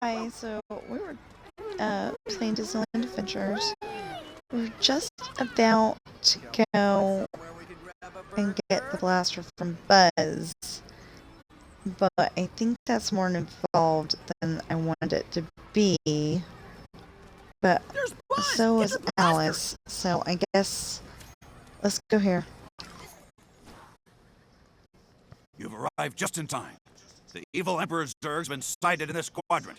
Hi, so we were playing Disneyland Adventures. We're just about to go and get the blaster from Buzz, but I think that's more involved than I wanted it to be. But so is Alice, so I guess let's go here. You've arrived just in time. The evil Emperor Zurg's been sighted in this quadrant.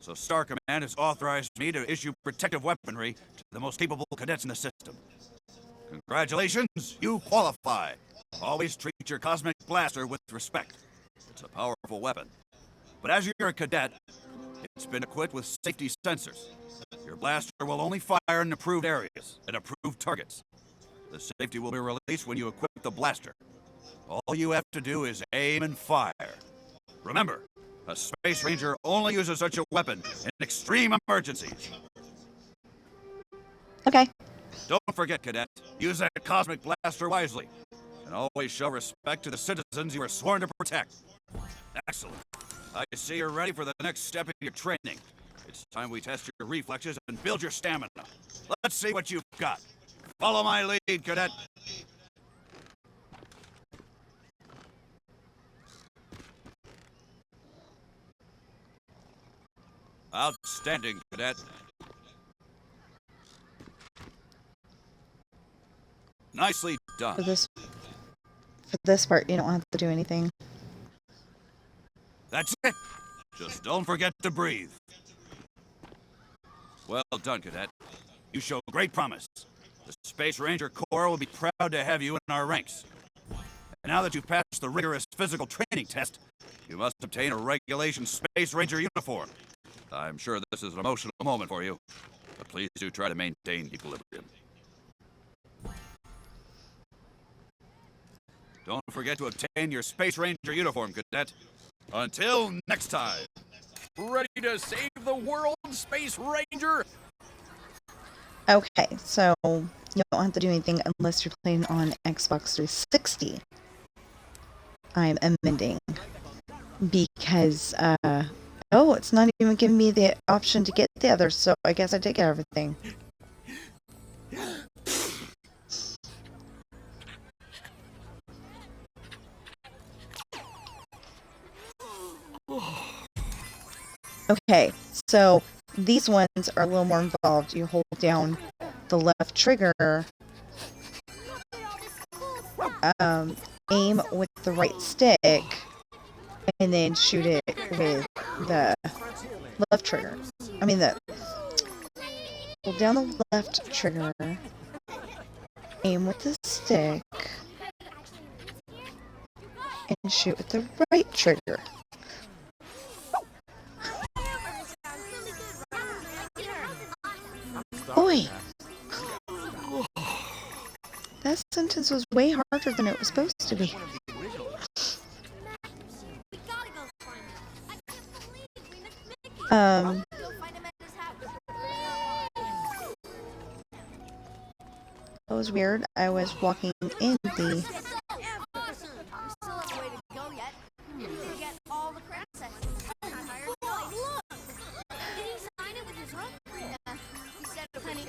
So Star Command has authorized me to issue protective weaponry to the most capable cadets in the system. Congratulations, you qualify. Always treat your cosmic blaster with respect. It's a powerful weapon. But as you're a cadet, it's been equipped with safety sensors. Your blaster will only fire in approved areas and approved targets. The safety will be released when you equip the blaster. All you have to do is aim and fire. Remember, a Space Ranger only uses such a weapon in extreme emergencies. Okay. Don't forget, Cadet, use that cosmic blaster wisely. And always show respect to the citizens you are sworn to protect. Excellent. I see you're ready for the next step in your training. It's time we test your reflexes and build your stamina. Let's see what you've got. Follow my lead, Cadet. Outstanding, Cadet. Nicely done. For this part, you don't have to do anything. That's it. Just don't forget to breathe. Well done, Cadet. You show great promise. The Space Ranger Corps will be proud to have you in our ranks. And now that you've passed the rigorous physical training test, you must obtain a regulation Space Ranger uniform. I'm sure this is an emotional moment for you, but please do try to maintain equilibrium. Don't forget to obtain your Space Ranger uniform, Cadet. Until next time. Ready to save the world, Space Ranger? Okay, so you don't have to do anything unless you're playing on Xbox 360. I'm amending because oh, it's not even giving me the option to get the other, so I guess I did get everything. Okay, so these ones are a little more involved. You hold down the left trigger, aim with the right stick, and then shoot it with the left trigger. Hold down the left trigger, aim with the stick, and shoot with the right trigger. Boy, that sentence was way harder than it was supposed to be. That was weird. I was walking in the...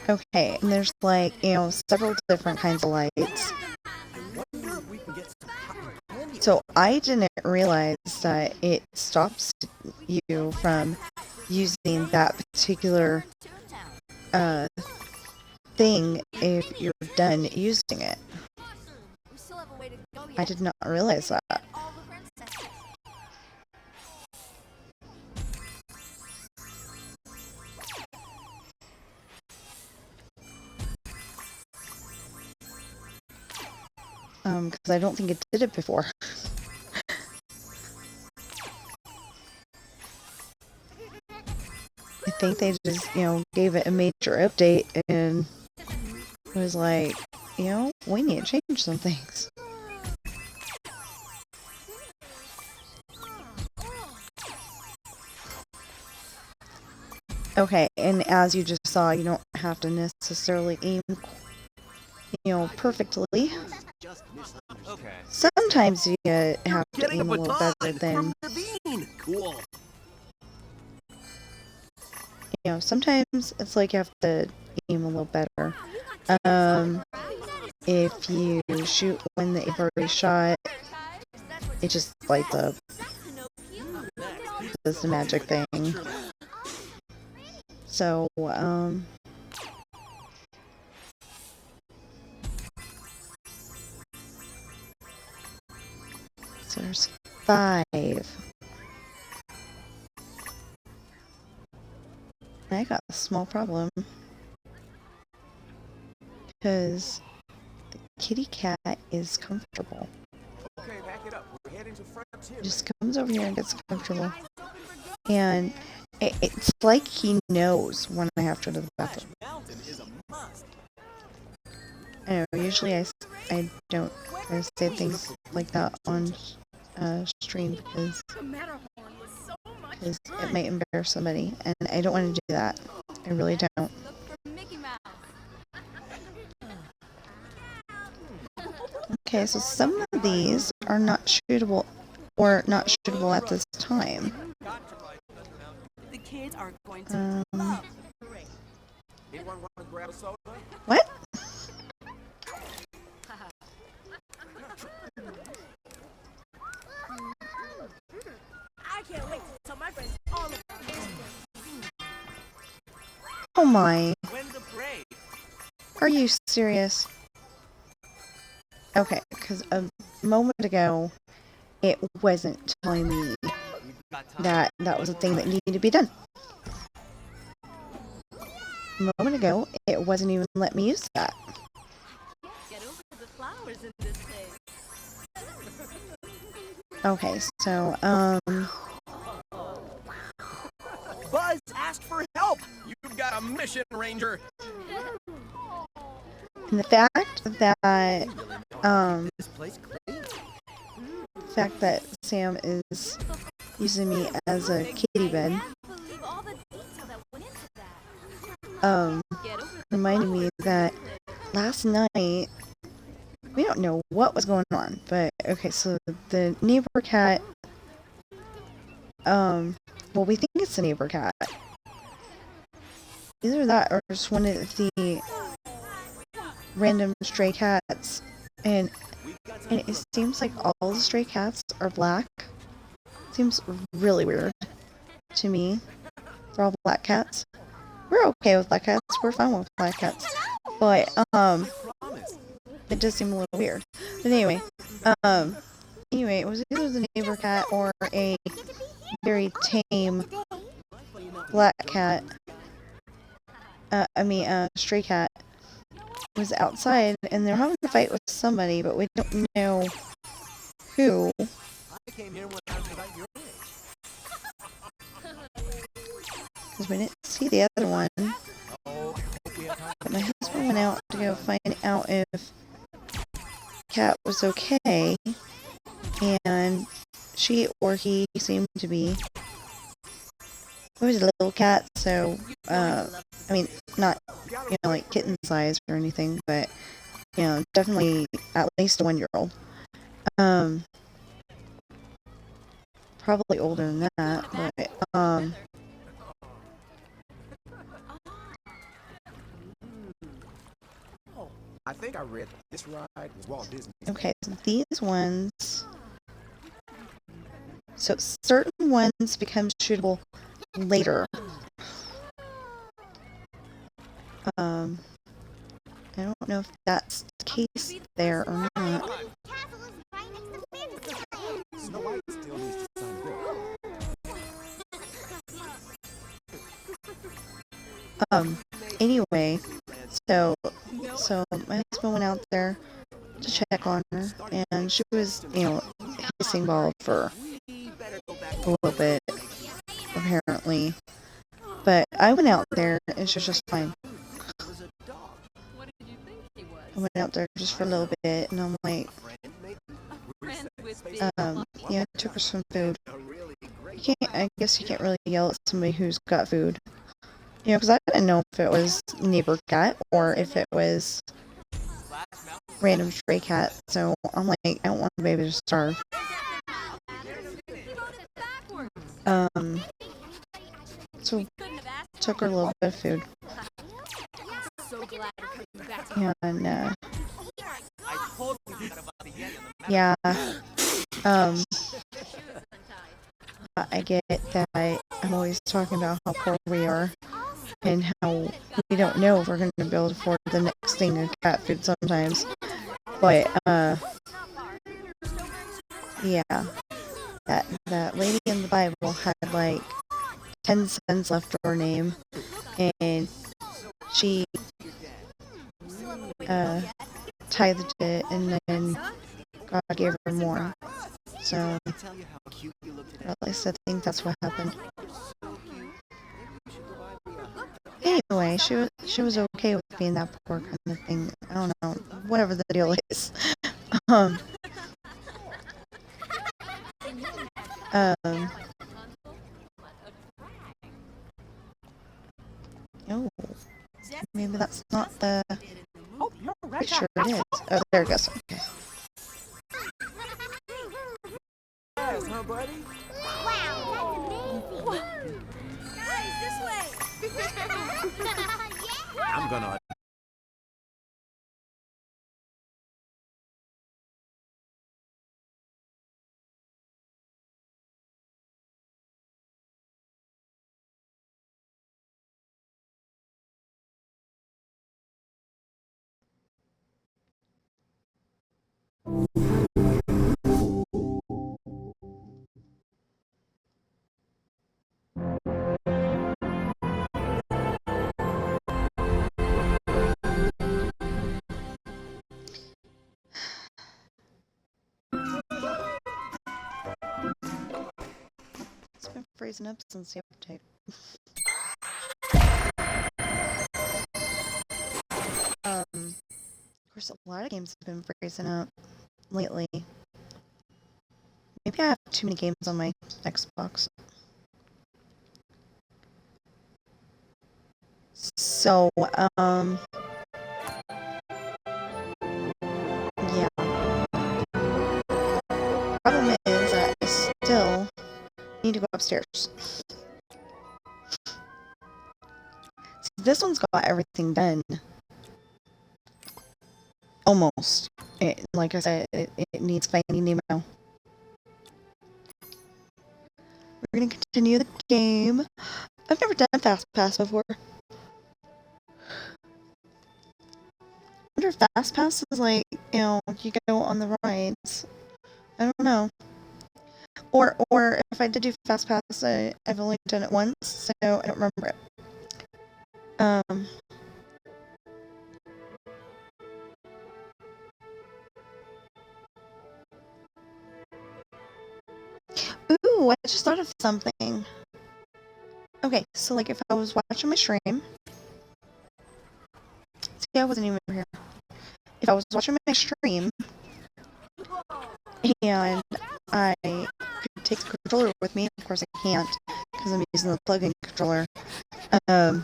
Okay, and there's like, several different kinds of lights. So I didn't realize that it stops you from using that particular thing if you're done using it. I did not realize that. Because I don't think it did it before. I think they just, gave it a major update and was like, we need to change some things. Okay, and as you just saw, you don't have to necessarily aim, perfectly. Sometimes you have to aim a little better than... Cool. sometimes it's like you have to aim a little better. If you shoot when they've already shot, it just lights up. It's a magic thing. So, so there's 5. I got a small problem. Because the kitty cat is comfortable. Okay, back it up. We're heading to Frontier. Just comes over here and gets comfortable. And it's like he knows when I have to go to the bathroom. I know, usually I don't say things like that on stream because it might embarrass somebody, and I don't want to do that. I really don't. Okay, so some of these are not shootable or not shootable at this time. The kids are going to love the parade. Anyone want to grab a soda? What? I can't wait to tell my friends all about this. Oh my. When's the parade? Are you serious? Okay, because a moment ago, it wasn't telling me that that was a thing that needed to be done. A moment ago, it wasn't even letting me use that. Get over the flowers in this place. Okay, so, Buzz asked for help. You've got a mission, Ranger. and the fact that Sam is using me as a kitty bed, reminded me that last night, we don't know what was going on, but okay, so the neighbor cat, well, we think it's the neighbor cat. Either that or just one of the random stray cats, and it seems like all the stray cats are black. Seems really weird to me. They're all black cats. We're okay with black cats. We're fine with black cats. But, it does seem a little weird. But anyway, it was either the neighbor cat or a very tame black cat. Stray cat was outside and they're having a fight with somebody, but we don't know who. I came here when I was about your age. Because we didn't see the other one. But my husband went out to go find out if cat was okay, and she or he seemed to be. It was a little cat, so not like kitten size or anything, but definitely at least a 1-year-old. Probably older than that, but I think I read this ride was Walt Disney. okay, so these ones. So certain ones become shootable later. I don't know if that's the case there or not. Snow White still needs to sign a book. Anyway, so my husband went out there to check on her, and she was, hissing bald for a little bit, apparently. But I went out there, and she was just fine. I went out there just for a little bit, and I'm like, I took her some food. I guess you can't really yell at somebody who's got food. Because I didn't know if it was neighbor cat or if it was random stray cat. So I'm like, I don't want the baby to starve. So took her a little bit of food. So glad you're coming back to And, I totally forgot about the Yeti on the yeah, I get that I'm always talking about how poor we are and how we don't know if we're going to be able to afford the next thing of cat food sometimes. But, yeah, that lady in the Bible had like 10 cents left to her name, and she tithed it, and then God gave her more. So, at least I think that's what happened. Anyway, she was okay with being that poor kind of thing. I don't know, whatever the deal is. um, oh, maybe that's not the picture it is. Oh, there it goes. Okay. Yes, huh, buddy? Guys, this way! I'm gonna... It's been freezing up since the update. Of course, a lot of games have been freezing up lately. Maybe I have too many games on my Xbox. So, yeah. Problem is that I still need to go upstairs. See, this one's got everything done. Almost. Like I said, it needs Finding Nemo. We're gonna continue the game. I've never done Fast Pass before. I wonder if Fast Pass is like, you go on the rides. I don't know. Or if I did do Fast Pass, I've only done it once, so I don't remember it. Ooh, I just thought of something. Okay, so like if I was watching my stream, see, I wasn't even here. If I was watching my stream and I could take the controller with me, of course I can't because I'm using the plug-in controller. I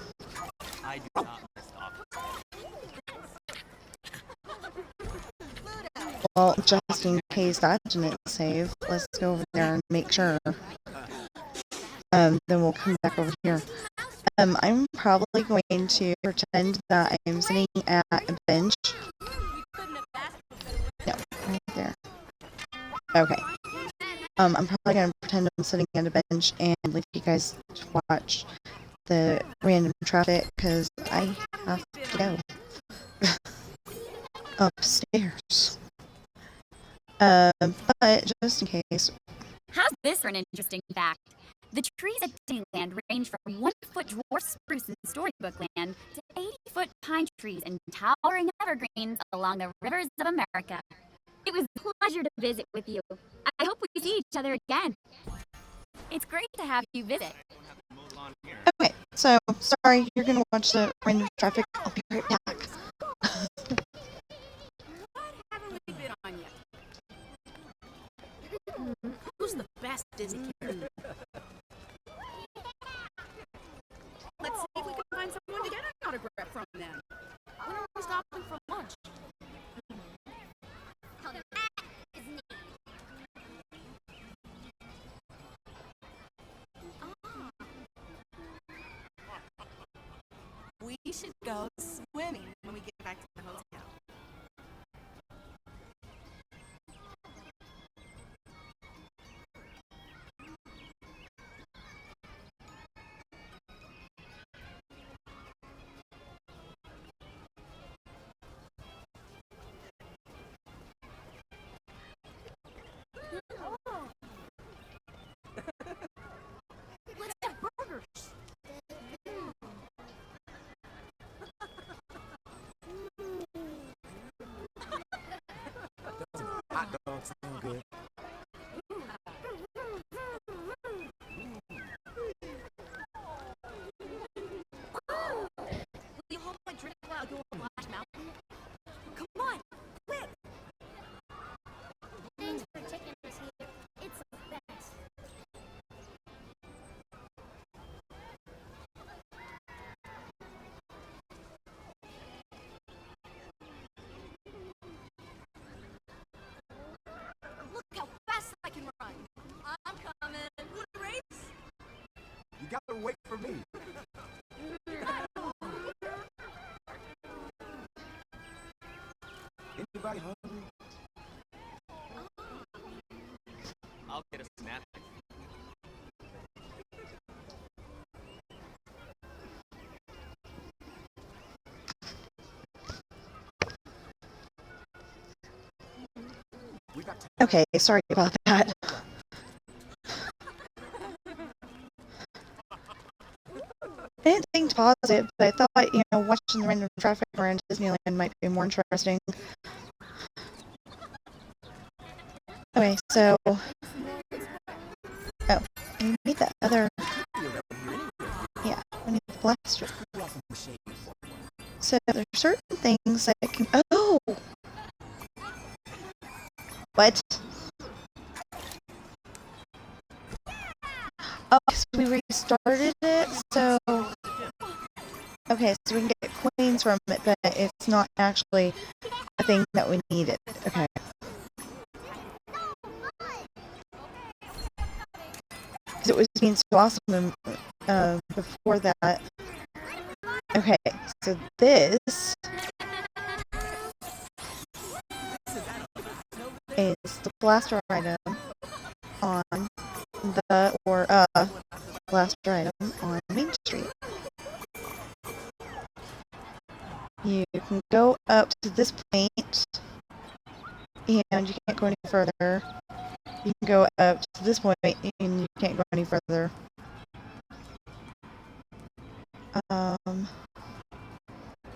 do not miss Well, just in case that didn't save, let's go over there and make sure. Then we'll come back over here. I'm probably going to pretend that I'm sitting at a bench. No, right there. Okay. I'm probably going to pretend I'm sitting at a bench and leave you guys to watch the random traffic because I have to go upstairs. But just in case. How's this for an interesting fact? The trees at Disneyland range from 1-foot dwarf spruce in storybook land to 80-foot pine trees and towering evergreens along the rivers of America. It was a pleasure to visit with you. I hope we see each other again. It's great to have you visit. Okay, so sorry, you're gonna watch the random traffic. I'll be right back. What haven't we been on yet? Who's the best Disney character? Let's see if we can find someone to get an autograph from them. When are we stopping for lunch? Okay, sorry about that. I didn't think to pause it, but I thought, watching the random traffic around Disneyland might be more interesting. Okay, so... Oh, I need the other... Yeah, I need the blaster. So there's certain things that I can... Oh! What? Oh, so we restarted it, so... Okay, so we can get coins from it, but it's not actually a thing that we needed. Okay. Because it was being so awesome before that. Okay, so this is the blaster item on blaster item on Main Street. You can go up to this point, and you can't go any further. You can go up to this point, and you can't go any further.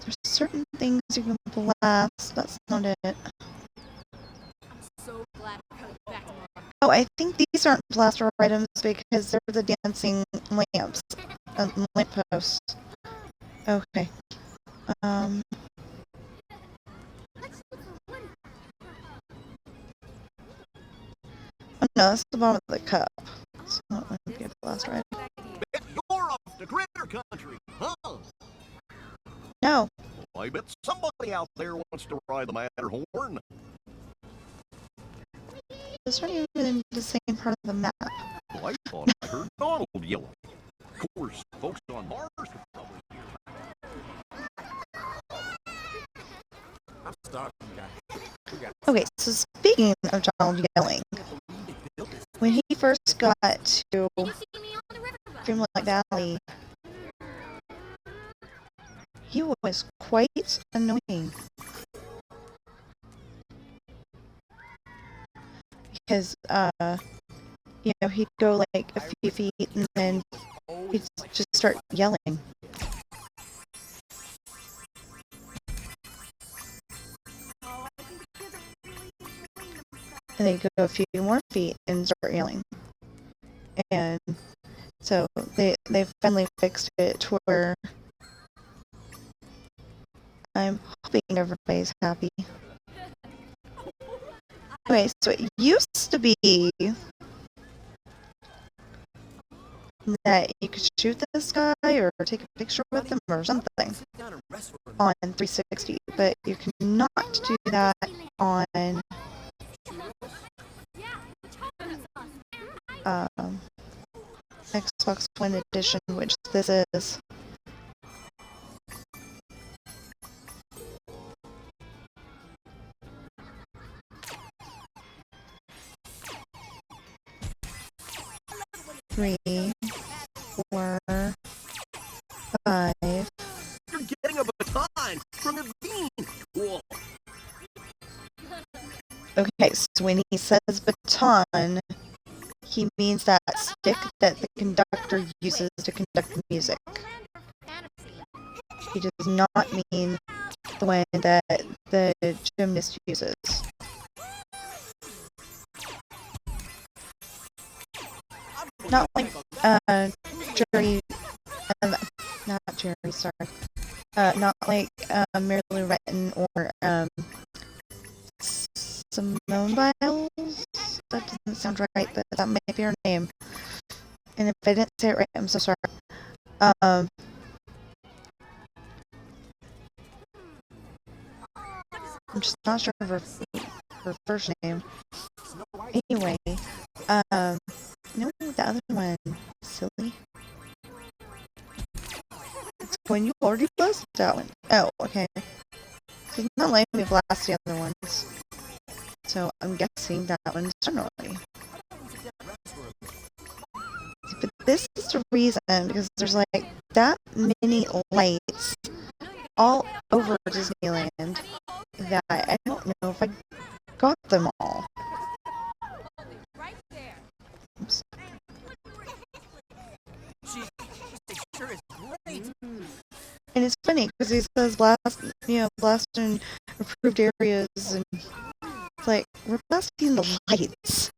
There's certain things you can blast. That's not it. I'm so glad we're coming back tomorrow. Oh, I think these aren't blaster items because they're the dancing lamps, lampposts. Okay. Oh no, that's the bottom of the cup. It's not going to be a blaster item. You're off to Critter Country, huh? No. I bet somebody out there wants to ride the Matterhorn. Those aren't even in the same part of the map. Well, I thought I heard Donald yelling. Of course, folks on Mars could probably hear I'm starving, guys. We got Okay, so speaking of Donald yelling, when he first got to You see me on the riverboat. Dreamlight Valley, he was quite annoying. Because, he'd go like a few feet and then he'd just start yelling. And they'd go a few more feet and start yelling. And so they finally fixed it to where I'm hoping everybody's happy. Okay, so it used to be that you could shoot this guy or take a picture with him or something on 360, but you cannot do that on Xbox One Edition, which this is. Three, 4, 5. You're getting a baton from the bean. Cool. Okay, so when he says baton, he means that stick that the conductor uses to conduct the music. He does not mean the one that the gymnast uses. Not like Jerry, not Jerry, sorry. Not like Merrily Written or Simone Biles. That doesn't sound right, but that might be her name. And if I didn't say it right, I'm so sorry. I'm just not sure of her first name. Anyway, no, the other one, silly. It's when you already blasted that one. Oh, okay. So it's not letting me blast the other ones. So I'm guessing that one's done already. But this is the reason, because there's like that many lights all over Disneyland that I don't know if I got them all. And it's funny because he says blast in approved areas, and it's like, we're blasting the lights.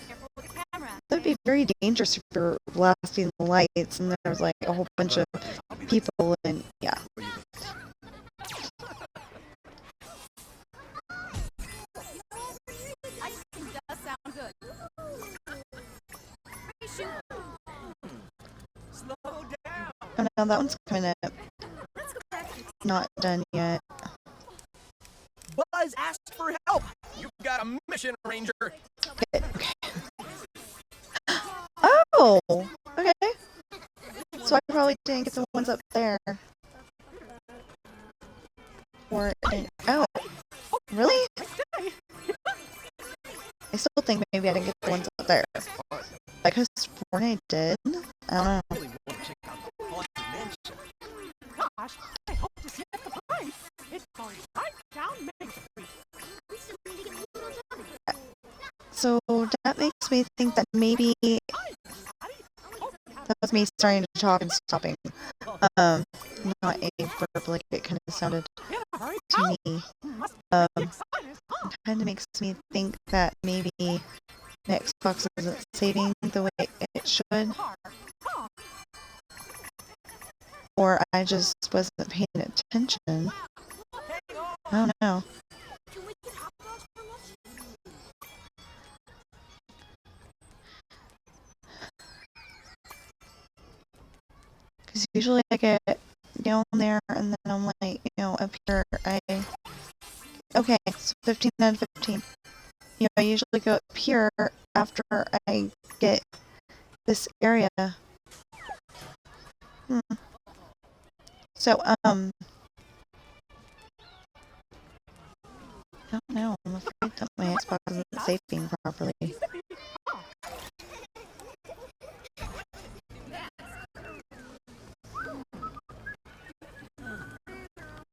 Careful with the camera. That'd be very dangerous if you're blasting the lights and there's like a whole bunch of people, and yeah. Ice cream does sound good. Hey, shoot. Slow down. Oh no, that one's coming up. Let's go back to Not done yet. Buzz asked for help. You've got a mission, Ranger. Okay. Oh, okay. So I probably didn't get the ones up there. Or oh, really? I still think maybe I didn't get the ones up there. I could have sworn I did. I don't know. Really want to check out the haunted mansion. Gosh, I hope to see at the parade. It's going right down Main Street. So that makes me think that maybe that was me starting to talk and stopping. Not a verb like it kind of sounded to me. Kind of makes me think that maybe the Xbox isn't saving the way it should. Or I just wasn't paying attention. I don't know. Because usually I get down there and then I'm like, up here, okay, so 15 out of 15. I usually go up here after I get this area. So, I don't know. I'm afraid that my Xbox isn't saving properly.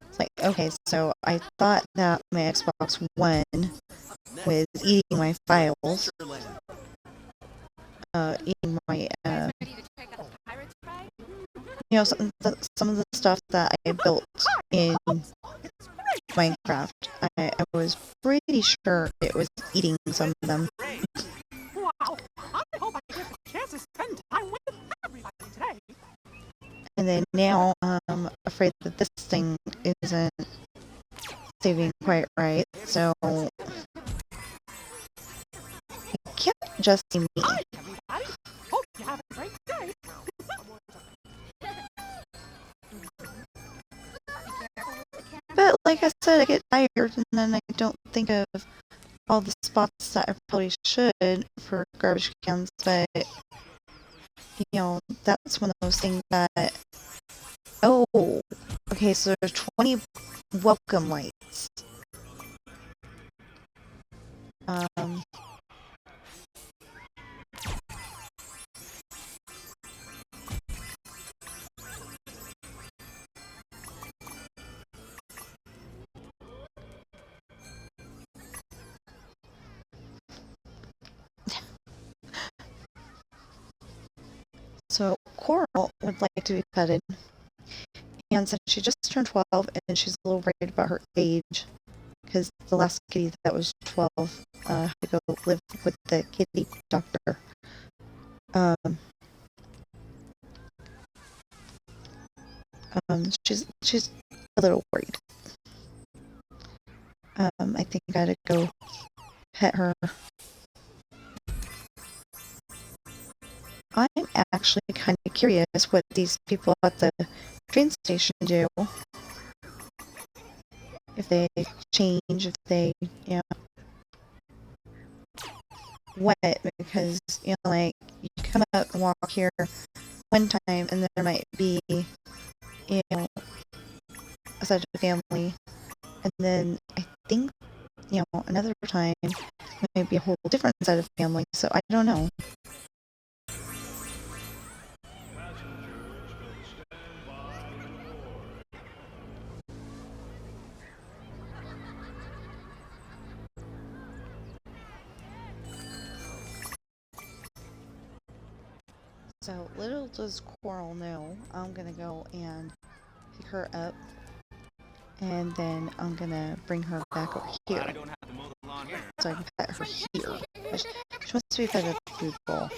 It's like, okay, so I thought that my Xbox One was eating my files, eating my, some of the stuff that I built in Minecraft. I was pretty sure it was eating some of them. Wow, I hope I get the chance to spend time with everybody today. And then now I'm afraid that this thing isn't saving quite right, so it can't just be me. Hi, everybody. Hope you have a great day. But like I said, I get tired and then I don't think of all the spots that I probably should for garbage cans, but that's one of those things that, oh, okay, so there's 20 welcome lights. So Coral would like to be petted, and since she just turned 12 and she's a little worried about her age, because the last kitty that was 12 had to go live with the kitty doctor. She's a little worried. I think I gotta go pet her. I'm actually kind of curious what these people at the train station do. If they change, if they, what, because, like, you come up and walk here one time and there might be, a side of the family, and then I think, another time it might be a whole different side of the family, so I don't know. So little does Coral know, I'm gonna go and pick her up, and then I'm gonna bring her back over here so I can pet her here. But she wants to be fed at the food bowl,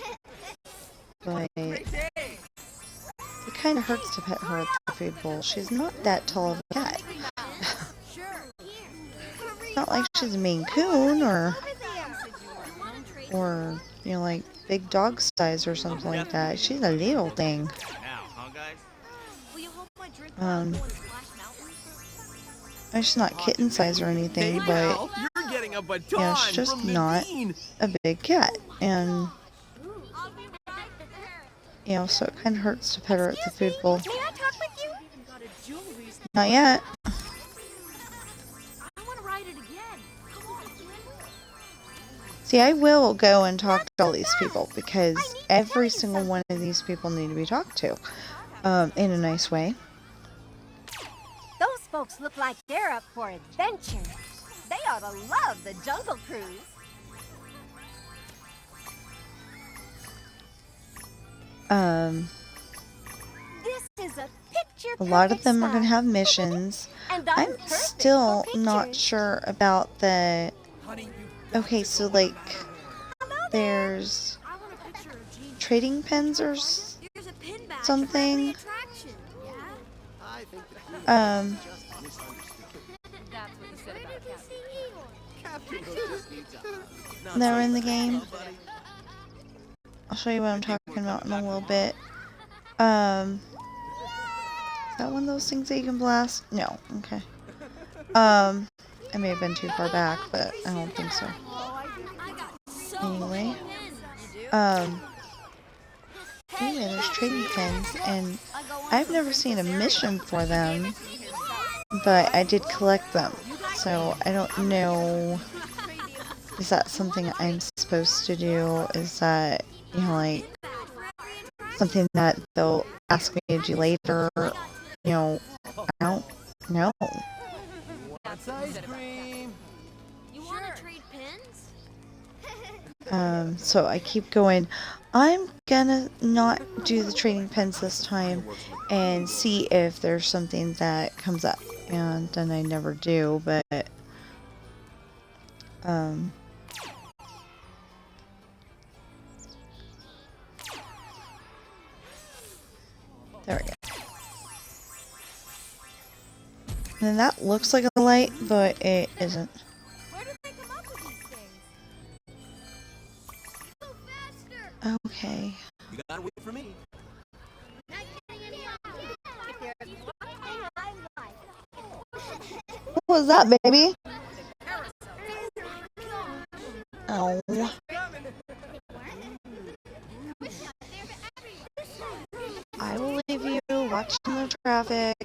but it kind of hurts to pet her at the food bowl. She's not that tall of a cat. It's not like she's a Maine Coon or you know, like big dog size or something like that. She's a little thing. She's not kitten size or anything, but yeah, she's just not a big cat, and you know, so it kind of hurts to pet her at the food bowl. May I talk with you? Not yet. I want to ride it again. Come on. See, I will go and talk to all these people because every single one of these people need to be talked to in a nice way. Those folks look like they're up for adventure. They ought to love the Jungle Cruise. This is a picture. A lot of them are going to have missions. I'm still not sure about the... Okay, so like, there's trading pens or something. That were in the game. I'll show you what I'm talking about in a little bit. Is that one of those things that you can blast? No. Okay. I may have been too far back, but I don't think so. Anyway. Anyway, there's trading pens, and I've never seen a mission for them, but I did collect them. So I don't know. Is that something I'm supposed to do? Is that, you know, like something that they'll ask me to do later? You know, I don't know. That's ice cream. You want to trade pins? So I keep going. I'm gonna not do the trading pens this time and see if there's something that comes up. And then I never do, but there we go. And that looks like a light, but it isn't. Where did they come up with these things? Go faster! Okay. You gotta wait for me. What was that, baby? Oh. I will leave you watching the traffic.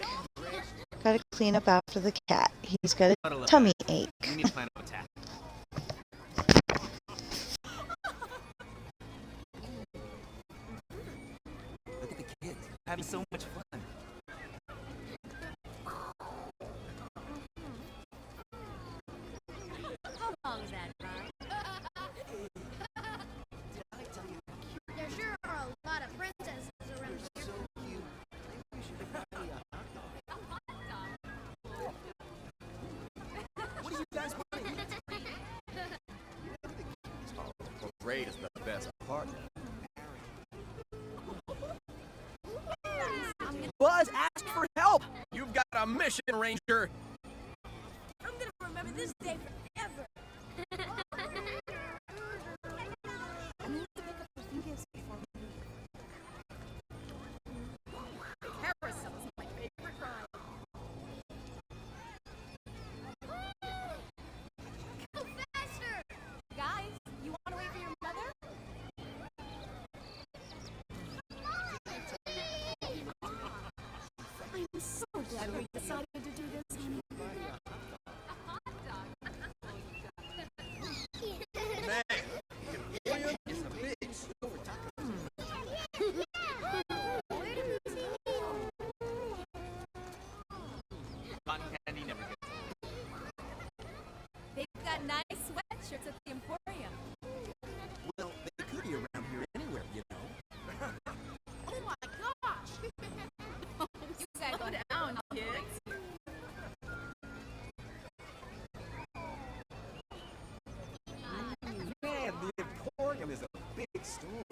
Gotta clean up after the cat. He's got a tummy ache. We need to plan an attack. Look at the kids having so much fun. How long is that ride? There sure are a lot of princesses around here. What are you guys playing? Parade is the best part. Buzz asked for help. You've got a mission, Ranger. I'm gonna remember this day forever. Carousel is my favorite ride. Go faster! Guys, you want to wait for your mother? I'm so glad we decided to do this, honey. William is a big silver taco. Cotton candy never gets old. They've got nice sweatshirts at the Emporium. Well, they could be around here anywhere, you know. Oh my gosh! You guys go down. store.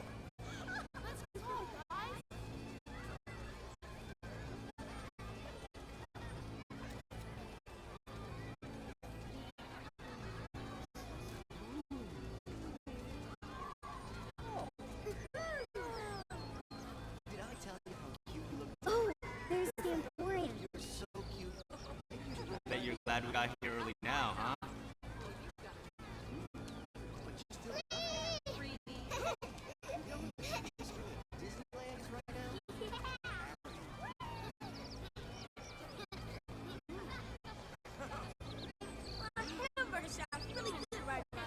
Did I tell you how cute you look? Oh, there's the emporium. You're so cute. Bet you're glad we got here early now, huh? But you still Disneyland is right now. Hamburger sounds really good right now.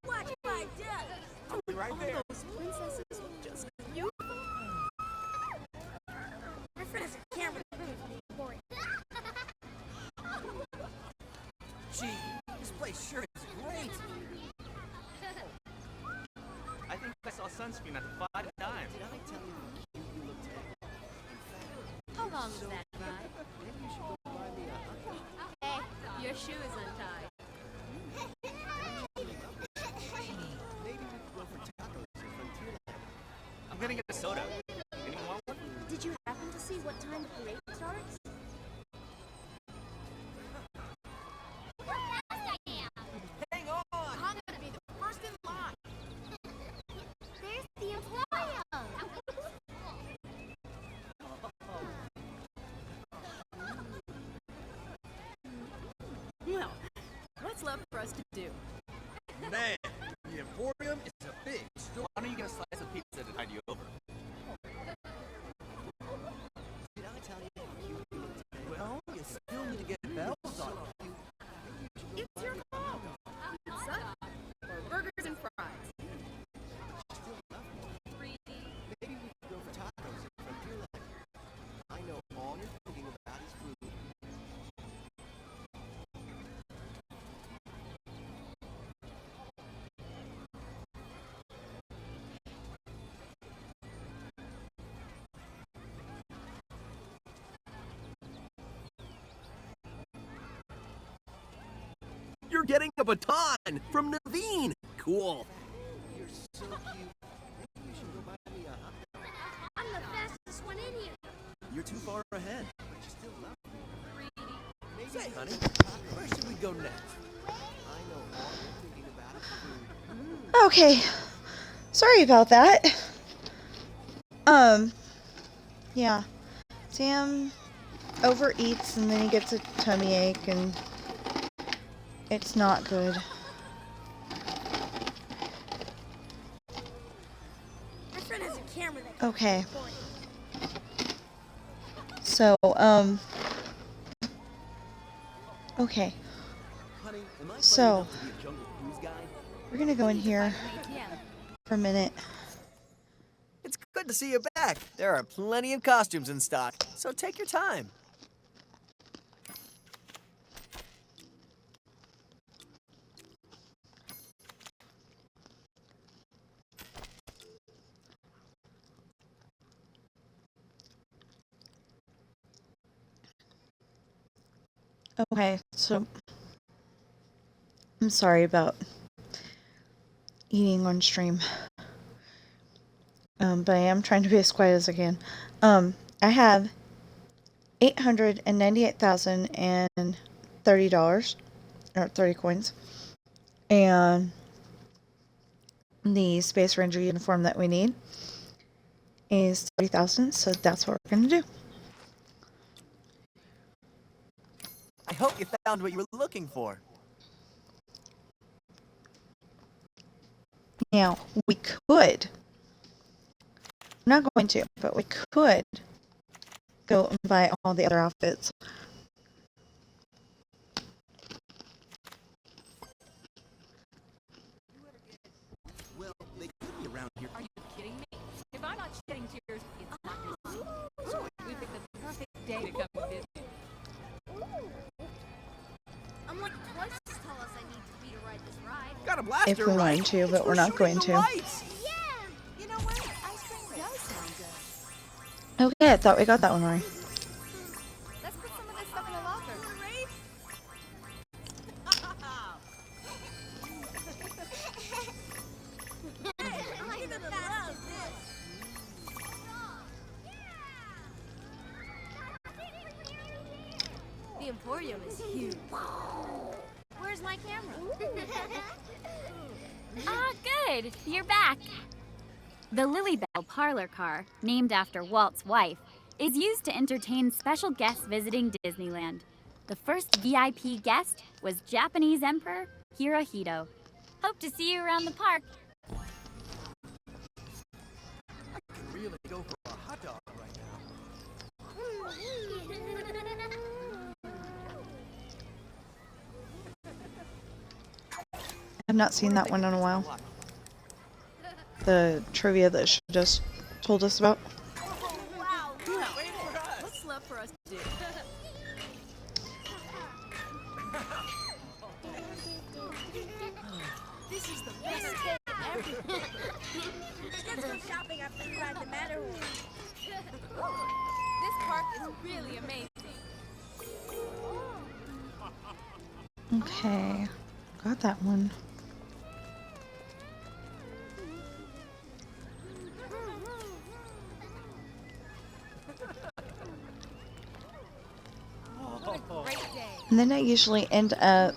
Watch my duck. I'll be right there. Those princesses look just beautiful. My friend has a camera that moves me boring. Gee, this place sure is great. I think I saw sunscreen at the 5 dime. Did I tell you how cute you look today? How long is that ride? Maybe you should go buy me a hot dog. Hey, your shoe is untied. Maybe we could go for tacos at Frontierland. I'm gonna get a soda. Anyone want one? Did you happen to see what time the parade starts? Hang on! I'm gonna be the first in line. There's the emporium. Well, what's left for us to do? Man, the Emporium is a big store. Why don't you get a slice of pizza to tide you over? Did I tell you how cute you look today? Well, you still need to get bells on. It's your call. Pizza or burgers and fries. Maybe we could go for tacos at Frontierland. I know all you're thinking about is food. You're getting a baton from Naveen. Cool. You're so cute. Maybe you should go buy me a hot dog. I'm the fastest one in here. You're too far ahead. But you still love me. Maybe Say, we honey, could- where should we go next? I know all you're thinking about is food. Okay. Sorry about that. Yeah. Sam overeats and then he gets a tummy ache and it's not good. My friend has a camera that can Okay. record. So, okay. Honey, am I So- funny enough to be a jungle cruise guide? We're gonna go in here Yeah. for a minute. It's good to see you back. There are plenty of costumes in stock, so take your time. Okay, so I'm sorry about eating on stream. But I am trying to be as quiet as I can. I have $898,030 or 30 coins, and the Space Ranger uniform that we need is 30,000. So that's what we're gonna do. I hope you found what you were looking for. Now we could. I'm not going to, but we could go and buy all the other outfits. Well, they could be around here. Are you kidding me? If I'm not shedding tears, it's not your fault. We picked the perfect day to come visit. I'm like twice as tall as I need to be to ride this ride. Got a blaster, If we right? wanted to, but we're not going to. Yeah! You know what? Ice cream does sound good. Okay, I thought we got that one right. Let's put some of this stuff in the locker. Emporium is huge. Where's my camera? Ah, good. You're back. The Lilybell parlor car, named after Walt's wife, is used to entertain special guests visiting Disneyland. The first VIP guest was Japanese Emperor Hirohito. Hope to see you around the park. I could really go for a hot dog right now. I've not seen that one in a while. The trivia that she just told us about. Wow, wait for us. What's left for us to do? This is the best day ever. Let's go shopping after we ride the Matterhorn. This park is really amazing. Okay, got that one. Great day. And then I usually end up,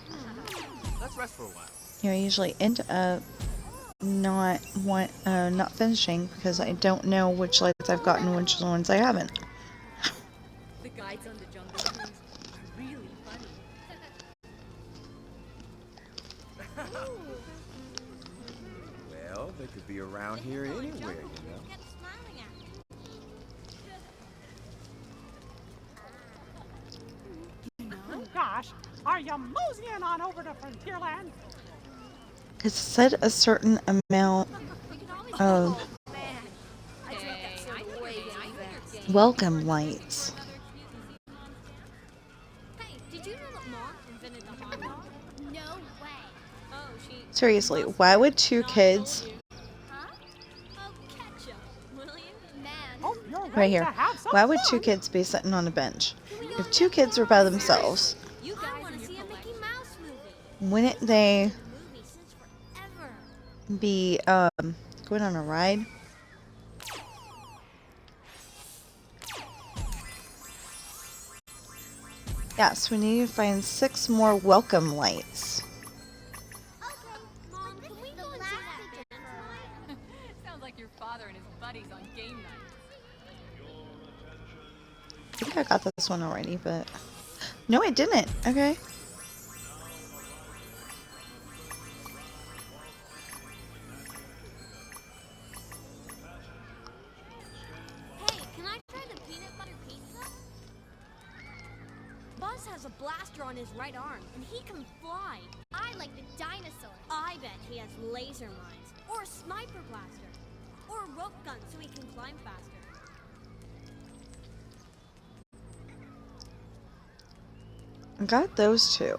Let's rest for a while. I usually end up not finishing because I don't know which lights I've gotten and which ones I haven't. The guides on the Jungle Cruise are really funny. Well, they could be around here anywhere, you know. Oh, gosh, are you moseying on over to Frontierland? It said a certain amount of I drink that soda way too fast. welcome lights. Hey, did you know that Mom invented the hot dog? No way. Oh, she... Seriously, why would two kids Huh? Oh, ketchup. Will you? Man. Oh, you're right ready here? to have some Why would fun. two kids be sitting on a bench? If two kids were by themselves, You guys want to see a Mickey Mouse movie. wouldn't they Movie since forever. be going on a ride? Yes, we need to find 6 more welcome lights. Okay, Mom, can we go and see that band tonight? Sounds like your father and his buddies on game night. I think I got this one already, but no, I didn't. Okay. Hey, can I try the peanut butter pizza? Buzz has a blaster on his right arm, and he can fly. I like the dinosaur. I bet he has laser mines, or a sniper blaster, or a rope gun so he can climb faster. I got those two.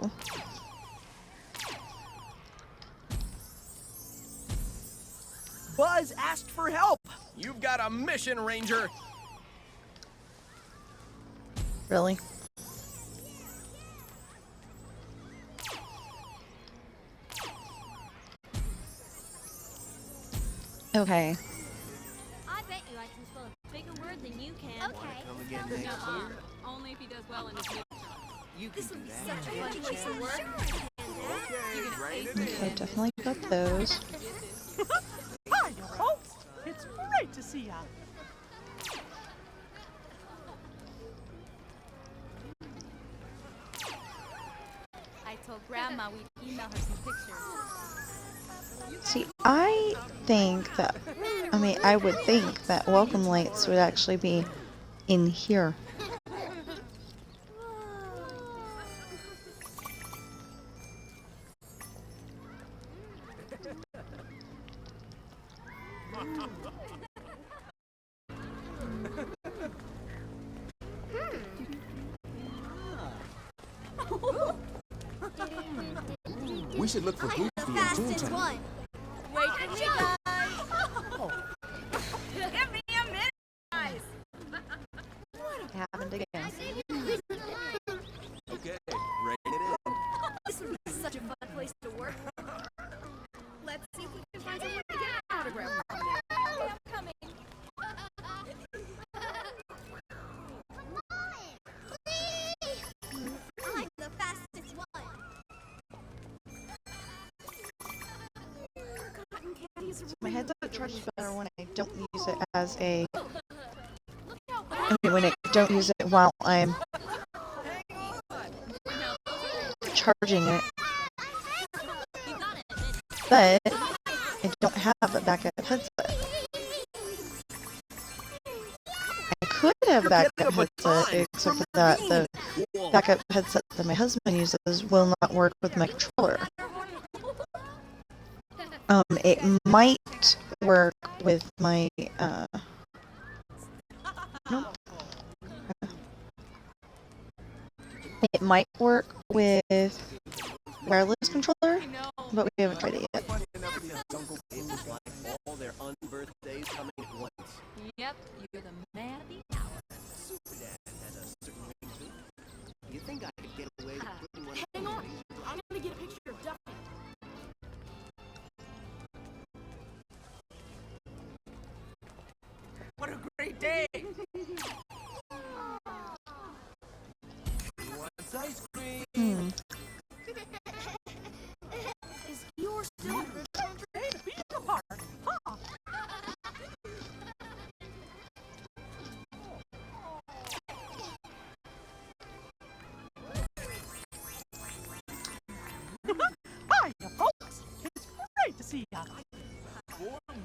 Buzz asked for help. You've got a mission, Ranger. Really? Okay. I bet you I can spell a bigger word than you can. Okay. Come again next year. Only if he does well in his midterm. You can This do would be that. such a fun place to work. Okay, write it Okay, in. definitely got those. Hi, folks. It's great to see ya. I told Grandma we'd email her some pictures. See, I think that, I would think that welcome lights would actually be in here. We should look for Goofy in Toontown. one. Wait for me, guys! Give me a minute, guys! Happened again. Okay, rein it in. This would be such a fun place to work. Let's see if we can find someone to get an autograph from there. Okay, I'm coming. I'm He's My really headset charges better when I don't use it as a. Look out. I mean, when I don't use it while I'm charging it. But I don't have a backup headset. I could have a backup headset, except for that the backup headset that my husband uses will not work with my controller. It might work with my nope. It might work with wireless controller, but we haven't tried it yet. Funny enough, these jungle babies like all their unbirthdays coming at once. Yep, you're the man of the hour. Super Dad has a certain ring to it. You think I could get away with putting one Hang of on. these? I'm gonna get a picture of Duffy. What a great day! What's ice cream? Is yours still? Hey, the beach park. Huh? Hi, folks. It's great to see ya.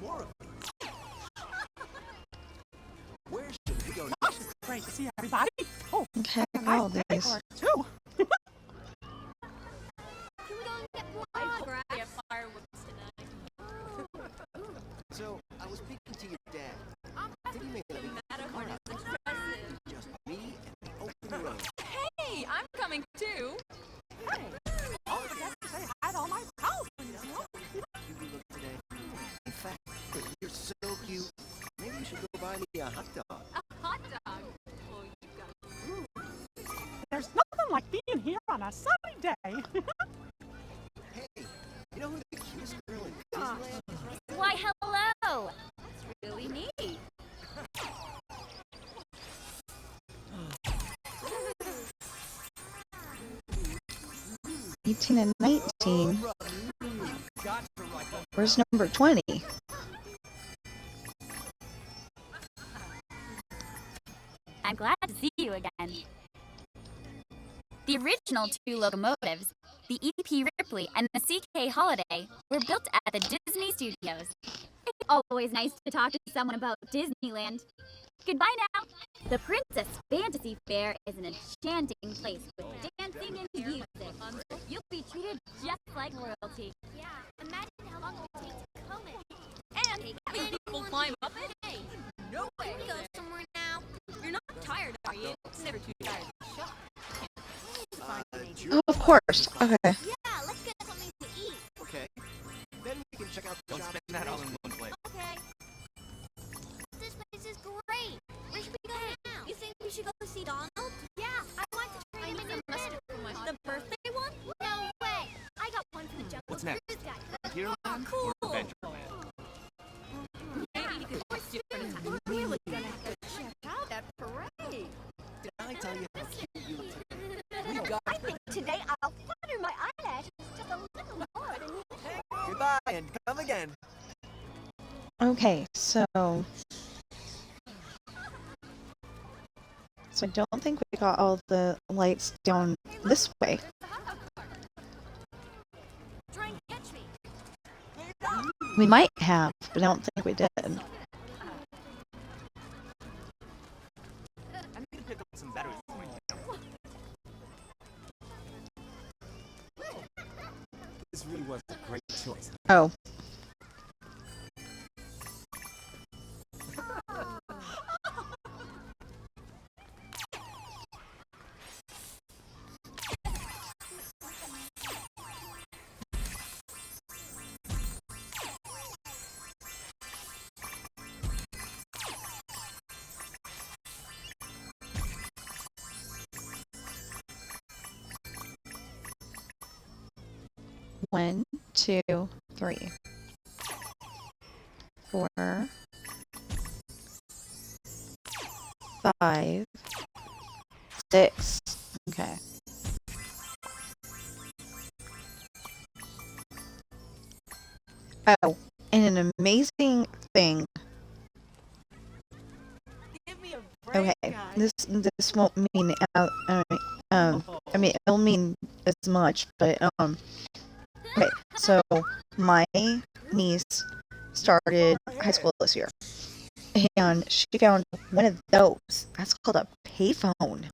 More of them. Where should we go Gosh, it's great to see everybody. Oh, Okay, a all nice day these. for it, too. Can we go and get more autographs? Fireworks tonight. So, I was speaking to your dad. I'm Did he make a big Matterhorn car is out? impressive. Just me and the open road. Hey, I'm coming too. Hey, don't forget to say hi to all my pals when you see them. You look today. In fact, you're so cute. Maybe you should go buy me a hot dog. A hot dog. Oh, you got There's nothing like being here on a sunny day. Hey, you know who the cutest girl in Disneyland is right now? Why, hello! That's really neat. 18 and 19. Where's number 20? I'm glad to see you again. The original two locomotives, the E.P. Ripley and the C.K. Holiday, were built at the Disney Studios. It's always nice to talk to someone about Disneyland. Goodbye now. The Princess Fantasy Fair is an enchanting place with dancing and music. You'll be treated just like royalty. Yeah, imagine how long it would take to comb it. And having people climb up it. Hey, No way. can we go somewhere now? You're not tired, are you? It's never too tired to shop. Oh, of course. Okay. Yeah, let's get something to eat. Okay. Then we can check out the Don't shop. spend that all in one place. Okay. This place is great. Where should we go now? You think we should go see Donald? Yeah, I want to try need some mustard for my hot The birthday one? No way. I got one for the Jungle What's next? Cruise guy. Here, Cool. Adventure Man. Maybe you could just do it in time. We're really gonna have to check out that parade. Did I tell you how cute you look today? We got I think today I'll flutter my eyelashes just a little more than you. goodbye and come again. Okay, so I don't think we got all the lights down this way. Try and catch me. We might have, but I don't think we did. I need to pick up some batteries. This really was a great choice. Oh. One, two, three, 4, 5, 6. Okay. Oh, And an amazing thing. Give me a break, Okay, guys. this won't mean I mean it'll mean as much, but okay. So my niece started high school this year, and she found one of those. That's called a payphone.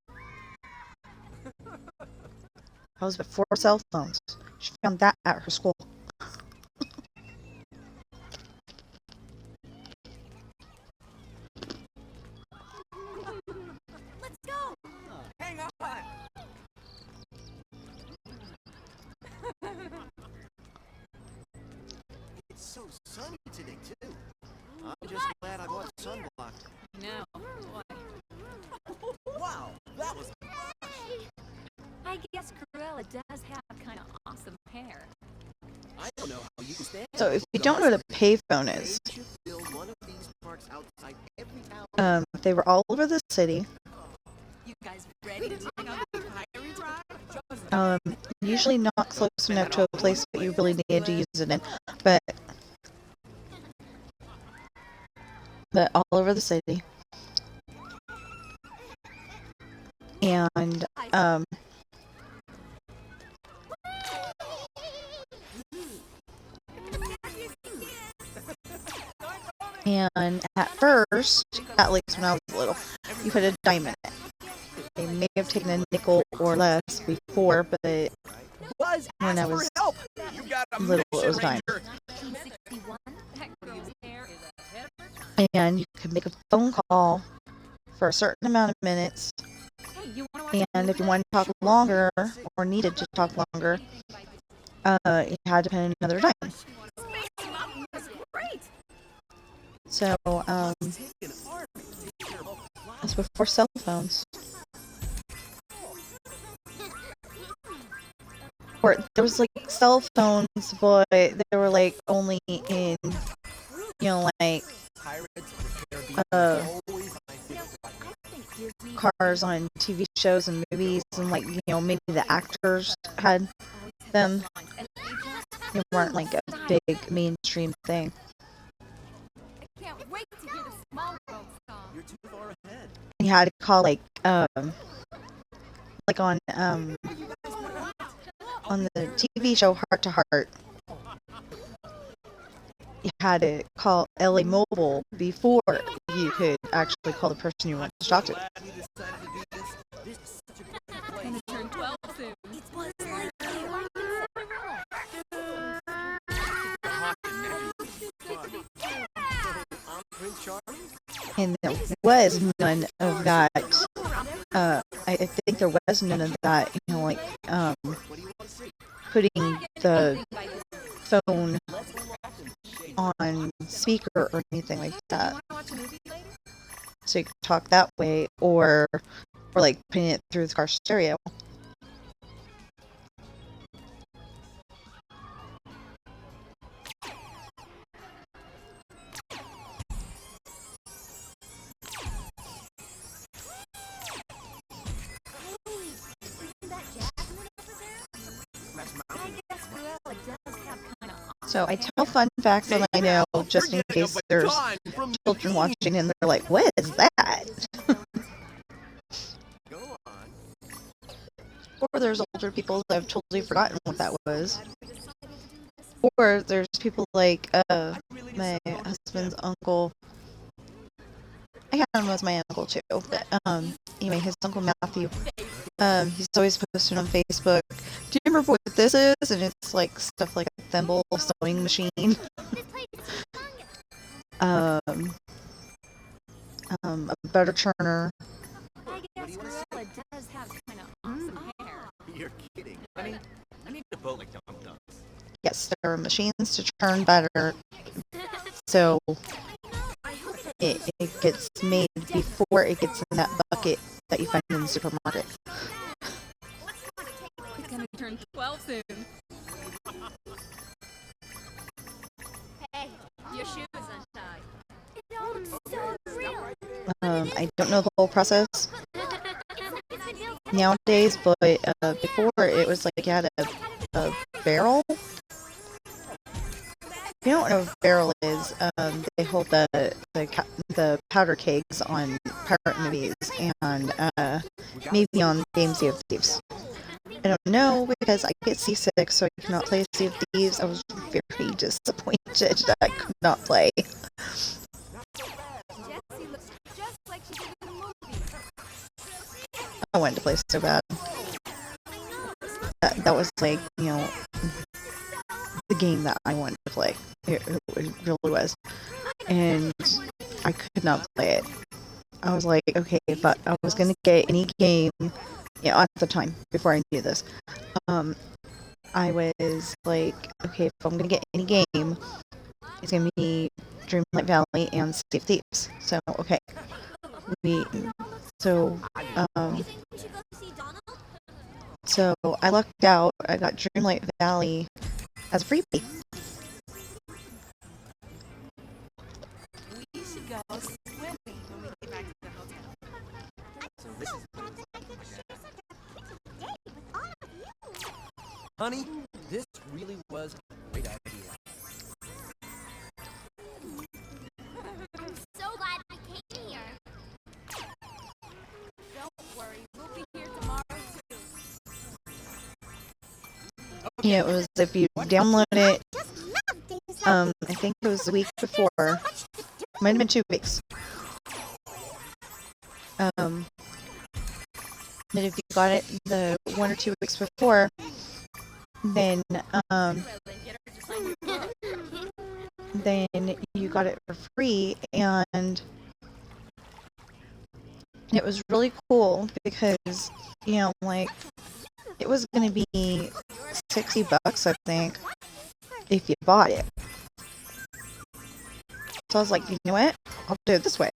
That was before cell phones. She found that at her school. Let's go! Hang on! It's so sunny today, too. I'm just glad I bought sunblock. No. Wow, that was I guess Cruella does have kind of awesome hair. I don't know how you can stand So if you don't know what a payphone is, They should build one of these parks outside every town. they were all over the city. You guys ready to take on the pirate ride? Usually not close enough to a place that you really need to use it in, but all over the city. And and at first, at least when I was little, you put a dime in it. They may have taken a nickel or less before, but Buzz, when I ask for was help. You got a little, it mission, was a dime. Ranger. 1961, that girl's hair is ahead of her time. And you could make a phone call for a certain amount of minutes. Hey, you wanna watch a And movie if you later? wanted to talk longer or needed to talk longer, you had to pay another dime. Space Mountain was great. So that's before cell phones. Or there was like cell phones, but they were like only in, like cars on TV shows and movies, and like maybe the actors had them. They weren't like a big mainstream thing. Can't wait to hear the small world song. You're too far ahead. You had to call like on the TV show Heart to Heart. You had to call LA Mobile before you could actually call the person you wanted to talk to. Glad we decided to do this. This is such a great place. Gonna turn 12 soon. It's Buzz Lightyear. The hawk and magic is fun. I'm Prince Charming. And there was none of that. I think there was none of that. What do you want to see? Putting the phone on speaker or anything like that. Wanna watch a movie later? So you could talk that way, or like putting it through the car stereo. I guess Cruella does have kind of So I tell fun facts that I know just in case there's children watching and they're like, "What is that?" Go on. Or there's older people that have totally forgotten what that was. Or there's people like my husband's uncle. I kind of know as my uncle too, but anyway, his uncle Matthew. He's always posting on Facebook. Do you remember what this is? And it's like stuff like a thimble sewing machine. A butter churner. I guess Cruella does have kind of awesome hair. You're kidding. I need a boat like Dum Dum. Yes, there are machines to churn butter, so it gets made before it gets in that bucket that you find in the supermarket. He's gonna turn 12 soon. Hey, your shoe is untied. It all looks so real. I don't know the whole process nowadays, but before it was like you had a barrel you don't know what a barrel is, they hold the powder kegs on pirate movies and maybe on Game Sea of Thieves. I don't know because I get seasick, so I cannot play Sea of Thieves. I was very disappointed that I could not play. Jessie looks just like she did in the movie. I wanted to play so bad. That was like, the game that I wanted to play. It really was. And I could not play it. I was like, okay, if I was going to get any game, at the time, before I knew this, I was like, okay, if I'm going to get any game, it's going to be Dreamlight Valley and Sea of Thieves. So, okay. So I lucked out. I got Dreamlight Valley as a freebie. We should go swimming when we get back to the hotel. So this is... Honey, this really was a great idea. I'm so glad we came here. Don't worry, we'll be here tomorrow too. Yeah, it was if you download it. I think it was the week before. Might have been 2 weeks. But if you got it the 1 or 2 weeks before, then you got it for free, and it was really cool because it was going to be $60, I think, if you bought it. So I was like, you know what? I'll do it this way.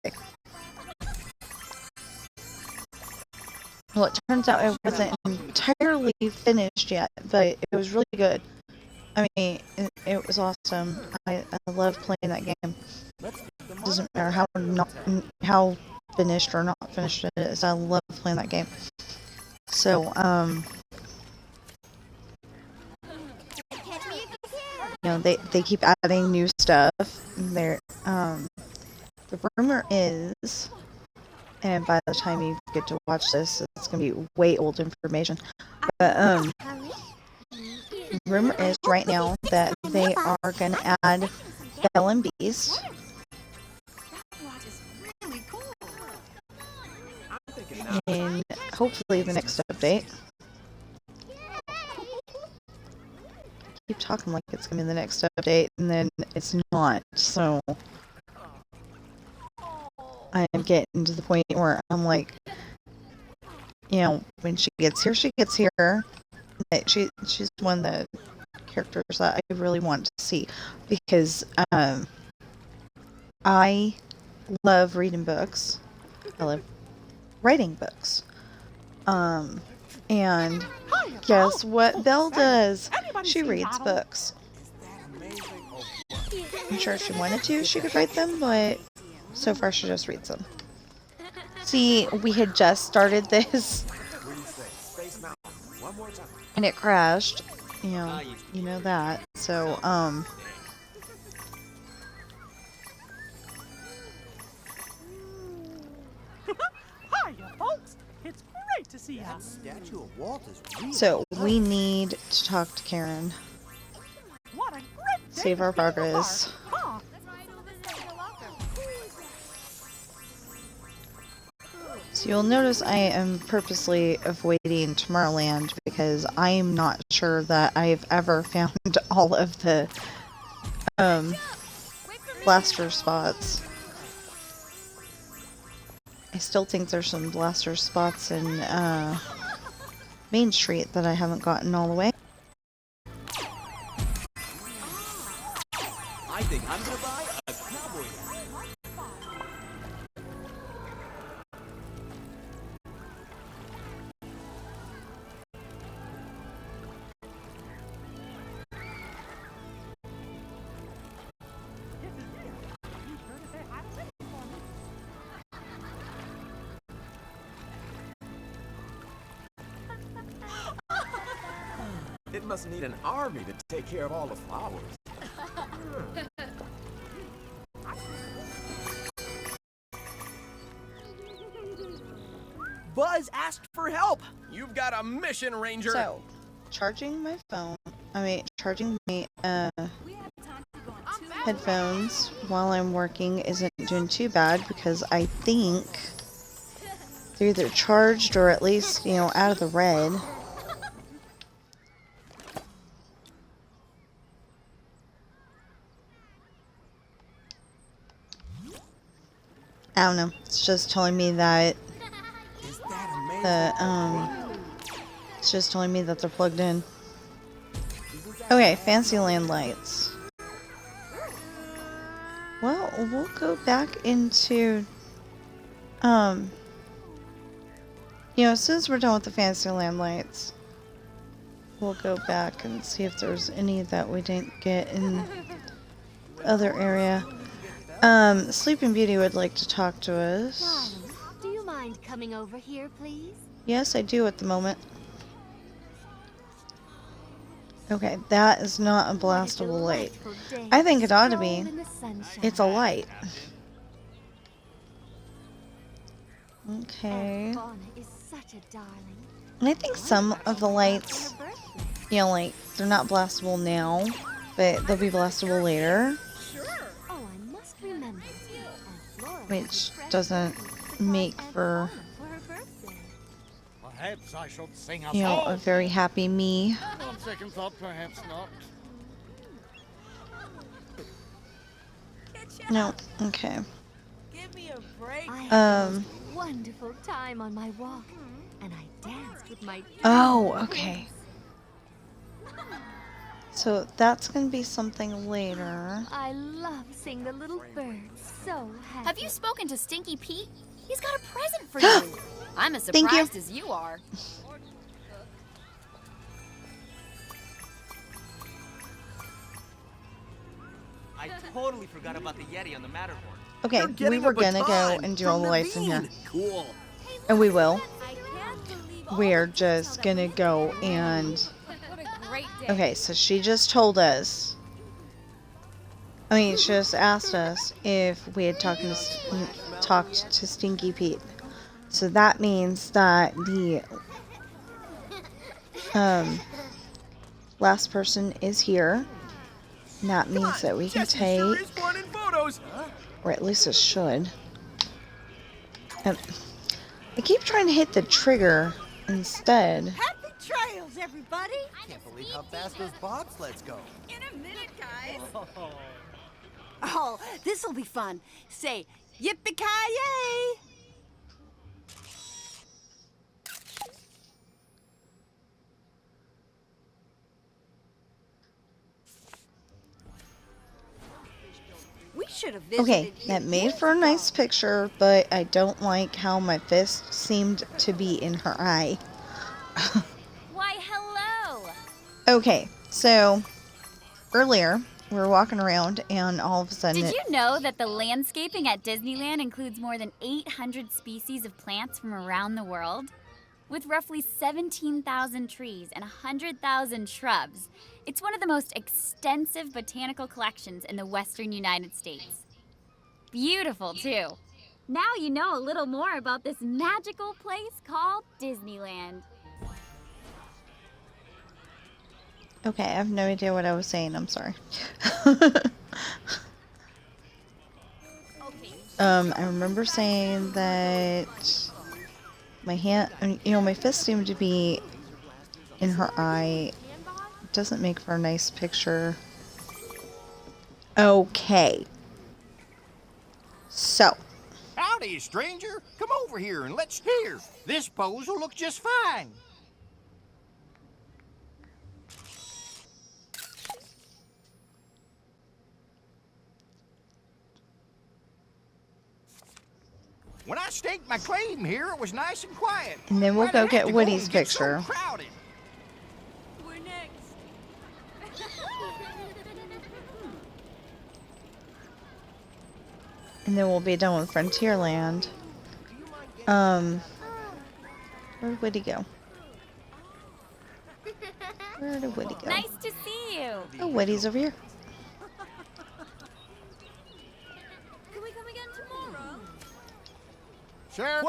Well, it turns out it wasn't entirely finished yet, but it was really good. I mean, it was awesome. I love playing that game. It doesn't matter how finished or not finished it is. I love playing that game. So, they keep adding new stuff. There, the rumor is, and by the time you get to watch this, it's gonna be way old information. But rumor is right now that they are gonna add Belle and Beast. And hopefully the next update. I keep talking like it's gonna be the next update, and then it's not. So I am getting to the point where I'm like, when she gets here, she gets here. She's one of the characters that I really want to see because I love reading books. I love writing books. And guess what Belle does? She reads books. I'm sure if she wanted to, she could write them, but so far she just reads them. See, we had just started this, and it crashed. You know that. So, Hiya, folks. It's great to see you. That statue of Walt is really so we need to talk to Karen. What a great day Save to our be in the progress. park. Huh. So you'll notice I am purposely avoiding Tomorrowland because I'm not sure that I've ever found all of the blaster spots. I still think there's some blaster spots in Main Street that I haven't gotten all the way. I think I'm gonna buy a cowboy hat. It must need an army to take care of all the flowers. Buzz asked for help. You've got a mission, Ranger. So, charging my phone. Charging my headphones while I'm working isn't doing too bad because I think they're either charged or at least, out of the red. I don't know. It's just telling me that it's just telling me that they're plugged in. Okay, Fantasyland lights. Well, we'll go back into as soon as we're done with the Fantasyland lights, we'll go back and see if there's any that we didn't get in the other area. Sleeping Beauty would like to talk to us. Darling, do you mind coming over here, please? Yes, I do at the moment. Okay, that is not a blastable light. I think it ought to be. It's a light. Okay. And I think some of the lights, like, they're not blastable now, but they'll be blastable later. Which doesn't make for, Perhaps I should sing a very happy me. On second thought, perhaps not. No, okay. Give me a break. I had a wonderful time on my walk, and I danced with my Oh, okay. So that's gonna be something later. I love seeing the little birds so happy. Have you spoken to Stinky Pete? He's got a present for you. I'm as Thank you. surprised as you are. I totally forgot about the Yeti on the Matterhorn. Okay, You're we getting were a gonna go baton and do from all the lights in here. Naveen. Cool. And we will. I can't believe all We're the just gonna go and... What a great day. Okay, so she just told us... she just asked us if we had talked to Stinky Pete. So that means that the last person is here. And that means that we can Jesse take, sure is fun in photos. or at least it should. I keep trying to hit the trigger instead. Happy trails, everybody. Can't believe how fast those bobsleds go. In a minute, guys. Oh, this'll be fun. Say, yippee-ki-yay! We should have visited. Okay, that made for a nice picture, but I don't like how my fist seemed to be in her eye. Why, hello. Okay, so earlier we were walking around and all of a sudden Did you know that the landscaping at Disneyland includes more than 800 species of plants from around the world? With roughly 17,000 trees and 100,000 shrubs, it's one of the most extensive botanical collections in the western United States. Beautiful, too. Now you know a little more about this magical place called Disneyland. Okay, I have no idea what I was saying. I'm sorry. I remember saying that my hand, my fist seemed to be in her eye. It doesn't make for a nice picture. Okay. So. Howdy, stranger. Come over here and let's hear. This pose will look just fine. When I staked my claim here, it was nice and quiet. And then we'll Why'd I go have get to Woody's and get so picture. crowded? We're next. And then we'll be done with Frontierland. Where'd Woody go? Where did Woody go? Nice to see you. Oh, Woody's over here. Can we come again tomorrow? Sheriff?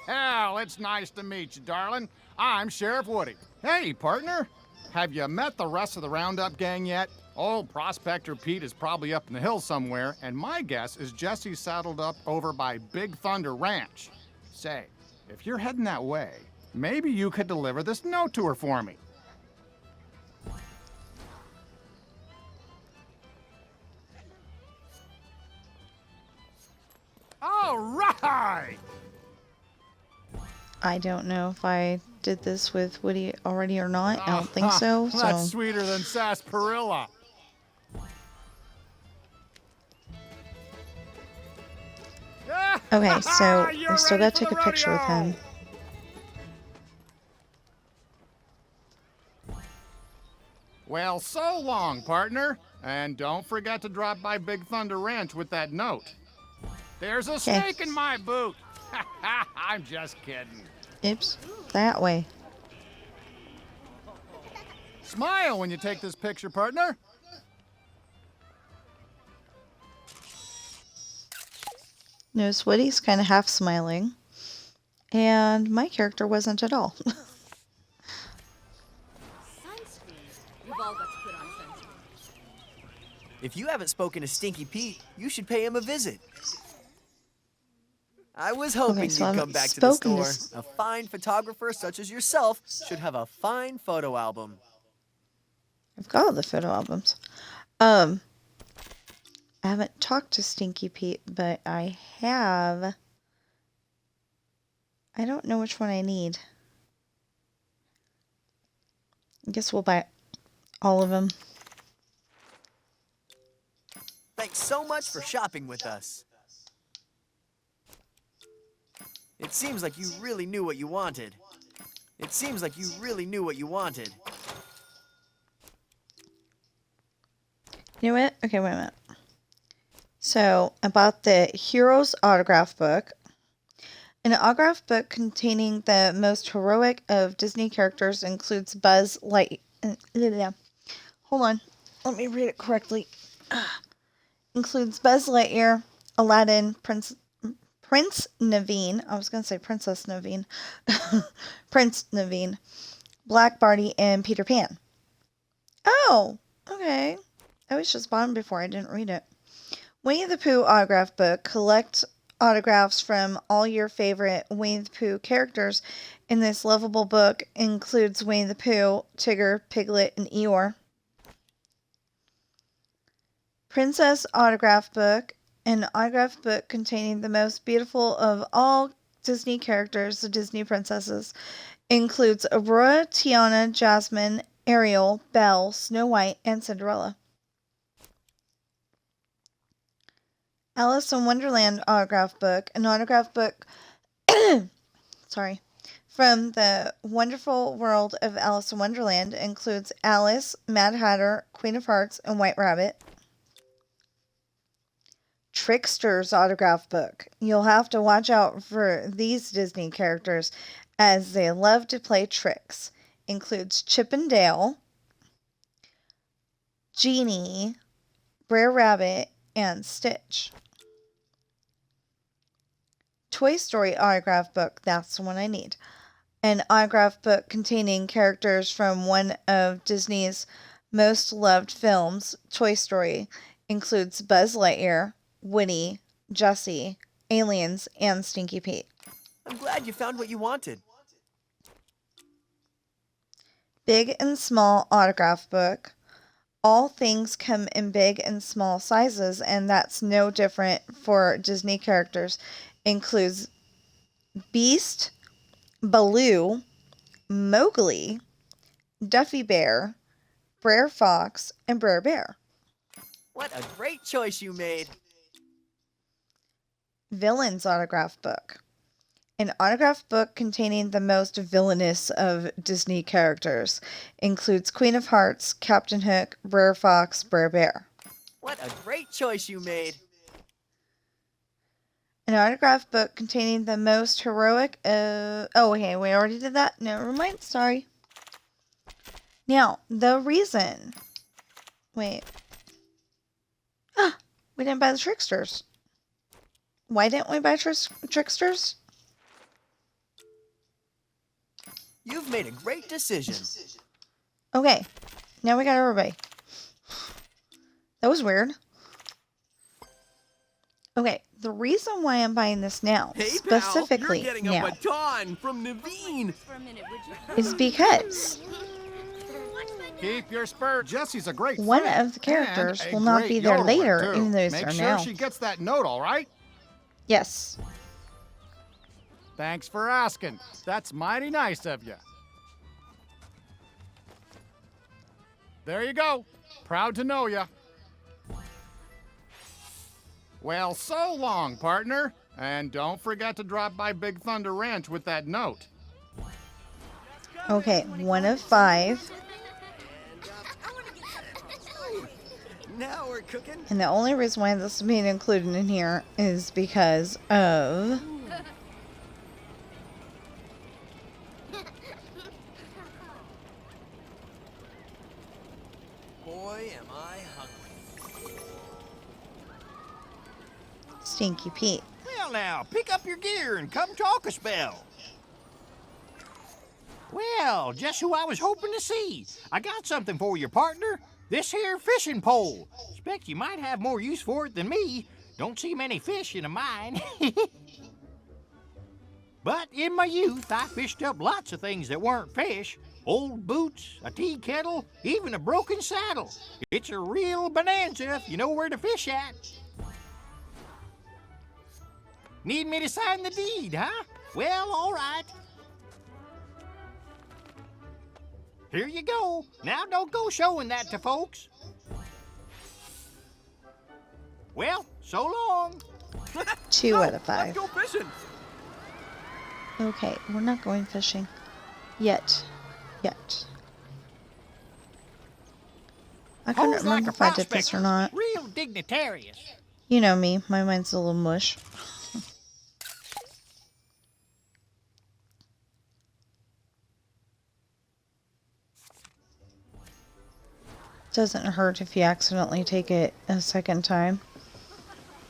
Well, it's nice to meet you, darling. I'm Sheriff Woody. Hey, partner. Have you met the rest of the Roundup gang yet? Old Prospector Pete is probably up in the hills somewhere, and my guess is Jesse's saddled up over by Big Thunder Ranch. Say, if you're heading that way, maybe you could deliver this note to her for me. All right! I don't know if I did this with Woody already or not. I don't think so. That's sweeter than sarsaparilla. Okay, so I still gotta take a picture with him. Well, so long, partner. And don't forget to drop by Big Thunder Ranch with that note. There's a snake in my boot. I'm just kidding. Oops, that way. Smile when you take this picture, partner. Notice Woody's kind of half smiling, and my character wasn't at all. Sunscreen? We've all got to put on sunscreen. If you haven't spoken to Stinky Pete, you should pay him a visit. I was hoping so I you'd haven't come back to the spoken store. A fine photographer such as yourself should have a fine photo album. I've got all the photo albums. I haven't talked to Stinky Pete, but I have. I don't know which one I need. I guess we'll buy all of them. Thanks so much for shopping with us. It seems like you really knew what you wanted. It seems like you really knew what you wanted. You know what? Okay, wait a minute. So, I bought the Heroes autograph book. An autograph book containing the most heroic of Disney characters includes Buzz Lightyear. Hold on. Let me read it correctly. Includes Buzz Lightyear, Aladdin, Prince Naveen. I was going to say Princess Naveen. Prince Naveen, Black Barty, and Peter Pan. Oh, okay. I was just bought them before. I didn't read it. Winnie the Pooh autograph book. Collect autographs from all your favorite Winnie the Pooh characters. In this lovable book includes Winnie the Pooh, Tigger, Piglet, and Eeyore. Princess autograph book. An autograph book containing the most beautiful of all Disney characters, the Disney princesses. Includes Aurora, Tiana, Jasmine, Ariel, Belle, Snow White, and Cinderella. Alice in Wonderland autograph book. An autograph book sorry, from the wonderful world of Alice in Wonderland includes Alice, Mad Hatter, Queen of Hearts, and White Rabbit. Trickster's autograph book. You'll have to watch out for these Disney characters as they love to play tricks. Includes Chip and Dale, Genie, Brer Rabbit, and Stitch. Toy Story autograph book. That's the one I need. An autograph book containing characters from one of Disney's most loved films, Toy Story. Includes Buzz Lightyear, Woody, Jessie, Aliens, and Stinky Pete. I'm glad you found what you wanted. Big and small autograph book. All things come in big and small sizes, and that's no different for Disney characters. Includes Beast, Baloo, Mowgli, Duffy Bear, Brer Fox, and Brer Bear. What a great choice you made. Villains autograph book. An autograph book containing the most villainous of Disney characters. Includes Queen of Hearts, Captain Hook, Brer Fox, Brer Bear. What a great choice you made. An autograph book containing the most heroic oh, okay, we already did that. Never mind, sorry. Now, the reason. Wait. We didn't buy the Tricksters. Why didn't we buy Tricksters? You've made a great decision. Okay, now we got everybody. That was weird. Okay, the reason why I'm buying this now, specifically you're getting now, a baton from Naveen. is because Keep your spurt. Jesse's a great one friend, of the characters and a will not great be there yodeler, later, too. even though he's Make there sure now. she gets that note, all right? Yes. Thanks for asking. That's mighty nice of you. There you go. Proud to know you. Well, so long, partner. And don't forget to drop by Big Thunder Ranch with that note. Okay, 1 of 5. Now we're cooking. And the only reason why this is being included in here is because of... Boy, am I hungry. Stinky Pete. Well, now, pick up your gear and come talk a spell. Well, just who I was hoping to see. I got something for you, partner. This here fishing pole. Expect you might have more use for it than me. Don't see many fish in a mine. But in my youth, I fished up lots of things that weren't fish. Old boots, a tea kettle, even a broken saddle. It's a real bonanza if you know where to fish at. Need me to sign the deed, huh? Well, all right. Here you go. Now don't go showing that to folks. Well, so long. 2 out of 5. Let's go fishing. Okay, we're not going fishing. Yet. I couldn't Hoes remember like if I did this or prospector. not. Real dignitarious. You know me, my mind's a little mush. Doesn't hurt if you accidentally take it a second time.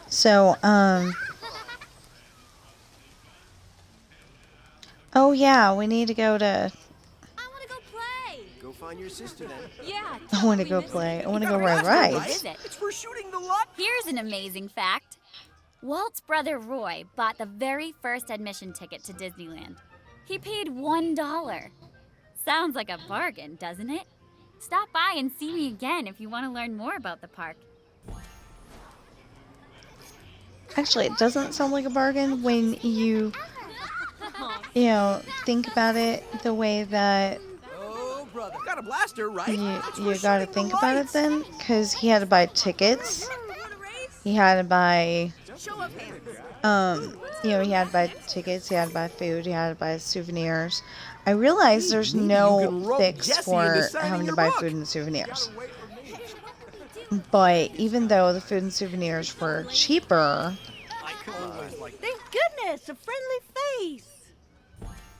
So, oh yeah, we need to go to... I want to go play. Go find your sister then. Yeah. I want to go play. I want to go ride rides. Is it? It's for shooting the lot. Here's an amazing fact. Walt's brother Roy bought the very first admission ticket to Disneyland. He paid $1. Sounds like a bargain, doesn't it? Stop by and see me again if you want to learn more about the park. Actually, it doesn't sound like a bargain when you know, think about it the way that Oh, brother. Got a blaster, right? you gotta think about it then, because he had to buy tickets. He had to buy, you know, he had to buy tickets, he had to buy food, he had to buy souvenirs. I realize there's no fix for having to buy food and souvenirs. But even though the food and souvenirs were cheaper, Thank goodness, a friendly face.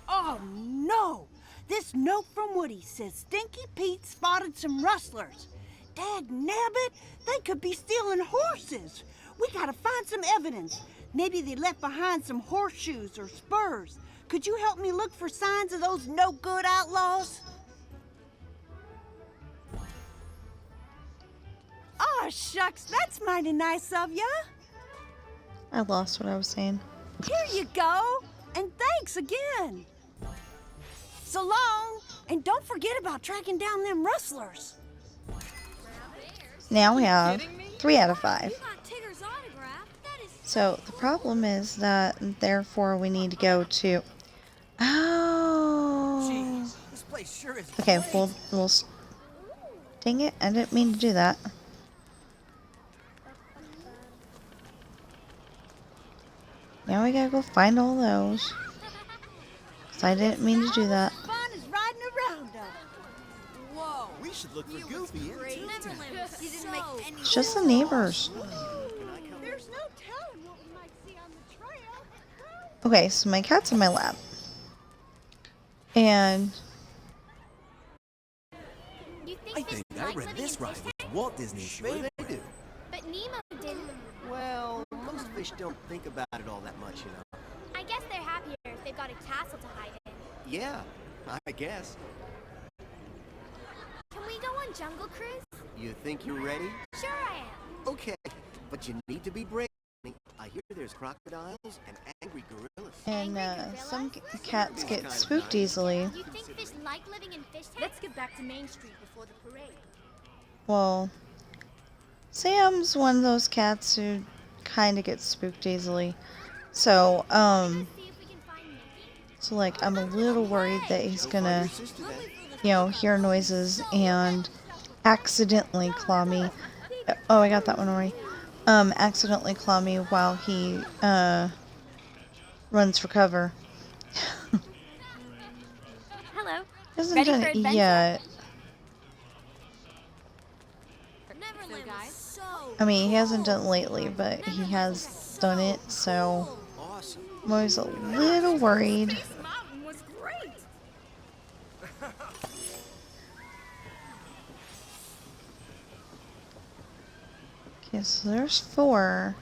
Oh no! This note from Woody says Stinky Pete spotted some rustlers. Dag nabbit, they could be stealing horses. We gotta find some evidence. Maybe they left behind some horseshoes or spurs. Could you help me look for signs of those no-good outlaws? Oh, shucks, that's mighty nice of ya. I lost what I was saying. Here you go, and thanks again. So long, and don't forget about tracking down them rustlers. Now we have 3 out of 5. You got Tigger's autograph. That is So the problem is that therefore we need to go to... Oh. Jeez, this place sure is Okay, great. we'll... Dang it, I didn't mean to do that. Now we gotta go find all those. 'Cause I didn't mean to do that. Fun is riding around them. whoa. We should look for Goofy in Toontown. He didn't make any It's just the neighbors. There's no telling what we might see on the trail. Okay, so my cat's in my lap. And... You I think I read this ride was Walt Disney's favorite. They do. But Nemo didn't. Well, most fish don't think about it all that much, you know. I guess they're happier if they've got a castle to hide in. Yeah, I guess. Can we go on Jungle Cruise? You think you're ready? Sure I am. Okay, but you need to be brave. I hear there's crocodiles and angry gorillas. And some cats get spooked easily. You think fish like living in fish tanks? Let's get back to Main Street before the parade. Well, Sam's one of those cats who kind of gets spooked easily. So, like, I'm a little worried that he's gonna, you know, hear noises and accidentally claw me. Oh, I got that one already. Accidentally claw me while he, runs for cover. Hello. Hasn't Ready done for it adventure? yet. Neverland was so I mean, he hasn't done it lately, but he has done it, so I'm always a little worried. Space Mountain was great. Okay, so there's 4.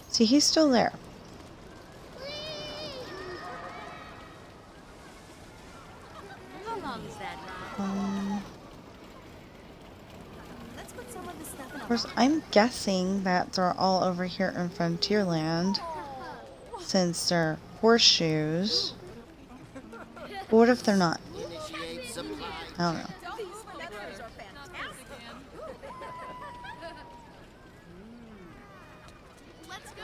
See, he's still there. How long is that ride? Let's put some of this stuff in Of course, I'm guessing that they're all over here in Frontierland, since they're horseshoes. But what if they're not? I don't know. These feathers are fantastic. Let's go.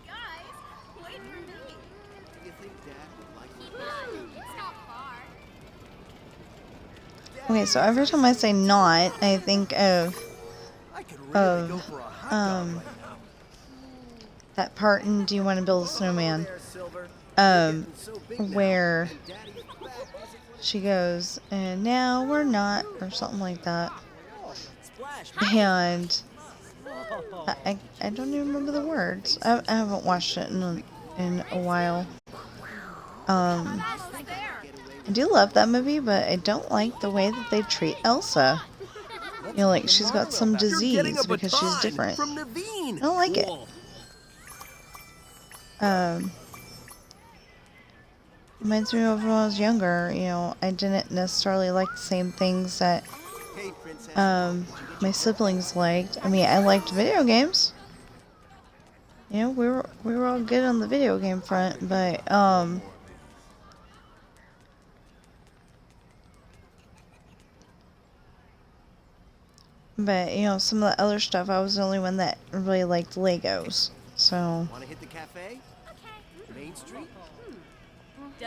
Guys, wait for me. Do you think Dad would like Keep it? on. It's not far. Okay, so every time I say not, I think of I could really go of for a hot dog right now. that part in Do You Want to Build a Snowman? There, Silver. So big now, Where and Daddy's back isn't she goes, and now we're not, or something like that. Splash. And I don't even remember the words. I haven't watched it in a while. I do love that movie, but I don't like the way that they treat Elsa. You know, like she's got some disease because she's different. From Naveen. I don't like it. Reminds me of when I was younger. You know, I didn't necessarily like the same things that Hey, Princess. my siblings liked. I mean, I liked video games. You know, we were all good on the video game front, but you know, some of the other stuff, I was the only one that really liked Legos. So, Want to hit the cafe? Main Street?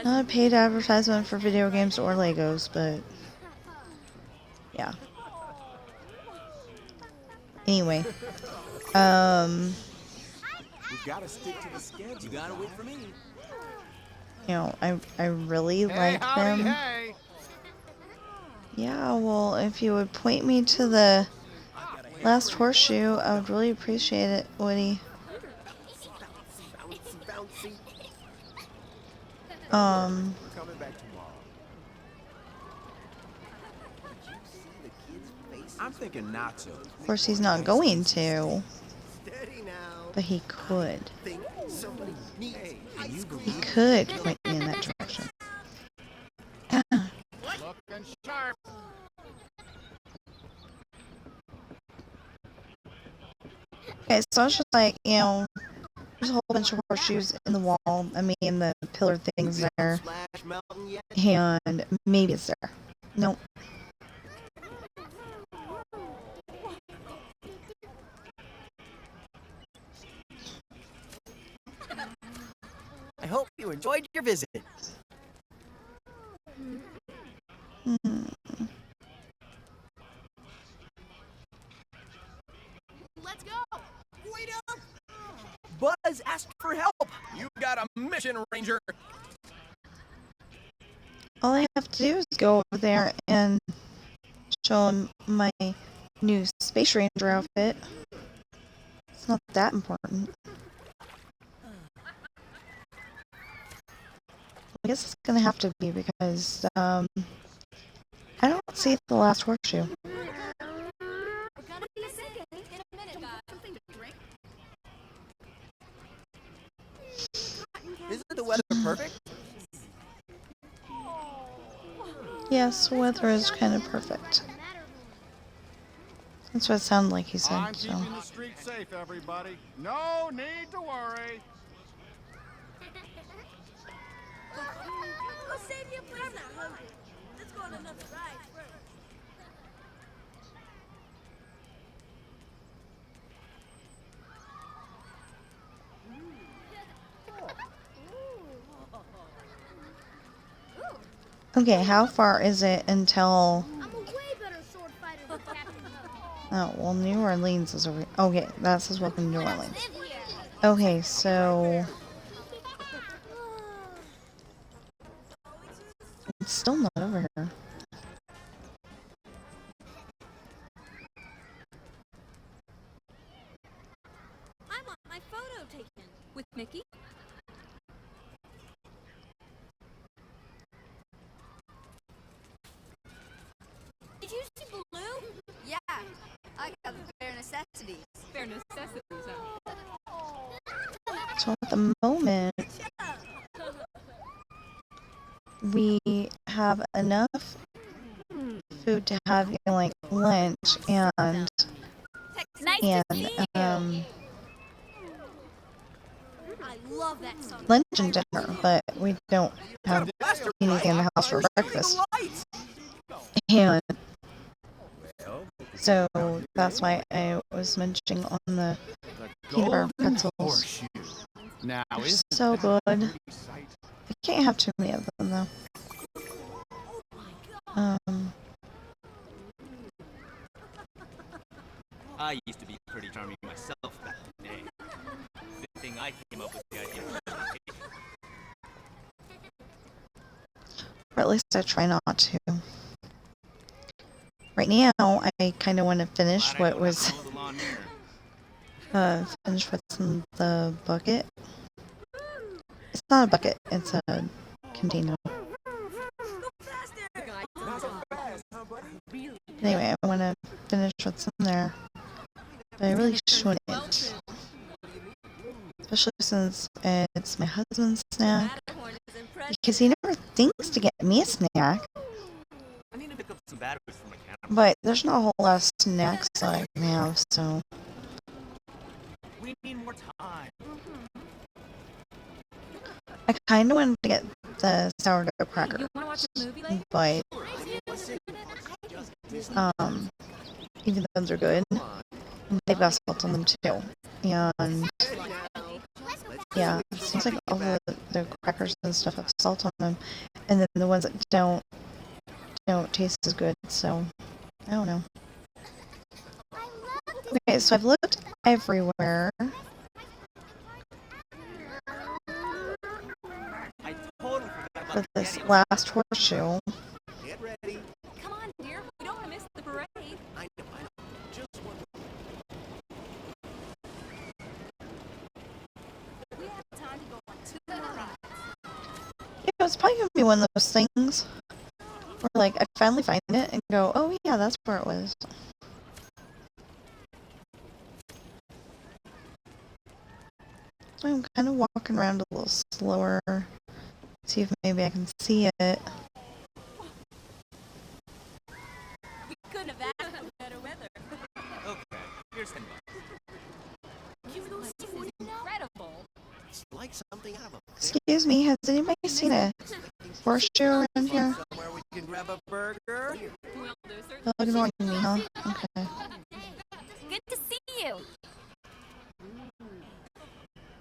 not a paid advertisement for video games or Legos, but yeah. Anyway, We've got to stick to the schedule. You got to wait for me. you know, I really Hey, like howdy, them. hey. Yeah, well, if you would point me to the last horseshoe, I would really appreciate it, Woody. Bouncy, bouncy. Um, Coming back tomorrow. Did you see the kids' faces? I'm thinking nacho. of course, he's not going to, Steady now. but he could. Think somebody needs ice cream. He could point me in that direction. Looking sharp. Okay, so it's just like, you know, there's a whole bunch of horseshoes in the wall. I mean, the pillar things there. Splash Mountain yet? And maybe it's there. Nope. I hope you enjoyed your visit. Let's go. Wait up! Buzz asked for help. You got a mission, Ranger. All I have to do is go over there and show him my new Space Ranger outfit. It's not that important. I guess it's gonna have to be because I don't see the last horseshoe. We're gonna be a second in a minute, guys. Something to drink. Isn't the weather perfect? Yes, weather is kind of perfect. That's what it sounded like he said, I'm so. keeping the street safe, everybody. No need to worry. Go save your place. I'm not hungry. Let's go on another ride first. Okay, how far is it until... I'm a way better sword fighter than Captain Hook. Oh, well, New Orleans is over... Okay, that says welcome to New Orleans. Live here. Okay, so... It's still not over here. I want my photo taken. With Mickey? Did you see Blue? Yeah, I got the bare necessities. Bare necessities, huh? So at the moment, we have enough food to have, you know, like lunch and Nice and to see you. I love that song. lunch and dinner, but we don't have anything in the house for breakfast. And so that's why I was munching on the peanut butter pretzels. Now, They're is so good. I can't have too many of them though. I used to be pretty charming myself back in the day. Good thing I came up with the idea. Or at least I try not to. Right now, I kind of want to finish what was finish what's in the bucket. It's not a bucket; it's a container. Anyway, I want to finish what's in there, but I really shouldn't, especially since it's my husband's snack. Because he never thinks to get me a snack. I need to pick up some batteries for my camera. But there's not a whole lot of snacks that I can have, so. We need more time. I kind of wanted to get the sourdough crackers, You wanna watch a movie later? but even though they're good, they've got salt on them too. And yeah, it seems like all the crackers and stuff have salt on them, and then the ones that don't taste as good. So I don't know. Okay, so I've looked everywhere. I totally forgot For about this last horseshoe. Get ready. Come on, dear. We don't want to miss the parade. I know. Just one. We have time to go on 2 more rides. Yeah, it's probably gonna be one of those things where, like, I finally find it and go, oh yeah, that's where it was. So I'm kind of walking around a little slower, see if maybe I can see it. We couldn't have asked for better weather. Okay, here's $10. Incredible. It's like something out of a Excuse me, has anybody seen a horseshoe around here? somewhere we can grab a burger. We'll do certain. Oh, ignoring me, huh? Okay. Good to see you.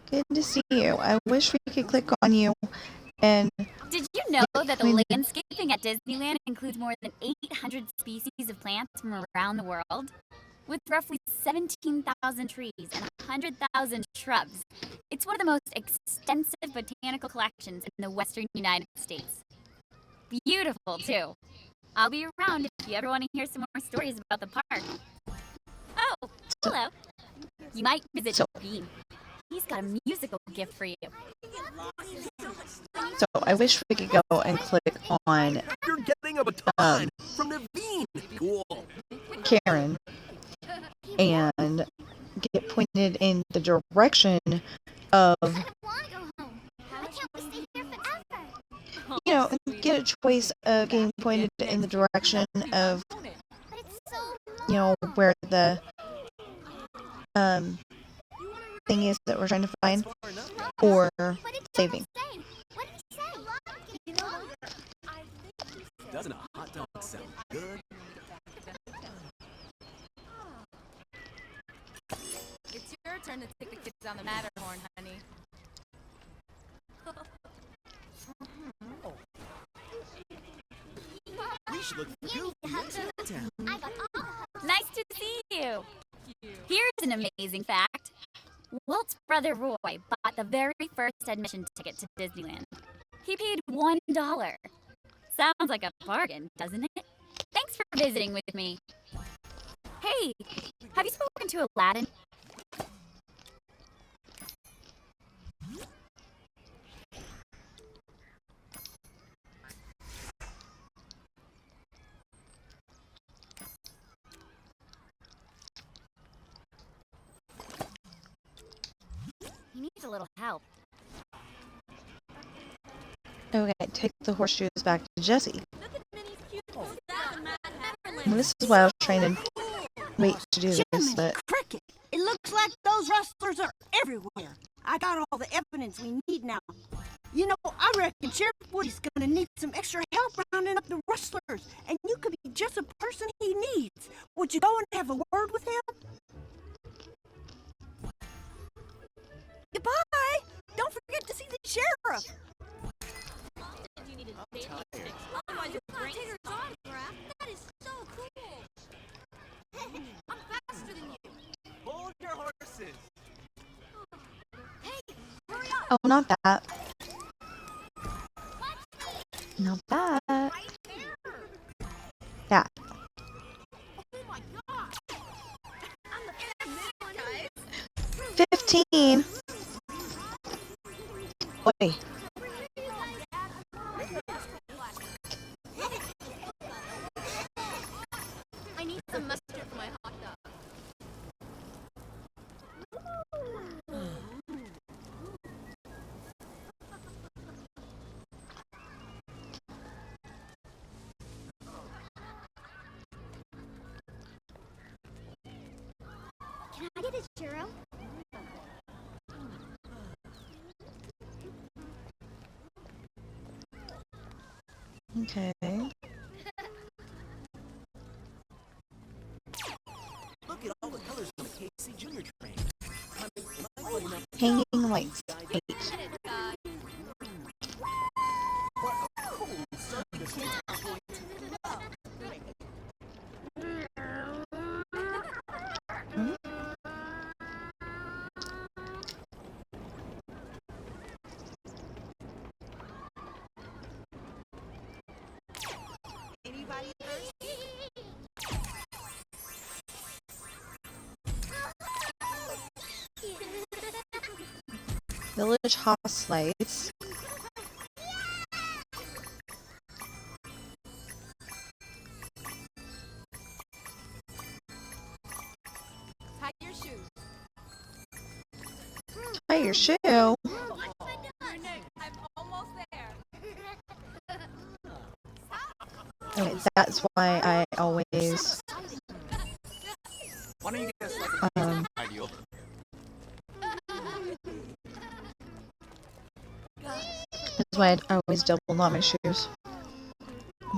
Good to see you. I wish we could click on you and Did you know that the landscaping at Disneyland includes more than 800 species of plants from around the world? With roughly 17,000 trees and 100,000 shrubs, it's one of the most extensive botanical collections in the western United States. Beautiful, too. I'll be around if you ever want to hear some more stories about the park. Oh, hello. You might visit Bean. He's got a musical gift for you. so I wish we could go and click on You're getting a baton from Naveen. Cool. Karen and get pointed in the direction of I want to go home. I can't stay here forever. you know, get a choice of getting pointed in the direction of, you know, where the thing is that we're trying to find, or saving. Doesn't a hot dog sound good? It's your turn to take the kids on the Matterhorn, honey. We should look for Goofy in town. Nice to see you. Here's an amazing fact. Walt's brother Roy bought the very first admission ticket to Disneyland. He paid $1. Sounds like a bargain, doesn't it? Thanks for visiting with me. Hey, have you spoken to Aladdin? He needs a little help. Okay, take the horseshoes back to Jesse. Well, this is why I was trying to wait to do this, but Cricket, it looks like those rustlers are everywhere. I got all the evidence we need now. You know, I reckon Sheriff Woody's gonna need some extra help rounding up the rustlers, and you could be just the person he needs. Would you go and have a word with him? Goodbye! Don't forget to see the sheriff! Otherwise, your brain is autograph. That is so cool. I'm faster than you. Hold your horses. Hey, hurry up. oh, not that. Not that. Right there. That. Oh my god. I'm the fastest one, guys. 15. Wait. I need some mustard for my hot dog. Can I get a churro? Okay. Look at all the colors on the KC Junior train. Hanging lights. 8. Anybody thirsty? Village house lights. Tie your shoes. Tie your shoe. I'm almost there. Okay, that's why I always Why don't you get us like ideal? that's why I always double knot my shoes.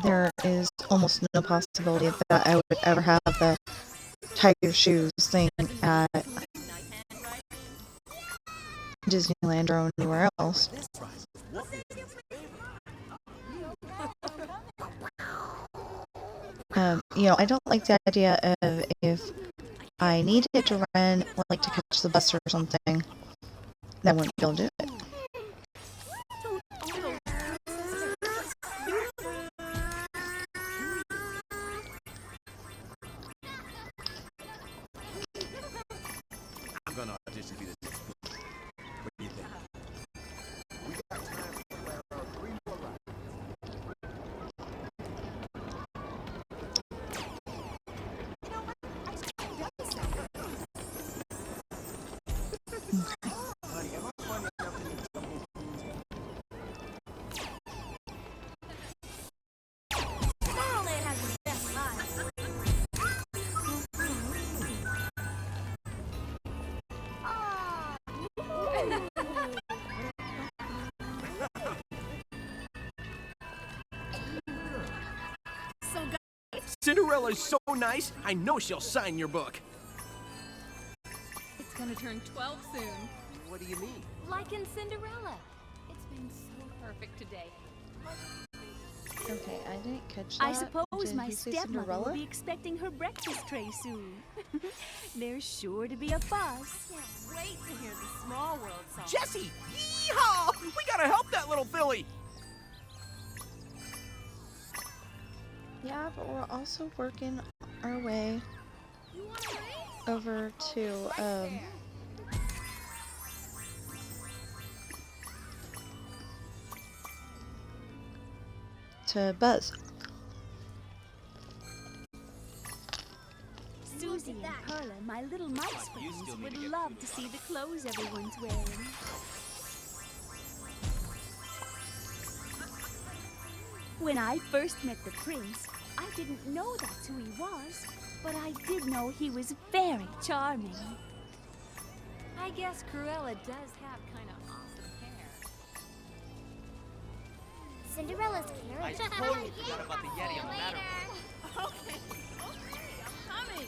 There is almost no possibility that I would ever have the tie your shoes thing at Disneyland or anywhere else. You know, I don't like the idea of if I needed to run, like to catch the bus or something, that I wouldn't be able to do it. I'm gonna audition to be the next book. What do you think? We got time for around 3 more rides. Honey, am I funny enough to need some Cinderella's so nice, I know she'll sign your book. It's gonna turn 12 soon. What do you mean? Like in Cinderella. It's been so perfect today. Okay, I didn't catch that. I suppose Did my he say stepmother will Cinderella? be expecting her breakfast tray soon. There's sure to be a fuss. Can't wait to hear the Small World song. Jesse! Yeehaw! We gotta help that little filly! Yeah, but we're also working our way over to, to Buzz. Susie and Perla, my little mouse friends, would love to see the clothes everyone's wearing. When I first met the prince, I didn't know that's who he was, but I did know he was very charming. I guess Cruella does have kind of awesome hair. Cinderella's carriage. I totally forgot about the Yeti on the matterhorn. Okay, I'm coming.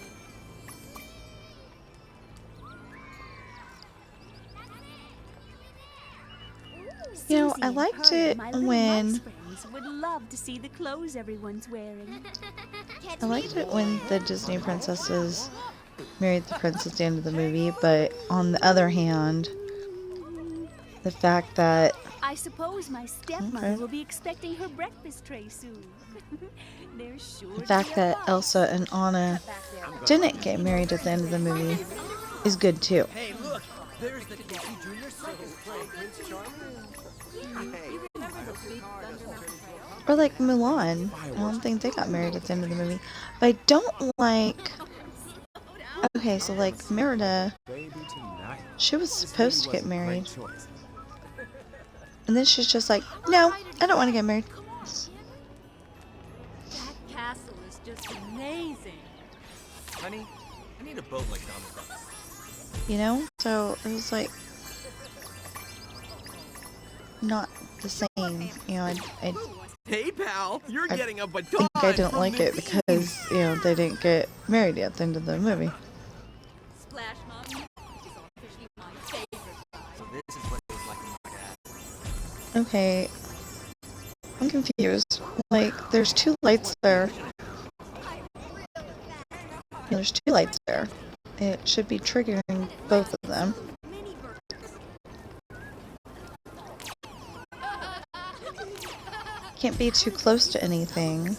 You know, Susie I and liked Perla, it my little when mouse friends, would love to see the clothes everyone's wearing. I liked it when the Disney princesses married the prince at the end of the movie, but on the other hand, the fact that I suppose my stepmother Okay. will be expecting her breakfast tray soon. There's sure the to fact be a that fuss. Elsa and Anna didn't get married at the end of the movie is good too. Hey, look! There's the Casey Jr. Circus playing Prince Charming. Hey, Or like Mulan. I don't think they got married at the end of the movie. But I don't like... Okay, so like Merida, Baby tonight. she was supposed to get Really was a married. great choice. And then she's just like, no, I don't want to get married. That castle is just amazing. honey, I need a boat like Donald Duck. You know? So it was like... not the same. You know, I Hey, pal, you're I getting a baton. think I didn't from like the it because, you know, they didn't get married at the end of the movie. Splash Mountain is officially my favorite ride. So this is what it was like in my dad. Okay. I'm confused. Like, there's two lights there. There's two lights there. It should be triggering both of them. Can't be too close to anything.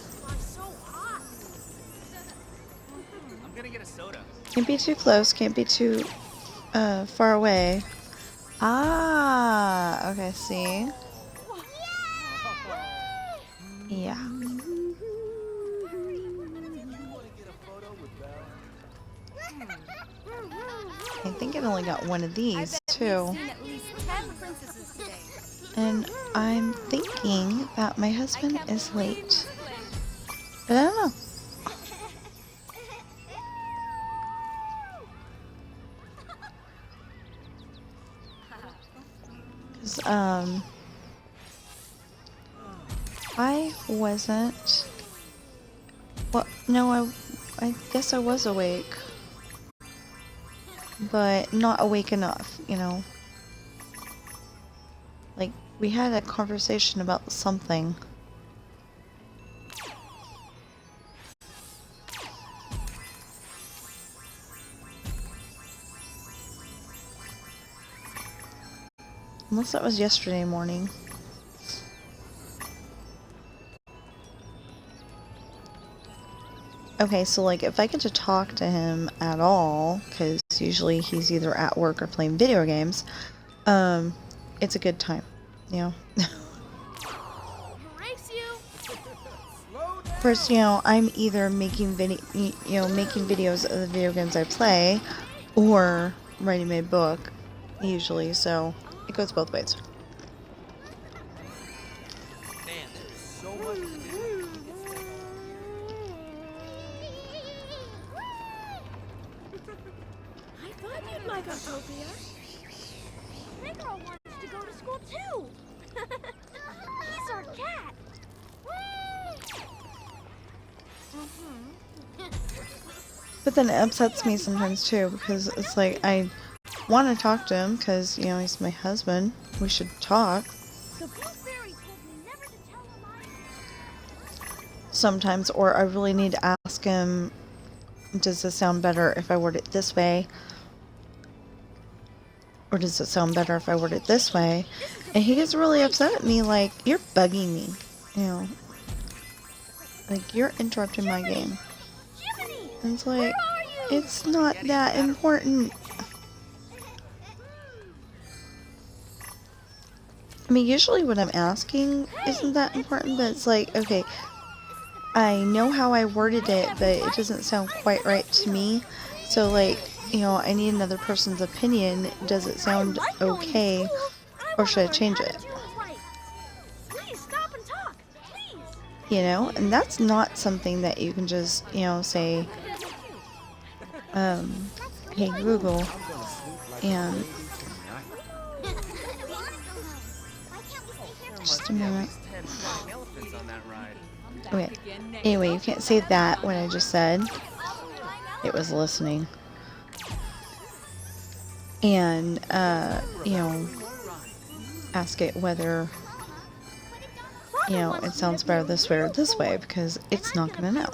I'm gonna get a soda. Can't be too close, can't be too far away. Ah, okay, see? Yeah. I think it only got one of these, too. Seen at least 10 princesses today. And I'm thinking that my husband is late. But I don't know. Because, I wasn't... Well, no, I guess I was awake. But not awake enough, you know? Like, we had a conversation about something. Unless that was yesterday morning. Okay, so like if I get to talk to him at all, because usually he's either at work or playing video games, it's a good time, you know? Race you! First, you know, I'm either making making videos of the video games I play, or writing my book, usually, so it goes both ways. Man, there is so much to do. I thought you'd like Autopia. Figaro wants to go to school too. He's our cat. But then it upsets me sometimes too, because it's like I want to talk to him because, you know, he's my husband. We should talk. The Blue Fairy told me never to tell him Sometimes, or I really need to ask him, does this sound better if I word it this way? Or does it sound better if I word it this way? And he gets really upset at me, like, you're bugging me. You know, like, you're interrupting my game. And it's like, it's not that important. I mean, usually what I'm asking isn't that important, but it's like, okay, I know how I worded it, but it doesn't sound quite right to me. So, like, you know, I need another person's opinion. Does it sound okay, or should I change it? Please stop and talk. Please. You know, and that's not something that you can just, you know, say, hey Google, and just a minute. Okay. Anyway, you can't say that when I just said it was listening. And, you know, ask it whether, you know, it sounds better this way or this way, because it's not going to know.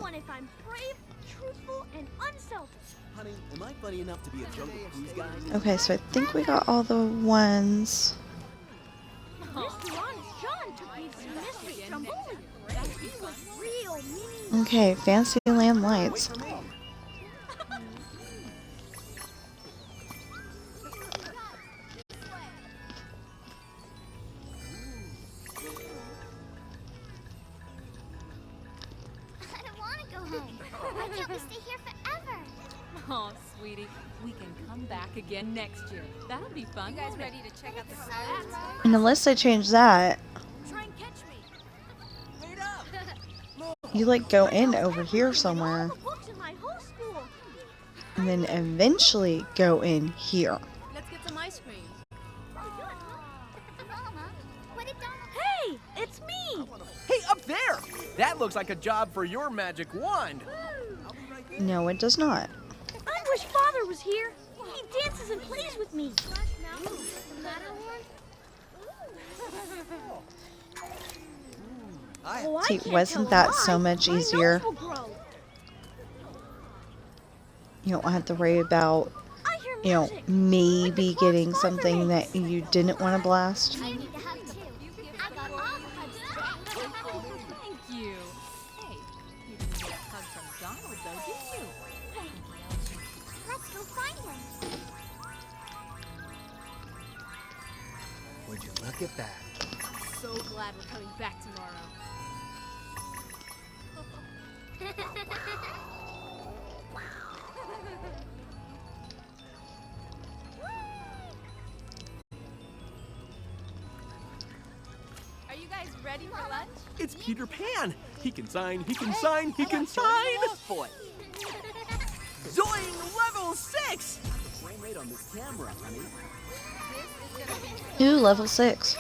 Honey, am I funny enough to be a jungle cruise guide? Okay, so I think we got all the ones. Okay, Fantasyland lights. Why can't we stay here forever? Oh, sweetie, we can come back again next year. That'll be fun. You guys ready to check out the sirens? And unless I change that, Try and catch me. Wait up. you like go in over here somewhere, Books in my whole school. and then eventually go in here. Let's get some ice cream. Mama, what did Donald... Hey, it's me. Hey, up there! That looks like a job for your magic wand. No, it does not. I wish Father was here. He dances and plays with me. See, wasn't that so much easier? You don't have to worry about, you know, maybe getting something that you didn't want to blast. I need to hug too. I got all the hugs today. Thank you. Hey, you didn't get a hug from Donald, though, did you? Let's go find him. Would you look at that? I'm so glad we're coming back tomorrow. Are you guys ready for lunch? It's Peter Pan. He can sign, he can sign, he can sign. Boy. Zoing level 6! Frame rate on this camera, honey. Ooh, level 6.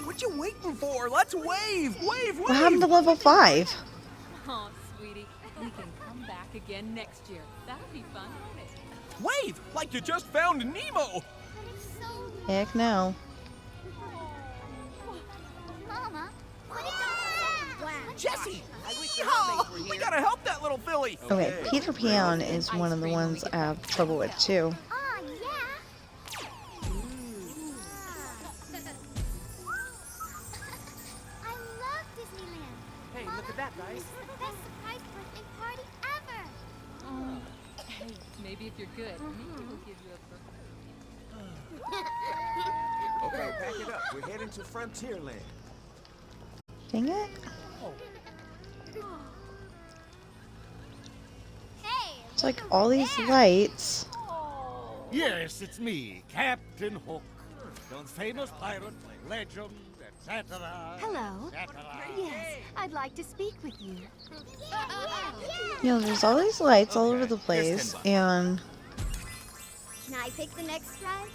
What you waiting for? Let's wave! Wave, wave! What happened to level 5? Oh, sweetie, we can come back again next year. That'll be fun, won't it? Wave! Like you just found Nemo! Heck no. Mama, what did Donald say? Jesse! Yeehaw! We gotta help that little filly! Okay, Peter Pan is one of the ones I have trouble with too. Oh, yeah. I love Disneyland. Hey, look at that, guys. This is the best surprise birthday party ever. Hey, maybe if you're good, maybe we'll give you a birthday. Okay, pack it up. We're heading to Frontierland. Dang it. Hey, It's like all these lights. Yes, it's me, Captain Hook. Those famous pirate legend, etc. Hello. Yes, I'd like to speak with you. You know, there's all these lights all over the place, and can I pick the next ride?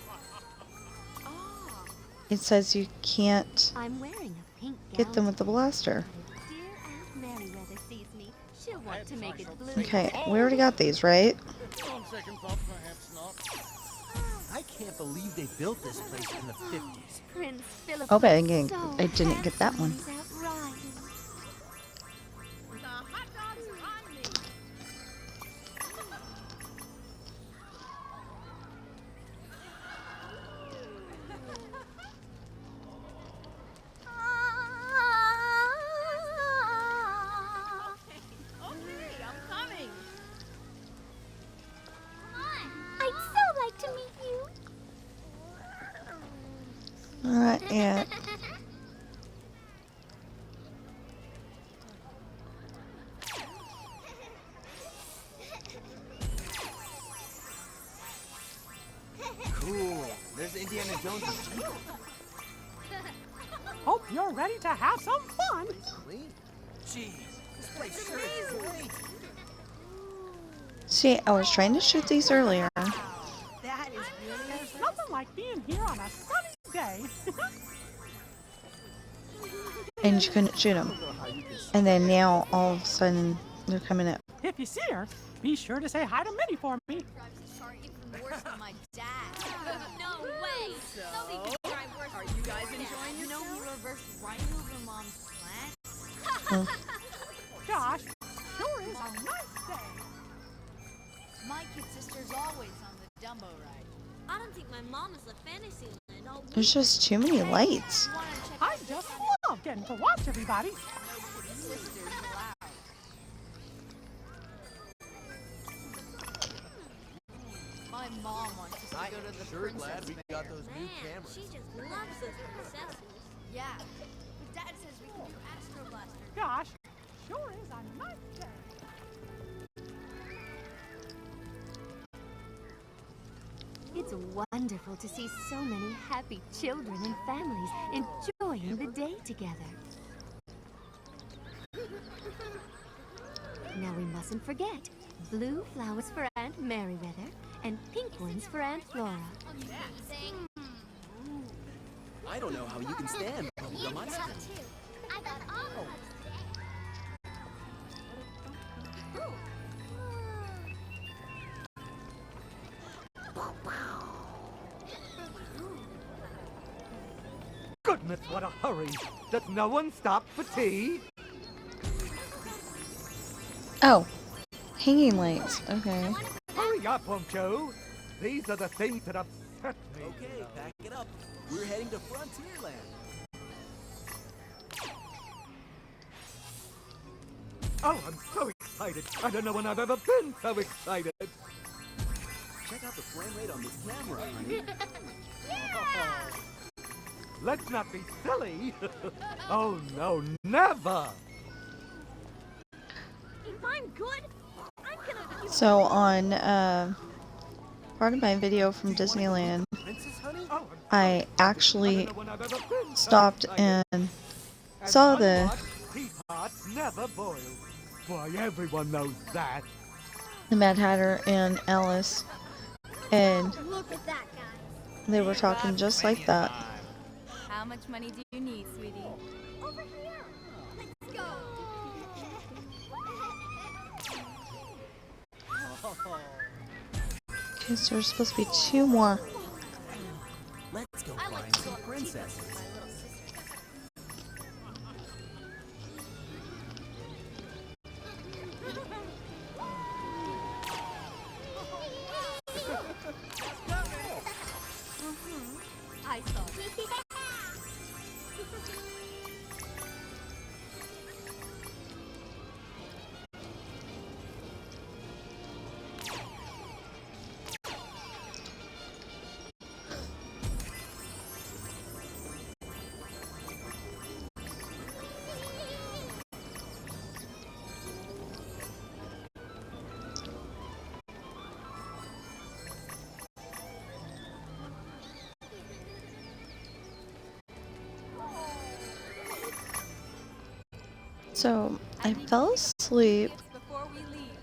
it says you can't I'm wearing a pink gown. get them with the blaster. Dear want to make it blue. Okay, we already got these, right? On second thought, perhaps not. I can't believe they built this place in the 50s. Prince Philip. Oh, but I was didn't get that one. handsome when he's out riding. The hot dogs are on me. Okay, I'm coming. I'd so like to meet you. Not yet. Cool. There's Indiana Jones. Hope you're ready to have some fun. Clean. Jeez, this place sure is great. See, I was trying to shoot these earlier. That is really There's nothing like being here on a sunny day. And you couldn't shoot them. And then now, all of a sudden, they're coming up. If you see her, be sure to say hi to Minnie for me. Even worse than my dad. No way. So, Nobody can drive worse are than you my guys dad. enjoying You know yourselves? we reversed right over Mom's plan? Gosh, sure is a nice day. My kid sister's always on the Dumbo ride. I don't think my mom is a fantasy land all There's just too many lights. I just love getting to watch everybody. Sisters allowed. My mom wants us to go to the Sure glad princess we fair. got those new Man, cameras. she just loves those princesses. Yeah, but Dad says we can do Astro Blaster. Gosh, sure is a nice day. It's wonderful to see so many happy children and families enjoying the day together. Now we mustn't forget, blue flowers for Aunt Merryweather and pink ones for Aunt Flora. I don't know how you can stand bubblegum ice cream. I got all Goodness, what a hurry. Does no one stop for tea? Oh, hanging lights. Okay. Hurry up, Poncho. These are the things that upset me. Okay, pack it up. We're heading to Frontierland. Oh, I'm so excited. I don't know when I've ever been so excited. Check out the frame rate on this camera, honey. Let's not be silly. Oh, no, never. If I'm good, I'm gonna be So on part of my video from Disneyland, Princess, honey? I actually stopped and saw the Teapots never boil. Why, everyone knows that. Mad Hatter and Alice, and Look at that, guys. they were talking just like that. How much money do you need, sweetie? Over here. Let's go. Okay, so there's supposed to be 2 more. Let's go find some princesses. I saw it. So I fell asleep. Before we leave.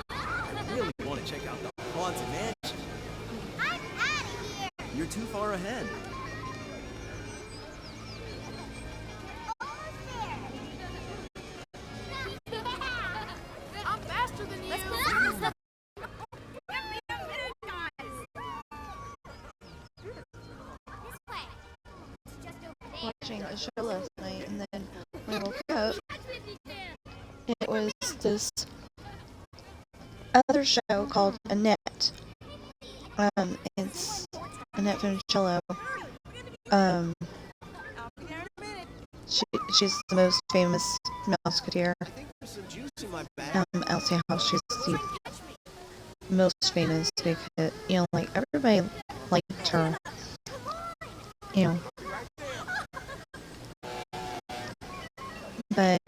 I really want to check out the Haunted Mansion. I'm out of here. You're too far ahead. watching a show last night, and then when I woke up, it was this other show called Annette. It's Annette Funicello. She's the most famous Mouseketeer. I'll say how she's the most famous because, like, everybody liked her. But,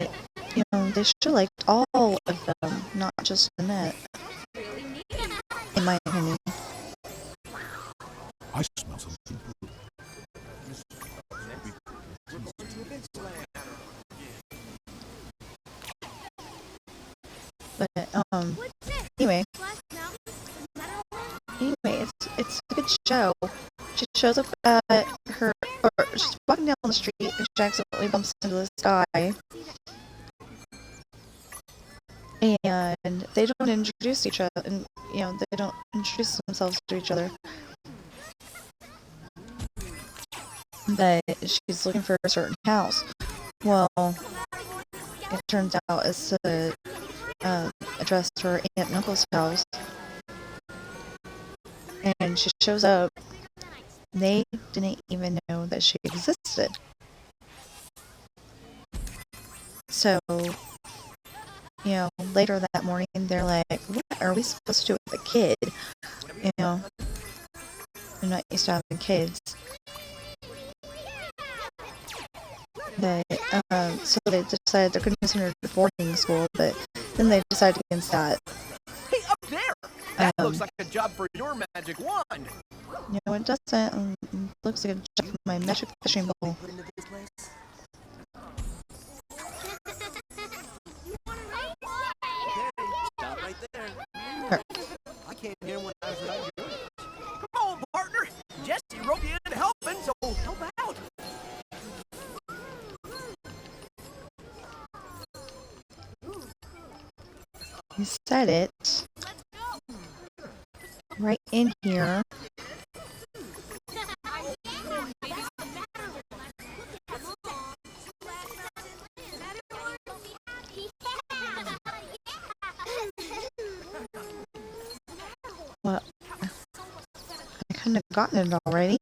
they should liked all of them, not just Annette. In my opinion. I smell something. But anyway, it's a good show. She shows up at she's walking down the street and she accidentally bumps into this guy. And they don't introduce each other, and they don't introduce themselves to each other. But she's looking for a certain house. Well, it turns out it's a address to her aunt and uncle's house. And she shows up. They didn't even know that she existed. So, later that morning, they're like, what are we supposed to do with the kid? I'm not used to having kids. But, so they decided they're going to send her to boarding school, but then they decided against that. Hey, up there! That looks like a job for your magic wand! No, it doesn't. It looks like a job for my magic fishing pole. Stop right there. Sure. I can't hear what I was doing. Come on, partner! Jesse roped you into helping, so help out! You said it. Right in here. Well, I couldn't have gotten it already.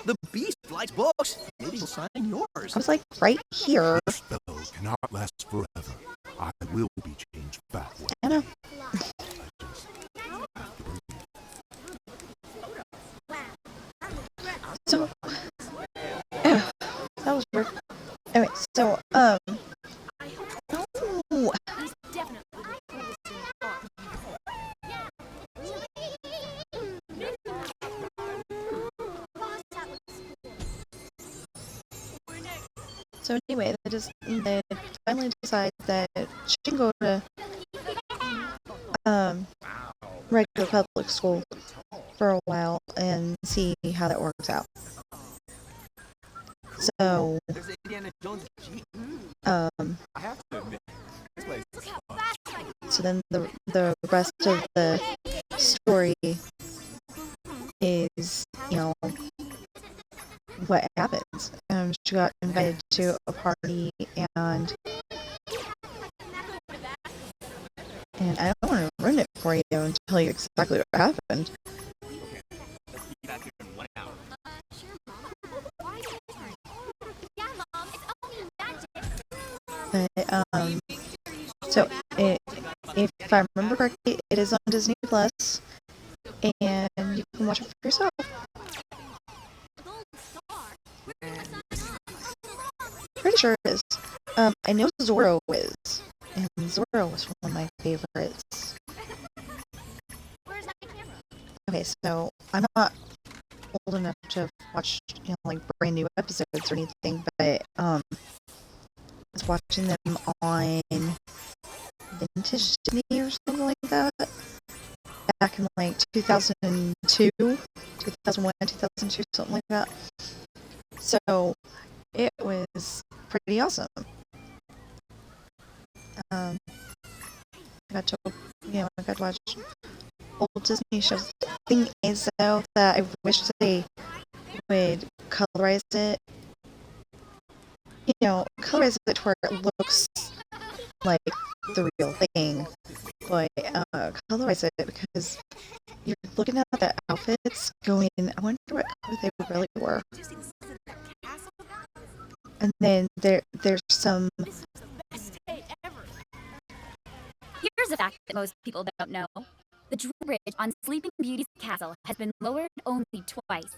The beast likes books. Maybe he'll sign yours. I was like right here. This spell cannot last forever. I will be changed backward. I know. So, that was weird. Anyway, so, oh. So anyway, they finally decide that she can go to regular public school for a while and see how that works out. So I have to admit, this place is fun. so then the rest of the story is, what happens. She got invited to a party, and I don't want to ruin it for you and tell you exactly what happened. Okay, let's be back here in 1 hour. But, so if I remember correctly, it is on Disney Plus, and you can watch it for yourself. Pretty sure it is. I know Zorro is, and Zorro was one of my favorites. Okay, so I'm not old enough to watch, like brand new episodes or anything, but I was watching them on Vintage Disney or something like that back in like 2002, 2001, 2002, something like that. So it was pretty awesome. I got to watch old Disney shows. The thing is, though, that I wish they would colorize it. You know, colorize it to where it looks like the real thing. But colorize it because you're looking at the outfits going, I wonder what color they really were. And then there's some... Here's a fact that most people don't know. The drawbridge on Sleeping Beauty's castle has been lowered only twice.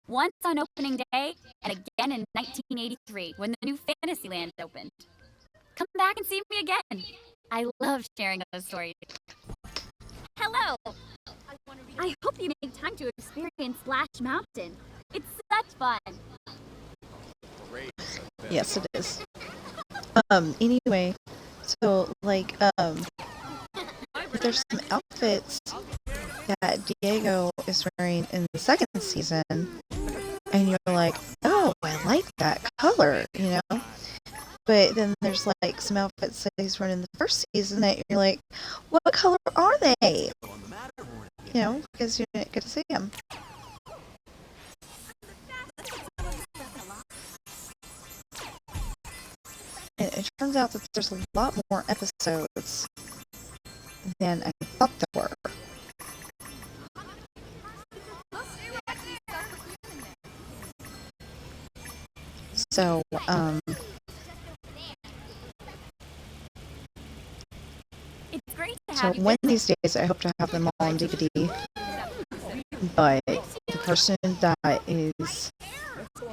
Once on opening day, and again in 1983 when the new Fantasyland opened. Come back and see me again. I love sharing those stories. Hello! I hope you make time to experience Splash Mountain. It's such fun. Yes, it is. Anyway, so, like, there's some outfits that Diego is wearing in the second season, and you're like, oh, I like that color, you know? But then there's, like, some outfits that he's wearing in the first season that you're like, what color are they? You know, because you didn't get to see them. And it turns out that there's a lot more episodes than I thought there were. So, so one of these days I hope to have them all on DVD. But the person that is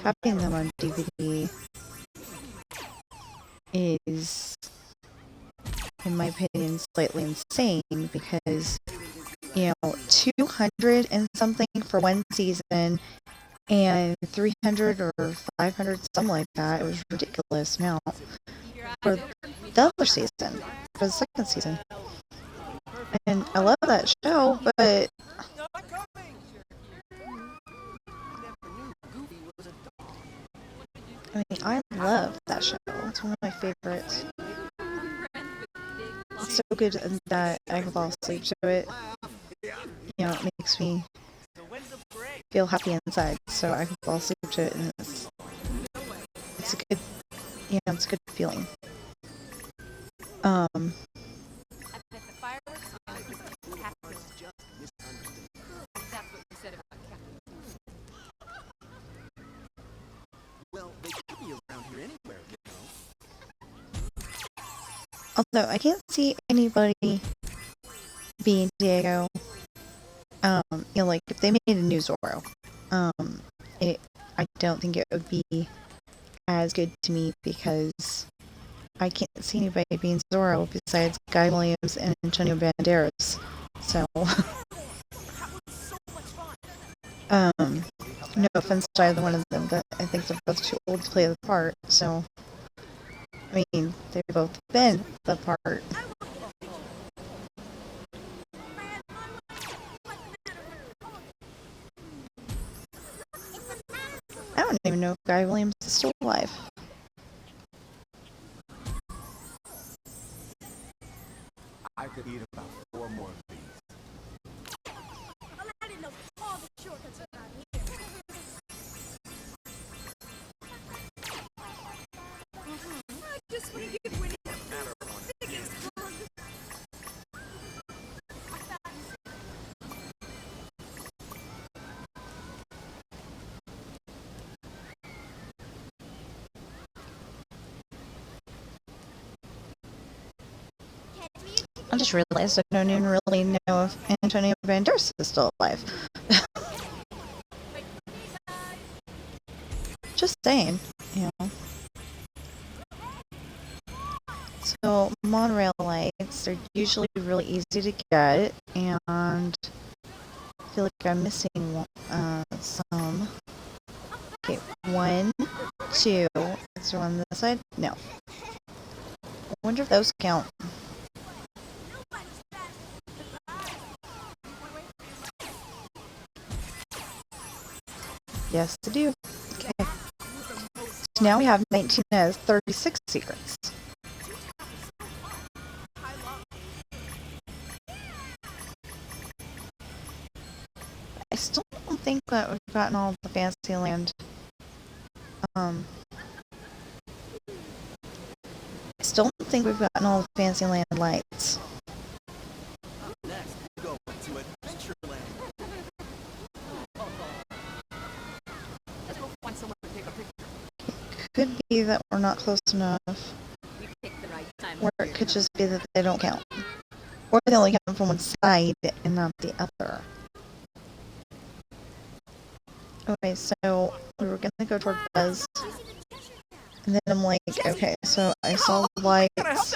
having them on DVD is, in my opinion, slightly insane because, you know, 200 and something for one season and 300 or 500, something like that. It was a ridiculous amount for the other season, for the second season. And I love that show, but I mean, I love that show. It's one of my favorites. It's so good that I can fall asleep to it. You know, it makes me feel happy inside, so I can fall asleep to it, and it's a good, you know, it's a good feeling. Although I can't see anybody being Diego. You know, like if they made a new Zorro, I don't think it would be as good to me because I can't see anybody being Zorro besides Guy Williams and Antonio Banderas. So, no offense to either one of them, but I think they're both too old to play the part. So, I mean, they've both been the part. I don't even know if Guy Williams is still alive. I could eat about 4 more of these. I didn't know all the shortcuts around here. I just want to give Winnie the biggest hug. I just realized I don't even really know if Antonio Banderas is still alive. Just saying, you know. So, monorail lights are usually really easy to get, and I feel like I'm missing some. Okay, 1, 2. Is there one on this side? No. I wonder if those count. Yes, I do. Okay. So now we have 19 as 36 secrets. think that we've gotten all the Fantasyland. I still don't think we've gotten all the Fantasyland lights. Next, we go to Adventureland. Let's go find someone to take a picture. Could be that we're not close enough, We picked the right time. or it could just be that they don't count. Or they only count from one side and not the other. Okay, so we were gonna go toward Buzz. And then I'm like, okay, so I saw the lights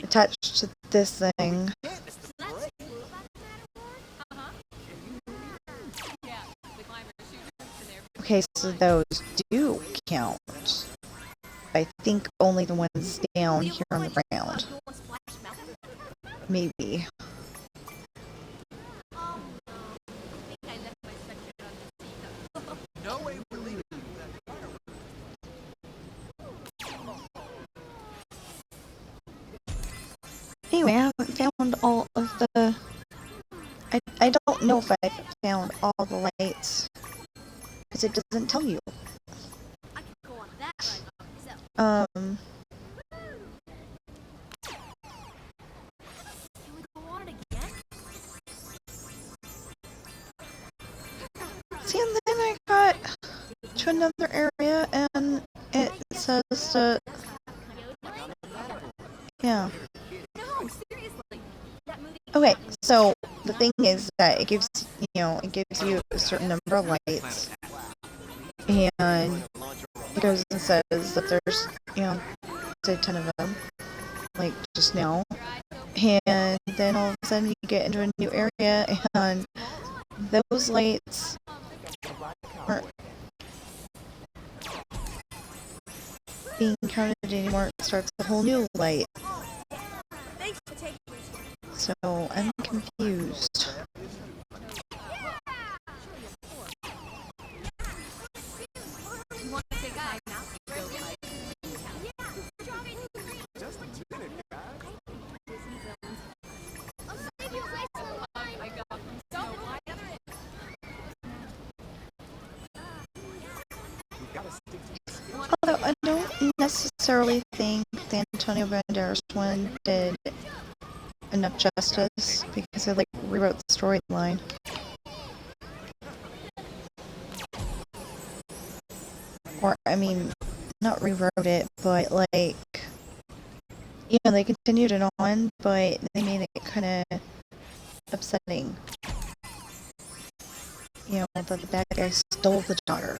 attached to this thing. Okay, so those do count. I think only the ones down here on the ground. Maybe. No way we're leaving. Anyway, I haven't found all of the... I don't know if I found all the lights. Because it doesn't tell you. I can go on that ride by myself. Can we go on it again? See, and then I got to another area and it says that... Yeah. No, seriously. That movie. Okay, so the thing is that it gives, it gives you a certain number of lights. And it goes and says that there's, say 10 of them, like just now. And then all of a sudden you get into a new area and those lights aren't being counted anymore. It starts a whole new light. Thanks for taking me. So I'm confused. You want to take time now? Just a minute, guys. I'll save you place in line. I got them. Don't lie. We've got to stick to this. Although I don't necessarily think the Antonio Banderas one did enough justice because it rewrote the storyline. Or not rewrote it, but they continued it on, but they made it kind of upsetting. That the bad guy stole the daughter.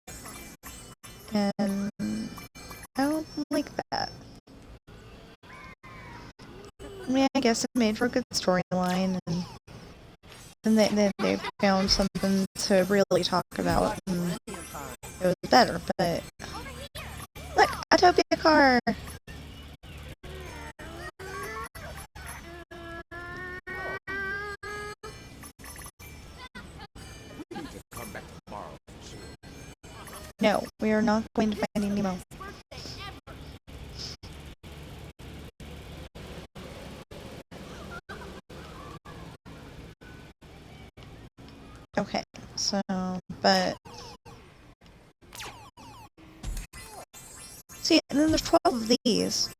And I don't like that. I guess it made for a good storyline, and they found something to really talk about, and it was better, but... Look! Autopia car! We need to come back tomorrow. No, we are not going to Finding Nemo. Okay, so, but... See, and then there's 12 of these.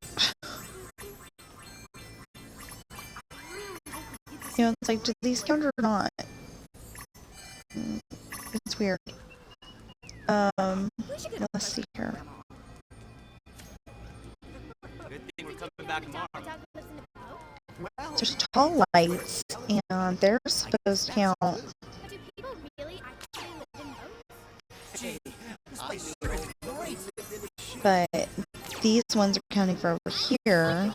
It's like, do these count or not? It's weird. Let's see here. Good thing we're coming back tomorrow. There's tall lights, and they're supposed to count. Do people really actually live in boats? But these ones are counting for over here.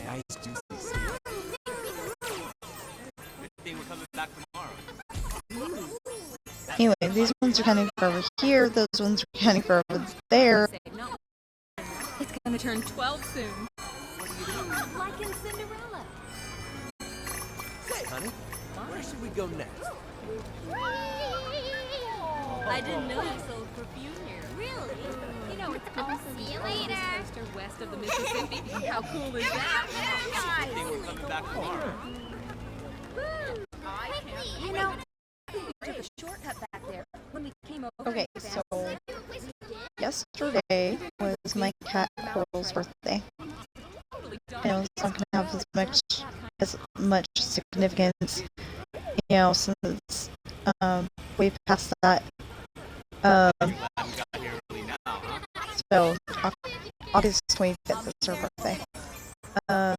Nice juicy steak. Good thing we're coming back tomorrow. Anyway, these ones are counting for over here. Those ones are counting for over there. It's gonna turn 12 soon. Like in Cinderella. Say, honey, where should we go next? I didn't know you sold perfume here. Really? You know, it's called See you later. Coaster west of the Mississippi. How cool is that? Coming back tomorrow. You know, we took a shortcut back there when we came over. Okay, so yesterday was my cat Coral's birthday. I know it's not gonna have as much significance, you know, since way past that. So August 25th is her birthday. I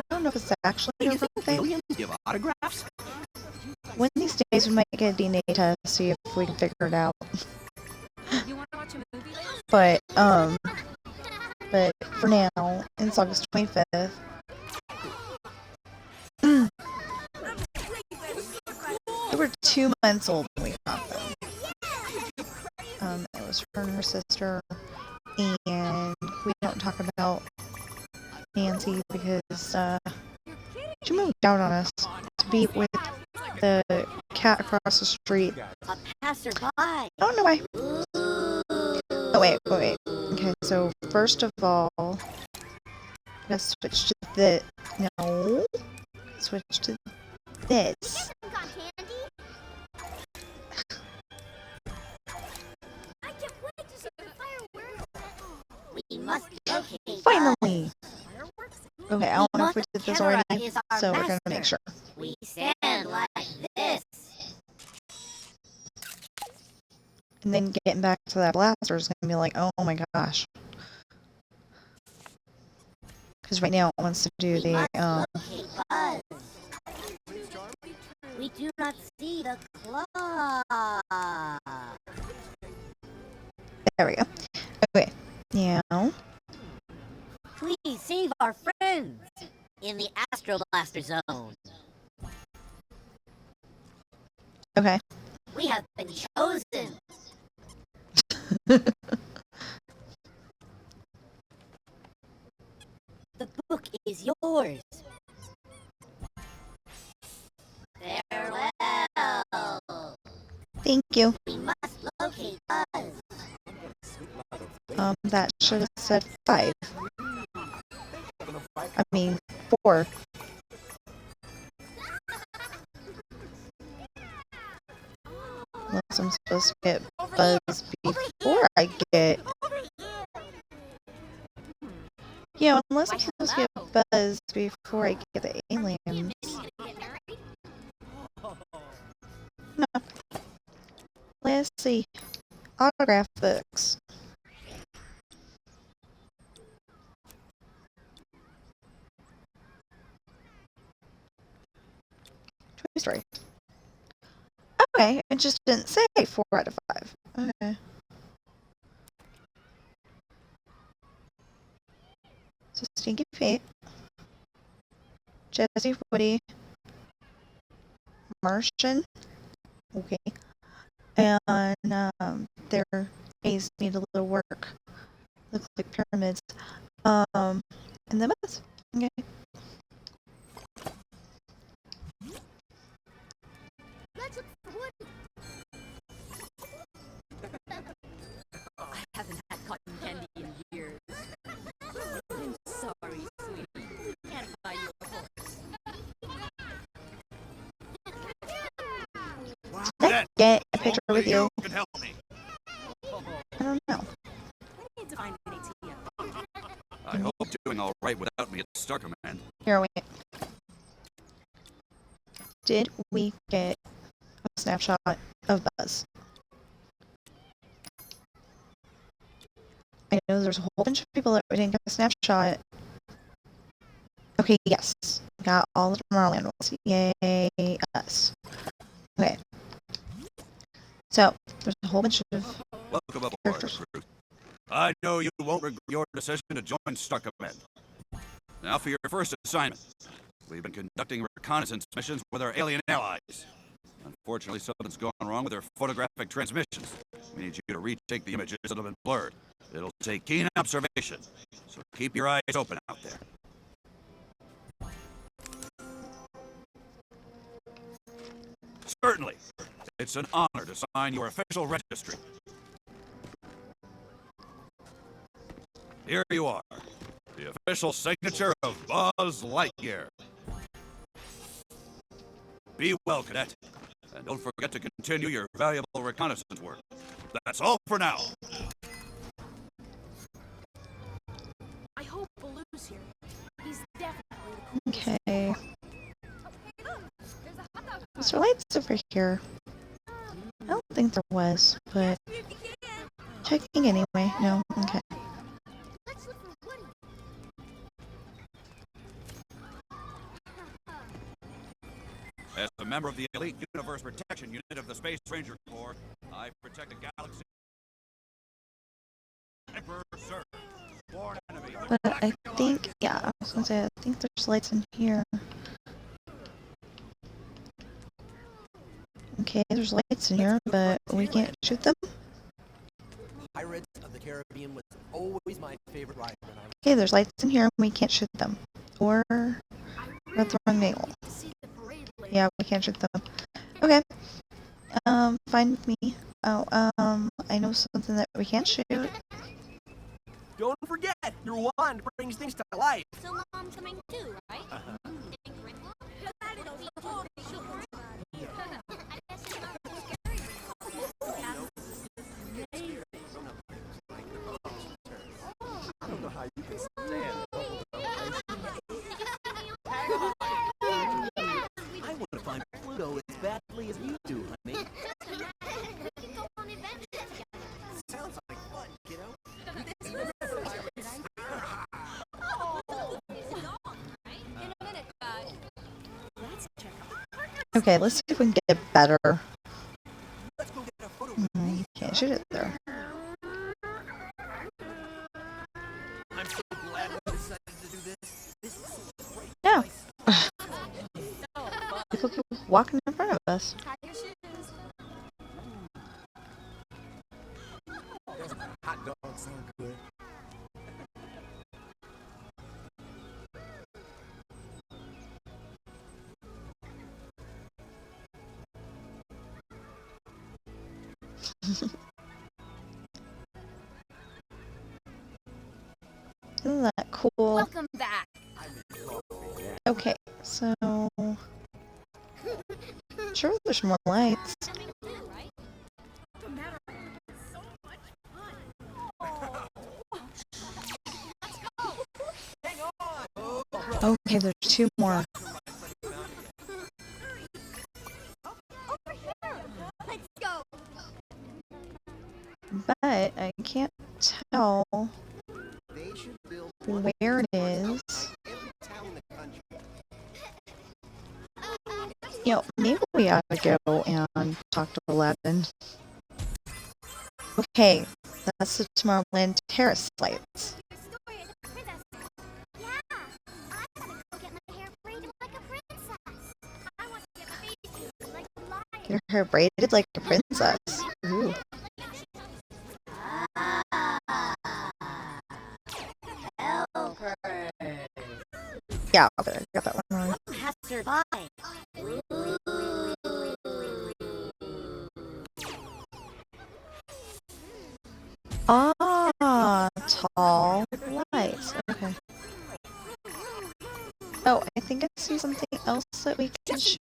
don't know if it's actually her birthday. Give autographs? One of these days we might get a DNA test, see if we can figure it out. You want to watch a movie later? But for now, it's August 25th. They were 2 months old when we got them. It was her and her sister, and we don't talk about Nancy because she moved out on us to be with the cat across the street. A passerby. I don't know why. Oh, wait. Okay, so first of all, let's switch to switch to this. We must locate Finally! Okay, I don't know if we did this already, Is our so we're gonna master. make sure. We stand like this. And then getting back to that blaster is gonna be like, oh my gosh. Because right now it wants to do the, Locate Buzz. We do not see the claw. there we go. Okay, now, Please save our friends in the Astro Blaster Zone. okay. We have been chosen. The book is yours. Farewell. Thank you. We must locate Buzz. That should have said 5. I mean, 4. Unless I'm supposed to get Buzz before I get... Yeah, unless I'm supposed to get Buzz before I get the aliens. No. Let's see. Autograph books. Toy Story. Okay, it just didn't say 4 out of 5. Okay. So Stinky Pete, Jesse, Woody, Martian, okay, and their A's need a little work. Looks like pyramids. And then Buzz. Okay. Let's look for Woody. I haven't had cotton candy in years. I'm sorry, sweetie. We can't buy you a horse. Can I get a picture with you? Can help me. I don't know. I need to find an ATM. I hope doing all right without me at Star Command. Here, wait. Did we get a snapshot of Buzz? I know there's a whole bunch of people that we didn't get a snapshot. Okay, yes. Got all the Tomorrowland ones. Yay, us. Okay. So, there's a whole bunch of Welcome aboard, characters. recruit. I know you won't regret your decision to join Star Command. Now for your first assignment. We've been conducting reconnaissance missions with our alien allies. Unfortunately, something's gone wrong with their photographic transmissions. We need you to retake the images that have been blurred. It'll take keen observation, so keep your eyes open out there. Certainly. It's an honor to sign your official registry. Here you are, the official signature of Buzz Lightyear. Be well, Cadet, and don't forget to continue your valuable reconnaissance work. That's all for now. I hope Baloo's here. He's definitely the coolest. Okay. Is there lights over here? I don't think there was, but checking anyway. No, okay. Let's look for Woody. As a member of the elite Universe Protection Unit of the Space Ranger Corps, I protect the galaxy. Emperor Zurg, sworn enemy. But I think, yeah, I was gonna say, I think there's lights in here. Okay, there's lights in here, but we can't shoot them. Pirates of the Caribbean was always my favorite ride when I was. Okay, there's lights in here, and we can't shoot them. Or we're at the wrong angle. Yeah, we can't shoot them. Okay. Fine with me. Oh, I know something that we can't shoot. Don't forget, your wand brings things to life. So Mom's coming too, right? Getting Grandma? That'll be totally sure. I don't know how you can stand. I want to find Pluto as badly as you do, honey. Go on adventures together. Sounds like fun, kiddo. In a minute, guys. Let's check out. Okay, let's see if we can get it better. Let's go get a photo. You can't shoot it there. I'm so glad we decided to do this. This is such a great Yeah. place. People keep walking in front of us. Tie your shoes. Those hot dogs sound good. Isn't that cool? Welcome back. Okay, so sure there's more lights. Coming too, right? The matter is so much fun. Hang on. Okay, there's two more. Over here. Let's go. But I can't tell They should build where it is. every town in the country. You know, maybe we ought to go and talk to Aladdin. Okay, that's the Tomorrowland Terrace lights. Your story as a princess. Yeah. I gotta go get my hair braided like a princess. I want to get my face painted like a lion. Get her hair braided like a princess. Ooh. Yeah, okay, I got that one wrong. Passerby. Ah, tall lights. Okay. Oh, I think I see something else that we can shoot.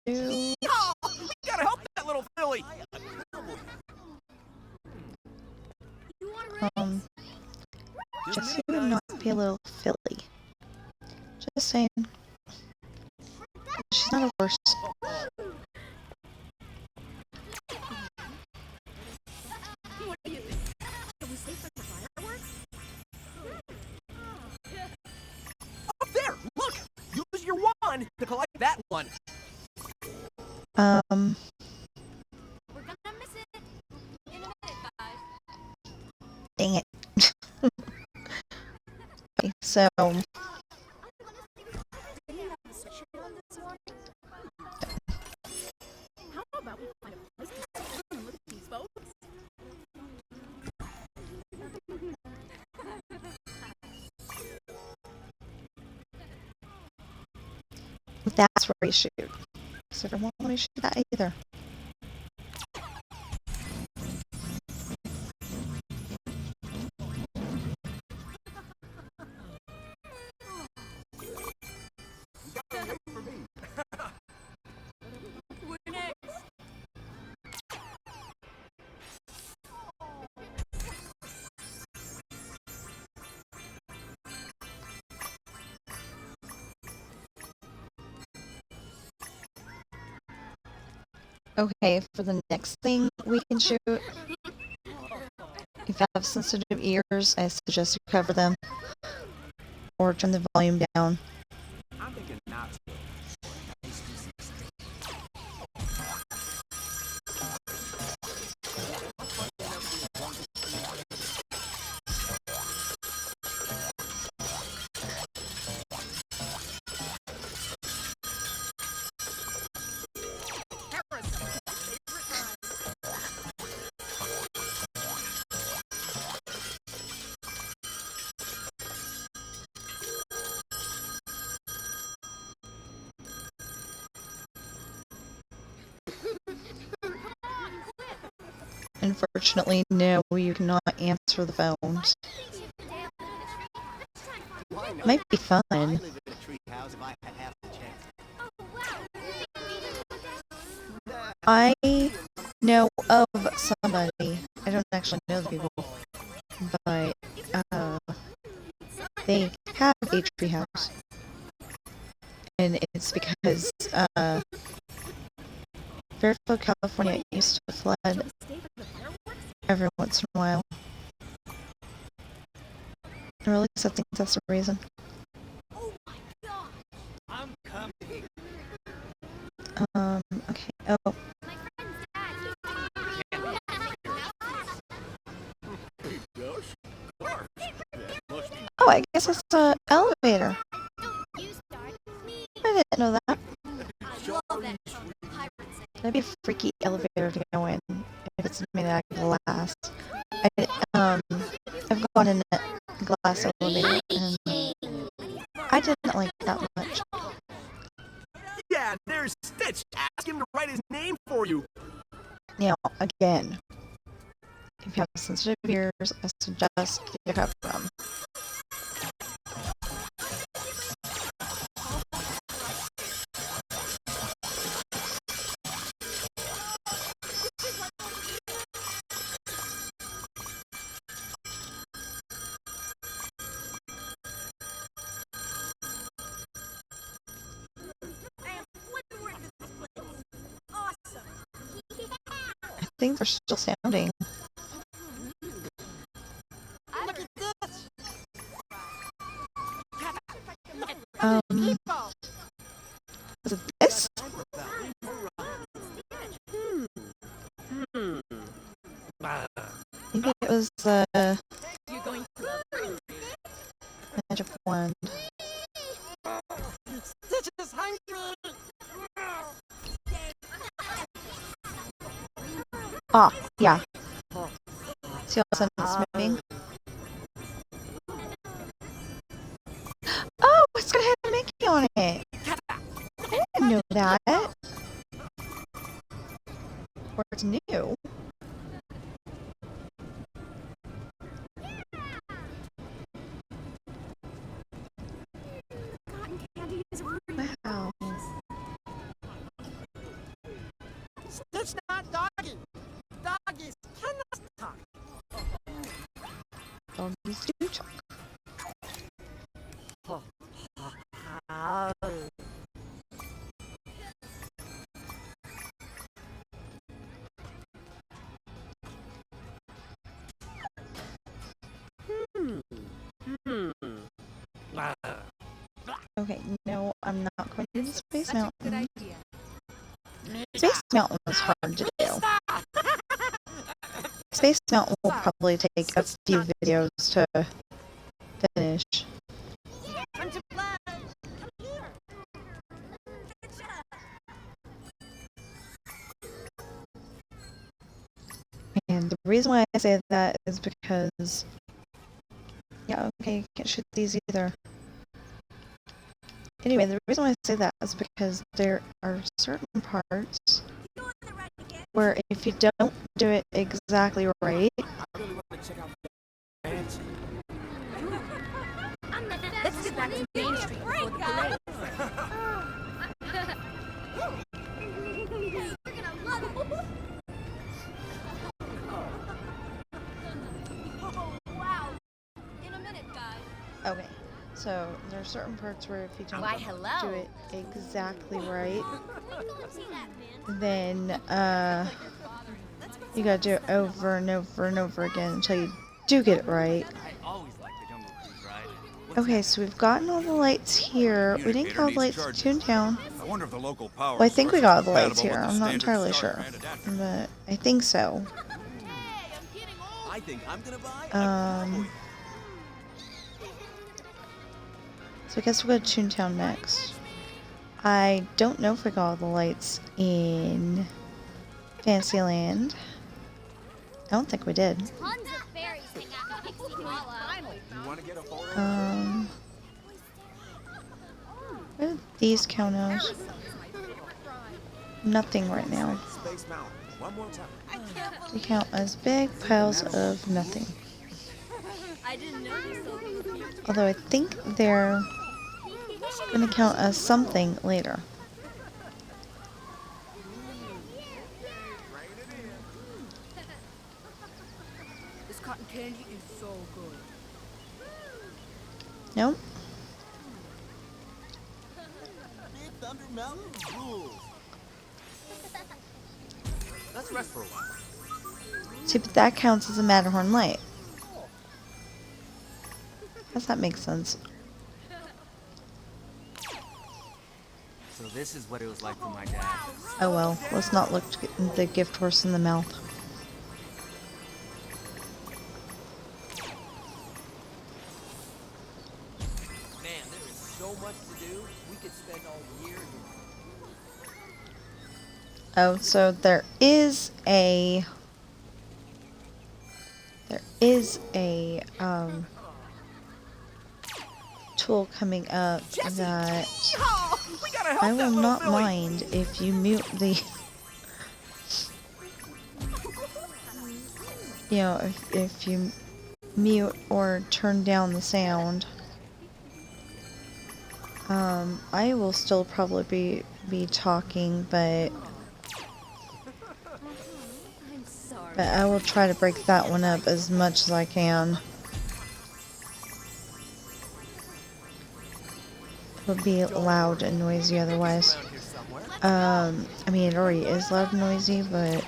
Oh, we gotta help that little filly. Jessie would not be a little filly. Just saying. She's not a horse. What do you think? Can we stay for the fireworks? Up there, look. Use your wand to collect that one. We're gonna miss it. In a minute, guys. Dang it. Okay, so Did you have a session on this one? How about we find a place to sit and look at these boats? that's where we shoot. So I don't want to shoot that either. Okay, for the next thing we can shoot, if you have sensitive ears, I suggest you cover them or turn the volume down. I'm thinking not to. Unfortunately, no, you cannot answer the phones. Might be fun. I know of somebody, I don't actually know the people, but they have a tree house. And it's because Fairfield, California used to flood every once in a while. Or at least I think that's the reason. I'm coming. Okay. Oh. Oh, I guess it's an elevator. I didn't know that. That'd be a freaky elevator to go in if it's made out of glass. I've gone in a glass elevator and I didn't like it that much. Yeah, there's Stitch. Ask him to write his name for you. Now, again, if you have sensitive ears, I suggest you cover them. I think they're still sounding. Look at this. Is it this? Maybe it was Magic Wand. Stitch is hungry. Ah, yeah. See all of a sudden it's moving? Oh, it's gonna have Mickey on it! I didn't know that. Or it's new. Wow. Stitch not doggy. Doggies cannot talk. Doggies do talk. Okay, no, I'm not going to do Space Mountain. Space Mountain was hard to do. Space Mountain will probably take a few videos to finish. Time to play. Come here. And the reason why I say that is because, yeah, okay, can't shoot these either. Anyway, the reason why I say that is because there are certain parts where if you don't do it exactly right, Let's get back to Main Street before the parade. You're gonna love it. Oh, wow. In a minute, guys. okay, So there are certain parts where if you don't Why, hello. do it exactly right, Go and see that, man. then you gotta do it over and over and over again until you do get it right. I always liked the Jungle Cruise ride. Okay, so we've gotten all the lights here. We didn't get all the lights tuned down. I wonder if the local power Well, I think we source is got all the lights compatible here. with I'm not standard entirely Star sure, Command adapter. but I think so. I think I'm gonna buy a cowboy. So I guess we'll go to Toontown next. I don't know if we got all the lights in Fantasyland. I don't think we did. Tons of fairies hang out in Pixie Hollow. You want to get a photo? Where did these count as? Nothing right now. Space Mountain. One more time. They count as big piles of nothing. I didn't know this over here. Although I think they're gonna count as something later. This cotton candy is so good. Nope. Big Thunder Mountain rules. Let's rest for a while. See, but that counts as a Matterhorn light. Does that make sense? So this is what it was like for my dad. Oh well, let's not look the gift horse in the mouth. Man, there is so much to do. We could spend all year here. Oh, so there is a tool coming up that I will not mind if you mute the if you mute or turn down the sound. I will still probably be talking, but I will try to break that one up as much as I can. It'll be loud and noisy otherwise. I mean, it already is loud and noisy, but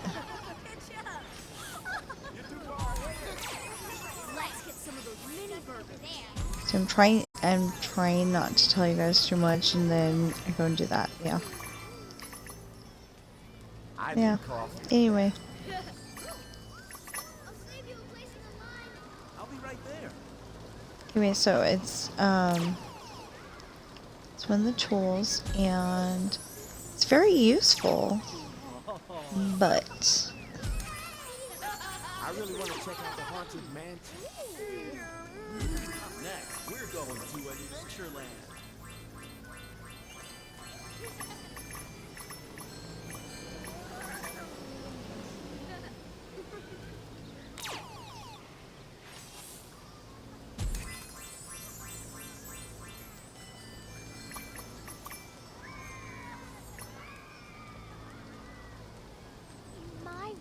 so I'm trying not to tell you guys too much, and then I go and do that. Yeah. Yeah. Anyway. I'll be right there. Anyway, so it's one of the tools, and it's very useful, but I really want to check out the haunted mansion. Next, we're going to Adventureland. My world,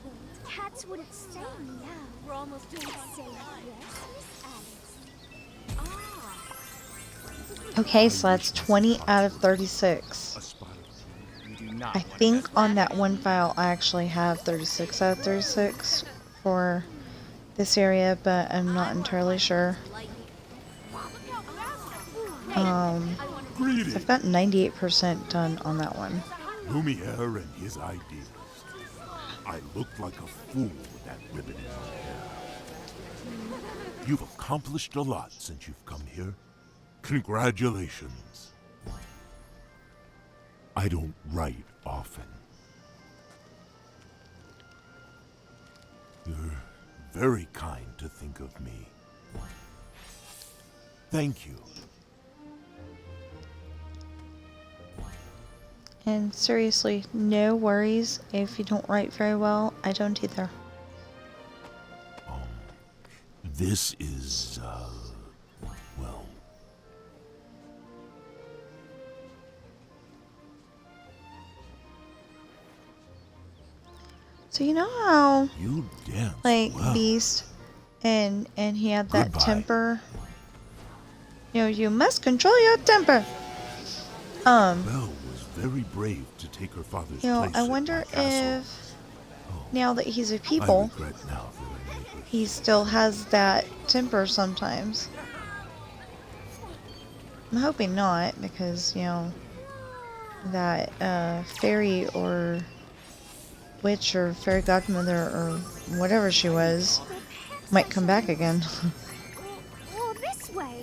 cats wouldn't say meow. We're almost doing say yes, Miss Alice. okay, so that's 20 out of 36. I think on that one file I actually have 36 out of 36 for this area, but I'm not entirely sure. I've got 98% done on that one. Lumiere and his ideas. I looked like a fool with that ribbon in my hair. You've accomplished a lot since you've come here. Congratulations. I don't write often. You're very kind to think of me. Thank you. And seriously, no worries if you don't write very well. I don't either. This is, well... So you know how, You dance like, well. Beast, and he had that Goodbye. temper? You know, you must control your temper. Belle was very brave to take her father's You know, place I at wonder my castle. if now that he's a I people, regret now that I made her he still has that temper sometimes. I'm hoping not, because, you know, that fairy or witch or fairy godmother or whatever she was might come back again. Or this way.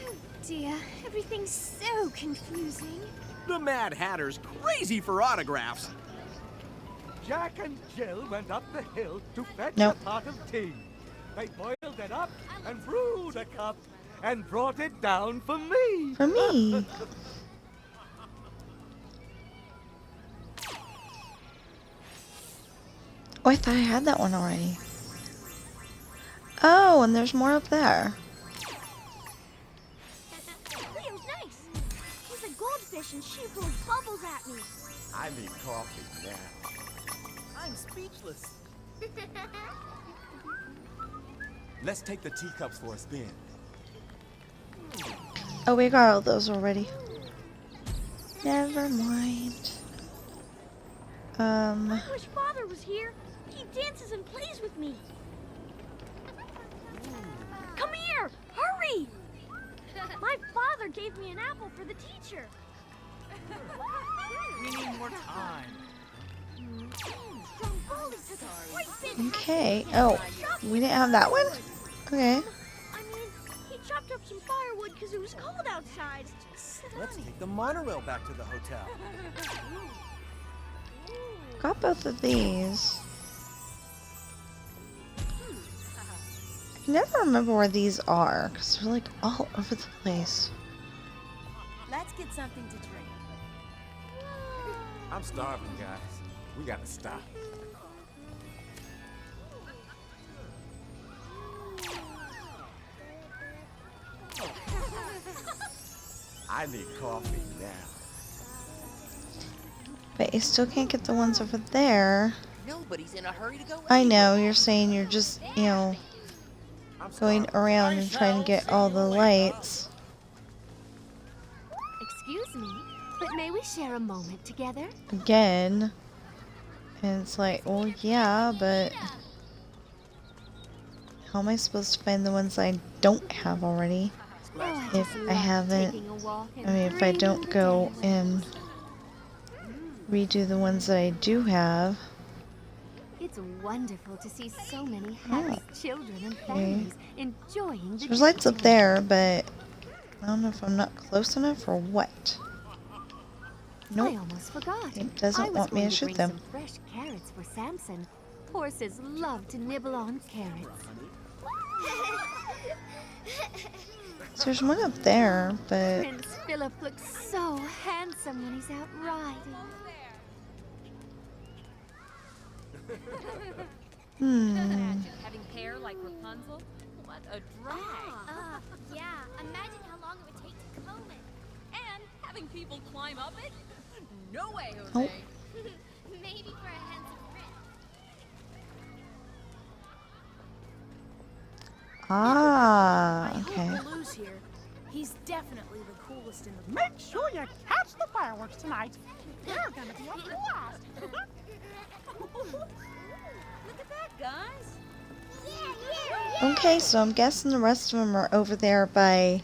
Oh dear, everything's so confusing. The Mad Hatter's crazy for autographs. Jack and Jill went up the hill to fetch Nope. a pot of tea. They boiled it up and brewed a cup and brought it down for me. For me. Oh, I thought I had that one already. Oh, and there's more up there. Leo's nice. He's a goldfish and she blows bubbles at me. I need coffee now. I'm speechless. Let's take the teacups for a spin. Oh, we got all those already. Never mind. I wish Father was here. He dances and plays with me. Come here! Hurry! My father gave me an apple for the teacher. We need more time. Stromboli took a great big Okay. Oh, we didn't have that one? Okay. I mean, he chopped up some firewood because it was cold outside. Let's take the monorail back to the hotel. Got both of these. I never remember where these are, because they're like all over the place. Let's get something to drink. I'm starving, guys. We gotta stop. I need coffee now. But you still can't get the ones over there. Nobody's in a hurry to go. I know, you're saying you're just, you know, going around and trying to get all the lights. Excuse me, but may we share a moment together? Again. And it's like, well, yeah, but how am I supposed to find the ones I don't have already? If I haven't, I mean, if I don't go and redo the ones that I do have. It's wonderful to see so many happy children and families enjoying the There's lights up there, but I don't know if I'm not close enough or what. Nope. I almost forgot. It doesn't want me to shoot bring them. some fresh carrots for Samson. Horses love to nibble on carrots. So there's one up there, but Prince Philip looks so handsome when he's out riding. Having hair like Rapunzel? What a drag. Yeah, imagine how long it would take to comb it. And having people climb up it? No way, Jose. Oh. Maybe for a handsome prince. okay. Blue's here. He's definitely the coolest in the Make sure you catch the fireworks tonight. They're gonna be a blast. Look at that, guys. Okay, so I'm guessing the rest of them are over there by,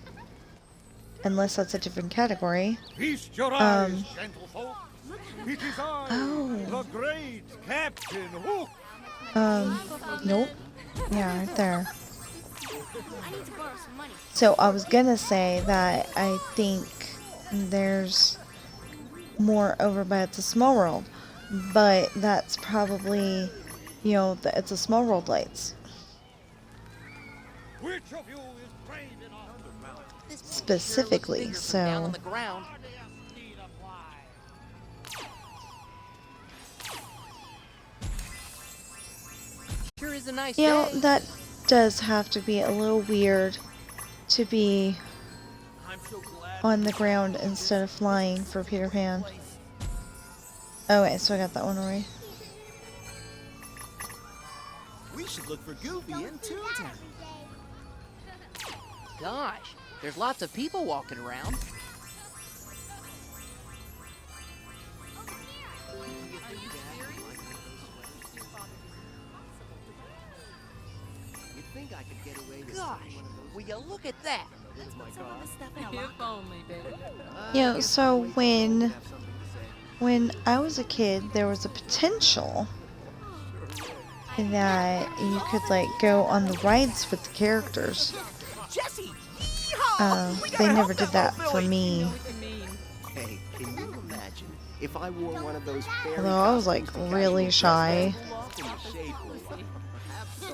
unless that's a different category. Feast your eyes, gentlefolk. It is I, Oh. the great Captain Hook. Nope. Yeah, right there. I need to borrow some money. So I was gonna say that I think there's more over by It's a Small World, but that's probably, you know, It's a Small World lights. Which of you is trained in our Specifically, so. on the ground. Sure is a nice You know, day. that does have to be a little weird to be on the ground instead of flying for Peter Pan. Oh wait, so I got that one already. We should look for Goofy in Toontown. Gosh, There's lots of people walking around. You'd think I could get away with Gosh, will you look at that? If only, baby. Yeah, so when I was a kid, there was a potential that you could like go on the rides with the characters. Jesse! They never did that for me. Hey, can you imagine if I wore one of those fairy Although I was like really shy.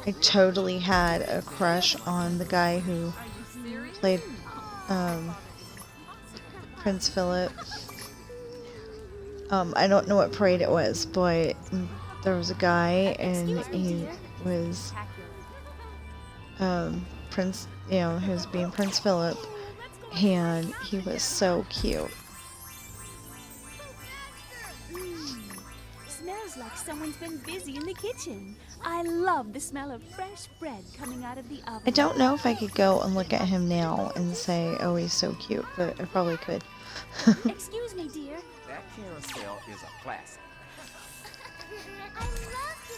I totally had a crush on the guy who played Prince Philip. I don't know what parade it was, but there was a guy and he was Prince, you know, he was being Prince Philip, and he was so cute. Smells like someone's been busy in the kitchen. I love the smell of fresh bread coming out of the oven. I don't know if I could go and look at him now and say, oh, he's so cute, but I probably could. Excuse me, dear. That carousel is a classic.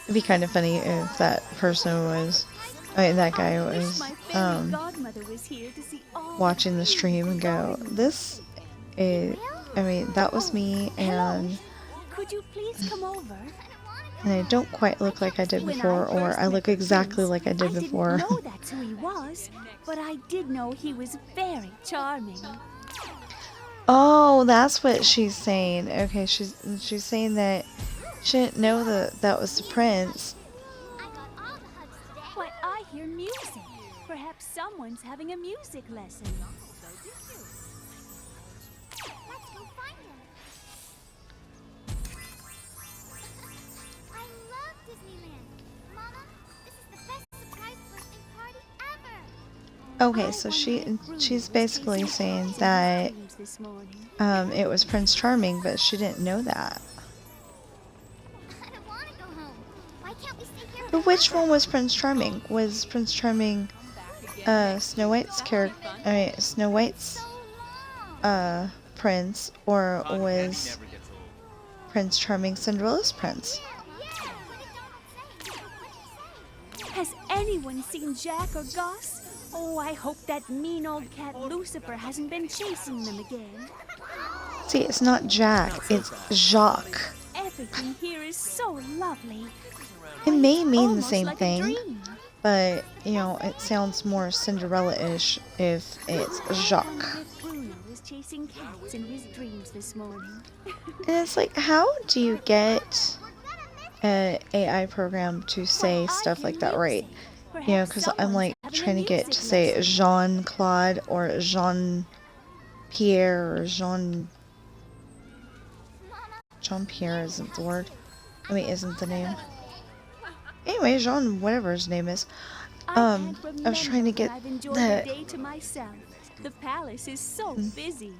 It'd be kind of funny if that person was, that guy was, Godmother was here to see all watching the stream and go, this is, I mean, that was me, and Could you please come over? I don't quite look like I did before, or I look exactly like I did before. I didn't know that's who he was, but I did know he was very charming. Oh, that's what she's saying. Okay, she's saying that she didn't know that was the prince. Why, I hear music. Perhaps someone's having a music lesson. Let's go find him. I love Disneyland. Mama, this is the best surprise birthday party ever. Okay, so she's basically saying that it was Prince Charming, but she didn't know that. I don't want to go home. Why can't we stay here? But which one was Prince Charming? Was Prince Charming Snow White's character? I mean, Snow White's prince, or was Prince Charming Cinderella's prince? Has anyone seen Jack or Gus? Oh, I hope that mean old cat Lucifer hasn't been chasing them again. See, it's not Jack, it's Jacques. Everything here is so lovely. It may mean the Almost same like a thing, dream. but, you know, it sounds more Cinderella-ish if it's Jacques. Bruno was chasing cats in his dreams this morning. And it's like, how do you get an AI program to say stuff like that right? You know, because I'm like trying to get to say Jean-Claude or Jean-Pierre or Jean-Pierre isn't the word. I mean, isn't the name. Anyway, Jean, whatever his name is. I was trying to get I've enjoyed the the day to myself. The palace is so busy.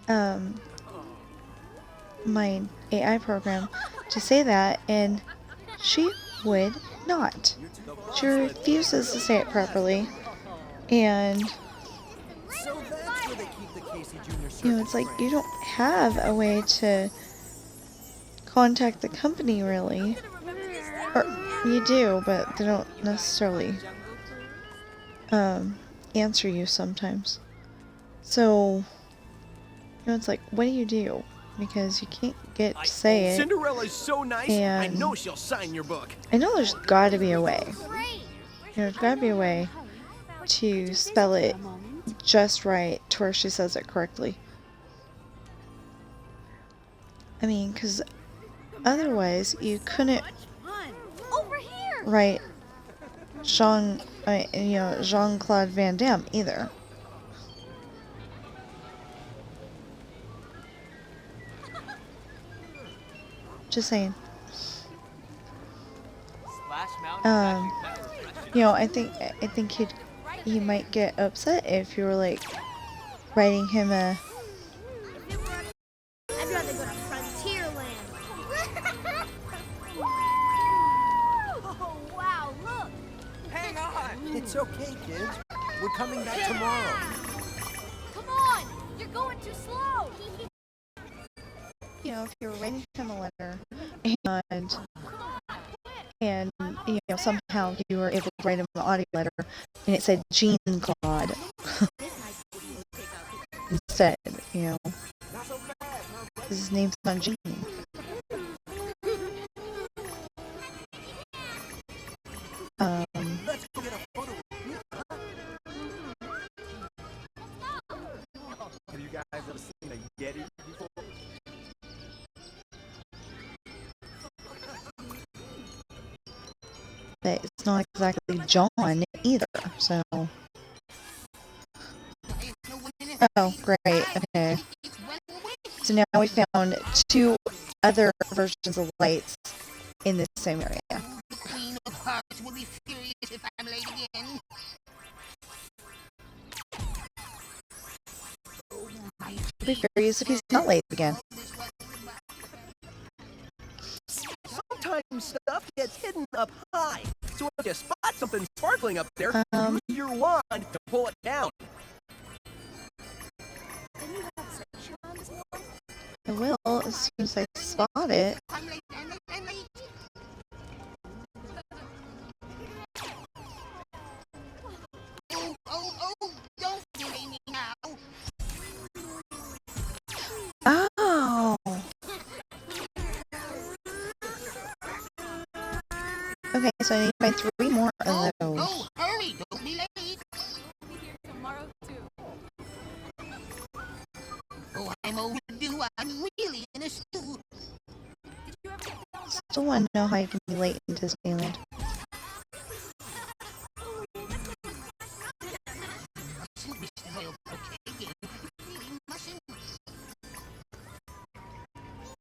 my AI program to say that, and she would not. She refuses to say it properly, and So that's where they keep the Casey Jr. you know, it's like you don't have a way to contact the company really, or you do, but they don't necessarily answer you sometimes. So you know, it's like, what do you do? Because you can't get to say it. Cinderella's so nice, I and know she'll sign your book. I know there's got to be a way. There's got to be a way to spell it just right to where she says it correctly. I mean, because otherwise you couldn't write Jean-Claude Van Damme either. Just saying. You know, I think he might get upset if you were like writing him a. I'd rather go to Frontierland. Oh, wow, look. Hang on! It's okay, kids. We're coming back tomorrow. Come you know, if you were writing him a letter and you know, somehow you were able to write him an audio letter and it said Gene God instead, you know, his name's not Gene. Let's go get a photo. Have you guys ever seen a Yeti before? But it's not exactly John either, so. Oh, great, okay. So now we found two other versions of lights in this same area. The Queen of Hearts will be furious if I'm late again. I'll be furious if he's not late again. Sometimes stuff gets hidden up high. So if you spot something sparkling up there, use your wand to pull it down. I will as soon as I spot it. Don't delay me now. Oh! Okay, so I need to find 3 more of those. Oh, hurry, don't be late. Here tomorrow too. Oh, I'm overdue. I'm really in a stew. Still want to know how you can be late in Disneyland.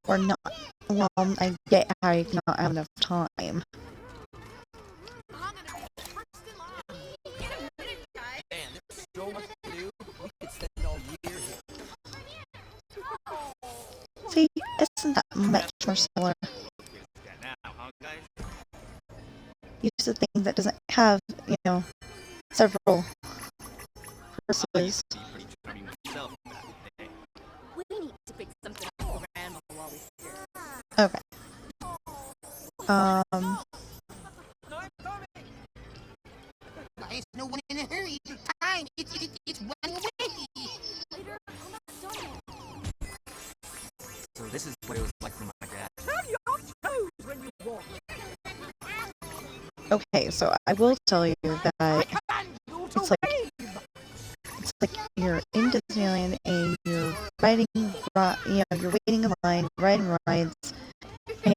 Or not. Well, I get how you cannot have enough time. Man, there's so much to do. We could spend all year here. See, isn't that much more similar? Use a thing that doesn't have, you know, several purposes. We need to pick something up for Grandma while we're here. Okay. There's no one in a hurry. Time, it's running away. Later, I'm not done yet. So this is what it was like for my dad. Turn your toes when you walk. Okay, so I will tell you that it's like you're in Disneyland and you're riding, you know, you're waiting in line, riding rides,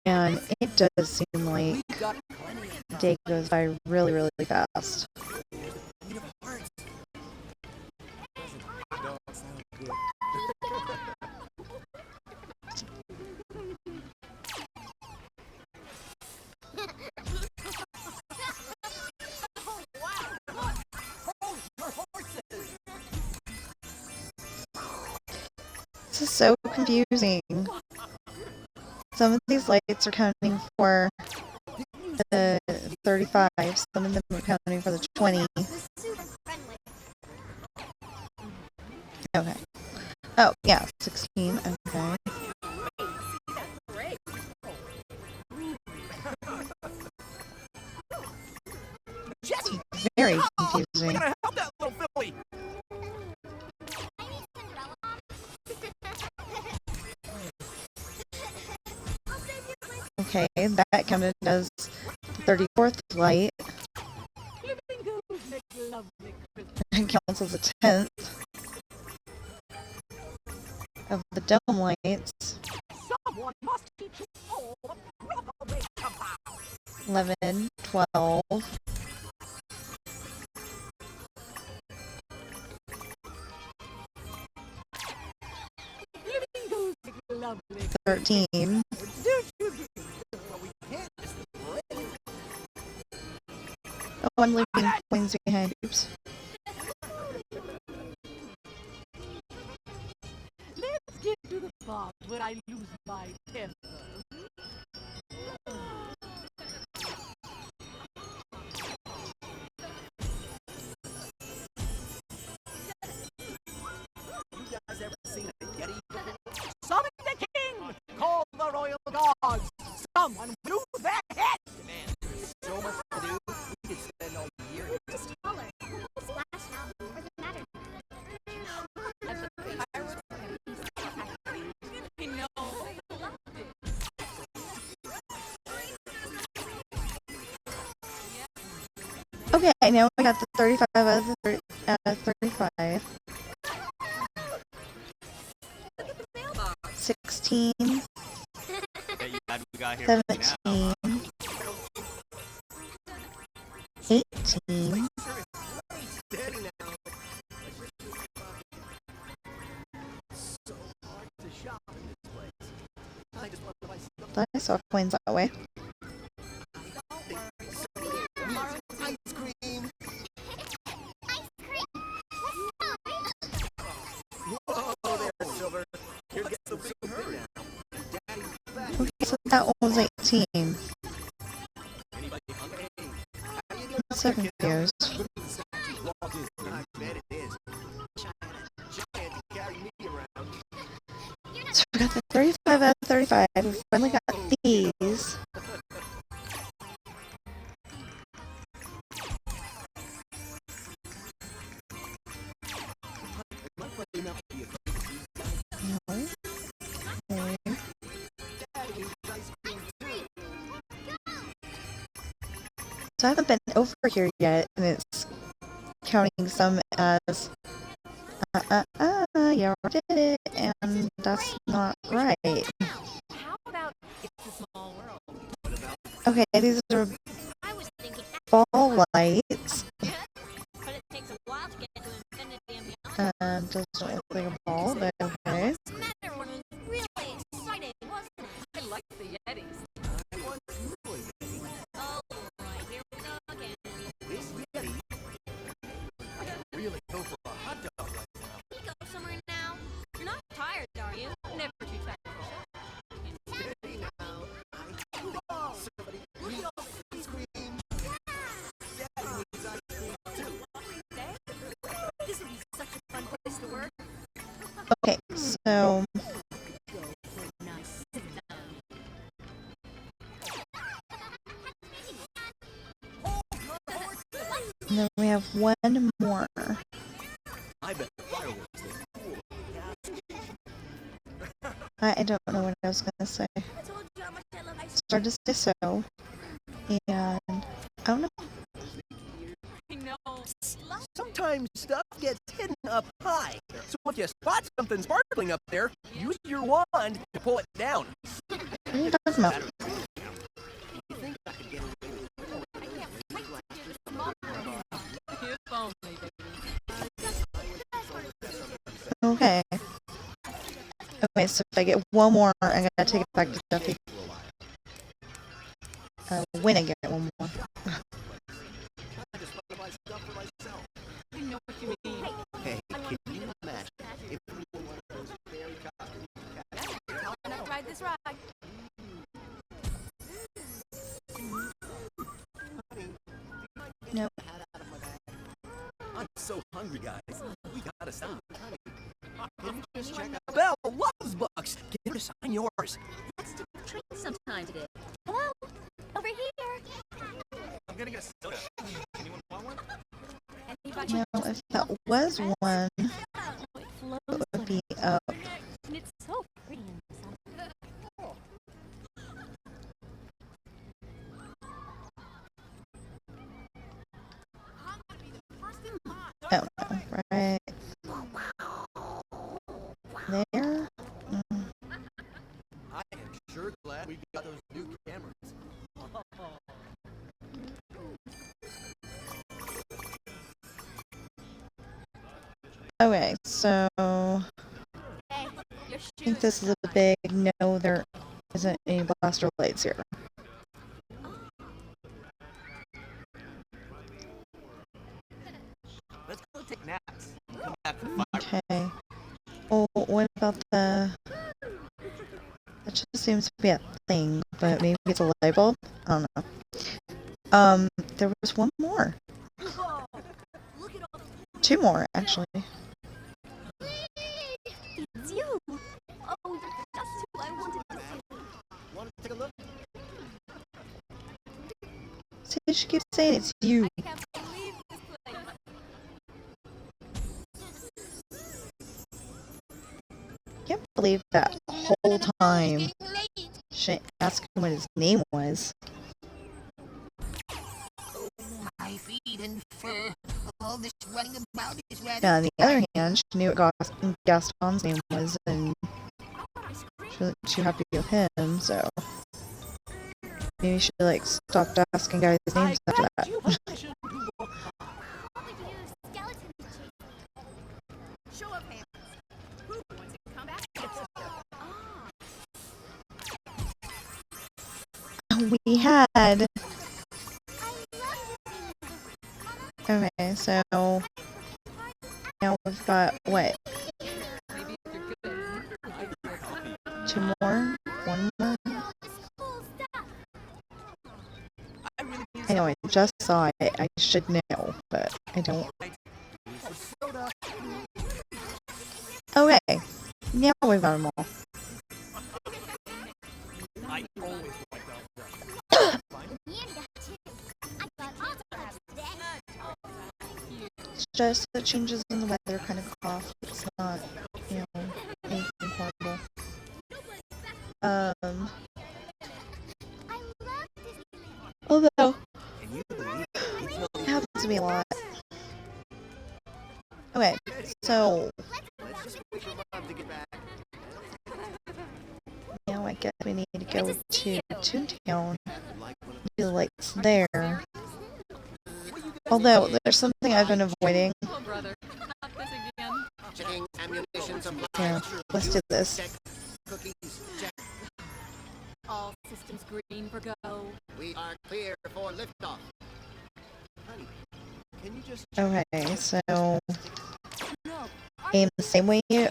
and it does seem like the day goes by really, really fast. This is so confusing. Some of these lights are counting for the 35, some of them are counting for the 20. Okay. Oh, yeah, 16, okay. Jesse! Very confusing. We're gonna help that little filly! Okay, that counted as the 34th light. It counts as a 10th of the dome lights. Someone must teach you all the proper way to bow. 11, 12. Living goes lovely. 13. Oh, I'm leaving coins behind. Oops. Let's get to the part where I lose my temper. You guys ever seen a Yeti before? Summon the king! Call Okay, now we got the 35 out of the 35. 16. 17. 18. Thought I saw coins that way. Okay, so that one was 18. I'm so confused. So we got the 35 out of 35. We finally got these. No. Okay. So I haven't been over here yet, and it's counting some as yeah, I did it, and that's not right. How about it's a small world? Okay, these are I was thinking, ball lights. but it takes a while to get to infinity and beyond. Doesn't look like a ball, but okay. This matter one was really exciting, wasn't it? I like the Yetis. Oh boy, here we go again. This Yeti. I could really go for a hot dog right now. Can we go somewhere now? You're not tired, are you? Never too tired for shopping. Steady now. Somebody, we all ice cream. Daddy needs ice cream too. This would be such a fun place to work. Okay, so Nice. Sit down. and then we have one more. I bet the fireworks look cool. I don't know what I was gonna say. I told you how much I love ice Started to say so, and I don't know. I know. Sometimes stuff gets hidden up high. So if you spot something sparkling up there, use your wand to pull it down. What are you talking about? You think I could get away with it? I can't wait to do the small world. If only, baby. Okay. Okay, so if I get one more, I'm gonna take it back to Duffy. When I get one more. I just want to buy stuff for myself. I know what you mean. Hey, can you imagine if we were one of those fairy costumes? I'll never ride this ride. Honey, Nope. hat out of my bag. I'm so hungry, guys. We gotta stop. Can you just check out? Belle loves books. Get her to sign yours. Let's do a treat sometime today. Hello? Over here. I'm gonna get a soda. Anyone want one? Anybody? Now, if that was one, It it flows would be up. and it's so pretty inside. Oh, no, right there. I am sure glad we got those new cameras. Okay, so I Hey, your think this is a big no, there isn't any blaster blades here. Let's go take naps. Come back for the fire. Okay. Well, what about the... That just seems to be a thing, but maybe it's a light bulb? I don't know. There was one more. Two more, actually. It's you. Oh, that's who I wanted to see. Want to take a look? See, she keeps saying it's you. I can't believe this place. Can't believe that whole time she asked him what his name was. My my feet and fur. All this running about is rather... Now, on the other hand, she knew what Gaston's name was, and she wasn't too happy with him, so maybe she, like, stopped asking guys' names after that. Show of hands. Who wants to come back? We had... Okay, so now we've got, what? 2 more? 1 more? I know, I just saw it. I should know, but I don't. Okay, now we've got them all. I always like It's just the changes in the weather kind of off. It's not, you know, anything horrible. Although, it happens to me a lot. Okay, so now I guess we need to go to Toontown. Do the lights there. Although there's something I've been avoiding. Oh, brother, not this again. Checking ammunition supply. Yeah, let's do this. Cookies, check. All systems green for go. We are clear for liftoff. Honey, can you just... Okay, so aim the same way you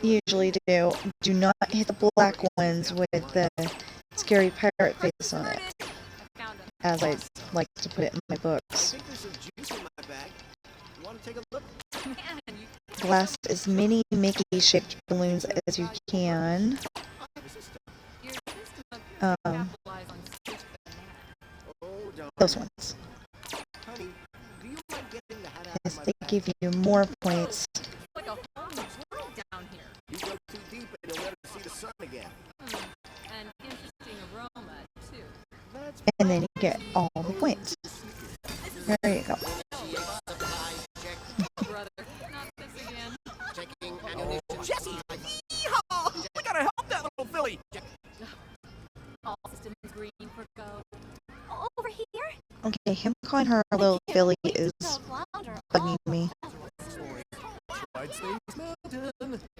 usually do. Do not hit the black ones with the scary pirate face on it, as I like to put it in my books. Blast as many Mickey-shaped balloons as you can. Those ones. Yes, they give you more points. Like a whole world down here. You go too deep and you'll never see the sun again. And interesting aroma, too. And then you get all the points. There you go. Brother, not this again. Checking ammunition. Jesse! Yeehaw! We gotta help that little filly! All systems green for go. Over here? Okay, him calling her a little filly is bugging me. I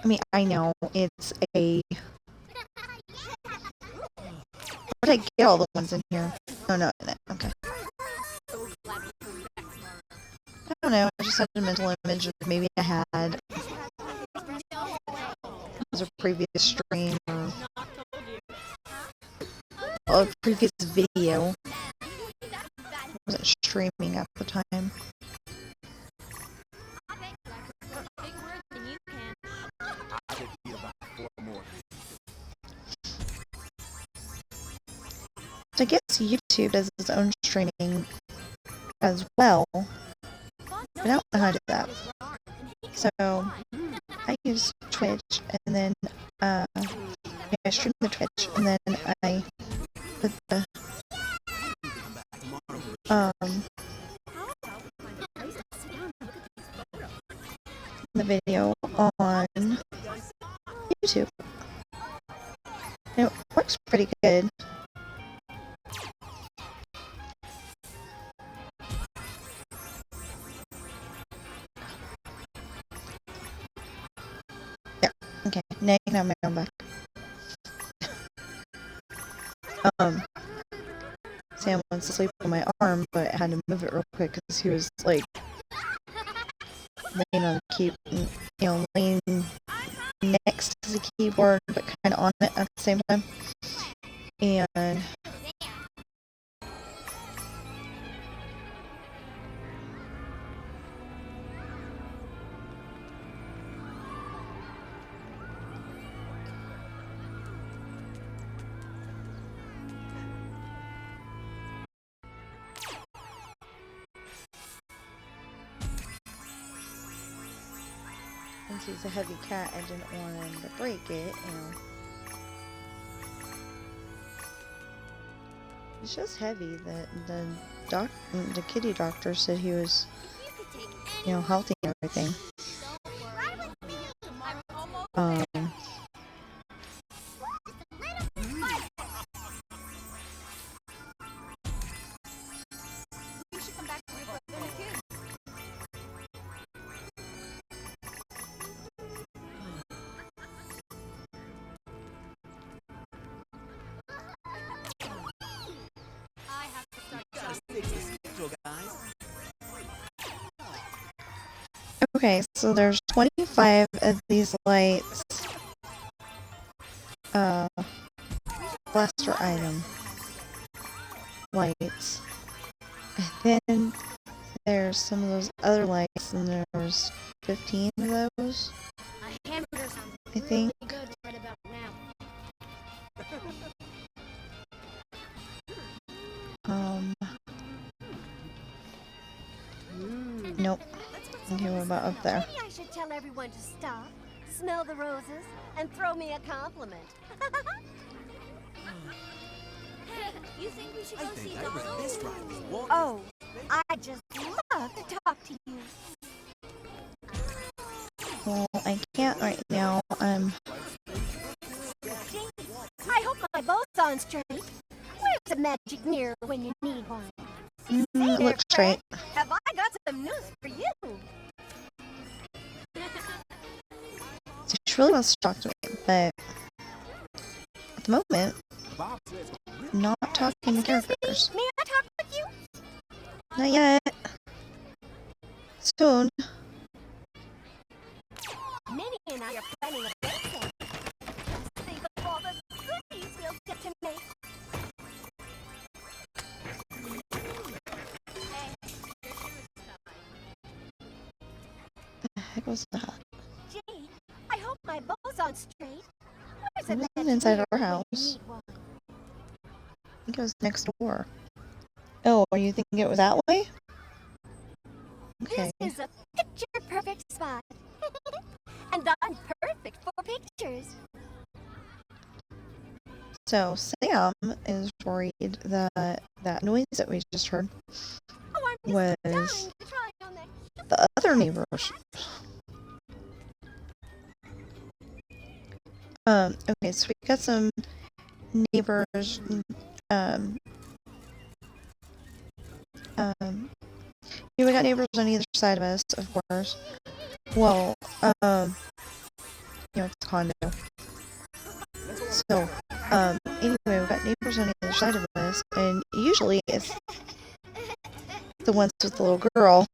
mean, I know it's a... Where did I get all the ones in here? Oh, no, okay. I don't know, I just had a mental image of maybe I had... It was a previous stream or a previous video. I wasn't streaming at the time. So I guess YouTube does its own streaming as well, but I don't know how to do that. So I use Twitch, and then I stream the Twitch, and then I put the video on YouTube. And it works pretty good. There. Okay, now you can have my own back. Sam wants to sleep on my arm, but I had to move it real quick because he was like laying on the laying next to the keyboard, but kind of on it at the same time. And since he's a heavy cat, I didn't want him to break it, It's just heavy. The the kitty doctor said he was, healthy and everything. Okay, so there's 25 of these lights. Blaster item lights. And then there's some of those other lights, and there's 15 of those. I think. Nope. Okay, what about up there? Maybe I should tell everyone to stop, smell the roses, and throw me a compliment. You think we should go see Donald? Oh, I just love to talk to you. Well, I can't right now. Gee, I hope my bow's on straight. Where's a magic mirror when you need one? Hey there, look straight. Fred. Have I got some news for you? So she really wants to talk to me, but at the moment, I'm not talking to characters. May I talk with you? Not yet. Soon. Minnie and I are planning a birthday. Just think of all the goodies we'll get to make. The heck was that? Gee, I hope my bow's on straight. Where's It a wasn't magic inside mirror our when you house. need one? I think it was next door. Oh, are you thinking it was that way? Okay. This is a picture-perfect spot. And I'm perfect for pictures. So Sam is worried that that noise that we just heard was the other neighbors. Okay, so we got some neighbors. We got neighbors on either side of us, of course. Well, it's a condo. So, anyway, we've got neighbors on either side of us, and usually it's the ones with the little girl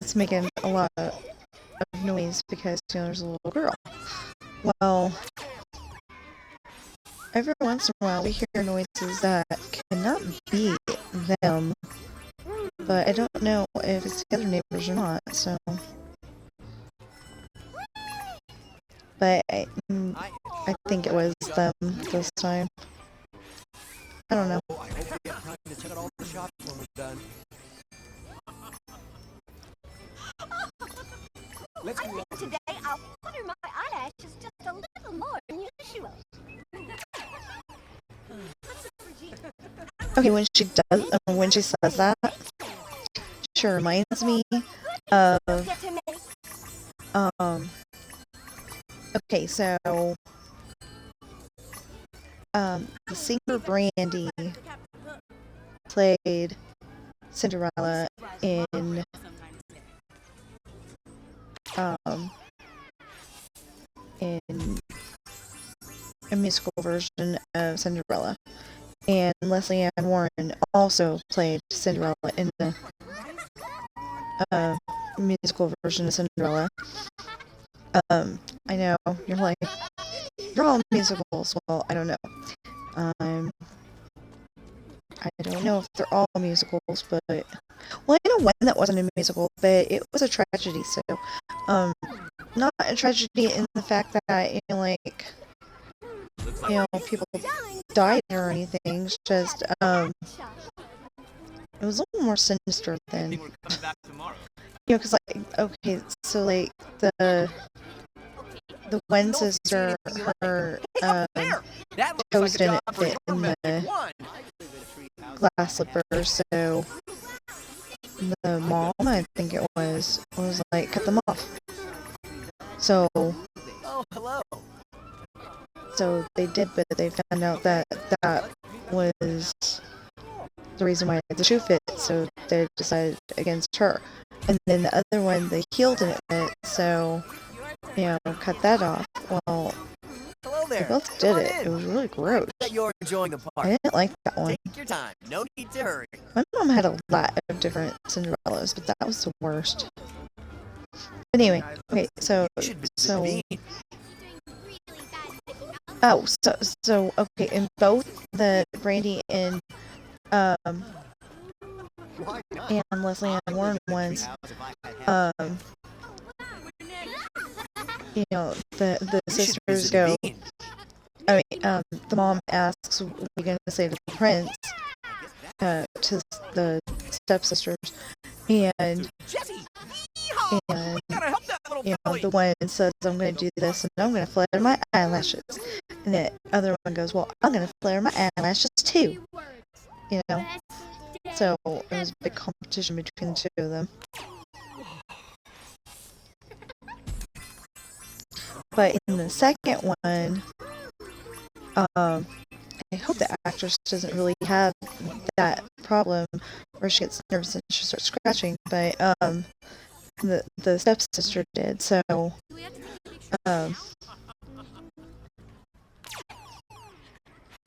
that's making a lot of noise because, there's a little girl. Well, every once in a while we hear noises that cannot be them, but I don't know if it's the other neighbors or not, so. But I think it was them this time. I don't know. I hope we have time to check out all the shops when we're done. Let's I think today I'll butter my eyelashes just a little more than usual. Okay, when she says that, she reminds me of okay, so the singer Brandy played Cinderella in a musical version of Cinderella, and Leslie Ann Warren also played Cinderella in the musical version of Cinderella. I know you're like, they're all musicals. Well, I don't know. I don't know if they're all musicals, but well, I know one that wasn't a musical, but it was a tragedy. So, not a tragedy in the fact that people died or anything. It's just it was a little more sinister than because okay, so the one sister, her toes didn't fit in the glass slippers, so the mom, I think it was like, cut them off. So Oh, hello. they did, but they found out that that was the reason why the shoe fit, so they decided against her. And then the other one, the heel didn't fit, so, cut that off. Well, Hello they there. both did Come on it. in. It was really gross. That you're enjoying the I park. didn't like that one. Take your time. No need to hurry. My mom had a lot of different Cinderellas, but that was the worst. But anyway, okay, so okay, in both the Brandy and Leslie Ann Warren ones, the sisters go. I mean, the mom asks, "What are you gonna say to the prince?" To the stepsisters, and the one says, "I'm gonna do this, and I'm gonna flare my eyelashes," and the other one goes, "Well, I'm gonna flare my eyelashes too." So it was a big competition between the two of them. But in the second one, I hope the actress doesn't really have that problem where she gets nervous and she starts scratching, but the stepsister did, so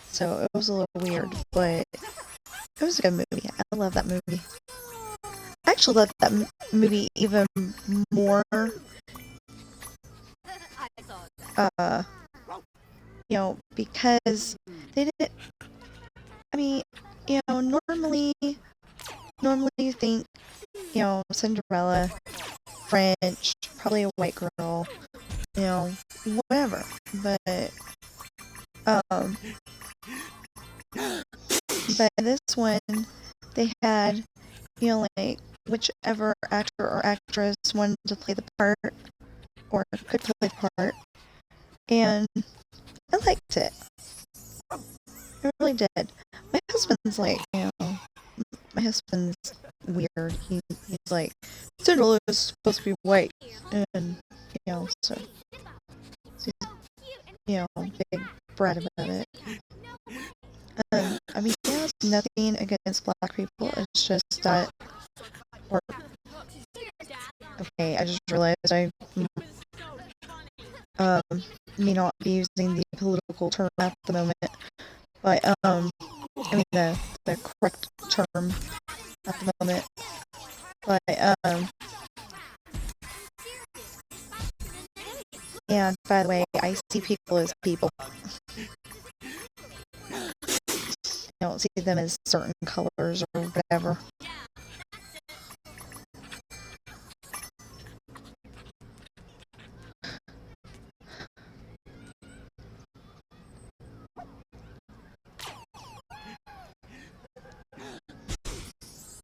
so it was a little weird, but it was a good movie. I love that movie. I actually love that movie even more, because they didn't. I mean, normally you think, Cinderella, French, probably a white girl, whatever. But this one, they had, like, whichever actor or actress wanted to play the part or could play the part, and I liked it. I really did. My husband's like, my husband's weird. He's like, Cinderella is supposed to be white, and so he's big brat about it. I mean, it's nothing against black people. It's just that, okay, I just realized I may not be using the political term at the moment, but I mean the correct term at the moment, but and by the way, I see people as people. I don't see them as certain colors or whatever.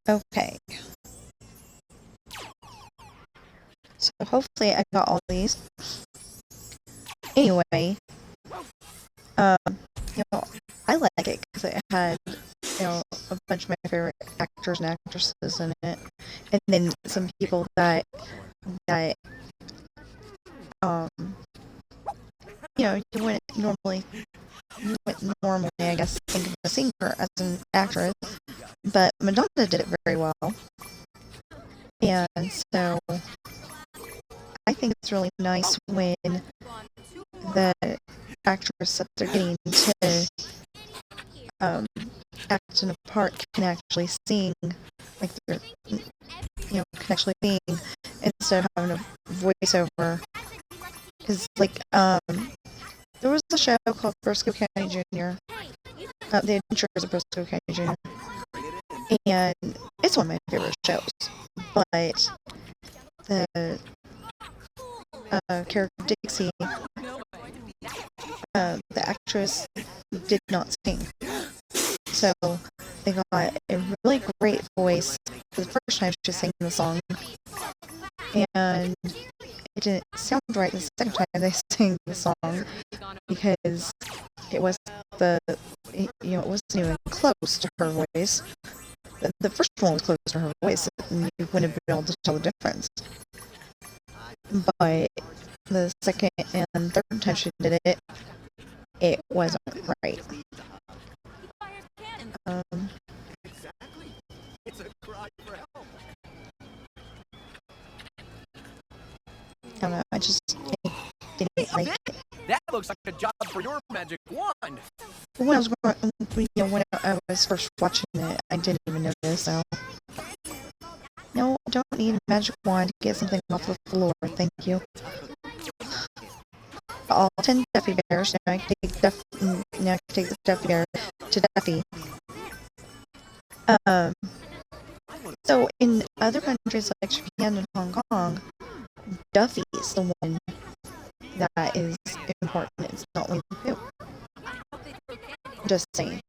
Okay. So hopefully I got all these. Anyway, I like it because it had, a bunch of my favorite actors and actresses in it, and then some people that you wouldn't normally, I guess, think of a singer as an actress, but Madonna did it very well, and so I think it's really nice when the actress that they're getting to act in a part can actually sing, like they're, can actually sing instead of having a voiceover. Because, like, there was a show called Briscoe County Jr., The Adventures of Briscoe County Jr., and it's one of my favorite shows, but the character Dixie, the actress did not sing. So they got a really great voice the first time she sang the song, and it didn't sound right the second time they sang the song because it was it wasn't even close to her voice. The first one was close to her voice, and you wouldn't have been able to tell the difference. But the second and third time she did it, it wasn't right. Exactly. It's a cry for help. I don't know, I just didn't like it. That looks like a job for your magic wand. When I was first watching it, I didn't even notice, so. No, I don't need a magic wand to get something off the floor, thank you. All 10 Duffy Bears, now I can take the Duffy Bear to Duffy. So in other countries like Japan and Hong Kong, Duffy's the one that is important. It's not Winnie the Pooh. Just saying.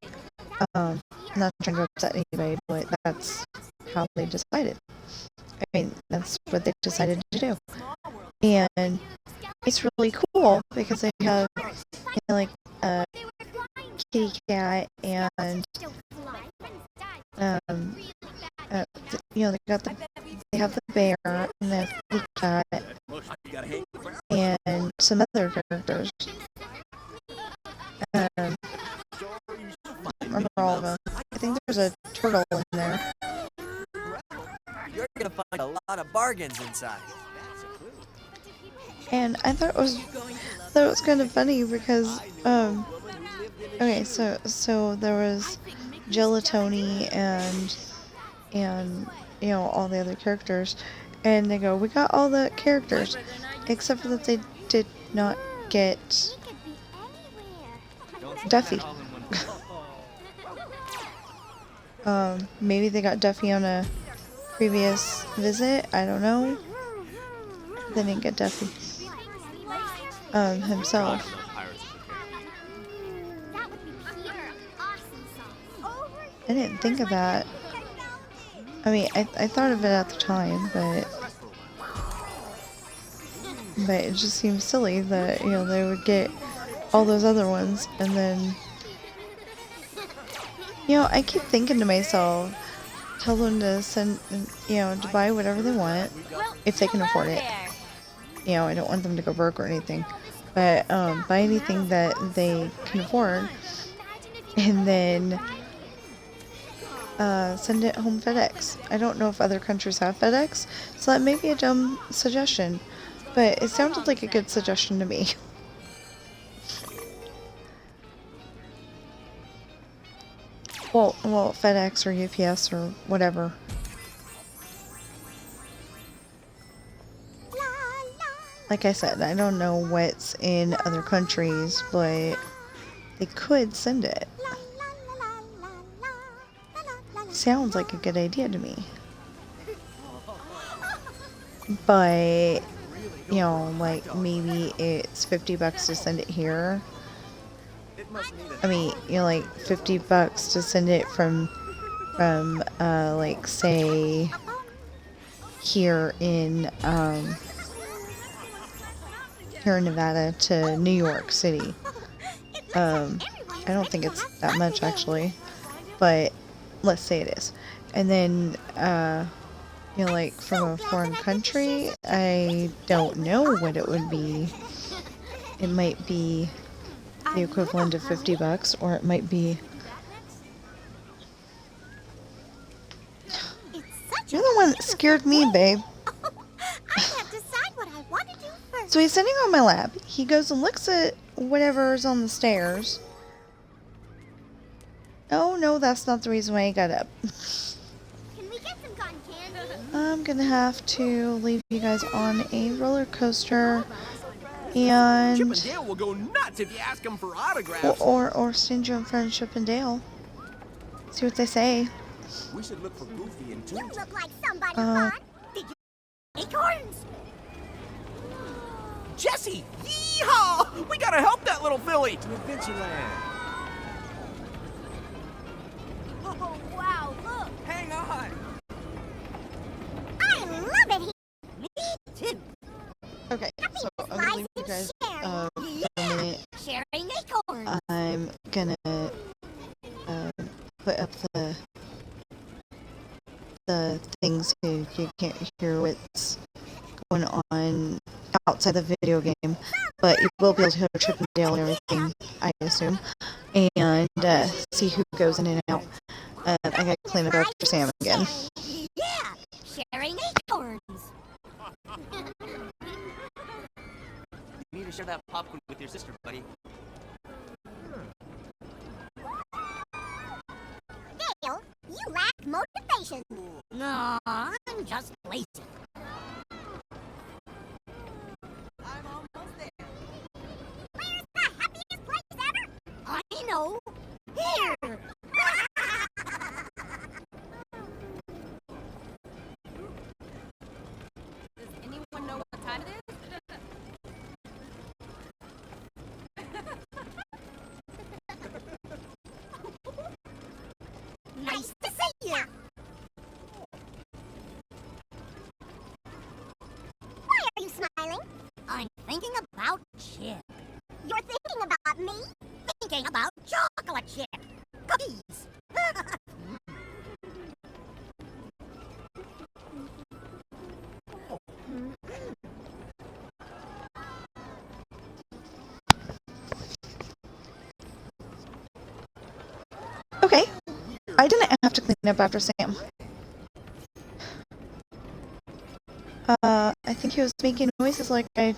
Not trying to upset anybody, but that's how they decided. I mean, that's what they decided to do. And it's really cool because they have, like, kitty cat and, they have the bear and the kitty cat and some other characters. I remember all of them. I think there's a turtle in there. You're gonna find a lot of bargains inside. And I thought it was kind of funny because okay, so there was Gelatoni and all the other characters, and they go, we got all the characters except for that they did not get Duffy. Maybe they got Duffy on a previous visit, I don't know. They didn't get Duffy himself. I didn't think of that. I mean, I thought of it at the time, but it just seems silly that, they would get all those other ones, and then, I keep thinking to myself, tell them to send, to buy whatever they want, if they can afford it. I don't want them to go broke or anything, but buy anything that they can afford, and then send it home FedEx. I don't know if other countries have FedEx, so that may be a dumb suggestion, but it sounded like a good suggestion to me. Well, FedEx or UPS or whatever. Like I said, I don't know what's in other countries, but they could send it. Sounds like a good idea to me. But, like maybe it's $50 to send it here. I mean, like $50 to send it from like, say, here in Nevada to New York City. I don't think it's that much actually, but let's say it is. And then, like from a foreign country, I don't know what it would be. It might be the equivalent of $50, or it might be. You're the one that scared me, babe. I can't decide what I want to do first. So he's sitting on my lap. He goes and looks at whatever's on the stairs. Oh no, that's not the reason why he got up. Can we get some cotton candy? I'm gonna have to leave you guys on a roller coaster, and Chip and Dale will go nuts if you ask them for autographs. or stand you in front of Chip and Dale. See what they say. We should look for Goofy and You Toot. look like somebody fun. Did you acorns? Jesse! Yeehaw! We gotta help that little filly! To Adventureland. Oh, wow, look. Hang on! I love it here. Me too. Okay, so I'm gonna leave you guys for a minute. Sharing acorns. I'm things so you can't hear what's going on outside the video game, but you will be able to hear Chip and Dale and everything, I assume, and see who goes in and out. I gotta clean up after Sam again. Yeah, sharing acorns. You need to share that popcorn with your sister, buddy. Dale, you lack motivation. No, I'm just lazy. I'm almost there. Where's the happiest place ever? I know. Here. Does anyone know what time it is? Nice to see you. Why are you smiling? I'm thinking about Chip. You're thinking about me? Thinking about chocolate chip. Cookies. Okay, I didn't have to clean up after Sam. I think he was making noises like I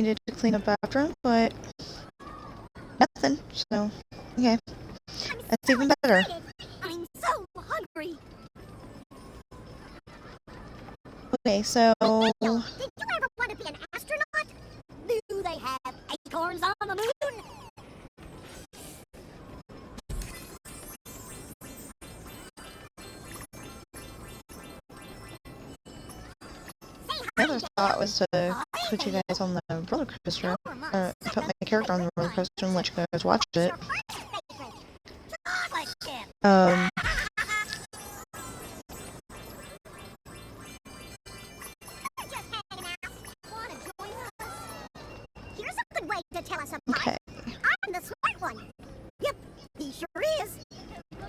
needed to clean up after him, but nothing, so, okay. That's even better. I'm so hungry. Okay, so... Did you ever want to be an astronaut? Do they have acorns on the moon? My other thought was to put you guys on the roller coaster, or put my character on the roller coaster and let you guys watch it. Here's a good way to tell us apart. Okay. I'm the smart one. Yep, he sure is.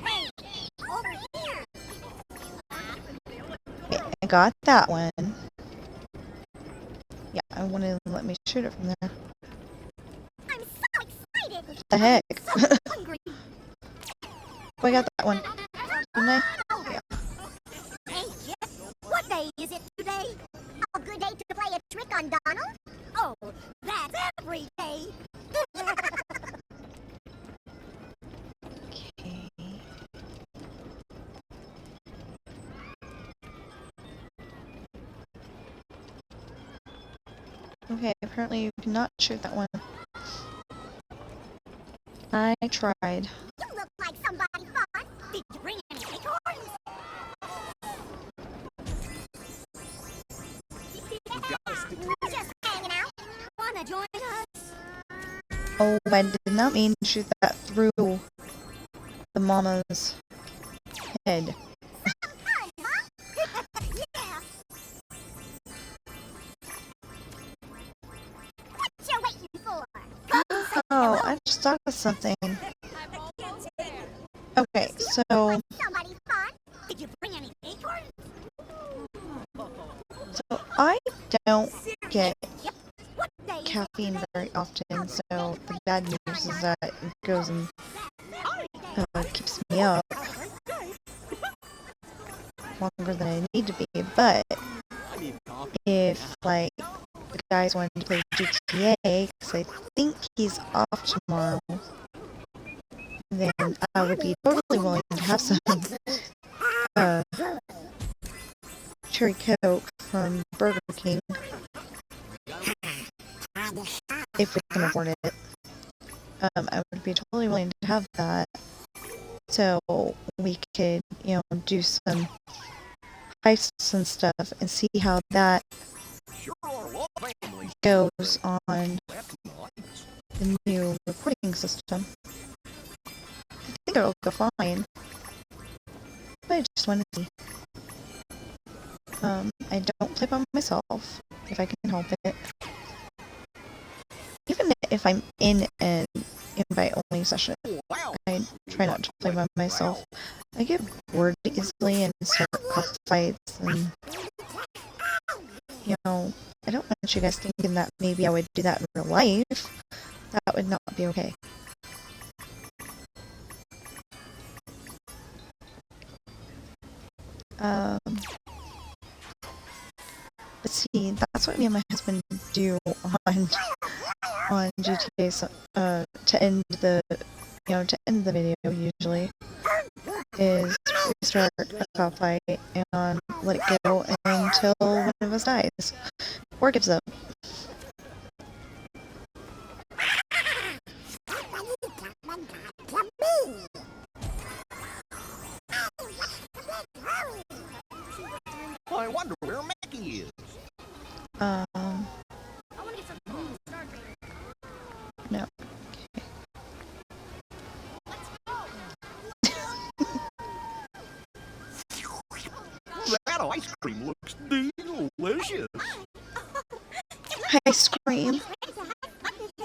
Hey, over here. Okay, I got that one. Yeah, I wanted to let me shoot it from there. I'm so excited. What the heck? I'm so hungry. Oh, I got that one. Didn't I? Yeah. Hey, Chip, what day is it today? A good day to play a trick on Donald? Oh, that's every day. Okay, apparently you cannot shoot that one. I tried. You look like somebody fun. Did you bring any acorns? Just hanging out. Wanna join us? Oh, I did not mean to shoot that through the mama's head. Yeah. What you waiting for? Oh, I just thought of something. Okay, so Somebody fun. Did you bring any acorns? I don't get What day is it caffeine very often, so the bad news is that it goes and keeps me up longer than I need to be, but if, like, the guys wanted to play GTA, because I think he's off tomorrow, then I would be totally willing to have some cherry coke from Burger King if we can afford it. I would be totally willing to have that, so we could, you know, do some heists and stuff and see how that goes on the new recording system. I think it'll go fine, but I just want to see. I don't play by myself if I can help it. Even if I'm in an invite-only session. I try not to play by myself. I get bored easily and start cockfights, and you know, I don't want you guys thinking that maybe I would do that in real life. That would not be okay. But see, that's what me and my husband do on GTA, so, to end the video usually, is we start a cockfight and let it go until one of us dies or gives up. I wonder where Mickey is. No. That ice cream looks delicious. Ice cream.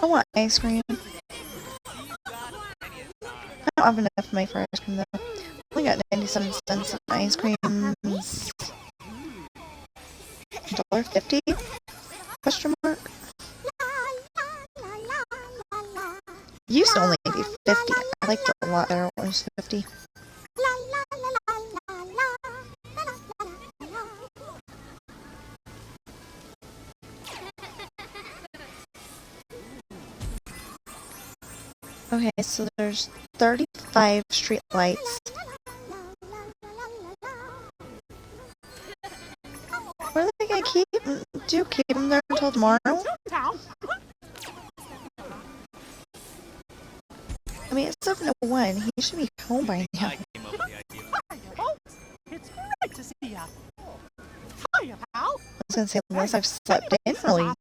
I want ice cream. I don't have enough money for ice cream though. I only got 97 cents in ice cream. $1.50? Question mark? Used to only be 50. I liked it a lot better when it was 50. Okay, so there's 35 street lights. Where are they gonna keep them there until tomorrow? I mean, it's 7:01. He should be home by now. It's great to see ya. Hiya, pal. I was gonna say, unless I've slept in really,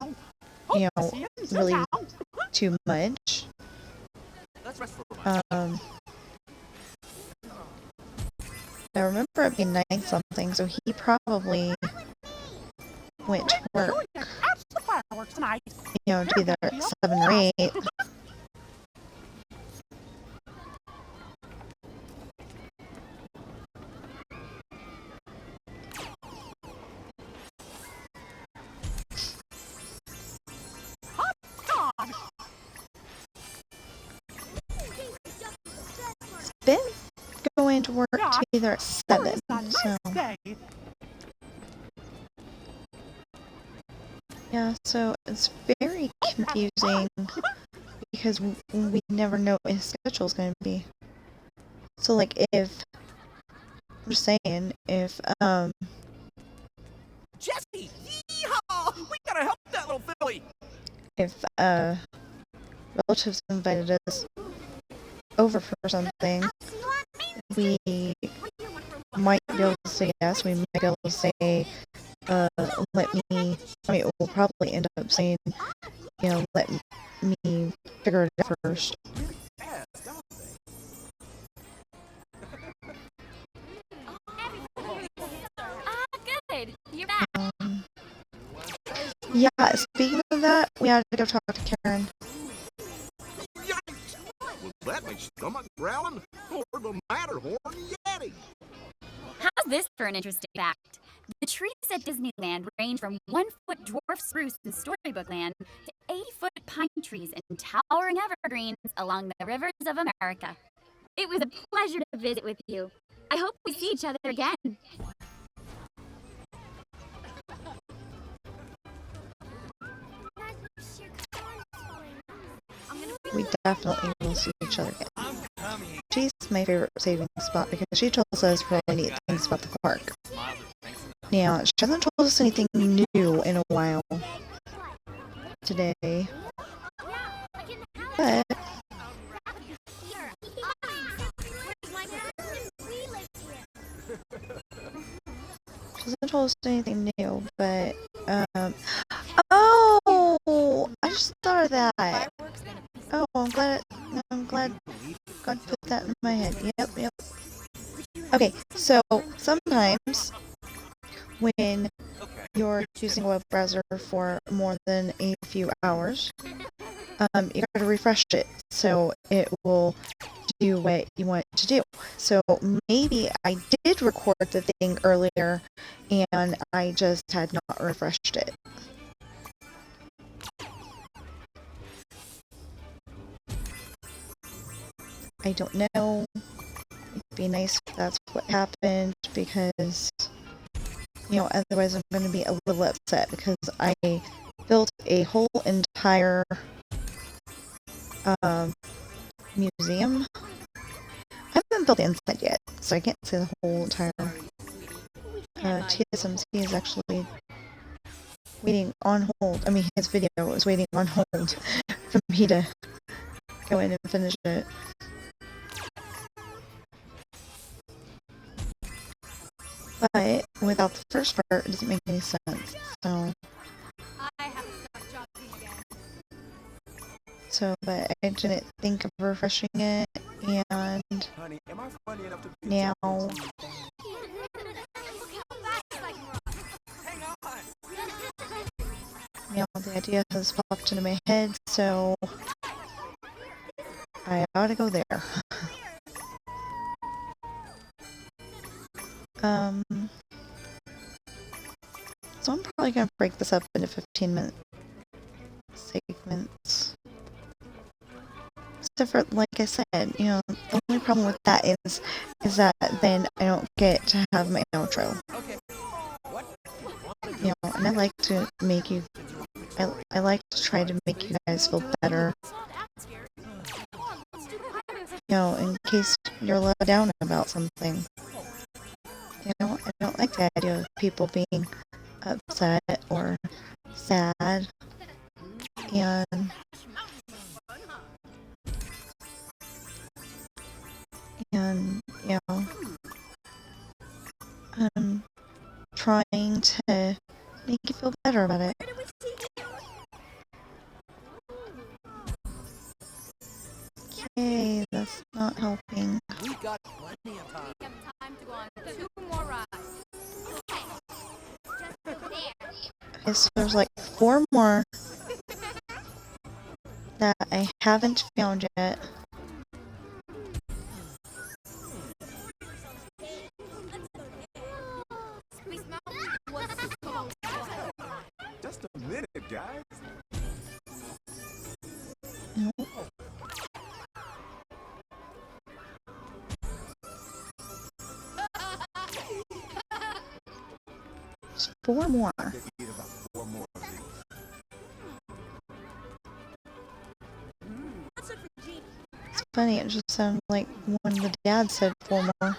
really too much. I remember it being 9-something, so he probably went to work, to be there at 7 or 8. Been going to work to be there at 7, so yeah, so it's very confusing because we never know what his schedule is going to be. So like if I'm just saying, if Jesse, yeehaw! We gotta help that little filly. if relatives invited us over for something, we might be able to say yes. We might be able to say, we'll probably end up saying, let me figure it out first. Good. You're back. Yeah, speaking of that, we had to go talk to Karen. Was that my stomach growling? Or the Matterhorn Yeti? How's this for an interesting fact? The trees at Disneyland range from 1-foot dwarf spruce in Storybook Land to 80-foot pine trees and towering evergreens along the rivers of America. It was a pleasure to visit with you. I hope we see each other again. We definitely will see each other again. She's my favorite saving spot because she tells us really neat things about the park. Now, she hasn't told us anything new in a while today, but she hasn't told us anything new, but, oh, I just thought of that. Oh, I'm glad God put that in my head. Yep. Okay, so sometimes when you're using a web browser for more than a few hours, you gotta refresh it so it will do what you want it to do. So maybe I did record the thing earlier and I just had not refreshed it. I don't know. It'd be nice if that's what happened because, you know, otherwise I'm going to be a little upset because I built a whole entire museum. I haven't built the inside yet, so I can't say the whole entire. TSMC is actually waiting on hold. I mean, his video is waiting on hold for me to go in and finish it. But without the first part, it doesn't make any sense. But I didn't think of refreshing it, and Honey, am I funny enough to be now the idea has popped into my head, so I ought to go there. So I'm probably gonna break this up into 15-minute segments. Except for, like I said, you know, the only problem with that is that then I don't get to have my outro. You know, and I like to make you, I like to try to make you guys feel better. You know, in case you're let down about something. You know, I don't like the idea of people being upset or sad. And you know, I'm trying to make you feel better about it. Okay, that's not helping. We got plenty of time. We have time to go on 2 more rides. Okay, so there's like 4 more that I haven't found yet. Just a minute, guys. Nope. There's 4 more. It's funny, it just sounded like when the dad said 4 more.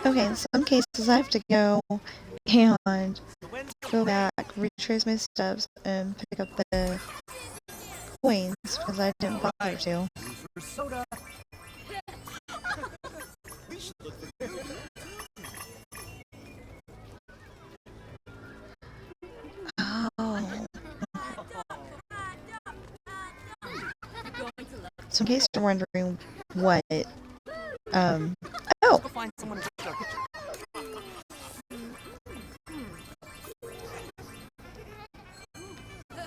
Okay, in some cases I have to go and go back, retrace my steps, and pick up the coins because I didn't bother to. Oh. So in case you're wondering what, oh!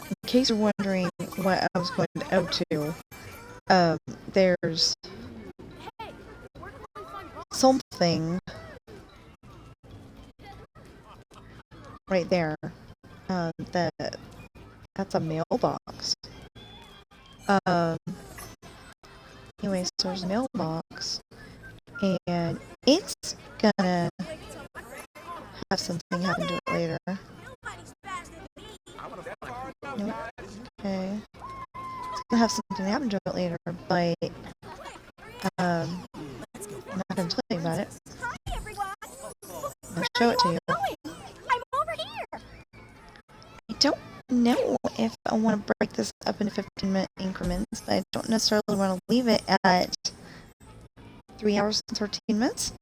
In case you're wondering what I was going up to, there's something right there. That's a mailbox. Anyways, so there's a mailbox, and it's gonna have something happen to it later. Nope. Okay. It's gonna have something happen to it later, but I'm not gonna tell you about it. I'll show it to you. I'm over here. I don't know if I want to break this up into 15-minute increments, but I don't necessarily want to leave it at 3 hours and 13 minutes.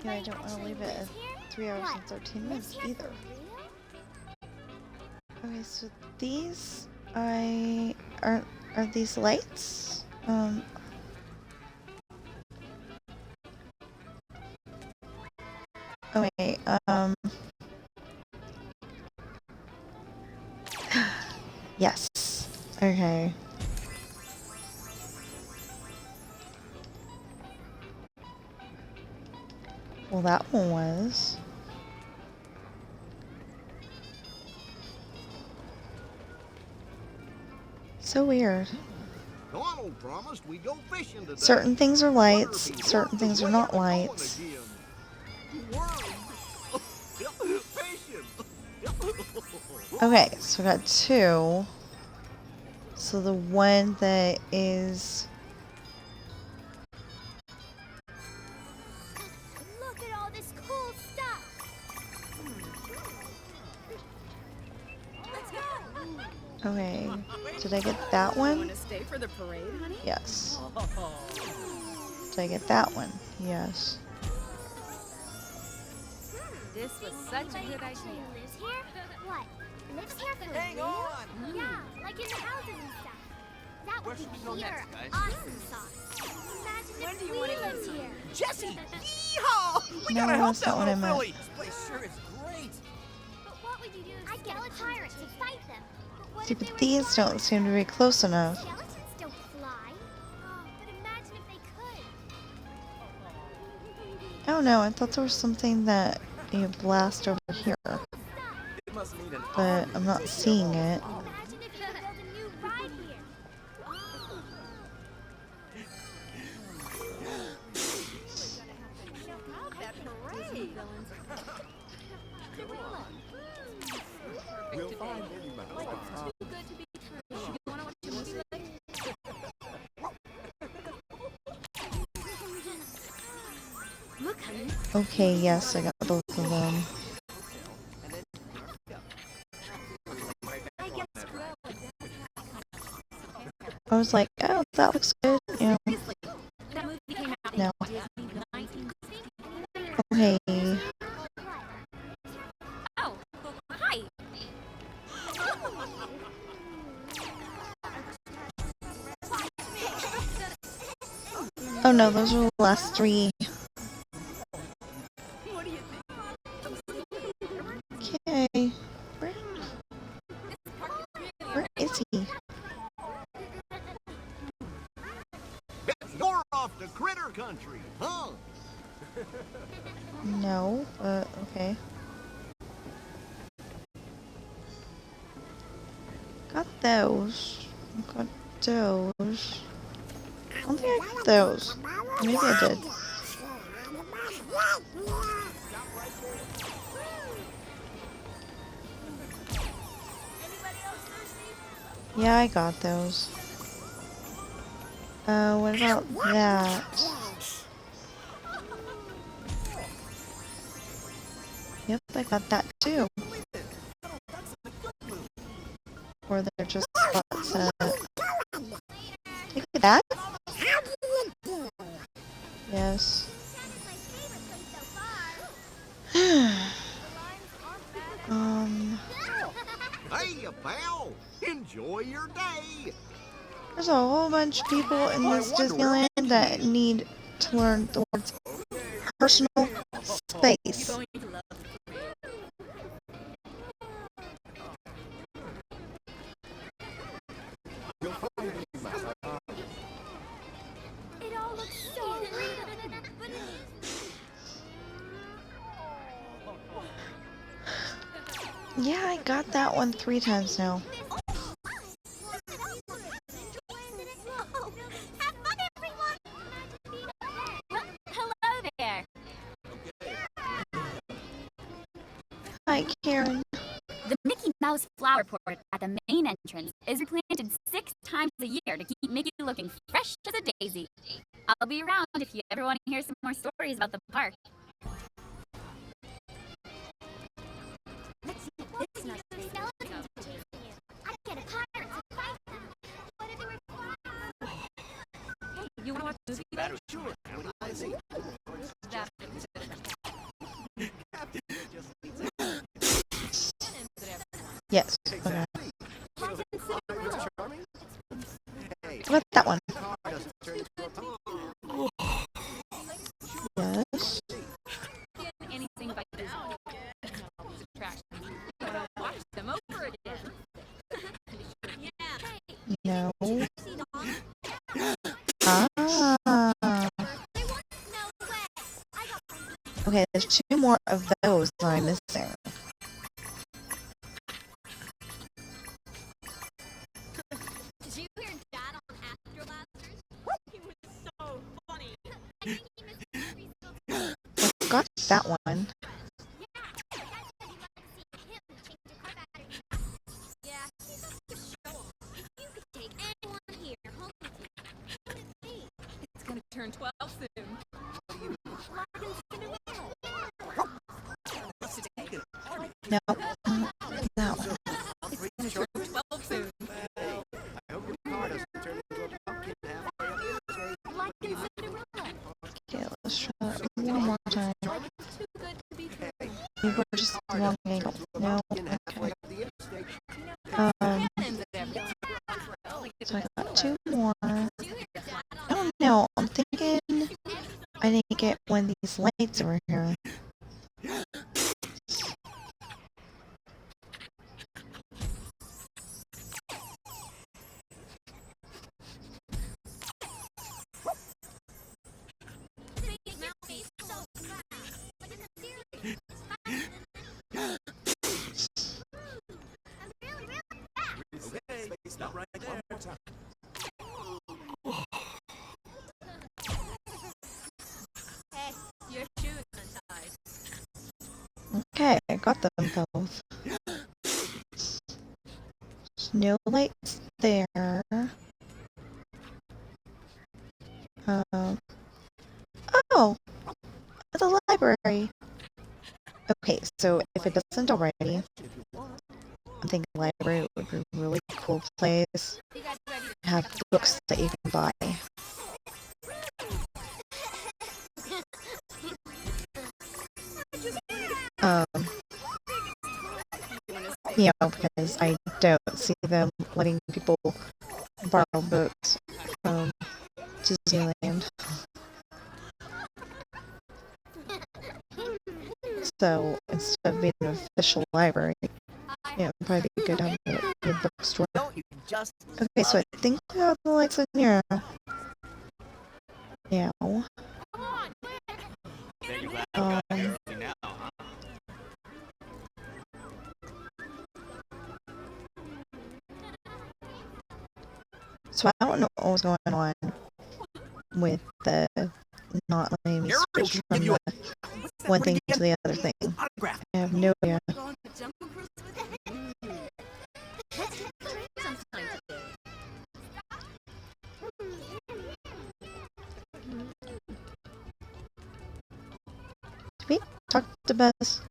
Yeah, I don't want to leave it at 3 hours and 13 minutes either. Okay, so these are these lights? Okay, yes. Okay. Well, that one was. So weird. Donald promised we'd go fishing today. Certain things are lights, certain things are not lights. Okay, so I got 2. So the one that is... Look at all this cool stuff. Let's go. Okay, did I get that one? Want to stay for the parade, honey? Yes. Did I get that one? Yes. This was such a good idea. Lives here? What? Lives here for Hang real? on. Yeah, like in the houses and stuff. That Where would be should we go pure next, guys? awesome sauce. Imagine When if do you we want to lived use here. Jesse! Yeehaw! We No, gotta help that's that not what I little meant. filly. This place sure is great. But what would you do if I'd get a pirate to fight them? But what See, if they but were these flying? don't seem to be close enough. Skeletons don't fly. Oh, but imagine if they could. Oh no, I thought there was something that you blast over here. It must mean an But I'm not seeing it. Imagine if you could build a new ride here. We'll find Minnie Mouse. Look, honey. Okay, yes, I got both of them. I was like, oh, that looks good. You know. That movie came out No. in Disney 1960. Okay. Oh, hi. Oh no, those are the last 3. What do you think? Okay. Where is he? Bet you're off to critter country, huh? No, okay. Got those. Got those. I don't think I got those. Maybe I did. Yeah, I got those. What about that? Yep, I got that too. Or they're just spots. Look at that. Yes. Hey, pal! Enjoy your day! There's a whole bunch of people in this Disneyland that need to learn the words personal space. It all looks so real. But Yeah, I got that one 3 times now. have fun, everyone. Hello there. Hi, Karen. The Mickey Mouse flower port at the main entrance is replanted 6 times a year to keep Mickey looking fresh as a daisy. I'll be around if you ever want to hear some more stories about the park. It's not skeletons chasing you. I'd get a pirate to fight them. What if they were flying? Hey, you want to watch the movie? Sure. What do you want to see? Yes. Okay. How about that one? Yes. Anything by Disney. Attractions. Watch them over again. No. Ah. Okay, there's 2 more of those that I'm missing. Did you hear Dad on Astro Blasters? He was so funny. I've got that one. Yeah, he's up to show off. You could take anyone here home with you. It's gonna turn 12 soon. No. That one. It's gonna turn 12 soon. I hope your car doesn't turn into a pumpkin halfway up the interstate. Like in Cinderella. Okay, let's try that one more time. Too good to be true. You were just the wrong angle. No. Okay. So I got 2 more. I don't know. I'm thinking I need to get one of these lights over here. Okay, stop right there. Hey, your shoes untied. Okay, I got them both. There's no lights there. Oh! At the library! Okay, so if it doesn't already, I think the library would be a really cool place. Have books that you can buy. You know, because I don't see them letting people borrow books from Disneyland. So instead of being an official library, yeah, it'd probably be good to have a bookstore. Okay, so I think we have the lights in here. Now. So I don't know what was going on with the not letting me switch from the one thing to the other thing. I have no idea. Did we talk to Buzz?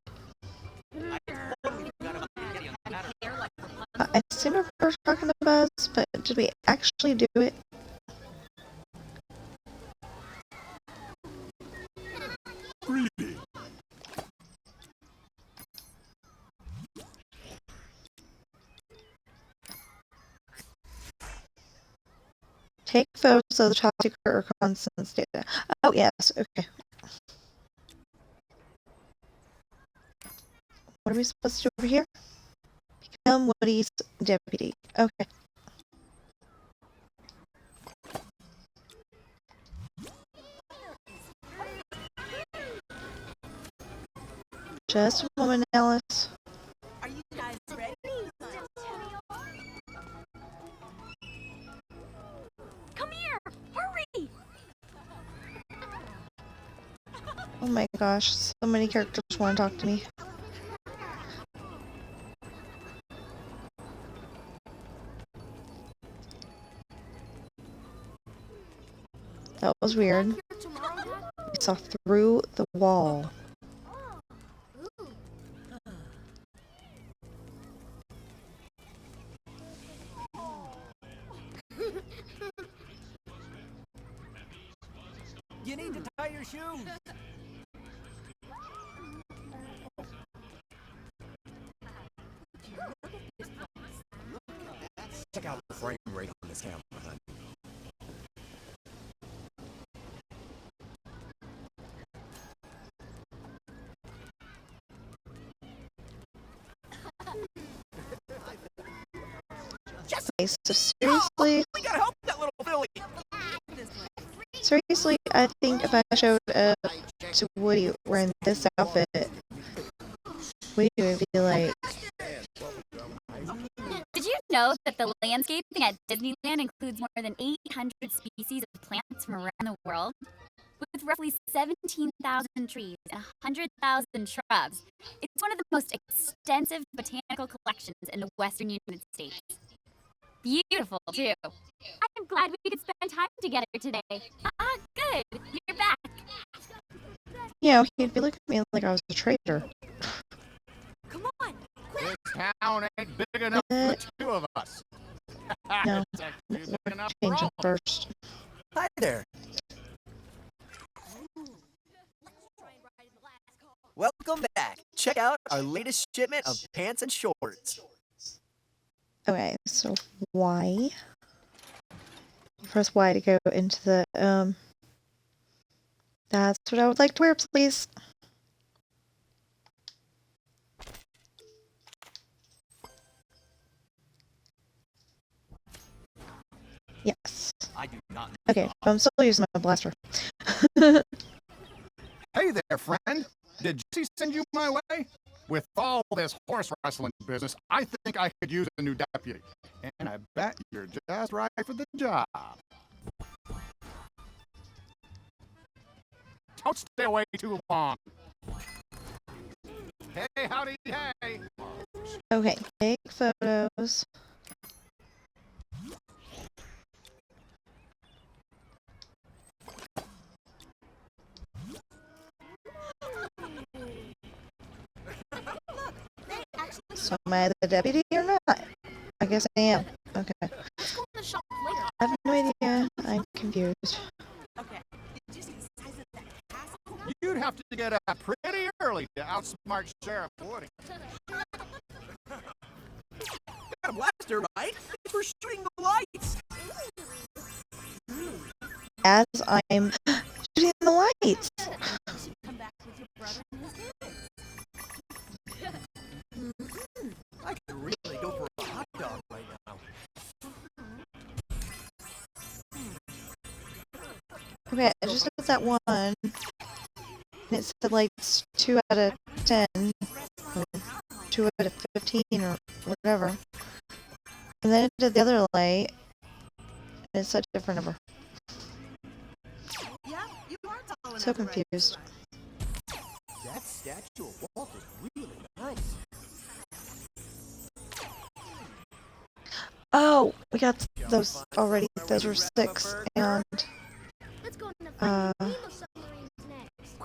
I seem to remember talking to Buzz, but did we actually do it? Take photos of the top secret reconnaissance data. Oh, yes, okay. What are we supposed to do over here? Become Woody's deputy. Okay. Just a moment, Alice. Are you guys ready? Come here! Hurry! Oh my gosh, so many characters want to talk to me. That was weird. We saw through the wall. You need to tie your shoes. check out the frame rate on this camera, honey. Okay, so seriously, We gotta help that little filly. seriously, I think if I showed up to Woody wearing this outfit, Woody would be like, Did you know that the landscaping at Disneyland includes more than 800 species of plants from around the world? With roughly 17,000 trees and 100,000 shrubs, it's one of the most extensive botanical collections in the western United States. Beautiful, too. I'm glad we could spend time together today. Good. You're back. you know, he'd be looking at me like I was a traitor. Come on. This town ain't big enough for the two of us. No, It's actually big enough for change all it first. Hi there. Welcome back. Check out our latest shipment of pants and shorts. Okay, so Y. Press Y to go into the, that's what I would like to wear, please. Yes. I do not. Okay, I'm still using my blaster. Hey there, friend. Did Jesse send you my way? With all this horse wrestling business, I think I could use a new deputy. And I bet you're just right for the job. Don't stay away too long. Hey, howdy, hey. Okay, take photos. So am I the deputy or not? I guess I am. Okay. Let's go in the shop later. I have no idea. I'm confused. Okay. Did you see the size of that castle? You'd have to get up pretty early to outsmart Sheriff Woody. Got a blaster, right? It's for shooting the lights. As I'm shooting the lights. Come back with your brother and his kids. I could really go for a hot dog right now. Okay, I just did that one. And it said like 2 out of 10. Or 2 out of 15 or whatever. And then it did the other light. And it's a different number. Yeah, you are tall enough. So confused. That statue of Walt is really nice. Oh, we got those already. Those were 6. And Let's go on the Nemo submarines next.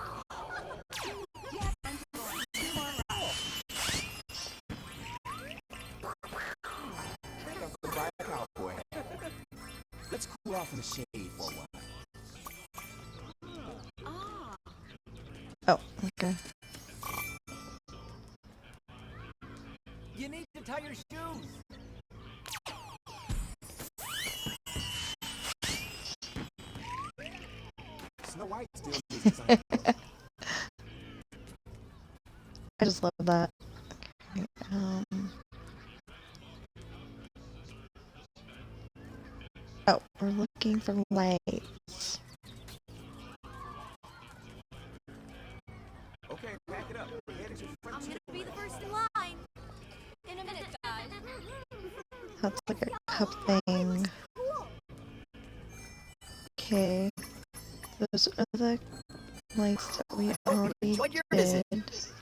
Let's cool off in the shade for a while. oh, okay. You need to tie your shoes. Snow White still needs some. I just love that. Okay, oh, we're looking for lights. Okay, pack it up. We're headed to the front. I'm gonna be the first in line. In a minute, guys. That's like a cup thing. Okay. Those are the lights that we already Enjoy your did. visit.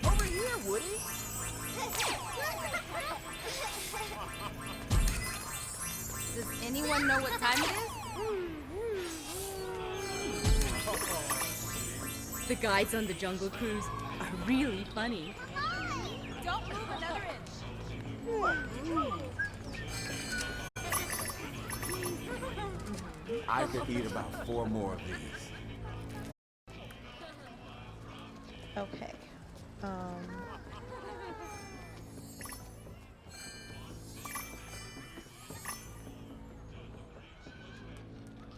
Over here, Woody. Does anyone know what time it is? The guides on the Jungle Cruise are really funny. Don't move another inch. I could eat about 4 more of these. Okay.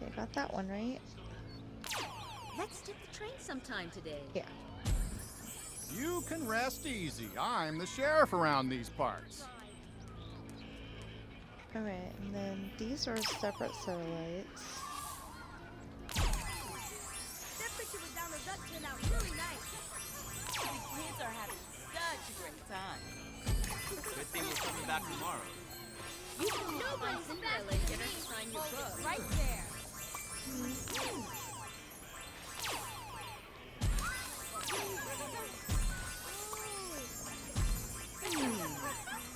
Okay, got that one right. Let's take the train sometime today. Yeah. You can rest easy. I'm the sheriff around these parts. Alright, and then these are separate satellites. That picture with Donald Duck turned out really nice. The kids are having such a great time. Good thing we're coming back tomorrow. You can know my Cinderella get her to sign your book. Right there.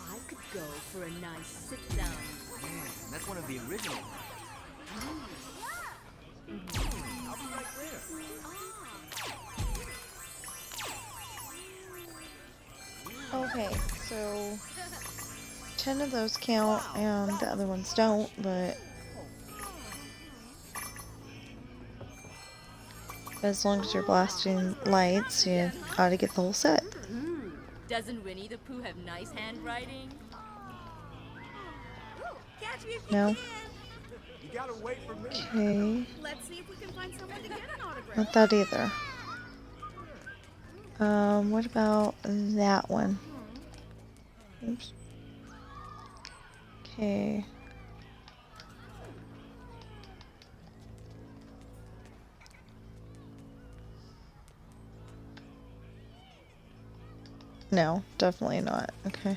I could go for a nice sit down. Man, that's one of the original. I'll be right there. Okay, so 10 of those count and the other ones don't, but as long as you're blasting lights, you gotta get the whole set. Doesn't Winnie the Pooh have nice handwriting? Catch me if you No. can. You gotta wait for me. Okay, Let's see if we can find someone to get an autograph. not that either. What about that one? Oops. Okay. No, definitely not. Okay.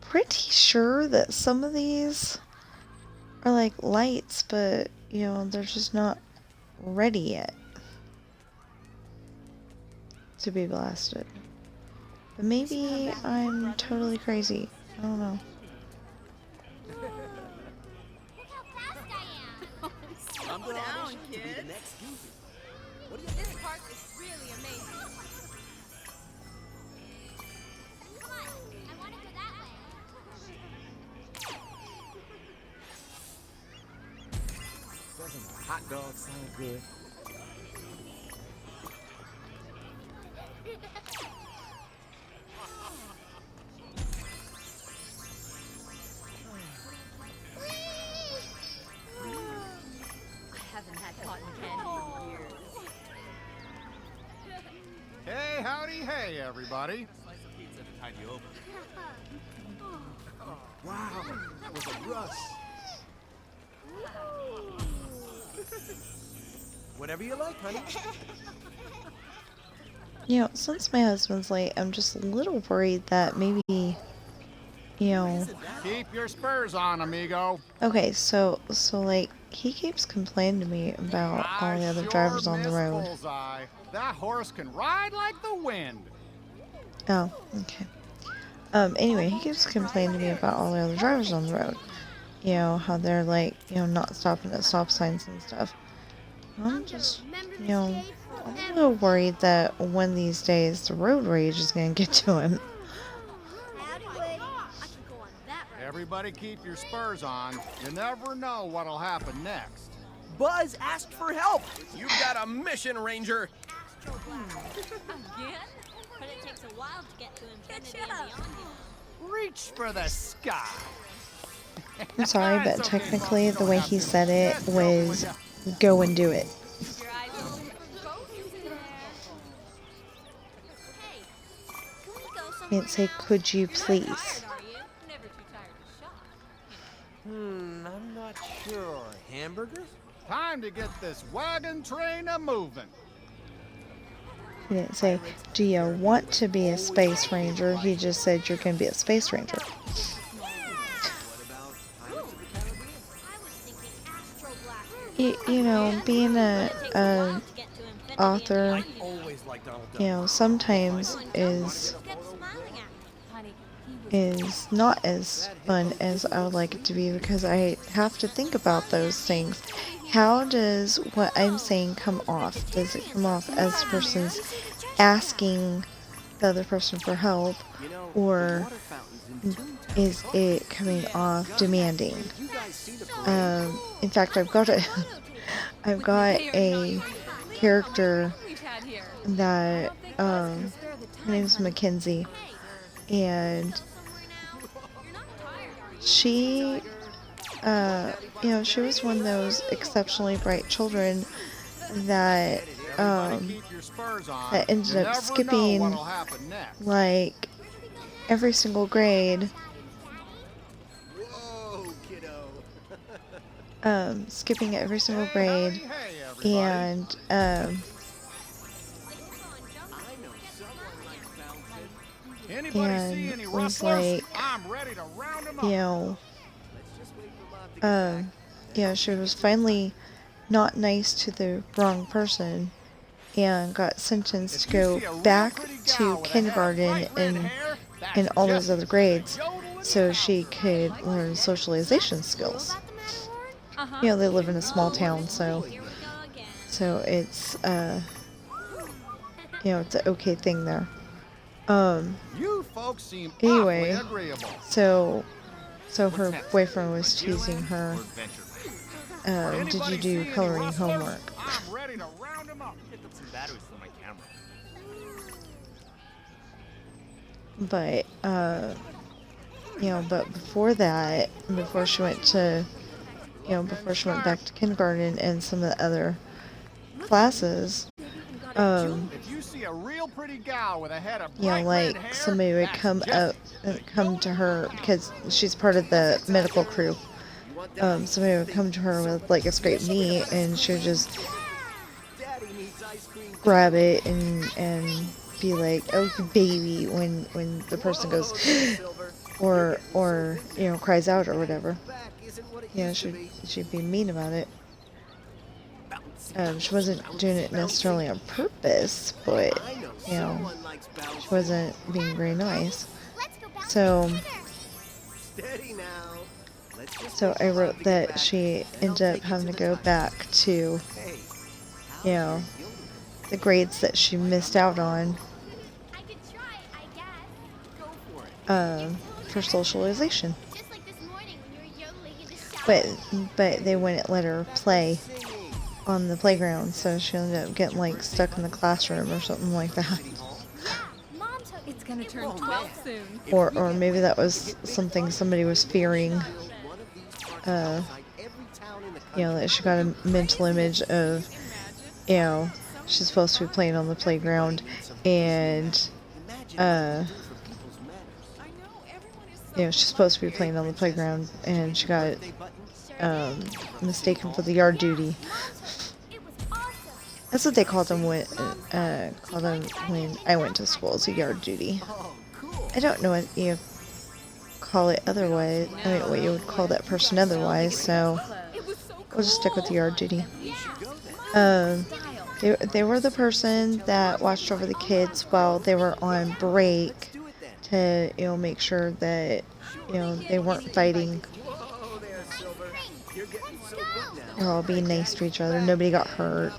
Pretty sure that some of these are like lights, but you know, they're just not ready yet to be blasted. But maybe I'm totally crazy. I don't know. I'm gonna down, audition to be the kids. next Goofy. What do you This think? park is really amazing. Come on, I want to go that way. Doesn't a hot dog sound good? I haven't had cotton candy in years. Hey, howdy, hey, everybody. Slice of pizza to tide you over. Wow, that was a rush. Whatever you like, honey. You know, since my husband's late, I'm just a little worried that maybe, you know. Keep your spurs on, amigo. Okay, so like he keeps complaining to me about all the other drivers on the Missed road. Bullseye. That horse can ride like the wind. Oh, okay. Anyway, he keeps complaining to me about all the other drivers on the road. You know, how they're like, you know, not stopping at stop signs and stuff. I'm just, you know, I'm a little worried that one of these days the road rage is gonna get to him. Everybody keep your spurs on. You never know what'll happen next. Buzz asked for help. You've got a mission, Ranger. Again? But it takes a while to get to infinity and beyond. Reach for the sky. I'm sorry, but technically the way he said it was go and do it. Your eyes open for ghosts in there. Hey, can we go I somewhere didn't say, now? could you You're not please? tired, are you? Never too tired to shop. I'm not sure. Hamburgers? Time to get this wagon train a moving. He didn't say, do you want to be a space ranger? He just said you're going to be a space ranger. You know, being a author, you know, sometimes is not as fun as I would like it to be because I have to think about those things. How does what I'm saying come off? Does it come off as the person's asking the other person for help, or is it coming off demanding? In fact, I've got a character that her name's Mackenzie, and she she was one of those exceptionally bright children that that ended up skipping like every single grade. Skipping every single grade, and was like, she was finally not nice to the wrong person and got sentenced to go back to kindergarten and all those other grades so she could learn socialization skills. They live in a small town, so it's it's an okay thing there. You folks seem Anyway, agreeable. so her boyfriend was teasing her. Did you do coloring homework? I'm ready to round him up. Get some batteries for my camera. But but before that, before she went back to kindergarten and some of the other classes, If you see a real pretty gal with a head of bright like red hair, somebody would come to her because she's part of the medical crew. Somebody would come to her with like a scraped knee, and she would just grab it and be like, "Oh, baby," when the person goes or cries out or whatever. She'd be mean about it. She wasn't doing it necessarily on purpose, but she wasn't being very nice. So I wrote that she ended up having to go back to the grades that she missed out on for socialization. But they wouldn't let her play on the playground, so she ended up getting like stuck in the classroom or something like that. It's gonna turn 12 soon. Or maybe that was something somebody was fearing. That she got a mental image of, she's supposed to be playing on the playground, and she's supposed to be playing on the playground, and she got mistaken for the yard duty. That's what they called them when I went to school. It's a yard duty. I don't know what you call it otherwise. I mean, what you would call that person otherwise. So we'll just stick with the yard duty. They were the person that watched over the kids while they were on break to make sure that they weren't fighting. They're all being nice to each other. Nobody got hurt.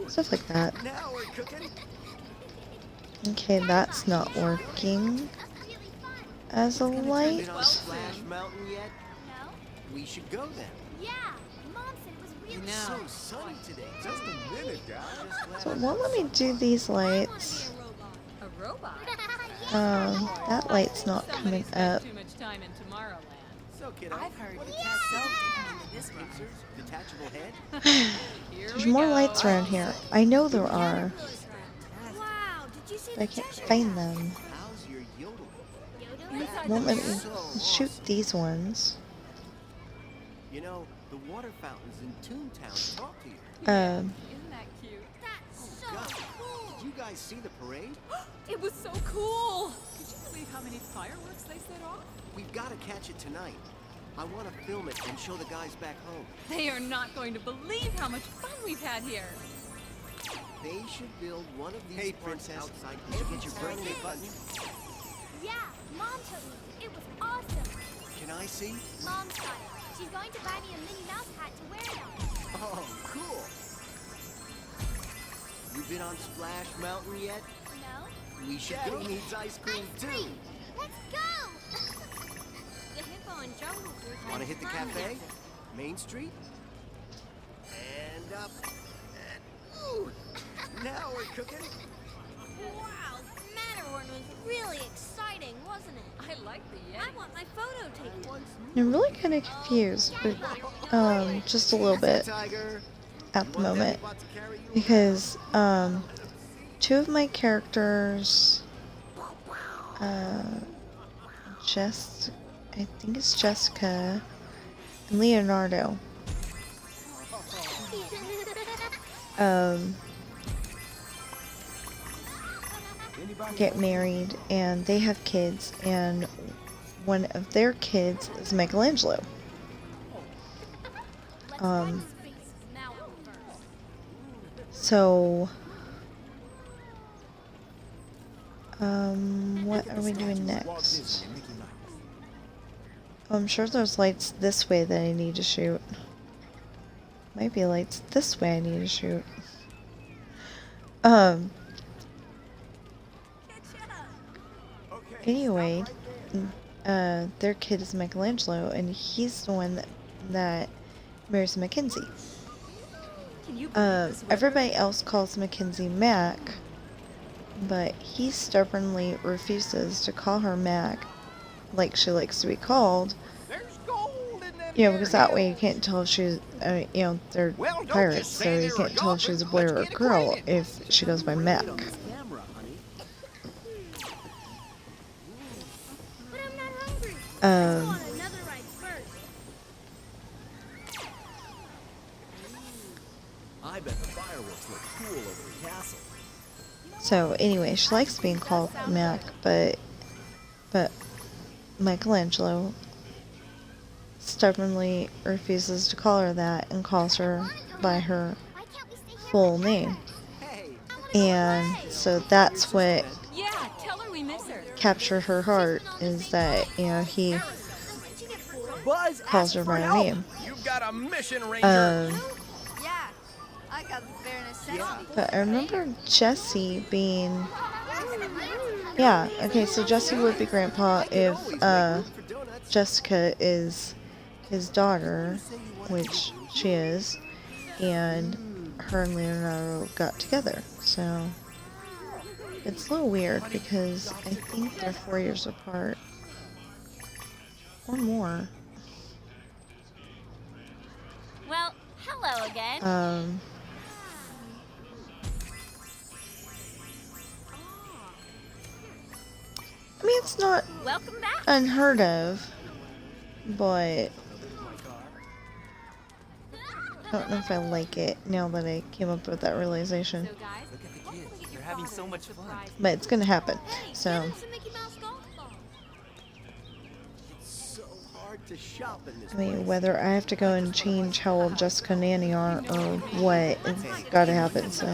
Stuff like that. Okay, that's not working as a light. We should go then. Yeah, Mom said it was really So sunny today. Just a minute, guys. So it won't let me do these lights. A robot? That light's not coming up. Too much time in Tomorrowland. So, kiddo, I've heard the cat this pictures, detachable head. There's more lights around here. I know there are. Wow, did you see But I can't find them. How's your yodeling? Won't let me shoot these ones. The water fountains in Toontown talk to you. Isn't that cute? That's so cool. Did you guys see the parade? It was so cool! Could you believe how many fireworks they set off? We've got to catch it tonight. I want to film it and show the guys back home. They are not going to believe how much fun we've had here. They should build one of these parks outside. Did you get your birthday button? Yeah, Mom told me. It was awesome. Can I see? Mom's got it. She's going to buy me a Minnie Mouse hat to wear it on. Oh, cool. You been on Splash Mountain yet? No? We should go. He needs ice cream too. Let's go! The hippo and jungle cruise. Want to hit the cafe? Main Street? And up. And ooh! Now we're cooking. Wow, Matterhorn was really exciting, wasn't it? I like the Yeti. I want my photo taken. I'm really kind of confused, but just a little bit at the moment, because two of my characters, I think it's Jessica and Leonardo, get married and they have kids, and one of their kids is Michelangelo. So what are we doing next? Oh, I'm sure there's lights this way that I need to shoot. Might be lights this way I need to shoot. Anyway, their kid is Michelangelo, and he's the one that marries Mackenzie. Everybody else calls Mackenzie Mac, but he stubbornly refuses to call her Mac like she likes to be called. You know, because that way you can't tell if she's, you know, they're pirates, so you can't tell if she's a boy or a girl if she goes by Mac. I bet the fireworks look cool over the castle. So anyway, she likes being called Mac, but Michelangelo stubbornly refuses to call her that and calls her by her full name. And so that's what captured her heart, is that, you know, he calls her by her name. You've got a mission, Ranger. Yeah, I got the bare necessities. But I remember Jesse being... Yeah, okay, so Jesse would be Grandpa if Jessica is his daughter, which she is, and her and Leonardo got together. So it's a little weird because I think they're 4 years apart. Or more. Well, hello again. I mean, it's not Welcome back. unheard of, but I don't know if I like it now that I came up with that realization. Look at the kids. They're having so much fun. But it's gonna happen. So It's so hard to shop in this I mean, whether I have to go and change how old Jessica and Nanny are or what, it's gotta happen. So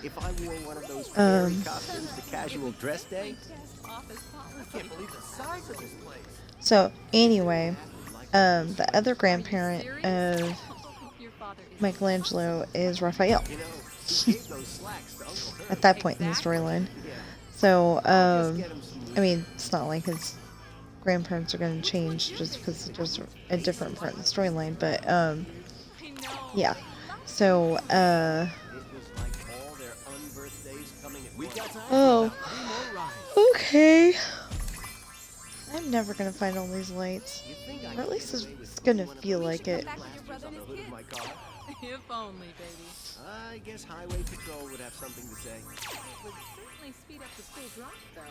If I wore one of those fairy costumes to casual dress day, I can't believe the size of this place. So anyway, the other grandparent of Michelangelo is Raphael. At that point in the storyline. So, I mean, it's not like his grandparents are going to change just because there's a different part in the storyline, but, yeah. So, oh, okay. I'm never going to find all these lights. Or at least it's going to feel like it. If only, baby. I guess Highway Patrol would have something to say. Would certainly speed up the school drop, though.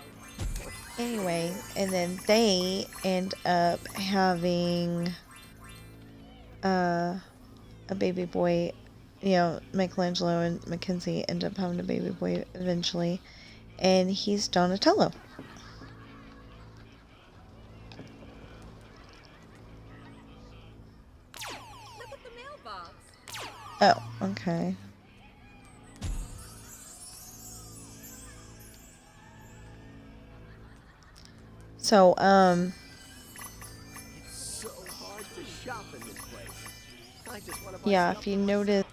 Anyway, and then they end up having a baby boy. You know, Michelangelo and Mackenzie end up having a baby boy eventually, and he's Donatello. Look at the mailbox. Oh, okay. So, It's so hard to shop in this place. I just want to buy yeah, stuff. if you notice,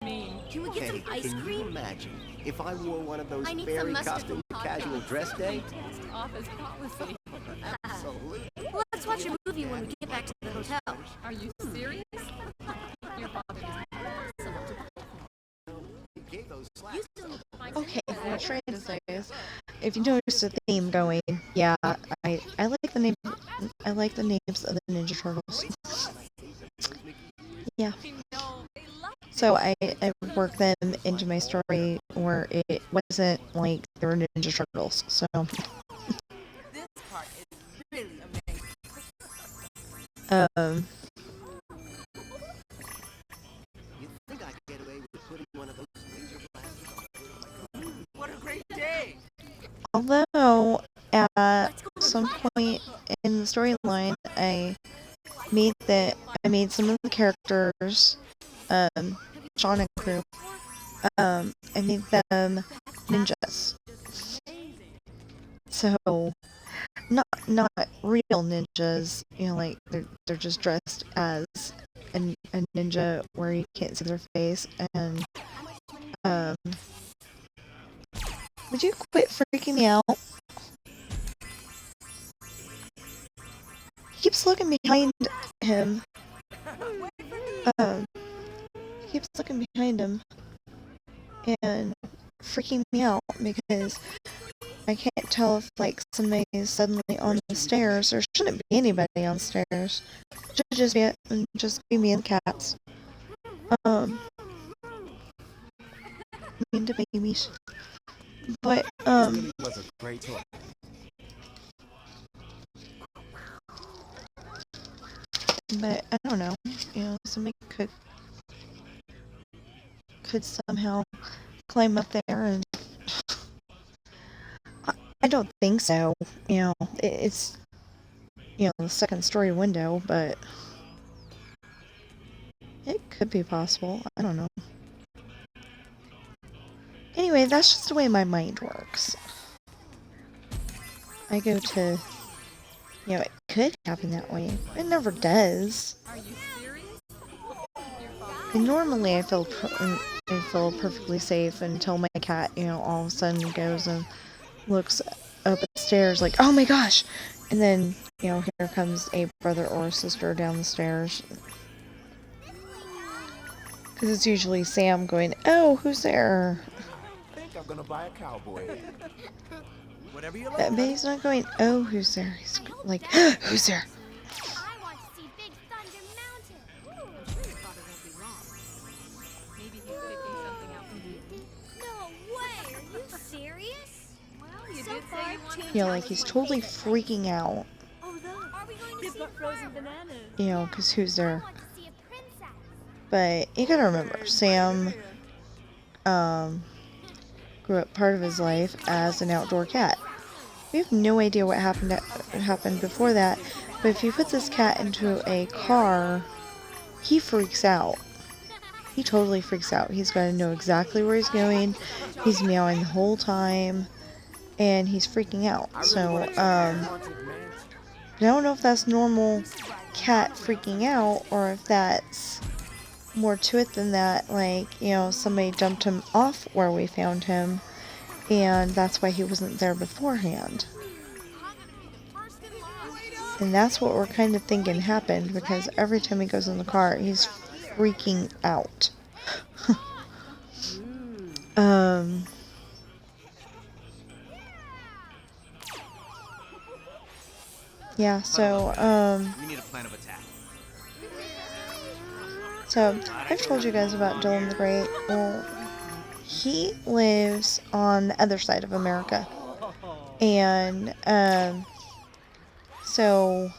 Can we get Hey, some ice can cream? you imagine if I wore one of those I need fairy some mustard costumes to hot casual dress day? Office policy. Absolutely. Let's watch a movie when we get back to the hotel. Are you serious? Your father is Okay, what I'm trying to say is, if you notice the theme going, yeah, I like the name. I like the names of the Ninja Turtles. Yeah. So I worked them into my story where it wasn't like they were Ninja Turtles. So. This part is really amazing. You think I could get away with putting one of those laser blasters on? What a great day! Although at some point in the storyline, I made some of the characters, Sean and crew, I made them ninjas. So not real ninjas, you know, like they're just dressed as a ninja where you can't see their face. And would you quit freaking me out? He keeps looking behind him. He keeps looking behind him and freaking me out because I can't tell if like somebody is suddenly on the stairs. There shouldn't be anybody on the stairs. It should just be me and the cats. Me and the babies. But Really was a great tour. But I don't know. You know, somebody could somehow climb up there, and I don't think so. You know, it's the second story window, but it could be possible. I don't know. Anyway, that's just the way my mind works. I go to, it could happen that way. It never does. Are you serious? And normally I feel perfectly safe until my cat, all of a sudden goes and looks up at the stairs like, oh my gosh! And then, here comes a brother or a sister down the stairs. Because it's usually Sam going, oh, who's there? I think I'm gonna buy a cowboy. Whatever you like. But he's not going, oh, who's there? He's like, who's there? I want to see Big Thunder Mountain. I'm sure your father won't be wrong. Maybe he's picking something out for you. No way! Are you serious? Well, you So did far, say you wanted Yeah, like he's totally freaking out. Oh, look. Are we going to They've see got frozen bananas. Because who's there? I want to see a princess. But you gotta remember, Sam, grew up part of his life as an outdoor cat. We have no idea what happened before that, but if you put this cat into a car, he freaks out. He totally freaks out. He's got to know exactly where he's going. He's meowing the whole time, and he's freaking out. So, I don't know if that's normal cat freaking out, or if that's more to it than that. Like, somebody dumped him off where we found him, and that's why he wasn't there beforehand. And that's what we're kind of thinking happened, because every time he goes in the car, he's freaking out. Yeah, so, We need a plan of attack. So, I've told you guys about Dylan the Great. Well, he lives on the other side of America. And, so,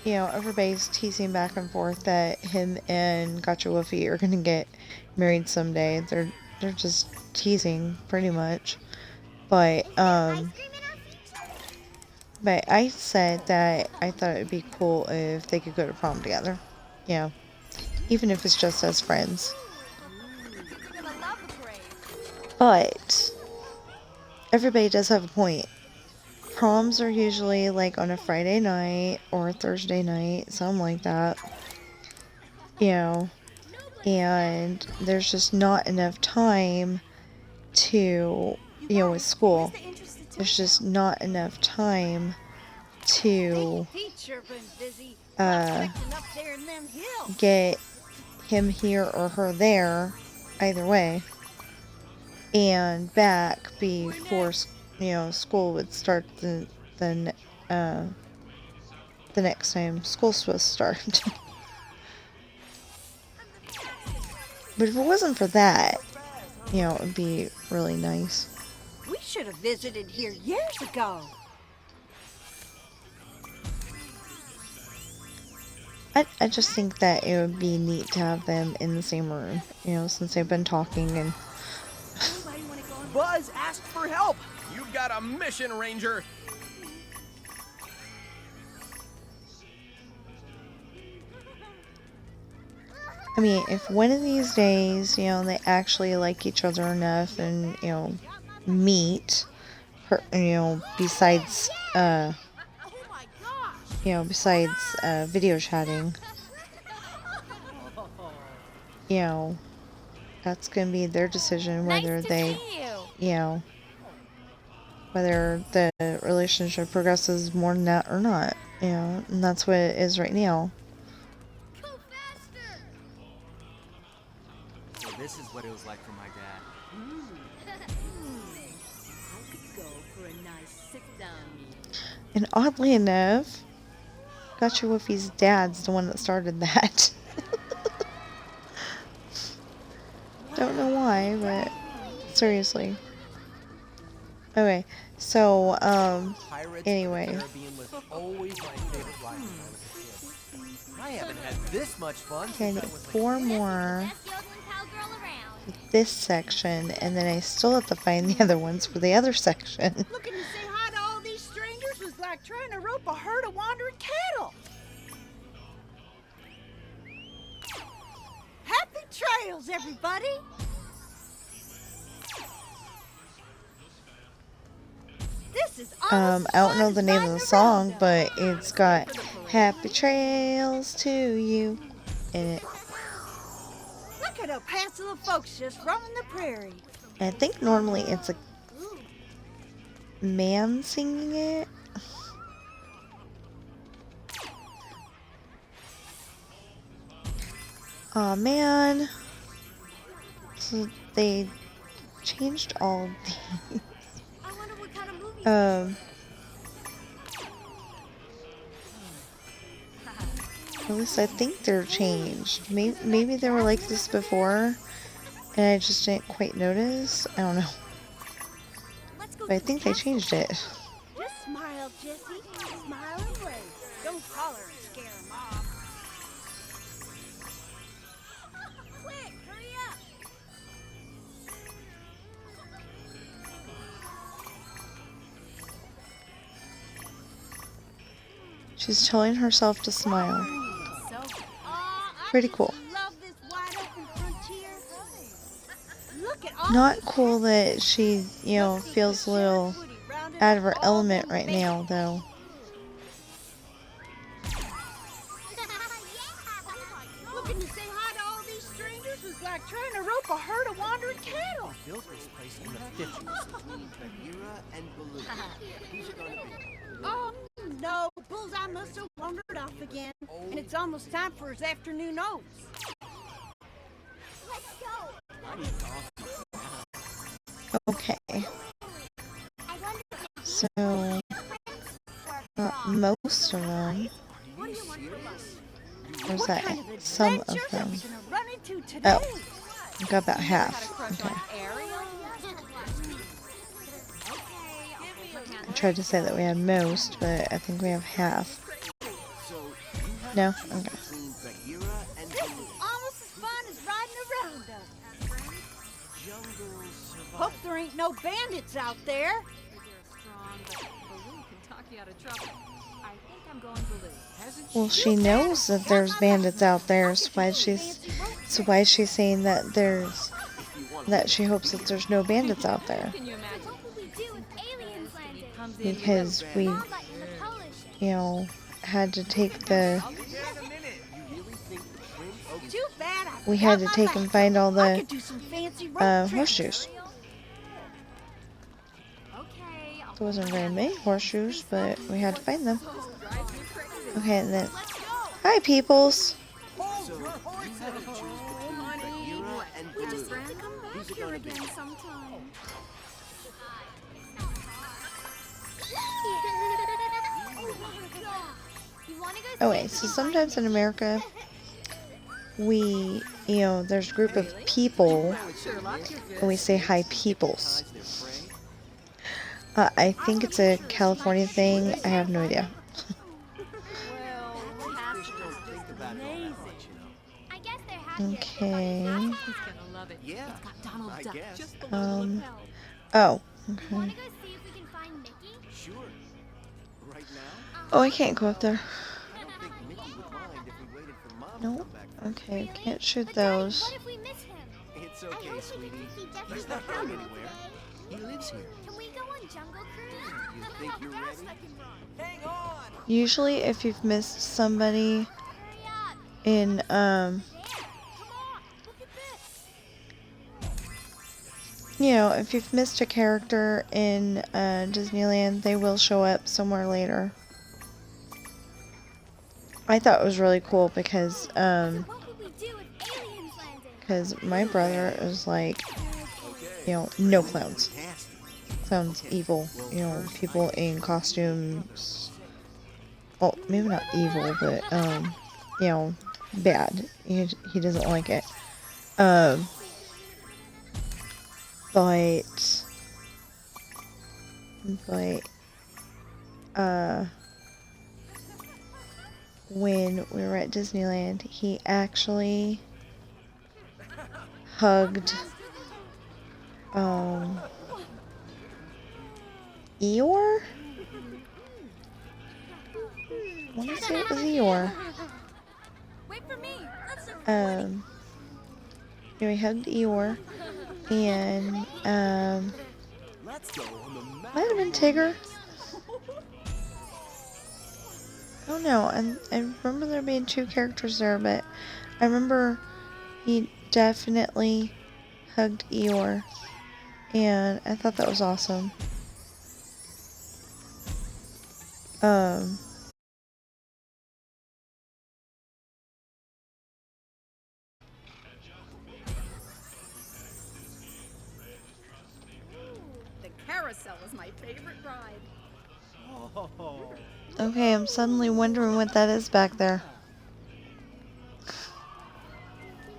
everybody's teasing back and forth that him and Gotcha Woofy are gonna get married someday. They're just teasing, pretty much. But I said that I thought it would be cool if they could go to prom together. Even if it's just as friends. But everybody does have a point. Proms are usually like on a Friday night or a Thursday night, something like that. and there's just not enough time to, with school, there's just not enough time to get him here or her there, either way, and back before, school would start the next time school's supposed to start. But if it wasn't for that, it would be really nice. We should have visited here years ago. I just think that it would be neat to have them in the same room, since they've been talking and... Buzz asked for help! You've got a mission, Ranger! I mean, if one of these days, they actually like each other enough and, meet, besides, video chatting, that's gonna be their decision whether whether the relationship progresses more than that or not, and that's what it is right now. So this is what it was like for my dad. I could go for a nice sit-down meeting. And oddly enough, Gotcha Woofie's dad's the one that started that. Don't know why, but seriously. Okay, so, anyway. I haven't had this much fun. Okay, I need 4 more with this section, and then I still have to find the other ones for the other section. Looking to say hi to all these strangers was like trying to rope a herd of wandering cattle. Happy trails, everybody! This is I don't know the name of the song, but it's got Happy Trails to You in it. Look at a passel of folks just roaming the prairie. And I think normally it's a man singing it. Aw, man. So they changed all these. At least I think they're changed. Maybe they were like this before, and I just didn't quite notice. I don't know. But I think they changed it. Just smile, Jessie. Smile and wave. Don't holler and scare them off. Quick, hurry up. She's telling herself to smile. Pretty cool. Not cool that she, feels a little out of her element right now, though. Looking to say hi to all these strangers was like trying to rope a herd of wandering cattle. Built this place in the 50s. Bagheera and Baloo. Who's it gonna be? Oh, no. Bullseye must have wandered off again. And it's almost time for his afternoon oats. Let's go. Okay. So, not most of them. Where's that? Some of them. Oh, I got about half. Okay. I tried to say that we had most, but I think we have half. No? Okay. This is almost as fun as riding a roundup. Hope there ain't no bandits out there. Well, she knows that there's bandits out there, so why is she saying that that she hopes that there's no bandits out there? Because we, had to take the... Too bad I we had to take and find all I the could do some fancy road trips. horseshoes. There wasn't very many horseshoes, but we had to find them. Okay, and then... Hi, peoples! So, you have to choose between Bagheera and We just Baloo. have to come back Who's it here gonna be? again sometime. Okay, so sometimes in America, we, there's a group of people, and we say hi, peoples. I think it's a California thing. I have no idea. Okay. Yeah, I guess. Oh, okay. Sure. Right now? Oh, I can't go up there. I don't think Mickey would mind if we waited for Mom to Nope. come back. Okay, can't shoot those. It's okay, sweetie. He's not going anywhere. He lives here. Can we go on Jungle Cruise? You think you're ready? Hang on! Usually, if you've missed somebody in, if you've missed a character in Disneyland, they will show up somewhere later. I thought it was really cool because my brother is like, no clowns. Clowns evil, people in costumes. Well, maybe not evil, but, bad. He doesn't like it. But when we were at Disneyland, he actually hugged Eeyore? I want to say it was Eeyore. He hugged Eeyore, and might have been Tigger. I don't know. I remember there being two characters there, but I remember he definitely hugged Eeyore, and I thought that was awesome. The carousel is my favorite ride. Okay, I'm suddenly wondering what that is back there.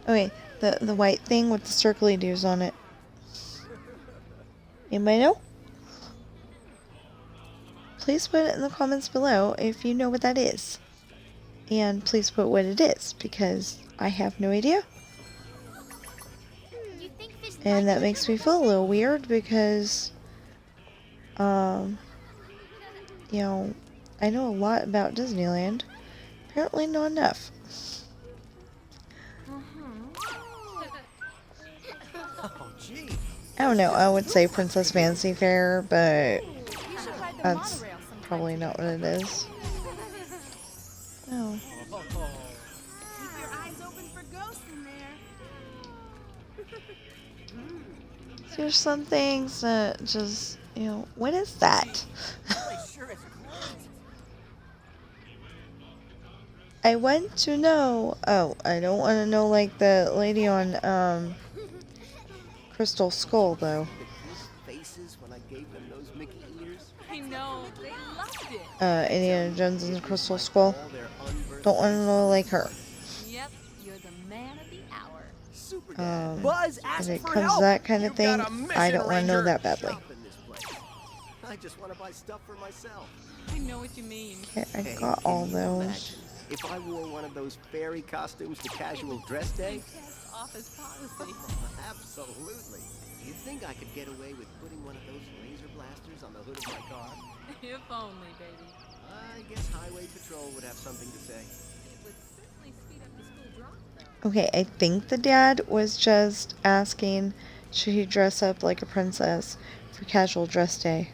Okay, the white thing with the circly doos on it. Anybody know? Please put it in the comments below if you know what that is. And please put what it is, because I have no idea. And that makes me feel a little weird because, I know a lot about Disneyland. Apparently not enough. I don't know, I would say Princess Fancy Fair, but that's probably not what it is. Oh. Keep your eyes open for ghosts in there. There's some things that just, what is that? I want to know. Oh, I don't want to know like the lady on Crystal Skull though. Faces when I gave them those Mickey ears. I know, they loved it. Indiana Jones and the Crystal Skull. Don't want to know like her. Yep, you're the man of the hour. If it comes to that kind of thing, I don't want to know that badly. I just want to buy stuff for myself. I know what you mean. Okay, I got all those. If I wore one of those fairy costumes to casual dress day? Office policy. Absolutely. Do you think I could get away with putting one of those laser blasters on the hood of my car? If only, baby. I guess Highway Patrol would have something to say. It would certainly speed up the school drop, though. Okay, I think the dad was just asking, should he dress up like a princess for casual dress day?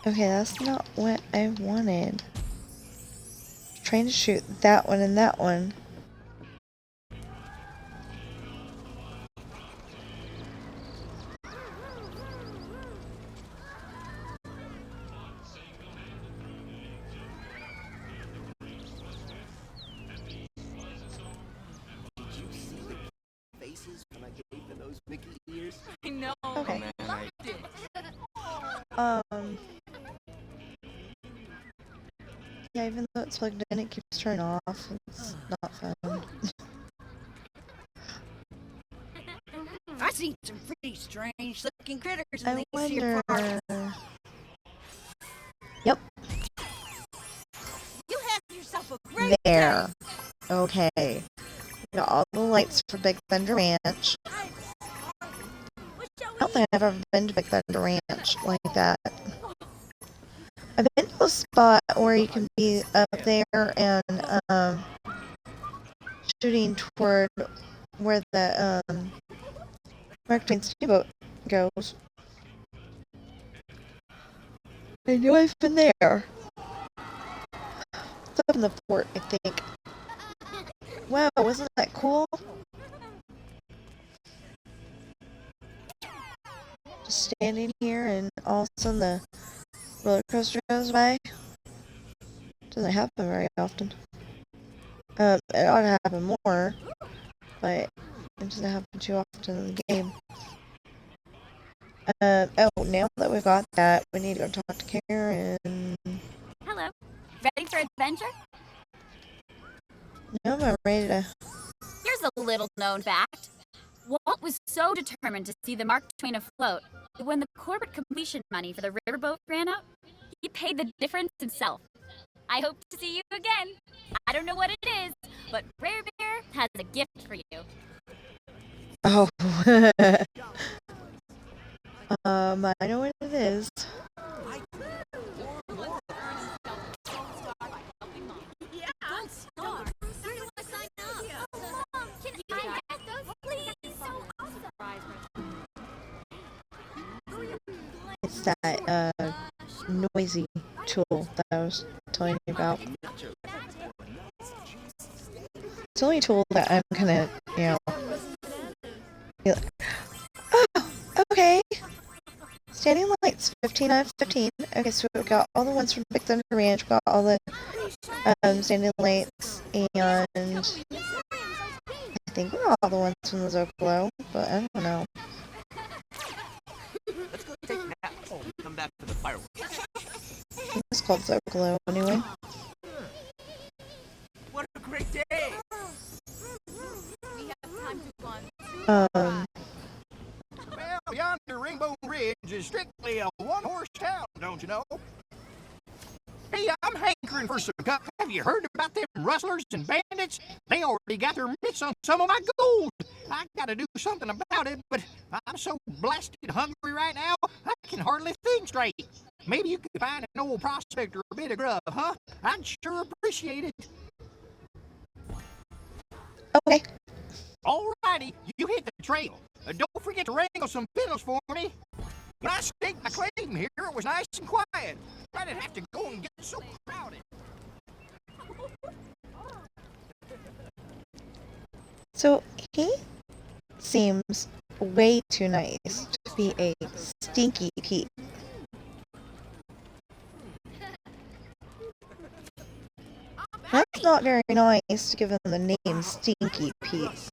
Okay, that's not what I wanted. trying to shoot that one and that one. Did you see the faces when I gave them those Mickey ears? I know. Okay. Oh, man, Yeah, even though it's plugged in, it keeps turning off. It's not fun. I seen some pretty strange looking critters in I these wonder. here parts. Yep. You have yourself a great There. Okay. We got all the lights for Big Thunder Ranch. I don't think I've ever been to Big Thunder Ranch like that. I've been to a spot where you can be up there and shooting toward where the Mark Twain steamboat goes. I know I've been there. It's up in the fort, I think. Wow, wasn't that cool? Just standing here and all of a sudden the roller coaster goes by. Doesn't happen very often. It ought to happen more, but it doesn't happen too often in the game. Oh, now that we've got that, we need to go talk to Karen. Hello. Ready for adventure? No, I'm ready to... Here's a little known fact. Walt was so determined to see the Mark Twain afloat that when the corporate completion money for the riverboat ran out, he paid the difference himself. I hope to see you again. I don't know what it is, but Rare Bear has a gift for you. Oh. I know what it is. Yeah, Gold Star. Where do I sign up? Mom, can I get those, please? So awesome. It's that, noisy tool that I was telling you about. It's the only tool that I'm gonna, be like, oh, okay. Standing lights, 15 out of 15. Okay, so we've got all the ones from Big Thunder Ranch, we've got all the standing lights, and I think we got all the ones from the Zocalo, but I don't know. Let's go take a nap. Oh, come back for the fireworks. It's called Zocalo anyway. What a great day! We have time to go. Well, yonder Rainbow Ridge is strictly a one-horse town, don't you know? Hey, I'm hankering for some cup. Have you heard about them rustlers and bandits? They already got their mitts on some of my gold. I gotta do something about it, but I'm so blasted hungry right now, I can hardly think straight. Maybe you could find an old prospector a bit of grub, huh? I'd sure appreciate it. Okay. Alrighty, you hit the trail. Don't forget to wrangle some fiddles for me. When I staked my claim here, it was nice and quiet. I didn't have to go and get so crowded. So, he seems way too nice to be a stinky Pete. That's not very nice to give him the name Stinky Pete.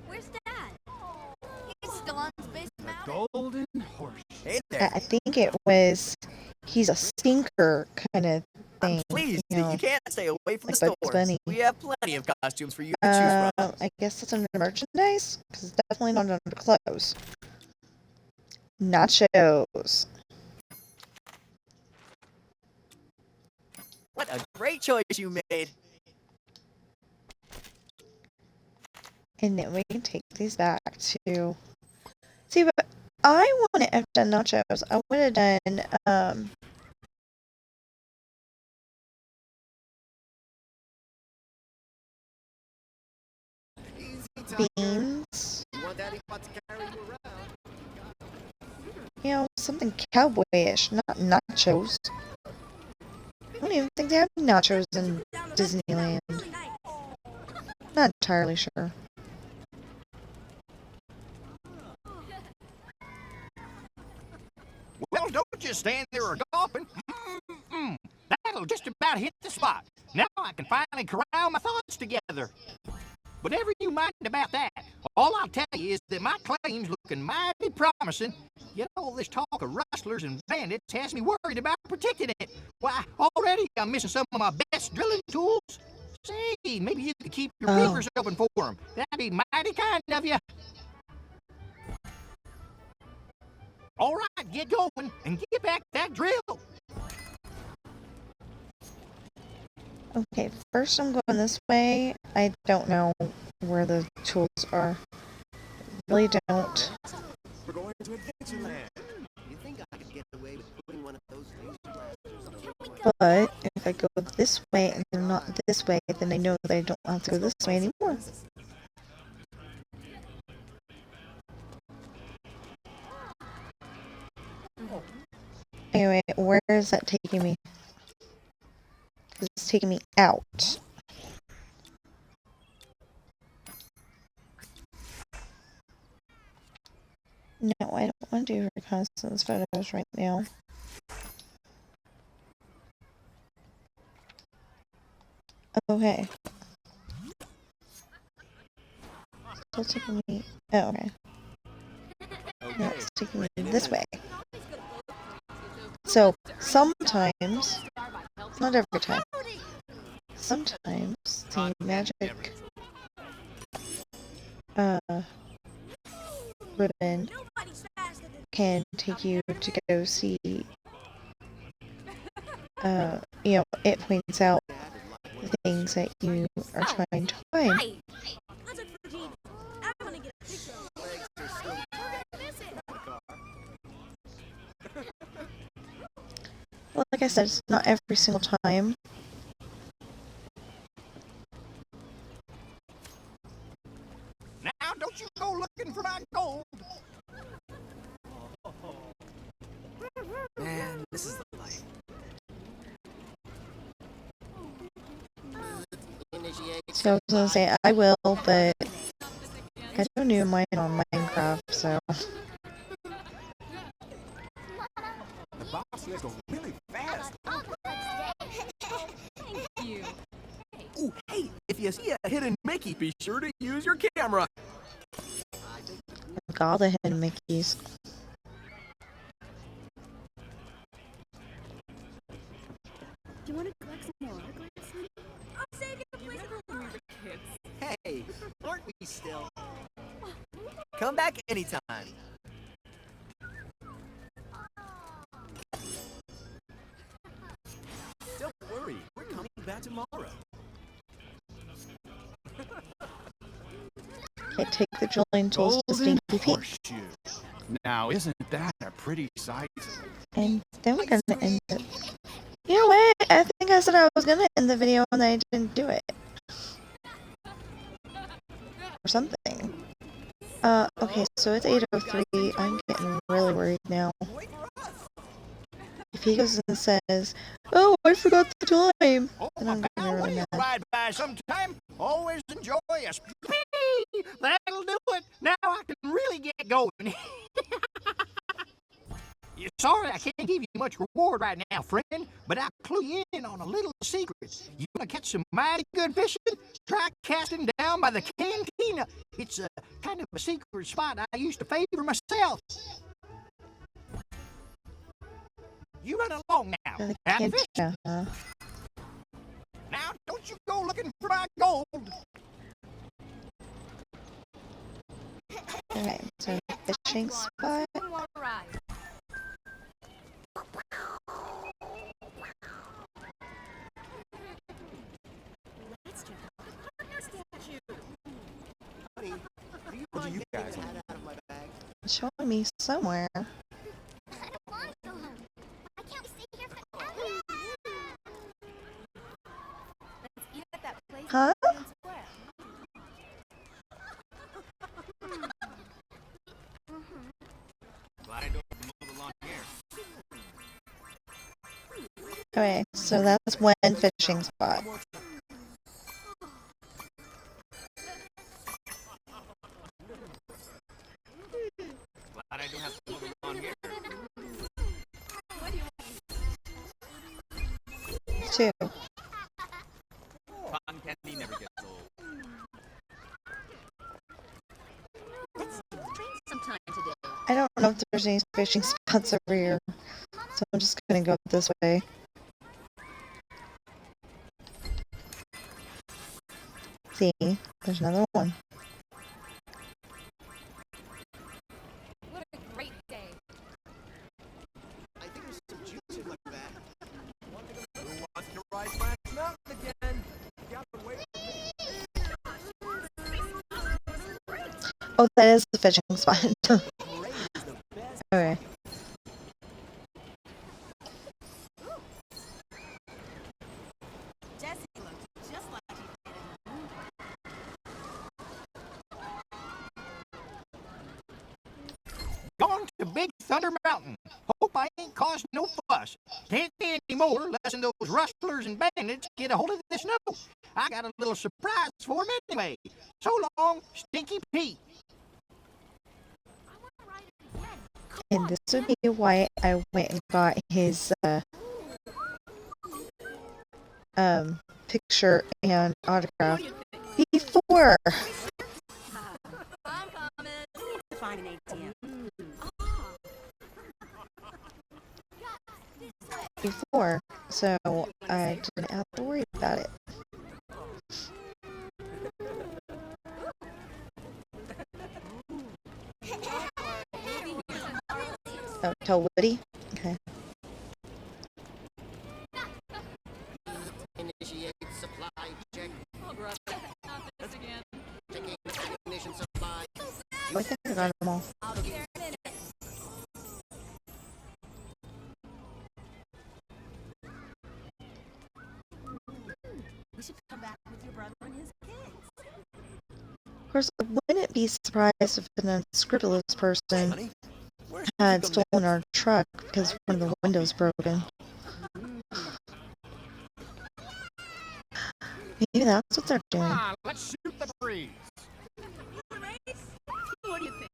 Where's Dad? He's still on Space Mountain. Golden horse. Hey there. I think it was, he's a stinker kind of thing. I'm pleased you that know, you can't stay away from like the Bugs stores. Bunny. We have plenty of costumes for you to choose from. I guess that's under merchandise, because it's definitely not under clothes. Nachos. What a great choice you made. And then we can take these back to... See, but I wouldn't have done nachos. I would have done, beans. You want Daddy Pot to carry you around? You know, something cowboyish, not nachos. don't even think they have nachos in Disneyland. Not entirely sure. Well, don't just stand there gawping. That'll just about hit the spot. Now I can finally corral my thoughts together. But never you mind about that. All I'll tell you is that my claim's looking mighty promising. Yet all this talk of rustlers and bandits has me worried about protecting it. Why, already I'm missing some of my best drilling tools. Say, maybe you could keep your fingers open for them. That'd be mighty kind of you. All right, get going and get back that drill. Okay, first I'm going this way. I don't know where the tools are. Really don't. We're going to Adventureland. You think I could get away with putting one of those laser blasters? But if I go this way and then not this way, then I know that I don't have to go this way anymore. Anyway, where is that taking me? It's taking me out. No, I don't want to do reconnaissance photos right now. Okay. Still taking me. Oh, okay. No, it's taking me this way. So, sometimes, not every time, sometimes the magic ribbon can take you to go see, you know, it points out things that you are trying to find. Well, like I said, it's not every single time. Now, don't you go looking for my gold. Man, this is the life. So I was gonna say I will, but I don't do mine on Minecraft, so. The box here goes really fast. Thank you. Ooh, hey, if you see a hidden Mickey, be sure to use your camera. Like all the hidden Mickeys. Do you want to collect some more autographs? I'll save you a place when we were kids. Hey, aren't we still? Come back anytime. Don't worry, we're coming back tomorrow. Okay, take the drilling tools to Golden Stinky Pete. horseshoe. Now, isn't that a pretty sight? And then we're gonna end it. You know what? I think I said I was gonna end the video and I didn't do it. Or something. Okay, so it's 8:03. I'm getting really worried now. If he goes and says, "Oh, I forgot the time," then I'm gonna be really mad. Ride by sometime. Always enjoy a spee. That'll do it. Now I can really get going. Sorry I can't give you much reward right now, friend, but I'll clue you in on a little secret. You want to catch some mighty good fishing? Try casting down by the cantina. It's a kind of a secret spot I used to favor myself. You run along now, catfish. Now, don't you go looking for my gold. Alright, so fishing spot. What do you guys want? It's showing me somewhere. Huh? Okay, so that's one fishing spot. Glad I don't have to move on here. Two. Cotton candy never gets old. Let's train sometime today. I don't know if there's any fishing spots over here, so I'm just gonna go this way. See, there's another one. What a great day. I think there's some juice in my bag. Who wants to ride Splash Mountain again? Got to wait for me. Oh, that is the fishing spot. Okay. Jesse looks just like he did in the movie. Gone to Big Thunder Mountain. Hope I ain't caused no fuss. Can't be any more less'n those rustlers and bandits get a hold of the snow. I got a little surprise for 'em anyway. So long, Stinky Pete. And this would be why I went and got his picture and autograph before. I'm coming. We need to find an ATM. Before, so I didn't have to worry about it. Oh, tell Woody? Okay. Initiate supply check. Oh, brother. Not this again. Checking ammunition supply. I think I got them all. I'll be there in a minute. We should come back with your brother and his kids. Of course, I wouldn't be surprised if an unscrupulous person had stolen our truck because one of the windows broken. Maybe that's what they're doing. Come on, let's shoot the breeze. What do you think?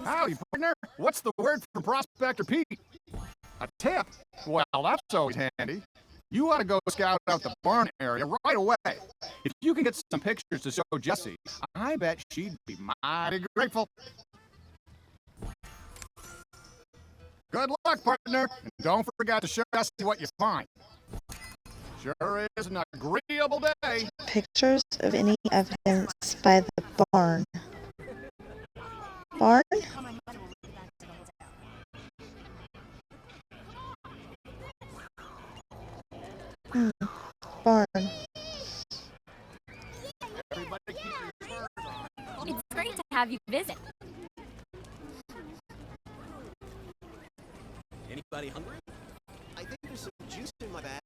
Howdy, partner. What's the word for Prospector Pete? A tip? Well, that's always handy. You ought to go scout out the barn area right away. If you can get some pictures to show Jessie, I bet she'd be mighty grateful. Good luck, partner. And don't forget to show Jessie what you find. Sure is an agreeable day. Pictures of any evidence by the barn. Barn? Barn. It's great to have you visit. Anybody hungry? I think there's some juice in my bag.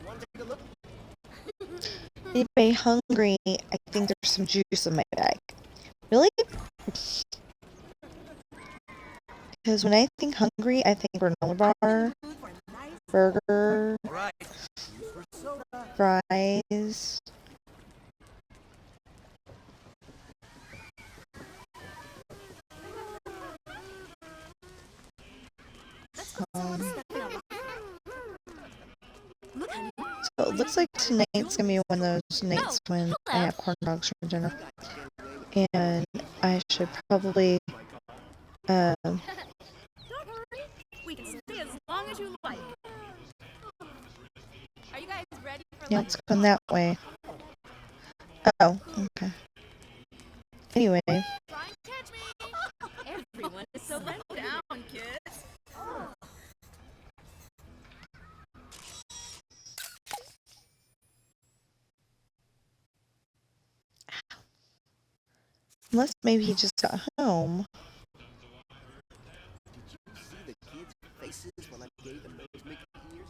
Want to take a look? Anybody hungry? I think there's some juice in my bag. Really? Because when I think hungry, I think granola bar, burger, fries. So it looks like tonight's gonna be one of those nights when I have corn dogs for dinner, and I should probably Don't worry. We can stay as long as you like. Are you guys ready for yeah, it's going that way. Oh, okay. Anyway, catch me? Everyone is so let down, kids. unless maybe he just got home. Did you see the kids' faces when I gave them those Mickey ears?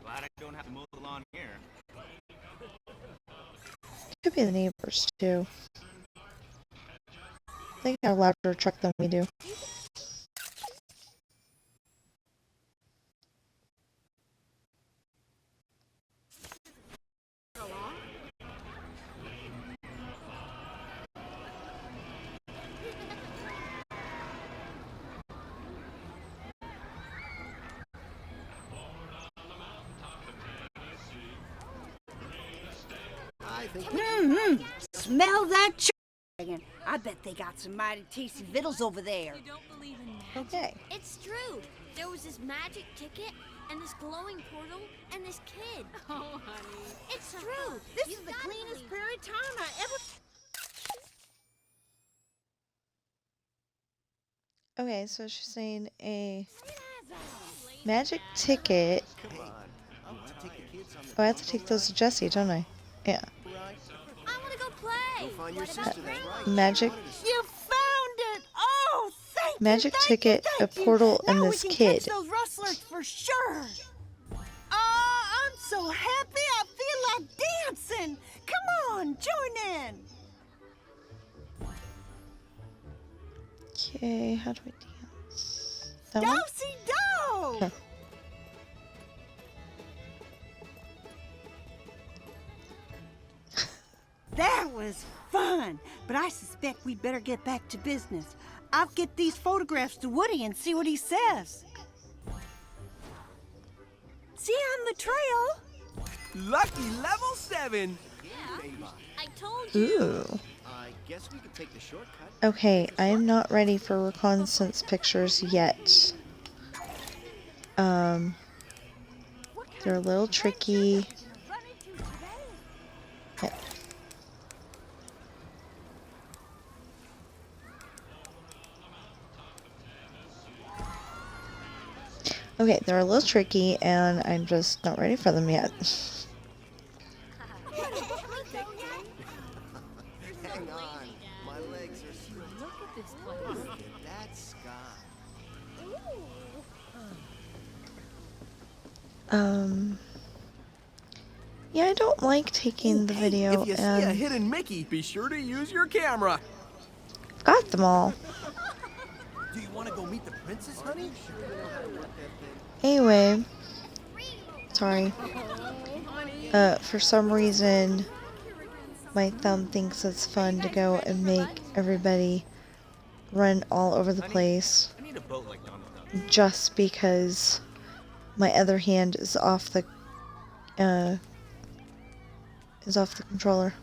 Glad I don't have to mow the lawn here. Could be the neighbors too. They got a louder truck than we do. Smell that chicken. I bet they got some mighty tasty victuals over there. You don't believe in magic? Okay. It's true. There was this magic ticket and this glowing portal and this kid. Oh, honey. It's true. This You've is the gotta cleanest believe. prairie town I ever... Okay, so she's saying a magic ticket. Come on. I'll take the kids on the Oh, I have to take those to Jessie, don't I? Yeah. I want to go play. Go find your What about sister, that's Grandma? right. Magic You found it! Oh, thank magic you, ticket, a thank you. portal, Now and we this can kid. catch those rustlers for sure. Oh, I'm so happy I feel like dancing. Come on, join in. Okay, how do I dance? That one? Do-si-do! Okay. That was fun, but I suspect we better get back to business. I'll get these photographs to Woody and see what he says. See you on the trail. Lucky level 7. I told you. Ooh. I guess we could take the shortcut. Okay, I am not ready for reconnaissance pictures yet. They're a little tricky. Okay. Okay, they're a little tricky, and I'm just not ready for them yet. Hang on. My legs are sweaty. Look at this place. Look at that sky. Yeah, I don't like taking the video, If you see a and hidden Mickey, be sure to use your camera. I've got them all. Do you want to go meet the princess, honey? Anyway, sorry. For some reason, my thumb thinks it's fun to go and make everybody run all over the place I need a boat like Donald Duck. just because my other hand is off the controller.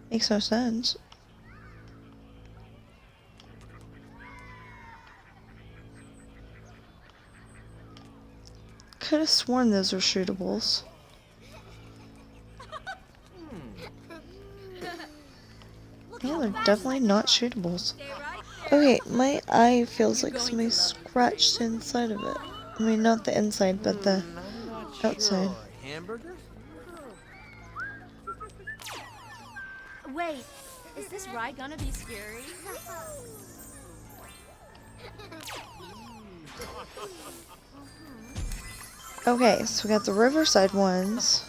Makes no sense. Could have sworn those were shootables. No, they're definitely not shootables. Okay, my eye feels like somebody scratched the inside of it. I mean, not the inside, but the outside. Hamburgers? Wait, is this ride gonna be scary? Okay, so we got the Riverside ones.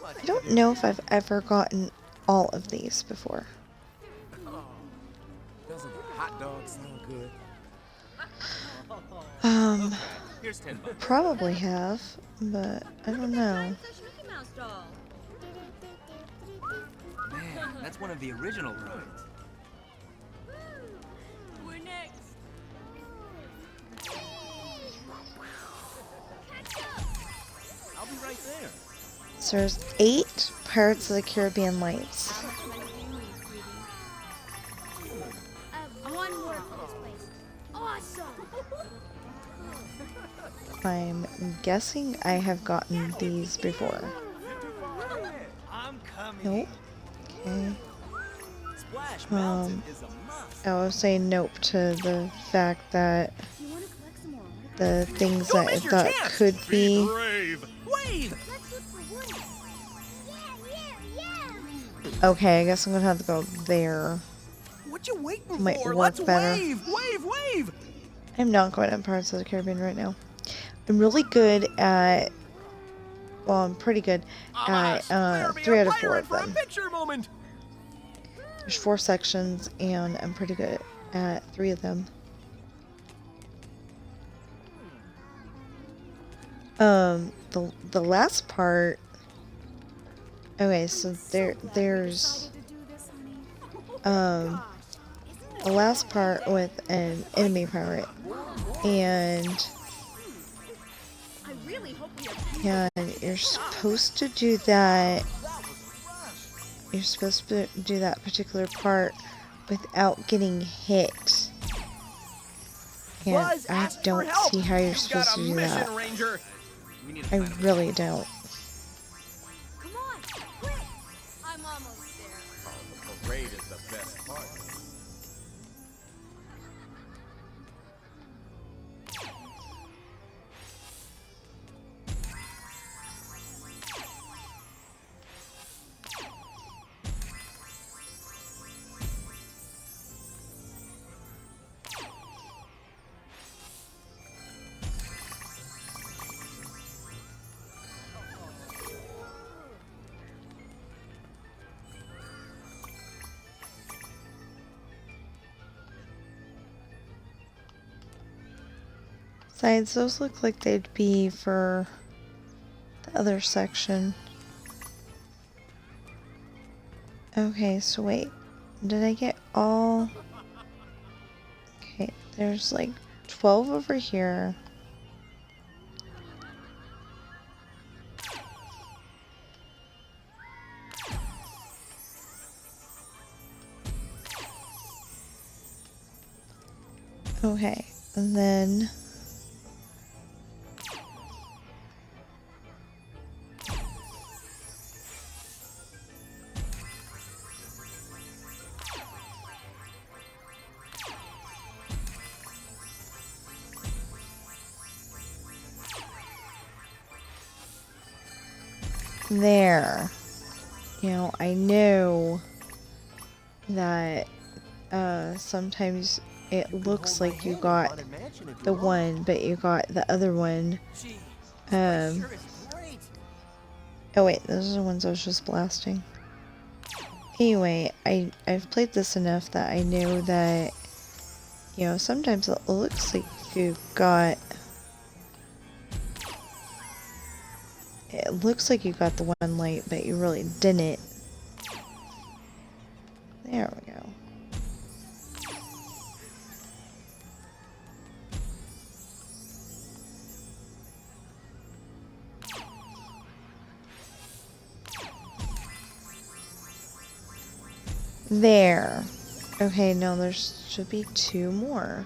I don't know if I've ever gotten all of these before. Doesn't a hot dog sound good? Here's $10. Probably have, but I don't know. Man, that's one of the original rides. We're next. I'll be right there. So there's 8 Pirates of the Caribbean lights. One word for this place. Awesome. I'm guessing I have gotten these before. I'm coming. Nope. Okay. Splash Mountain is a must. I was saying nope to the fact that the things that I thought could be Wave! okay. I guess I'm gonna have to go there. What you waiting Might for? work Let's better. wave! Wave! Wave! I'm not going to Pirates of the Caribbean right now. I'm really good at well, I'm pretty good at 3 out of 4 of them. There's 4 sections, and I'm pretty good at 3 of them. The last part. Okay, so there's the last part with an enemy pirate, and you're supposed to do that. You're supposed to do that particular part without getting hit. And I don't see how you're supposed to do that. I really don't. Come on, quick! I'm almost there. The parade is the best part. Besides, those look like they'd be for the other section. Okay, so wait. Did I get all... Okay, there's like 12 over here. Okay, and then... There. You know, I know that sometimes it looks like you got the one, but you got the other one. Oh wait, those are the ones I was just blasting. Anyway, I've played this enough that I know that, you know, sometimes it looks like you got... It looks like you got the one light, but you really didn't. There we go. There. Okay, no, there should be 2 more.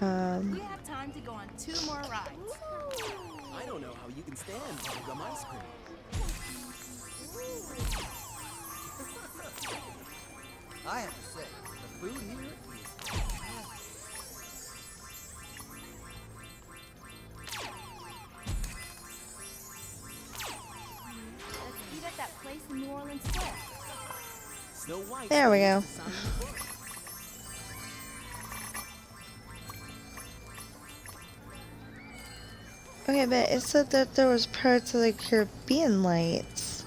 We have time to go on 2 more rides. I don't know how you can stand bubblegum ice cream. I have to say, the food here is Let's eat at that place in New Orleans Square. Snow White. There we go. Okay, but it said that there was Pirates of the Caribbean lights.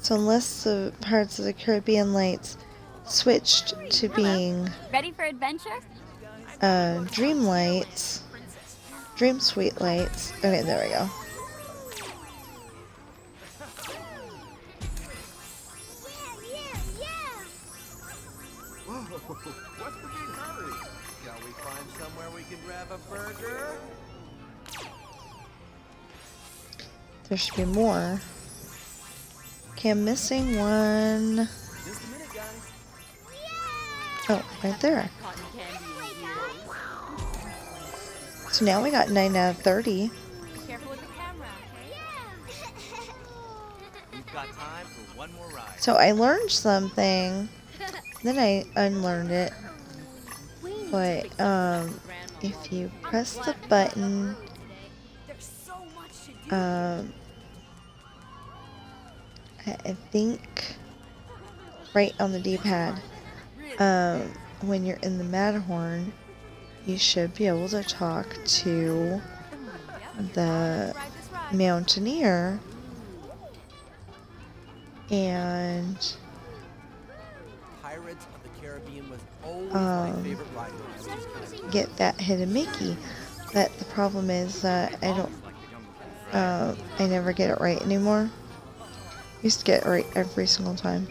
So unless the Pirates of the Caribbean lights switched to being Ready for adventure? Dream lights, Dream Suite lights. Okay, there we go. Whoa, what's the big hurry? Shall we find somewhere we can grab a burger? There should be more. Okay, I'm missing one. Just a minute, guys. Oh, right there. So now we got 9 out of 30. Careful with the camera, okay? We've got time for 1 more ride. So I learned something, then I unlearned it. But if you press the button, I think right on the D-pad, when you're in the Matterhorn, you should be able to talk to the mountaineer and Pirates of the Caribbean was always my favorite ride when I was a kid. get that hidden Mickey. But the problem is that I never get it right anymore. Used to get it right every single time.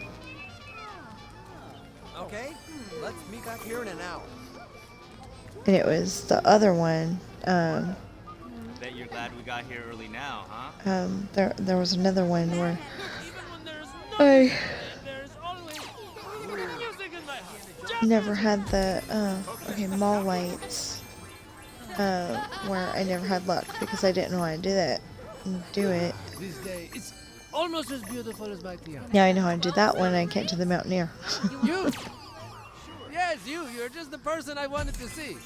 Okay, let's meet back here in an hour. And it was the other one. Bet you're glad we got here early now, huh? There was another one where I never had the mall lights. Where I never had luck because I didn't know how to do it. This day, it's almost as beautiful as my Tiana. Now I know how to do that one. I can't do the mountaineer. You? Yes, you. You're just the person I wanted to see.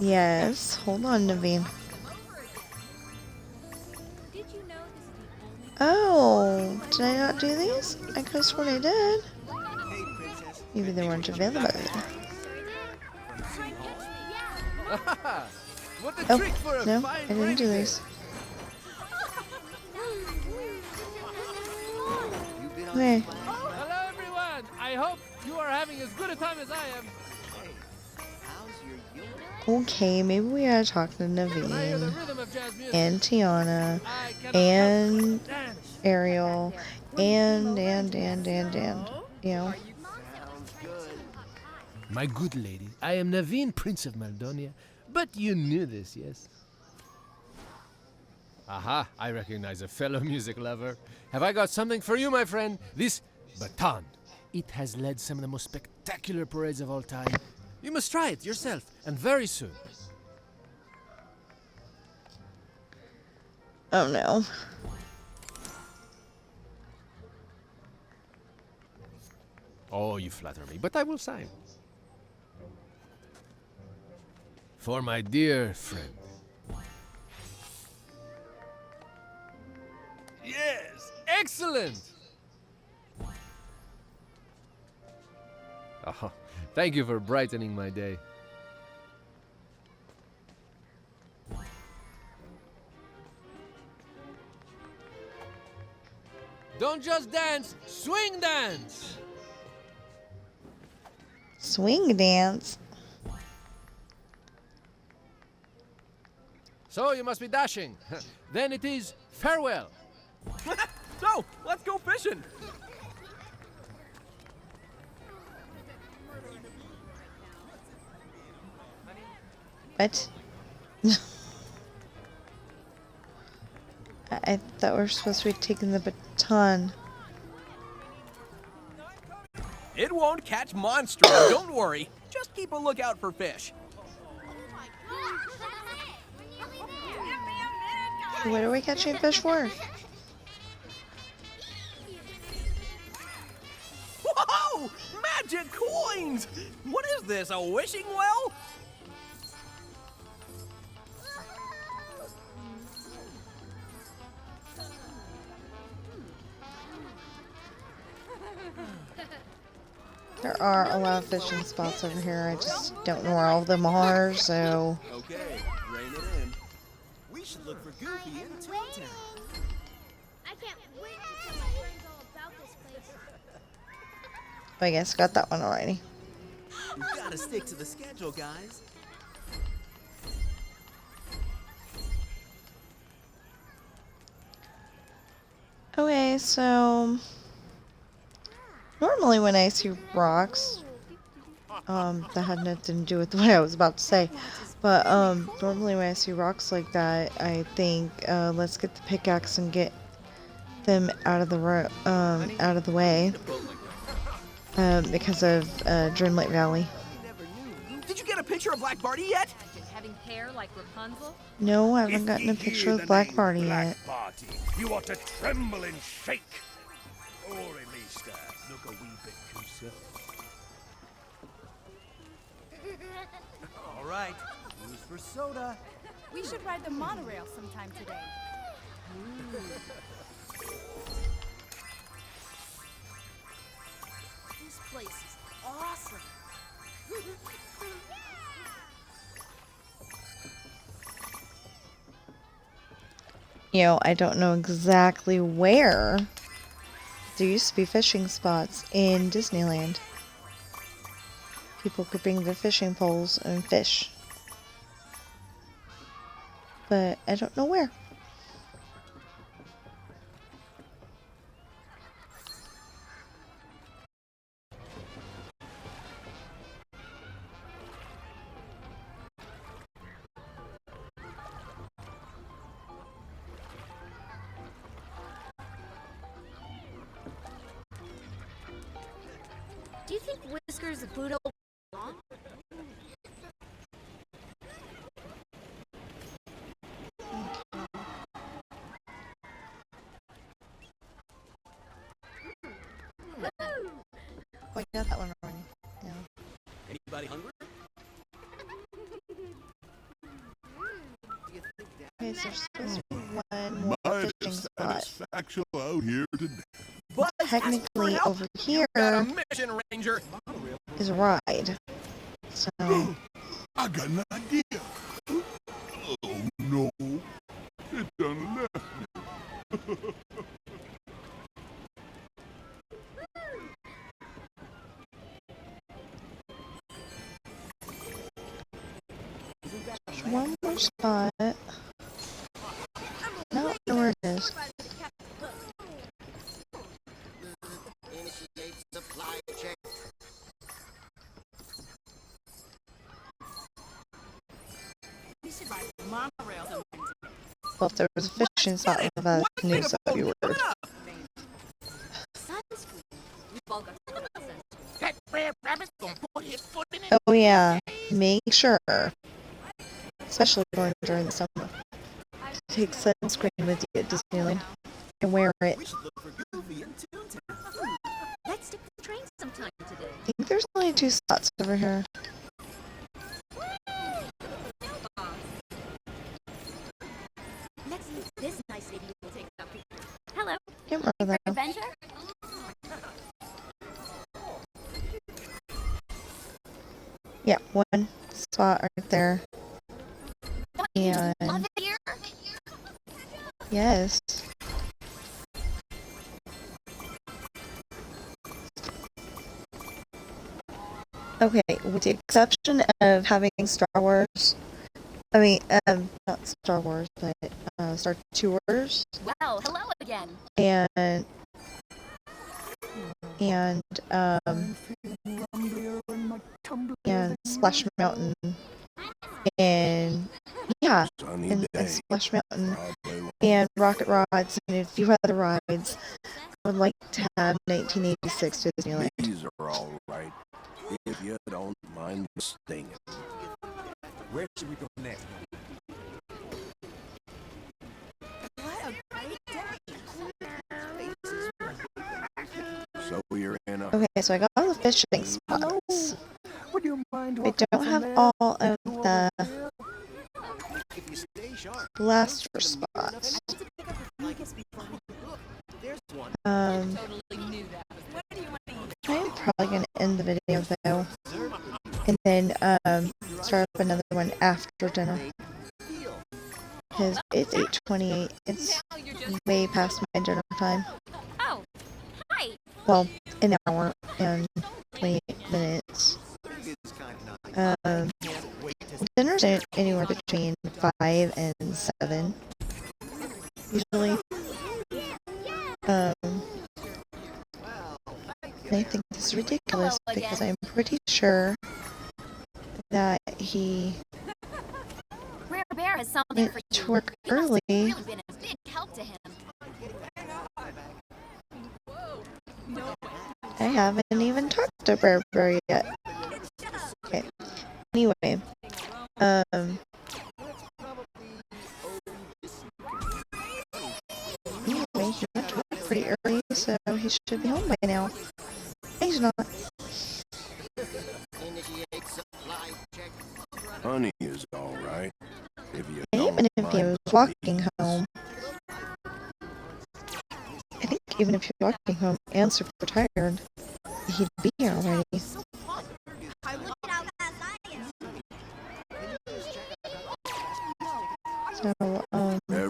Yes. Hold on, Naveen. Oh, did I not do these? I could have sworn I did. Maybe they weren't available. What a Oh, trick for a no, fine I didn't do rainy these. day. Okay. Hello, everyone. I hope you are having as good a time as I am. Okay, maybe we gotta talk to When I hear the Naveen rhythm of jazz music, and Tiana I cannot and help but dance. Ariel and you know. My good lady, I am Naveen, Prince of Maldonia, but you knew this, yes? Aha, I recognize a fellow music lover. Have I got something for you, my friend? This baton. It has led some of the most spectacular parades of all time. You must try it yourself, and very soon. Oh no. Oh, you flatter me, but I will sign. For my dear friend. Yes, excellent! Oh, thank you for brightening my day. Don't just dance, swing dance! Swing dance. So you must be dashing. Then it is farewell. So, let's go fishing. What? I thought we were supposed to be taking the baton. It won't catch monsters, don't worry. Just keep a lookout for fish. What are we catching fish for? Whoa! Magic coins! What is this, a wishing well? There are a lot of fishing spots over here. I just don't know where all of them are, so... Okay, rein it in. We should look for Goofy in Toontown. I can't wait to tell my friends all about this place. I guess got that one already. We've got to stick to the schedule, guys. Okay, so... Normally when I see rocks, that had nothing to do with what I was about to say, but normally when I see rocks like that, I think, let's get the pickaxe and get them out of the way, because of Dreamlight Valley. Did you get a picture of Black Barty yet? Having hair like Rapunzel? No, I haven't gotten a picture of Black Barty yet. Barty, you ought to tremble and shake. Or at least look a wee bit closer. All right, who's for soda? We should ride the monorail sometime today. This place is awesome. You know, I don't know exactly where. There used to be fishing spots in Disneyland. People could bring their fishing poles and fish. But I don't know where. Do you think Whiskers and Pluto belong? Oh, you got that one already. Yeah. Anybody hungry? Okay, so there's supposed to be one more Mighty fishing spot. satisfaction out here today. But technically, over here Mission Ranger. is a ride. So, I got an idea. Oh no, it done left me. there's one more spot. I don't know where it is. Initiate supply check. We should ride monorail sometime. Well, if there was a fishing spot in the news, that would be weird. Sunscreen. We've all got sunscreen. That red rabbit's gonna put his foot in it. Oh yeah, make sure, especially going during the summer, take sunscreen with you at Disneyland and wear it. Let's take the train sometime today. I think there's only 2 spots over here. Let's use this nice lady will take a picture. Hello. Camera though. Adventure? Yeah, one spot right there. And Love it here. yes. Okay, with the exception of having Star Wars, not Star Wars, but Star Tours, Well, hello again. and Splash Mountain, and yeah, and Splash Mountain, and Rocket Rods, and a few other rides. I would like to have 1986 Disneyland. These are all right, if you don't mind staying. Where should we go next? What a great day. So you're in a... Okay, so I got all the fishing spots. Would you mind I don't have all of the If you stay sharp. blaster spots. There's one. Totally knew that. What do you want to eat? I'm probably going to end the video though, and then start up another one after dinner. Because it's 8:28. It's way past my dinner time. Oh, hi. Well, an hour and 28 minutes. Dinner's anywhere between 5 and 7, usually. And I think this is ridiculous because I'm pretty sure that he Rare Bear has something went for to you. work You must have early. really been a big help to him. I haven't even talked to Burberry yet. Okay. Anyway, anyway, he went to work pretty early, so he should be home by now. He's not. Initiate supply check. Honey is all right, if you And don't even if he mind was walking home, I think even if he was walking home and super tired, he'd be here already. So,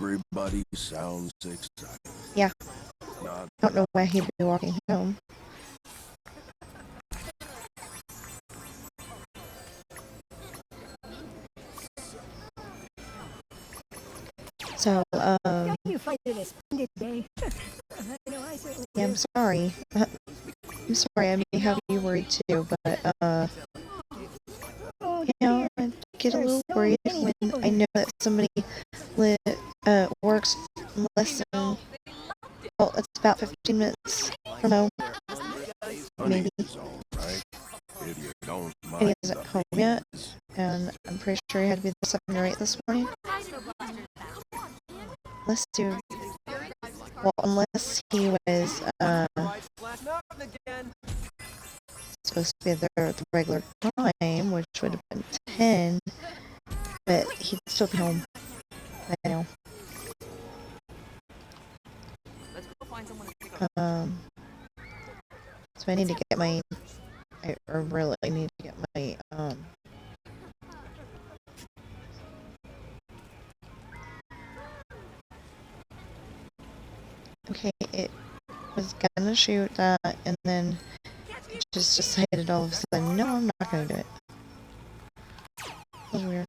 Everybody sounds excited. Yeah. Not I don't know why he'd be walking home. So, You fight it a splendid day. yeah, I'm sorry. I'm sorry, I may have you worried too, but, you know, I get a little worried when I know that somebody works less than, well, it's about 15 minutes from home, maybe. right. If you don't And he mind. isn't home yet, and I'm pretty sure he had to be there 7 or 8 this morning. Unless you, well, unless he was, supposed to be there at the regular time, which would have been 10, but he'd still be home by now. So I need to get my, I really need to get my, okay, it was gonna shoot that, and then it just decided all of a sudden, no, I'm not gonna do it. That was weird.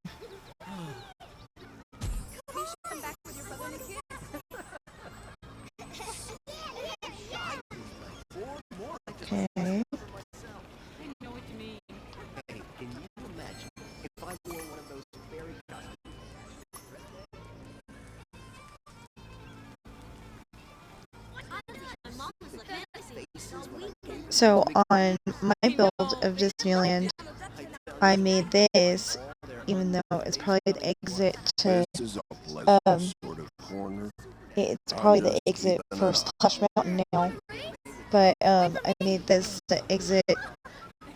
Okay. Hey, can you imagine if I wore one of those fairy costumes? So on my build of Disneyland, I made this, even though it's probably the exit to, it's probably the exit for Splash Mountain now, but I made this the exit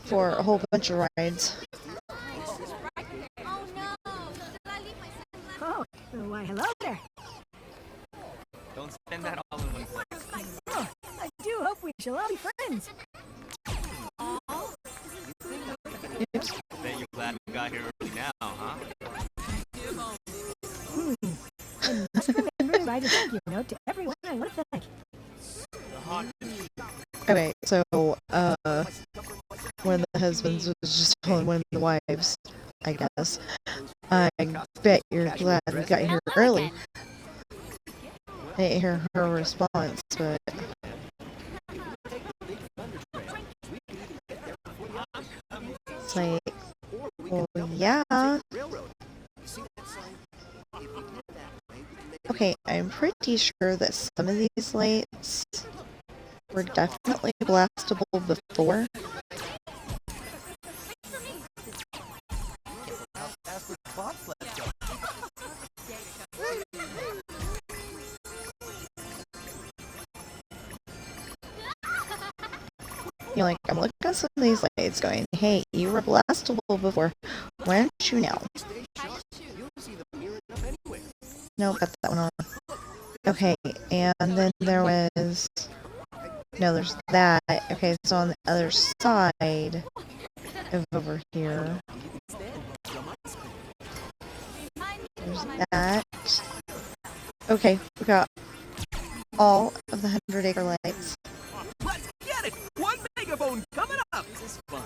for a whole bunch of rides. Oh, why, hello there. Don't spend that all in one place. Oh, I do hope we shall all be friends. Oops. Bet you're glad we got here early now, huh? I must remember to write a thank you note to everyone I want to thank. Okay, so, one of the husbands was just telling one of the wives, I guess, I bet you're glad we got here early. I didn't hear her response, but... It's like, well, yeah. Okay, I'm pretty sure that some of these lights were definitely blastable before. You know, like, I'm looking at some of these lights going, hey, you were blastable before. Why aren't you now? No, got that one on. Okay, and then there was... No, there's that. Okay, so on the other side of over here, there's that. Okay, we got all of the 100-acre lights. Let's get it! One megaphone coming up! This is fun.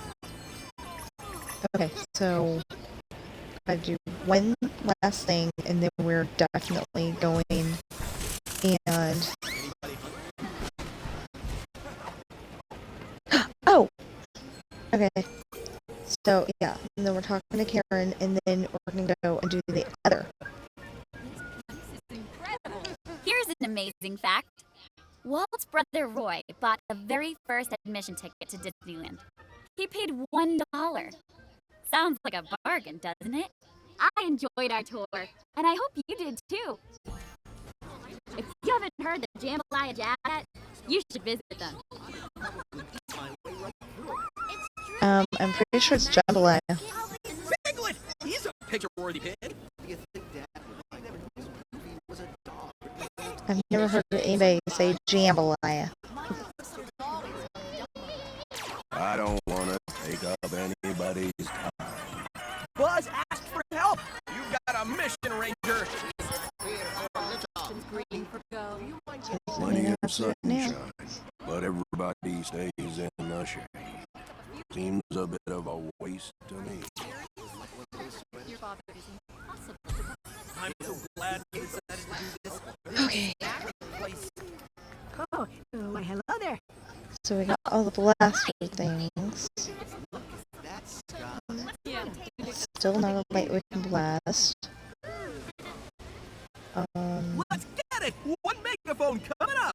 Okay, so I do one last thing, and then we're definitely going and... Oh! Okay. So, yeah, and then we're talking to Karen, and then we're going to go and do the other. Here's an amazing fact. Walt's brother Roy bought the very first admission ticket to Disneyland. He paid $1. Sounds like a bargain, doesn't it? I enjoyed our tour, and I hope you did too. If you haven't heard the Jambalaya Jazz, you should visit them. I'm pretty sure it's jambalaya. Piglet! He's a picture-worthy pig. I've never heard anybody say jambalaya. I don't want to take up anybody's time. Buzz asked for help. You got a mission, Ranger. but everybody stays in the shade. Seems a bit of a waste to me. Your father isn't possible. I'm so glad we decided to do this. Okay. Oh, why, hello there. So we got all the blaster things. Still not a lightweight blast. Let's get it! One megaphone coming up!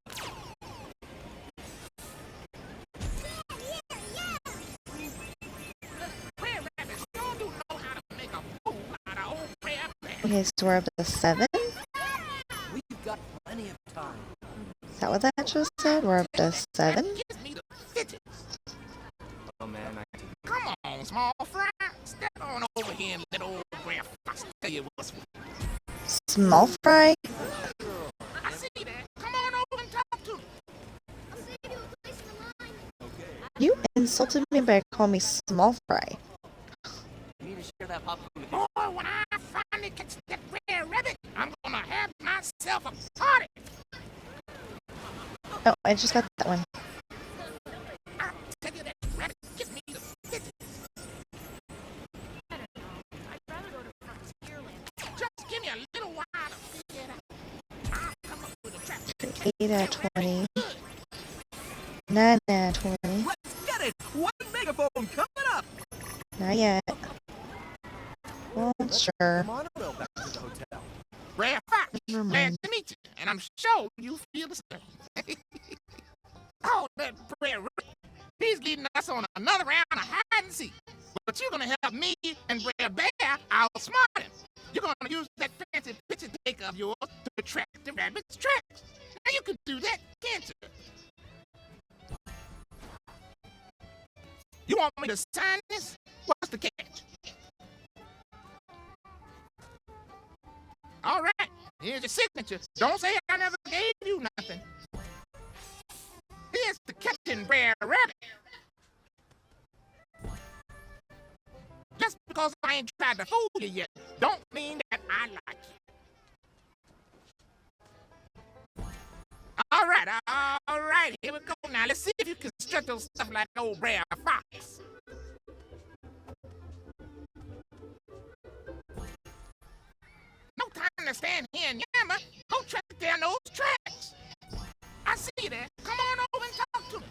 Okay, so we're up to 7? We've got plenty of time. Is that what that just said? We're up to 7? Oh man, Come on, small fry. Step on over here and let old Grand Fox tell you what's what. Small fry? I see that. Come on over and talk to me. You insulted me by calling me small fry. You need to share that popcorn with Boy, when I finally catch that red rabbit, I'm gonna have myself a party. Oh, I just got that one. I'll tell you that rabbit gives me the fidgets. Just give me a little while to figure it out. I'll come up with a trap. 8 out of 20. 9 out of 20. Let's get it! One megaphone coming up! Not yet. Well, sure. Monorail back to the hotel. Red Fox, glad to meet you, and I'm sure you feel the same. Oh, that Red Rabbit, he's leading us on another round of hide and seek. But you're gonna help me and Red Bear outsmart him. You're gonna use that fancy picture take of yours to track the rabbit's tracks. Now you can do that, can't you? You want me to sign this? What's the catch? All right, here's your signature. Don't say I never gave you nothing. Here's the Captain Brer Rabbit. Just because I ain't tried to fool you yet, don't mean that I like you. All right, here we go. Now let's see if you can strut those stuff like old Brer Fox. No time to stand here and yammer. Go track down those tracks. I see you there. Come on over and talk to me.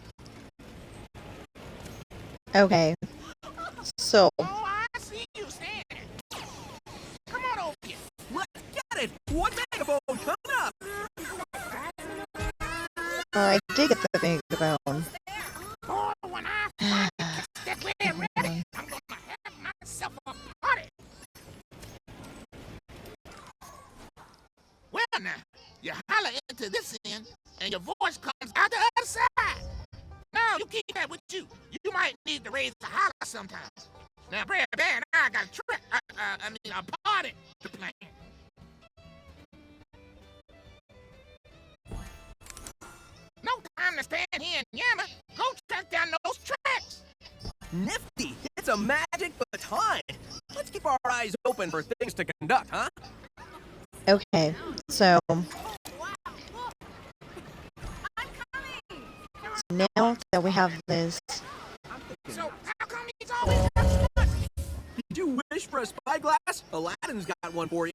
Okay. So. Oh, I see you standing. Come on over here. Let's get it! One megaphone coming up! I did get the megaphone. Oh, when I finally catch that red rabbit, I'm gonna have myself a party. Well, now, you holler into this end, and your voice comes out the other side. Now, you keep that with you. You might need to raise a holler sometimes. Now, Brad Bear and I got a party to plan. No time to stand here and yammer. Go track down those tracks. Nifty! It's a magic baton! Let's keep our eyes open for things to conduct, huh? Okay, so now that we have this, So how come he's always got one? Did you wish for a spyglass? Aladdin's got one for you.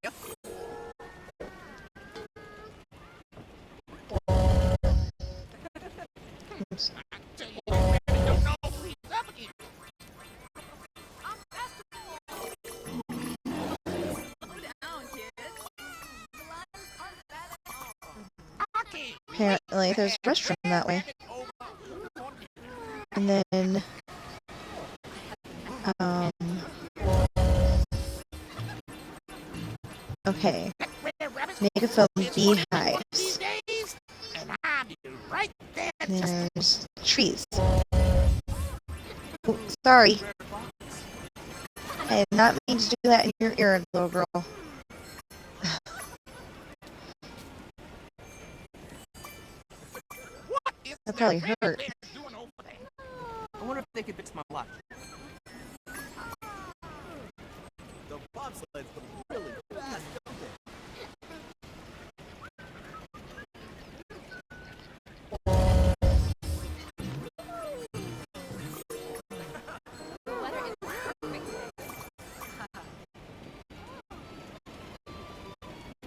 oops. Apparently there's a restroom that way. And then okay. Megaphone beehives. There's trees. Oh, sorry. I did not mean to do that in your ear, little girl. That probably hurt. I wonder if they could fix my watch. The bobsleds look really fast, don't they?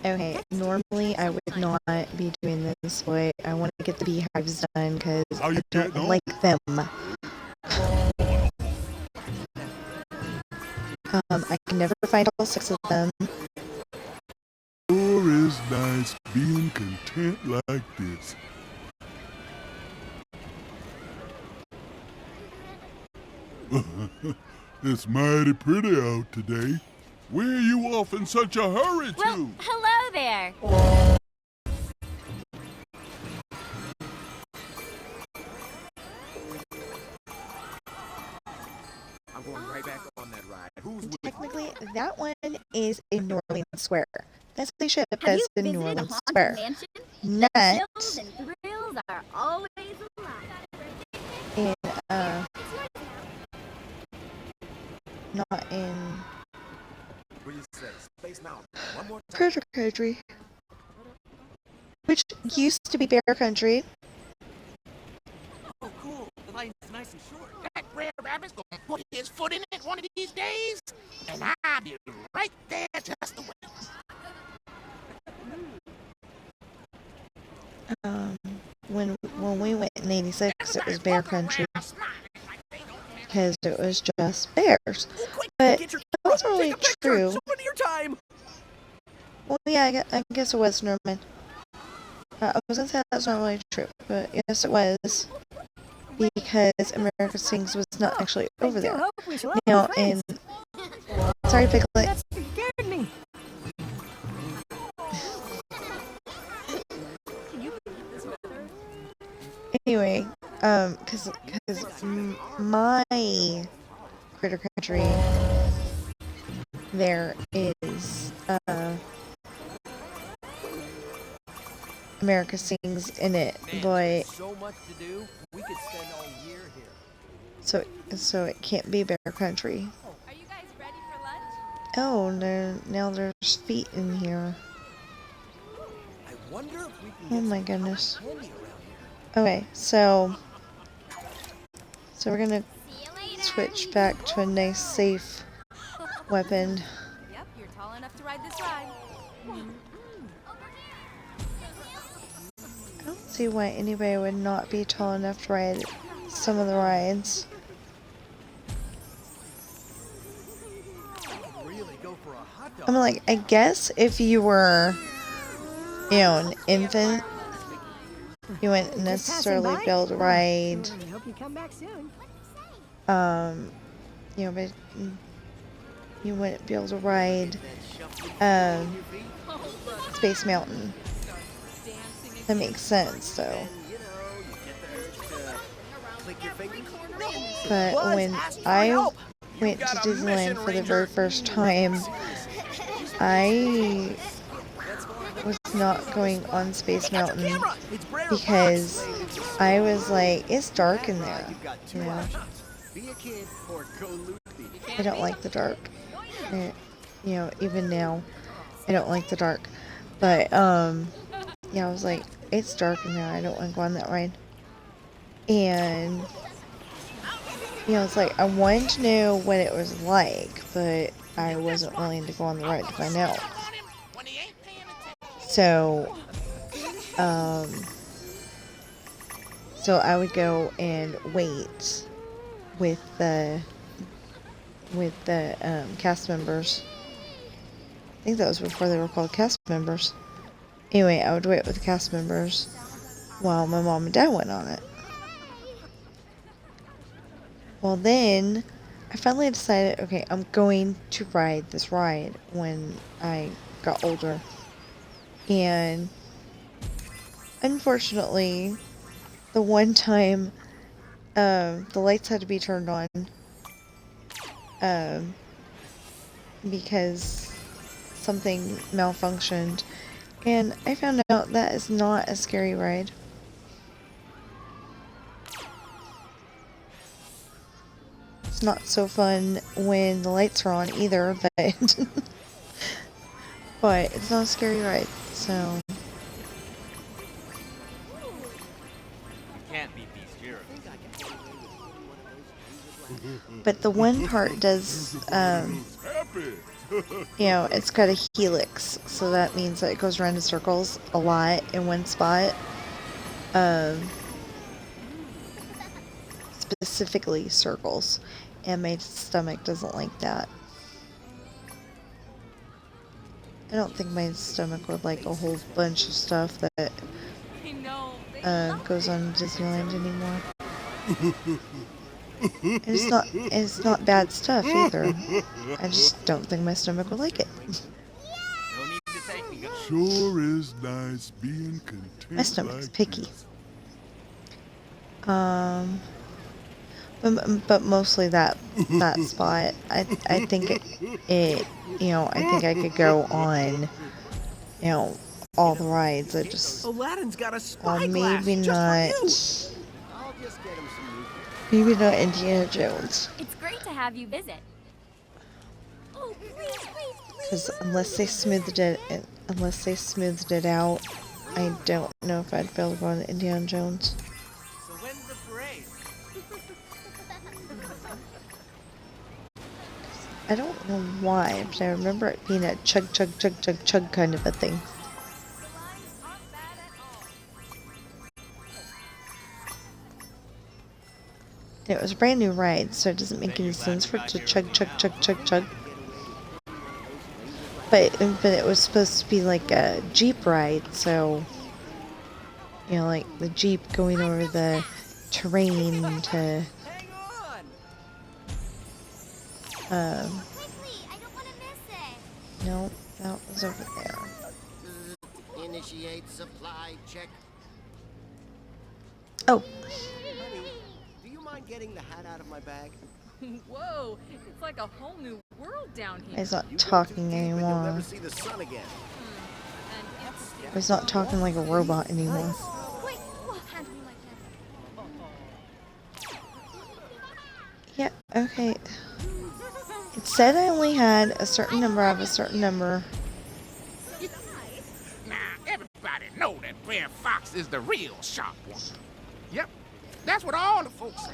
Okay, normally I would not be doing this, but I want to get the beehives done because I don't like them. I can never find all 6 of them. Sure is nice being content like this. It's mighty pretty out today. Where are you off in such a hurry to? Well, hello there. I'm going right back on that ride. Who's with Technically, that one is in New Orleans Square. That's the ship Have that's you in New visited a Orleans haunted Square. mansion? Not Chills and thrills are always alive. in, not in What do you say? Space Mountain. One more time. Critter Country, which used to be Bear Country. Oh, cool. The line's nice and short. That rare rabbit's gonna put his foot in it one of these days, and I'll be right there just the way. When we went in '86, it was Bear Country because it was just bears. But that wasn't really true. Time. Well, yeah, I guess it was, Norman. I was gonna say that's not really true, but yes, it was. Because America Sings was not actually over there. Now, and sorry, Piglet. That scared me. Anyway, cause my Critter Country there is America Sings in it, but So much to do. We could spend all year here. so it can't be Bear Country. Are you guys ready for lunch? Oh, now there's feet in here. I wonder if we can Oh get my some goodness. candy around here. Okay, so we're gonna switch back to a nice safe weapon. Yep, you're tall enough to ride this ride. I don't see why anybody would not be tall enough to ride some of the rides. Really go for a hot dog. I mean, like, I guess if you were, an infant, you wouldn't necessarily be able to ride, I hope you come back soon. but you wouldn't be able to ride, Space Mountain. That makes sense, though. But when I went to Disneyland for the very first time, I was not going on Space Mountain because I was like, it's dark in there, you know. I don't like the dark. Even now, I don't like the dark. But, yeah, I was like, it's dark in there. I don't want to go on that ride. And, it's like, I wanted to know what it was like, but I wasn't willing to go on the ride to find out. So, so I would go and wait with the cast members. I think that was before they were called cast members. Anyway, I would wait with the cast members while my mom and dad went on it. Well, then I finally decided, okay, I'm going to ride this ride when I got older. And unfortunately, the one time the lights had to be turned on because something malfunctioned, and I found out that is not a scary ride. It's not so fun when the lights are on either, but but it's not a scary ride, so You can't beat these Jira. But the one part does, you know, it's got a helix, so that means that it goes around in circles a lot in one spot. Specifically circles, and my stomach doesn't like that. I don't think my stomach would like a whole bunch of stuff that goes on in Disneyland anymore. And it's not bad stuff either. I just don't think my stomach would like it. Sure is nice being content. My stomach's like picky. this. But mostly that spot. I think it you know, I think I could go on, you know, all the rides. I just Aladdin's got a spyglass maybe just not. for you. I'll just get him some Maybe not Indiana Jones. It's great to have you visit. Oh, please, please, please. Because unless they smoothed it out, I don't know if I'd be able to go on Indiana Jones. So when's the parade? I don't know why, but I remember it being a chug chug chug chug chug kind of a thing. And it was a brand new ride, so it doesn't make any sense for it to chug chug chug chug chug. But it was supposed to be like a Jeep ride, so you know, like the Jeep going over the terrain to no, that was over there. Initiate supply check. Oh. Honey, do you mind getting the hat out of my bag? Whoa, it's like a whole new world down here. He's not talking You'll anymore. never see the sun again. He's not talking like a robot anymore. Wait, hand me my camera. Yeah, okay. It said I only had a certain number of a certain number. Now, everybody know that Brer Fox is the real sharp one. Yep, that's what all the folks say.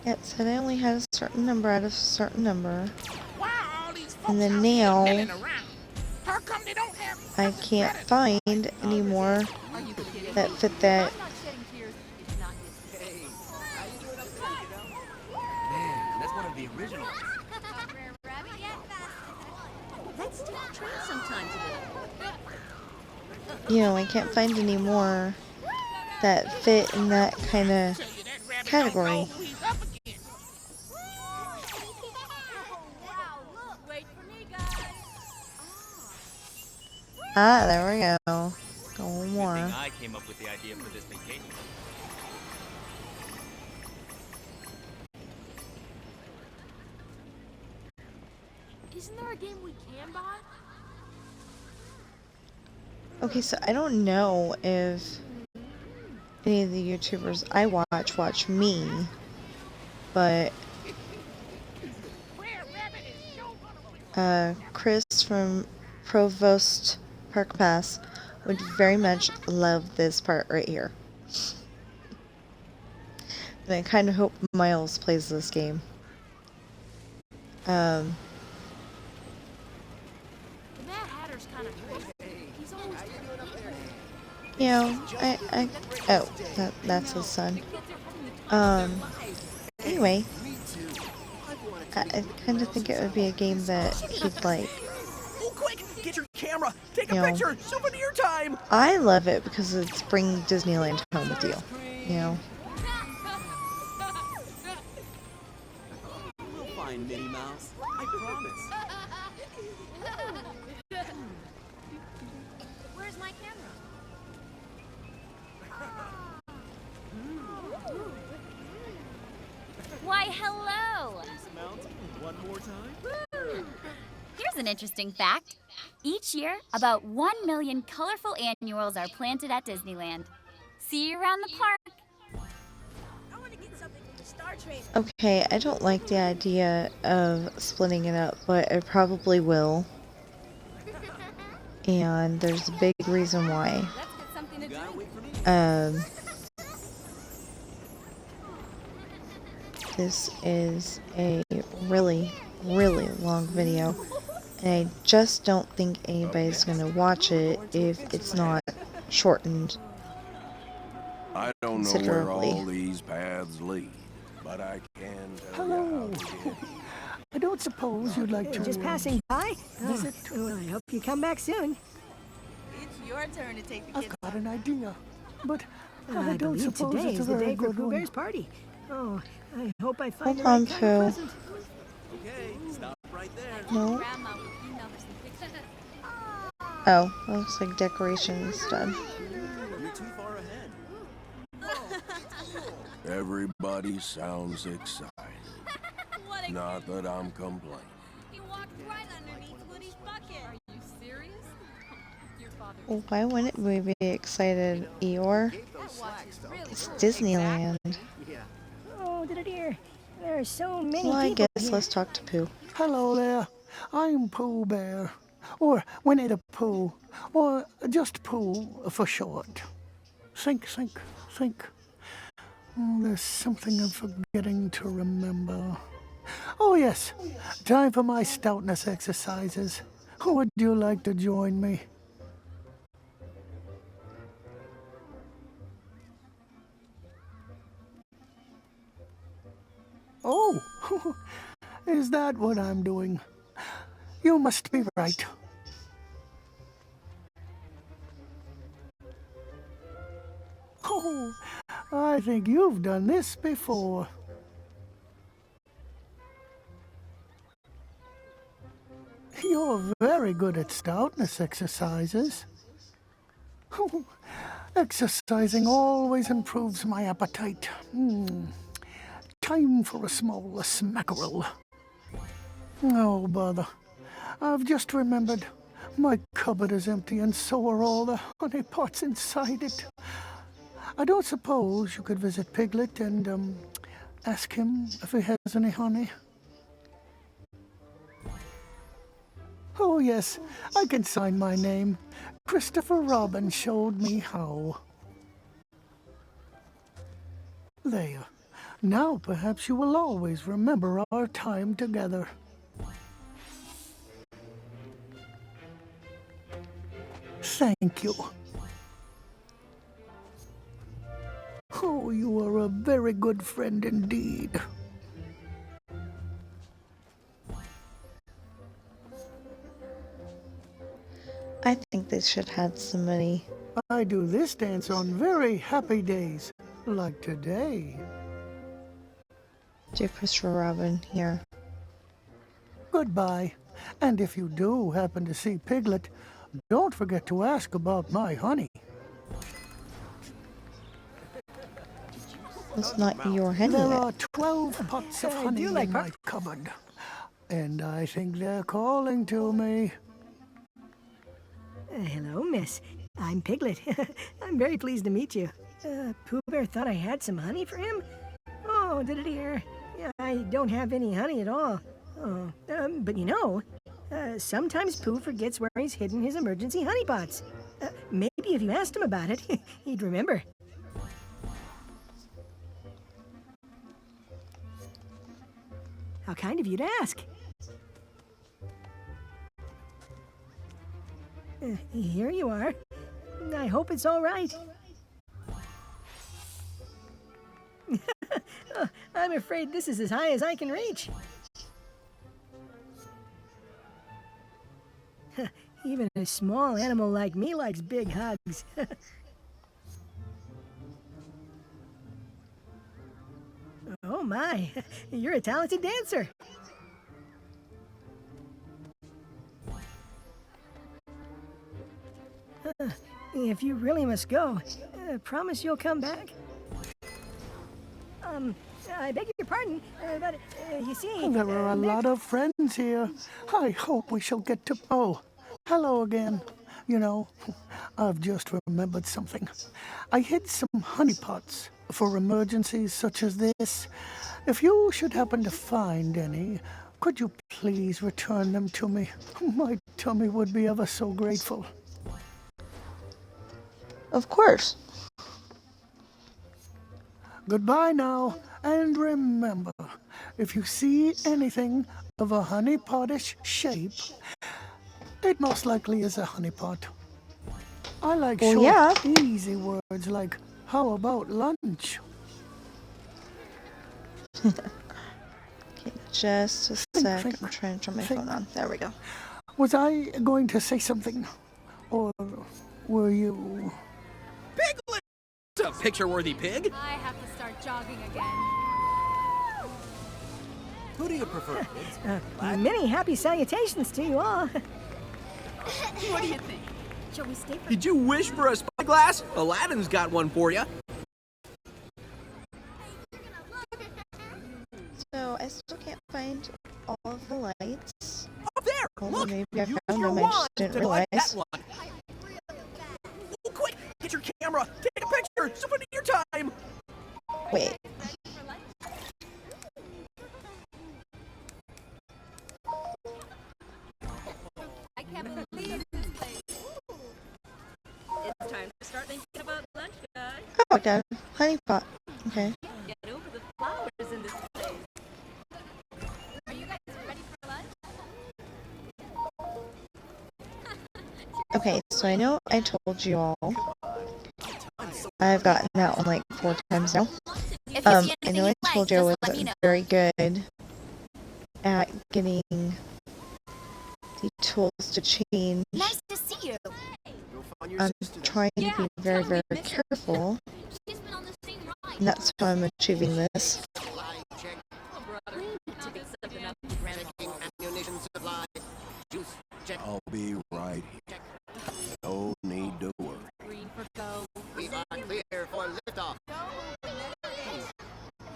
Yeah, it said I only had a certain number out of a certain number. Why are all these folks And then out there now, milling around? How come they don't have I can't find any more that fit that. Man, that's one of the originals. Let's take a train sometime today. You know, I can't find any more that fit in that kind of category. Ah, there we go. Go one more. I came up with the idea for this vacation. Isn't there a game we can buy? Okay, so I don't know if any of the YouTubers I watch me, but Chris from Provost Park Pass would very much love this part right here. And I kind of hope Miles plays this game. The Mad Hatter's kind of crazy. He's always You know, that's his son. Anyway, I kind of think it would be a game that he'd like. Oh, quick! Get your camera! Take a You know, picture! Souvenir time! I love it because it's bringing Disneyland home with you. You know. We'll find Minnie Mouse. I promise. Where's my camera? Why, hello! Dismount one more time. Here's an interesting fact. Each year, about 1 million colorful annuals are planted at Disneyland. See you around the park. I want to get something from the Star Train. Okay, I don't like the idea of splitting it up, but I probably will. And there's a big reason why. this is a really, really long video, and I just don't think anybody's going to watch it if it's not shortened I don't know where all these paths lead, but I can tell you how to get here. I don't suppose you'd like to... Just passing by? Visit? Well, I hope you come back soon. It's your turn to take the kids. I've got an idea, but I I don't believe suppose today it's is a the very day for good Pooh one. Bear's party. Oh, I hope I find Hold the on, right kind of Pooh. present. Okay, stop right there. No. Grandma will email her some pictures. Oh, looks like decoration instead. You're too far ahead. Everybody sounds excited. Not that I'm complaining. He walked right underneath Woody's bucket. Are you serious? Your father. Well, why wouldn't we be excited, Eeyore? It's Disneyland. Oh, dear. There are so many Well, I people guess here. let's talk to Pooh. Hello there. I'm Pooh Bear, or Winnie the Pooh, or just Pooh for short. Think. There's something I'm forgetting to remember. Oh yes, time for my stoutness exercises. Would you like to join me? Oh, is that what I'm doing? You must be right. Oh, I think you've done this before. You're very good at stoutness exercises. Exercising always improves my appetite. Time for a small smackerel. Oh, bother. I've just remembered. My cupboard is empty and so are all the honey pots inside it. I don't suppose you could visit Piglet and, ask him if he has any honey? Oh, yes, I can sign my name. Christopher Robin showed me how. There. Now perhaps you will always remember our time together. Thank you. Oh, you are a very good friend indeed. I think they should have some money. I do this dance on very happy days, like today. Dear Christopher Robin, here. Goodbye. And if you do happen to see Piglet, don't forget to ask about my honey. It's not your honey There yet. are 12 pots of honey in my cupboard. And I think they're calling to me. Hello, miss. I'm Piglet. I'm very pleased to meet you. Pooh Bear thought I had some honey for him? Oh, dear. Yeah, I don't have any honey at all. Oh, but you know, sometimes Pooh forgets where he's hidden his emergency honey pots. Maybe if you asked him about it, he'd remember. How kind of you to ask. Here you are. I hope it's all right. I'm afraid this is as high as I can reach. Even a small animal like me likes big hugs. Oh my, you're a talented dancer. If you really must go, promise you'll come back. I beg your pardon, but you see... There are a lot of friends here. I hope we shall get to... Oh, hello again. You know, I've just remembered something. I hid some honey pots for emergencies such as this. If you should happen to find any, could you please return them to me? My tummy would be ever so grateful. Of course. Goodbye now, And remember, if you see anything of a honeypotish shape, it most likely is a honeypot. I like Well, short, yeah. easy words like, how about lunch? Okay, just a sec. I'm trying to turn my phone on. There we go. Was I going to say something? Or were you? Piglet! It's a picture-worthy pig. I have to start jogging again. Who do you prefer, kids? Many happy salutations to you all. What do you think? Shall we stay for... Did you wish for a spyglass? Aladdin's got one for you. So I still can't find all of the lights. Up there! Well, Look! maybe I Use found your them, I wand just didn't to light realize. that one. Oh, quick! Get your camera! Take a picture! Somebody your time! Wait. I can't believe this place. It's time to start thinking about lunch, guys. Oh, okay. Honey pot. Okay. Get over the flowers in this place. Are you guys ready for lunch? Okay, so I know I told you all. I've gotten that one like 4 times now. If you see I anything know I you like, told you I just let me wasn't know. very good at getting the tools to change. Nice to see you. I'm trying to be very, very careful. And that's how I'm achieving this. I'll be right here. No need to worry. We are clear for liftoff.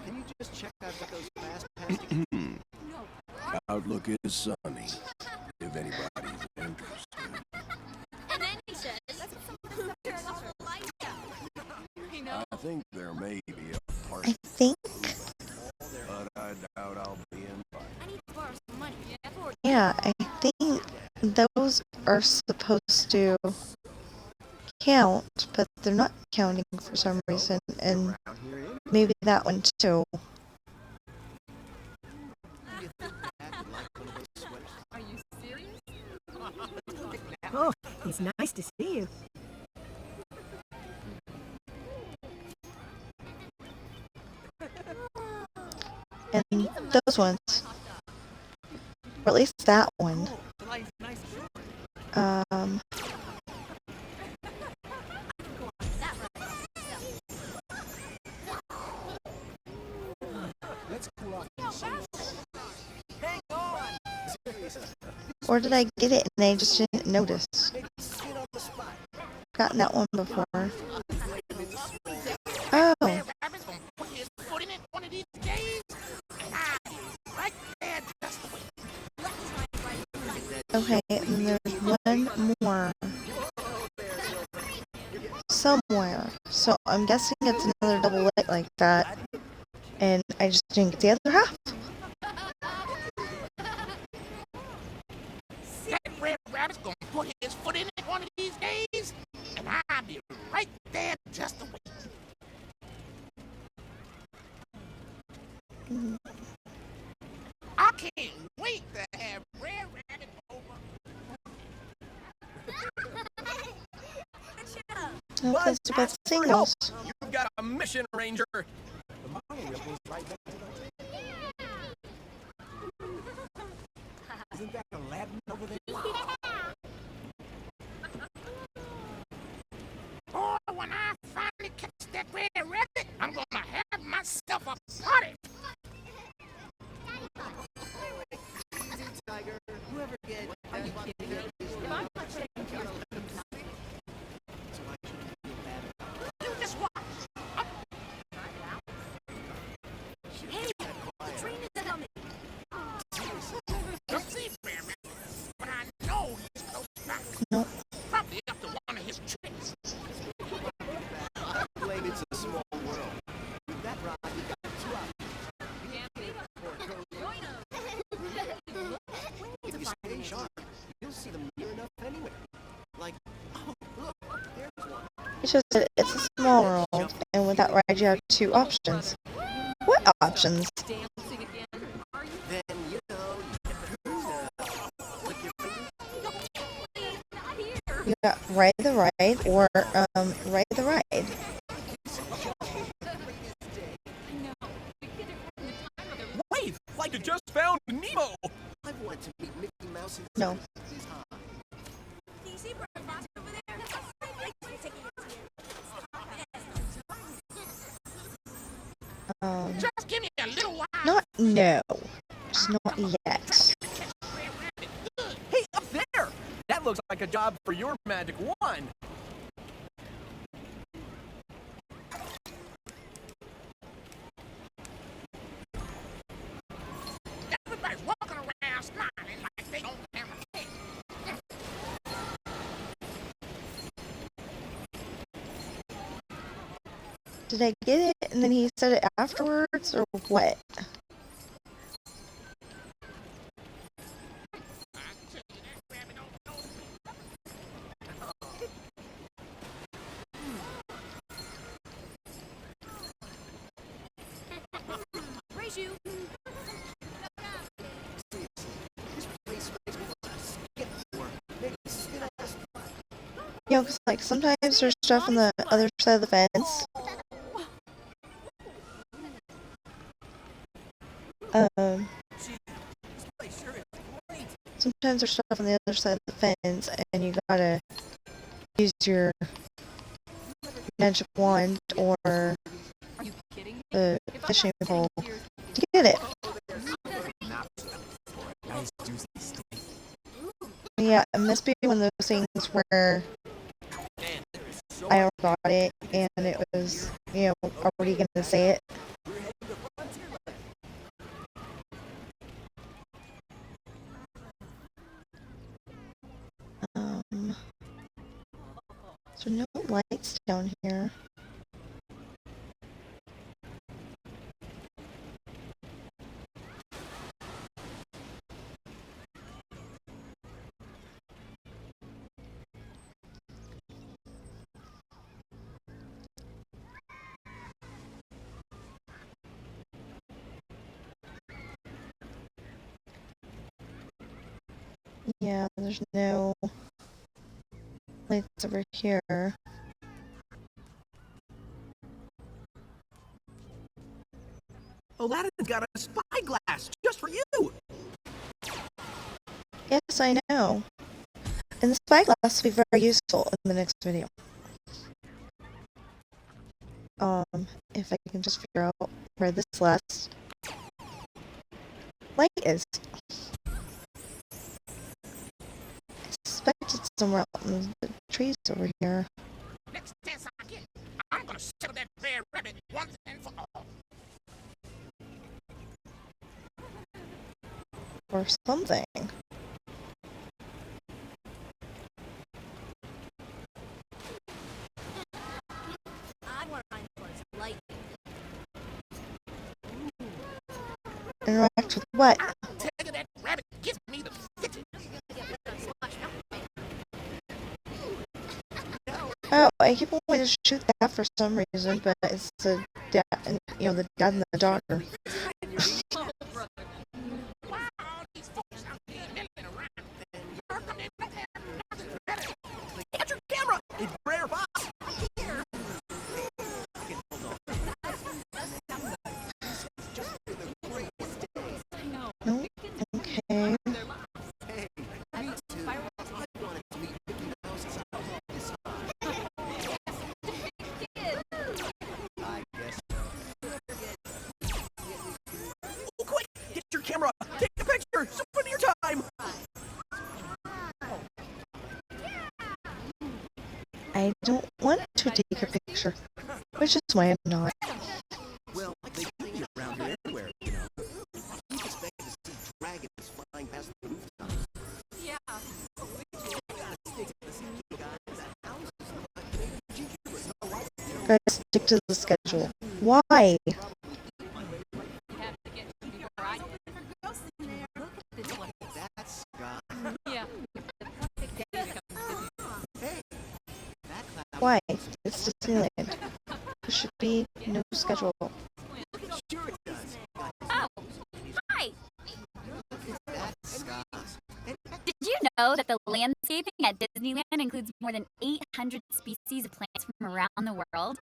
Can you just check I've got those fast passes? Outlook is sunny, if anybody's interested. And then he says, I think there may be a party, I think, but I doubt I'll be invited. yeah, I think those are supposed to count, but they're not counting for some reason, and maybe that one too. Are you serious? Oh, it's nice to see you. And those ones, or at least that one. Or did I get it and I just didn't notice? Gotten that one before. Oh. Okay, and there's one more. Somewhere. So I'm guessing it's another double light like that. And I just didn't get the other half. That red rabbit's gonna put his foot in it one of these days, and I'll be right there just to wait. I can't wait to have Red Rabbit over. No, that's about singles. You've got a mission, Ranger. Isn't that Aladdin over there? Boy, when I finally catch that red rabbit, I'm gonna have myself a party. Tiger, whoever gets You just watch. Hey, the train is coming. You'll see, Rabbit, but I know he's close by. Nope. Probably up to one of his tricks. blame it's a small world. With that rod, we got 2 options. If you stay sharp, you'll see them near enough anyway. Like, oh, look, there's one. It's just that it's a small world, and with that ride you have 2 options. What? options. Then, you know, lick your fingers. You got ride the ride or ride the ride. Wave, like you just found Nemo. I want to meet Mickey Mouse and No. Just give me a little while. Not no. Just not yet. Hey, up there! That looks like a job for your magic wand. Everybody's walking around smiling like they don't have a cake. Did I get it and then he said it afterwards or what? Raise you. You know, 'cause, like, sometimes there's stuff on the other side of the fence. Sometimes there's stuff on the other side of the fence, and you gotta use your magic wand or the fishing pole to get it. Yeah, it must be one of those things where I already got it, and it was, you know, already gonna say it. So no lights down here. Yeah, there's no lights over here. Aladdin got a spyglass just for you. Yes, I know. And the spyglass will be very useful in the next video. If I can just figure out where this last light is. I suspect it's somewhere out in the trees over here. Next chance I get, I'm gonna settle that bear rabbit once and for all. Or something. I want to find what's light. Interact with what? Tell you that rabbit gives me the fidget. Oh, I keep wanting to shoot that for some reason, but it's the dad, you know, the dad and the daughter. Get your camera! It's rare box! Here! No? Okay. Oh, quick! Get your camera! Take a picture! Spend your time! I don't want to take a picture, which is why I'm not. Well, they could be around here anywhere, you know. You expect to see dragons flying past the rooftop. Yeah. Gotta stick to the schedule. Why? That's Scott. Yeah. Why? It's Disneyland. There should be no schedule. Sure it does. Oh, hi. That's Scott. Did you know that the landscaping at Disneyland includes more than 800 species of plants from around the world?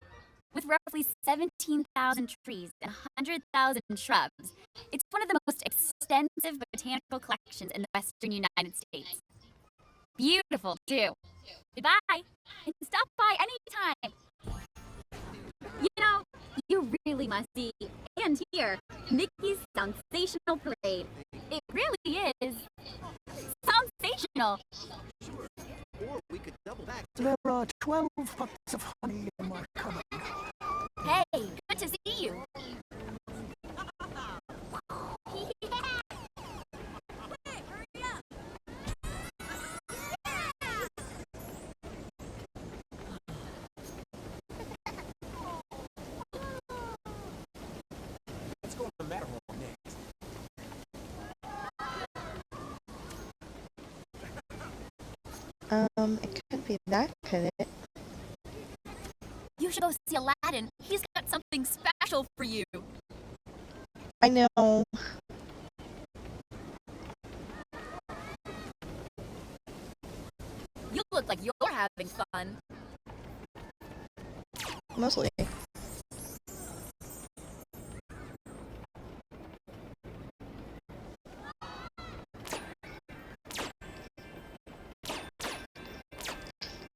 With roughly 17,000 trees and 100,000 shrubs, it's one of the most extensive botanical collections in the western United States. Beautiful, too. Goodbye, and stop by anytime. You know, you really must see and hear Mickey's Sensational Parade. It really is sensational. Or we could double back. There are 12 pots of honey in my cupboard. Hey, good to see you. Let's go to the Matterhorn next. It could be that, could it? You should go see Aladdin. He's got something special for you. I know. You look like you're having fun. Mostly.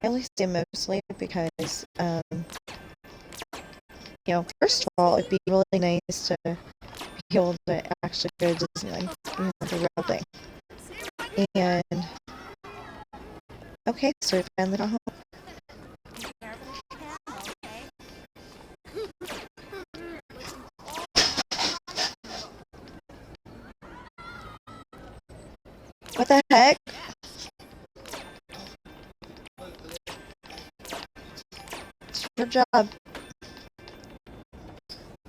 I only say mostly because, first of all, it'd be really nice to be able to actually go to Disneyland, the real thing. And, okay, so we finally got home. What the heck? It's your job.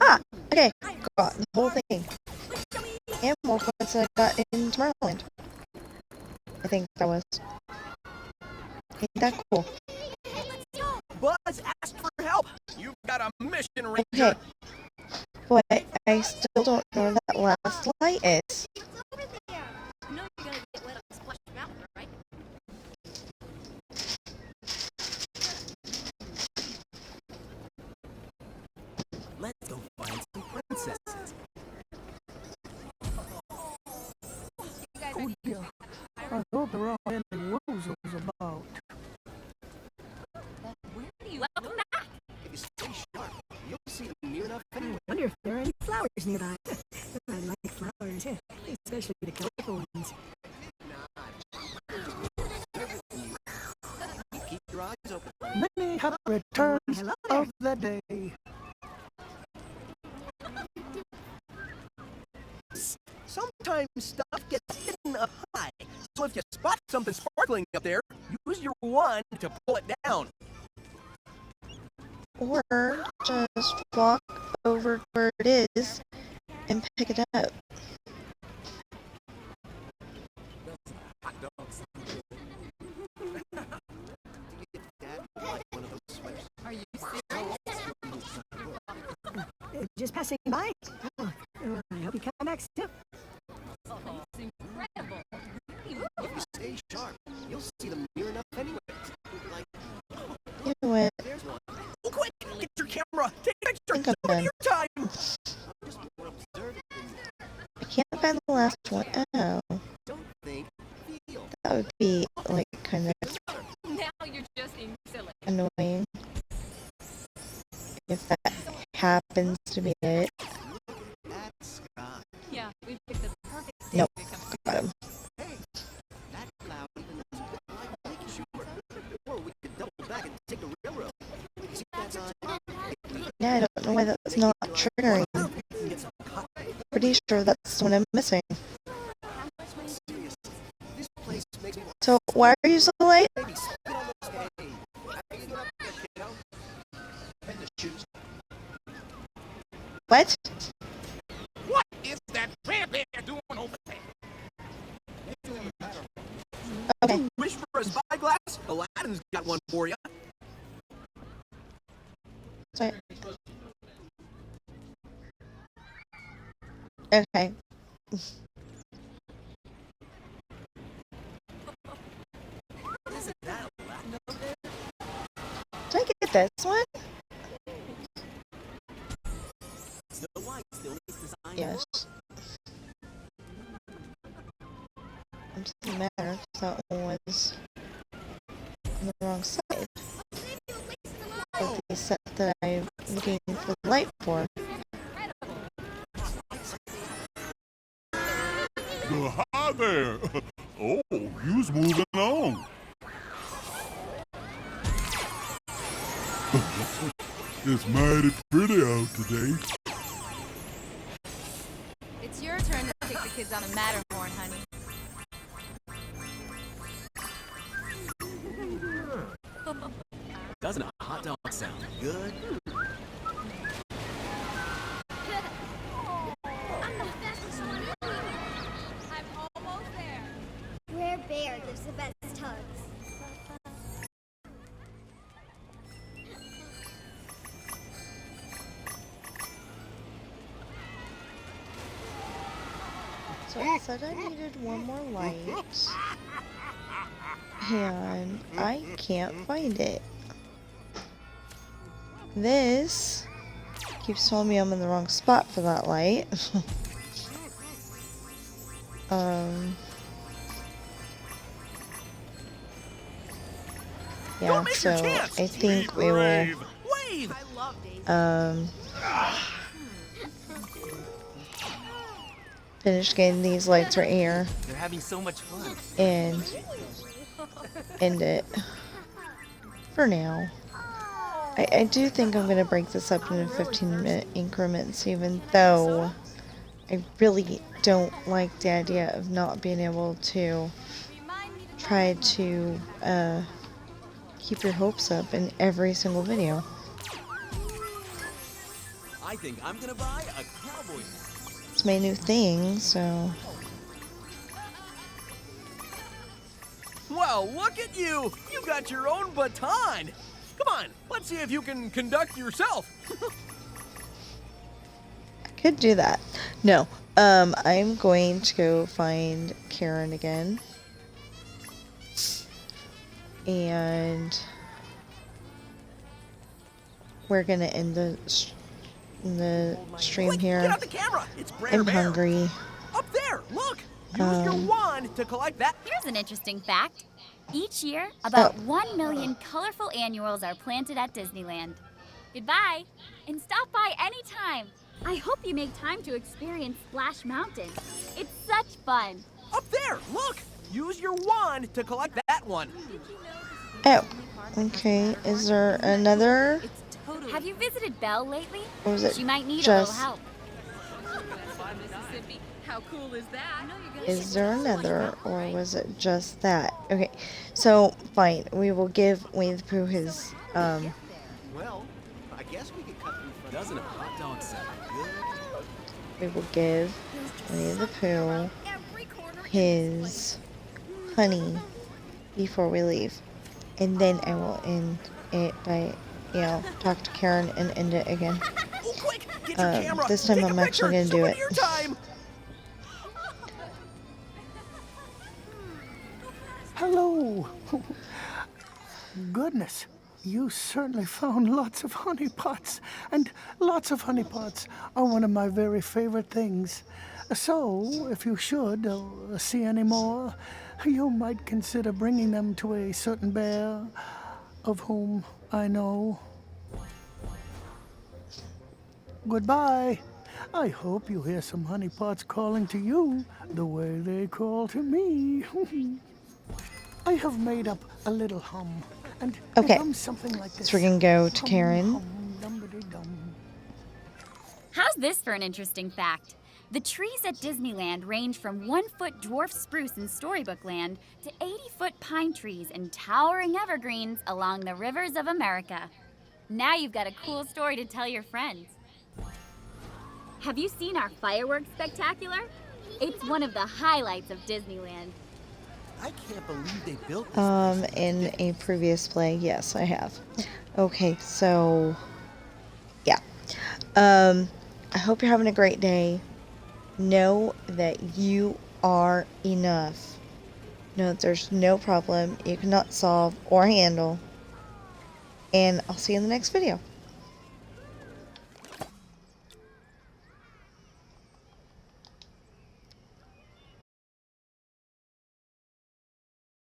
Ah, okay, got the whole thing. And more points than I got in Tomorrowland. I think that was. Ain't that cool? Buzz asked for help. You've got a mission, Ranger. Okay. But I still don't know where that last light is. You know you're gonna get wet on Splash Mountain, right? Let's go find some princesses. Oh dear. I hope there aren't any losers about. Welcome back. If you stay sharp, you'll see them near enough anyway. I wonder if there are any flowers nearby. I like flowers, especially the colorful ones. Keep your eyes open. Many happy returns of the day. Sometimes stuff gets hidden up high. So if you spot something sparkling up there, use your wand to pull it down. Or just walk over to where it is and pick it up. Hot dogs. Are you Just passing by. Oh, I hope you come back soon. Oh, it's incredible. If you stay sharp, you'll see them near enough anyway. Like, You know what? there's one. Oh, quick! Get your camera! Take a picture! think I'm Over done. your time! Just more observant than I can't find the last one. Oh, don't think, feel. that would be, like, kind of Now you're just being silly. annoying. If that happens to be it. That's Scott. Yeah, we picked the perfect day Nope, to come. got him. Hey, that cloud even looks a bit like Lake Shore. Or we could double back and take the railroad. You see that sign? Yeah, I don't know why that's not triggering. Get some coffee. Pretty sure that's the one I'm missing. Seriously, this place makes me want So, why are you so late? baby spit on those hay. How you doing up there, kiddo? Head to shoot. What? What is that bear doing over there? Okay. Wish for a spyglass? Aladdin's got one for you. Sorry. Okay. Isn't that a Latin over there? Did I get this one? Snow White's the oldest design. Yes. It doesn't matter if that one was on the wrong side of the set that I'm looking for the light for. Hi there. Oh, you's moving on. It's mighty pretty out today. It's your turn to take the kids on the Matterhorn, honey. Doesn't a hot dog sound good? I'm almost there. Rare bear gives the best hugs. So it said I needed one more light. And I can't find it. This keeps telling me I'm in the wrong spot for that light. Yeah, so I think we will finish getting these lights right here They're having so much fun. and end it for now. I do think I'm going to break this up into 15-minute increments, even though I really don't like the idea of not being able to try to keep your hopes up in every single video. I think I'm gonna buy a cowboy hat. It's my new thing, so... Well, look at you! You got your own baton! Come on, let's see if you can conduct yourself. I could do that. No, I'm going to go find Karen again. And we're gonna end the stream here. Get out the camera! It's Brer I'm Bear. hungry. Up there, look! Use your wand to collect that. Here's an interesting fact. Each year, about 1 million colorful annuals are planted at Disneyland. Goodbye, and stop by anytime. I hope you make time to experience Splash Mountain. It's such fun. Up there, look! Use your wand to collect that one. Oh, okay. Is there another? Have you visited Belle lately? Or was it She might need just... a little help. How cool is that? Is there another, or was it just that? Okay, so fine. We will give Winnie the Pooh his Well, I guess we could cut through front. Doesn't a hot dog sound good? we will give Winnie the Pooh his honey before we leave, and then I will end it by, talk to Karen and end it again. Oh, quick, get your camera. This time Take I'm a actually picture. gonna do it. Your time. Hello. Goodness, you certainly found lots of honeypots, and lots of honeypots are one of my very favorite things. So, if you should see any more, you might consider bringing them to a certain bear, of whom I know. Goodbye. I hope you hear some honeypots calling to you the way they call to me. I have made up a little hum, and Okay, it hums something like this. so we're gonna go to Karen. How's this for an interesting fact? The trees at Disneyland range from 1-foot dwarf spruce in Storybook Land to 80-foot pine trees and towering evergreens along the rivers of America. Now you've got a cool story to tell your friends. Have you seen our fireworks spectacular? It's one of the highlights of Disneyland. I can't believe they built this. In a previous play, yes, I have. Okay, so yeah. I hope you're having a great day. know that you are enough. Know that there's no problem you cannot solve or handle. And I'll see you in the next video.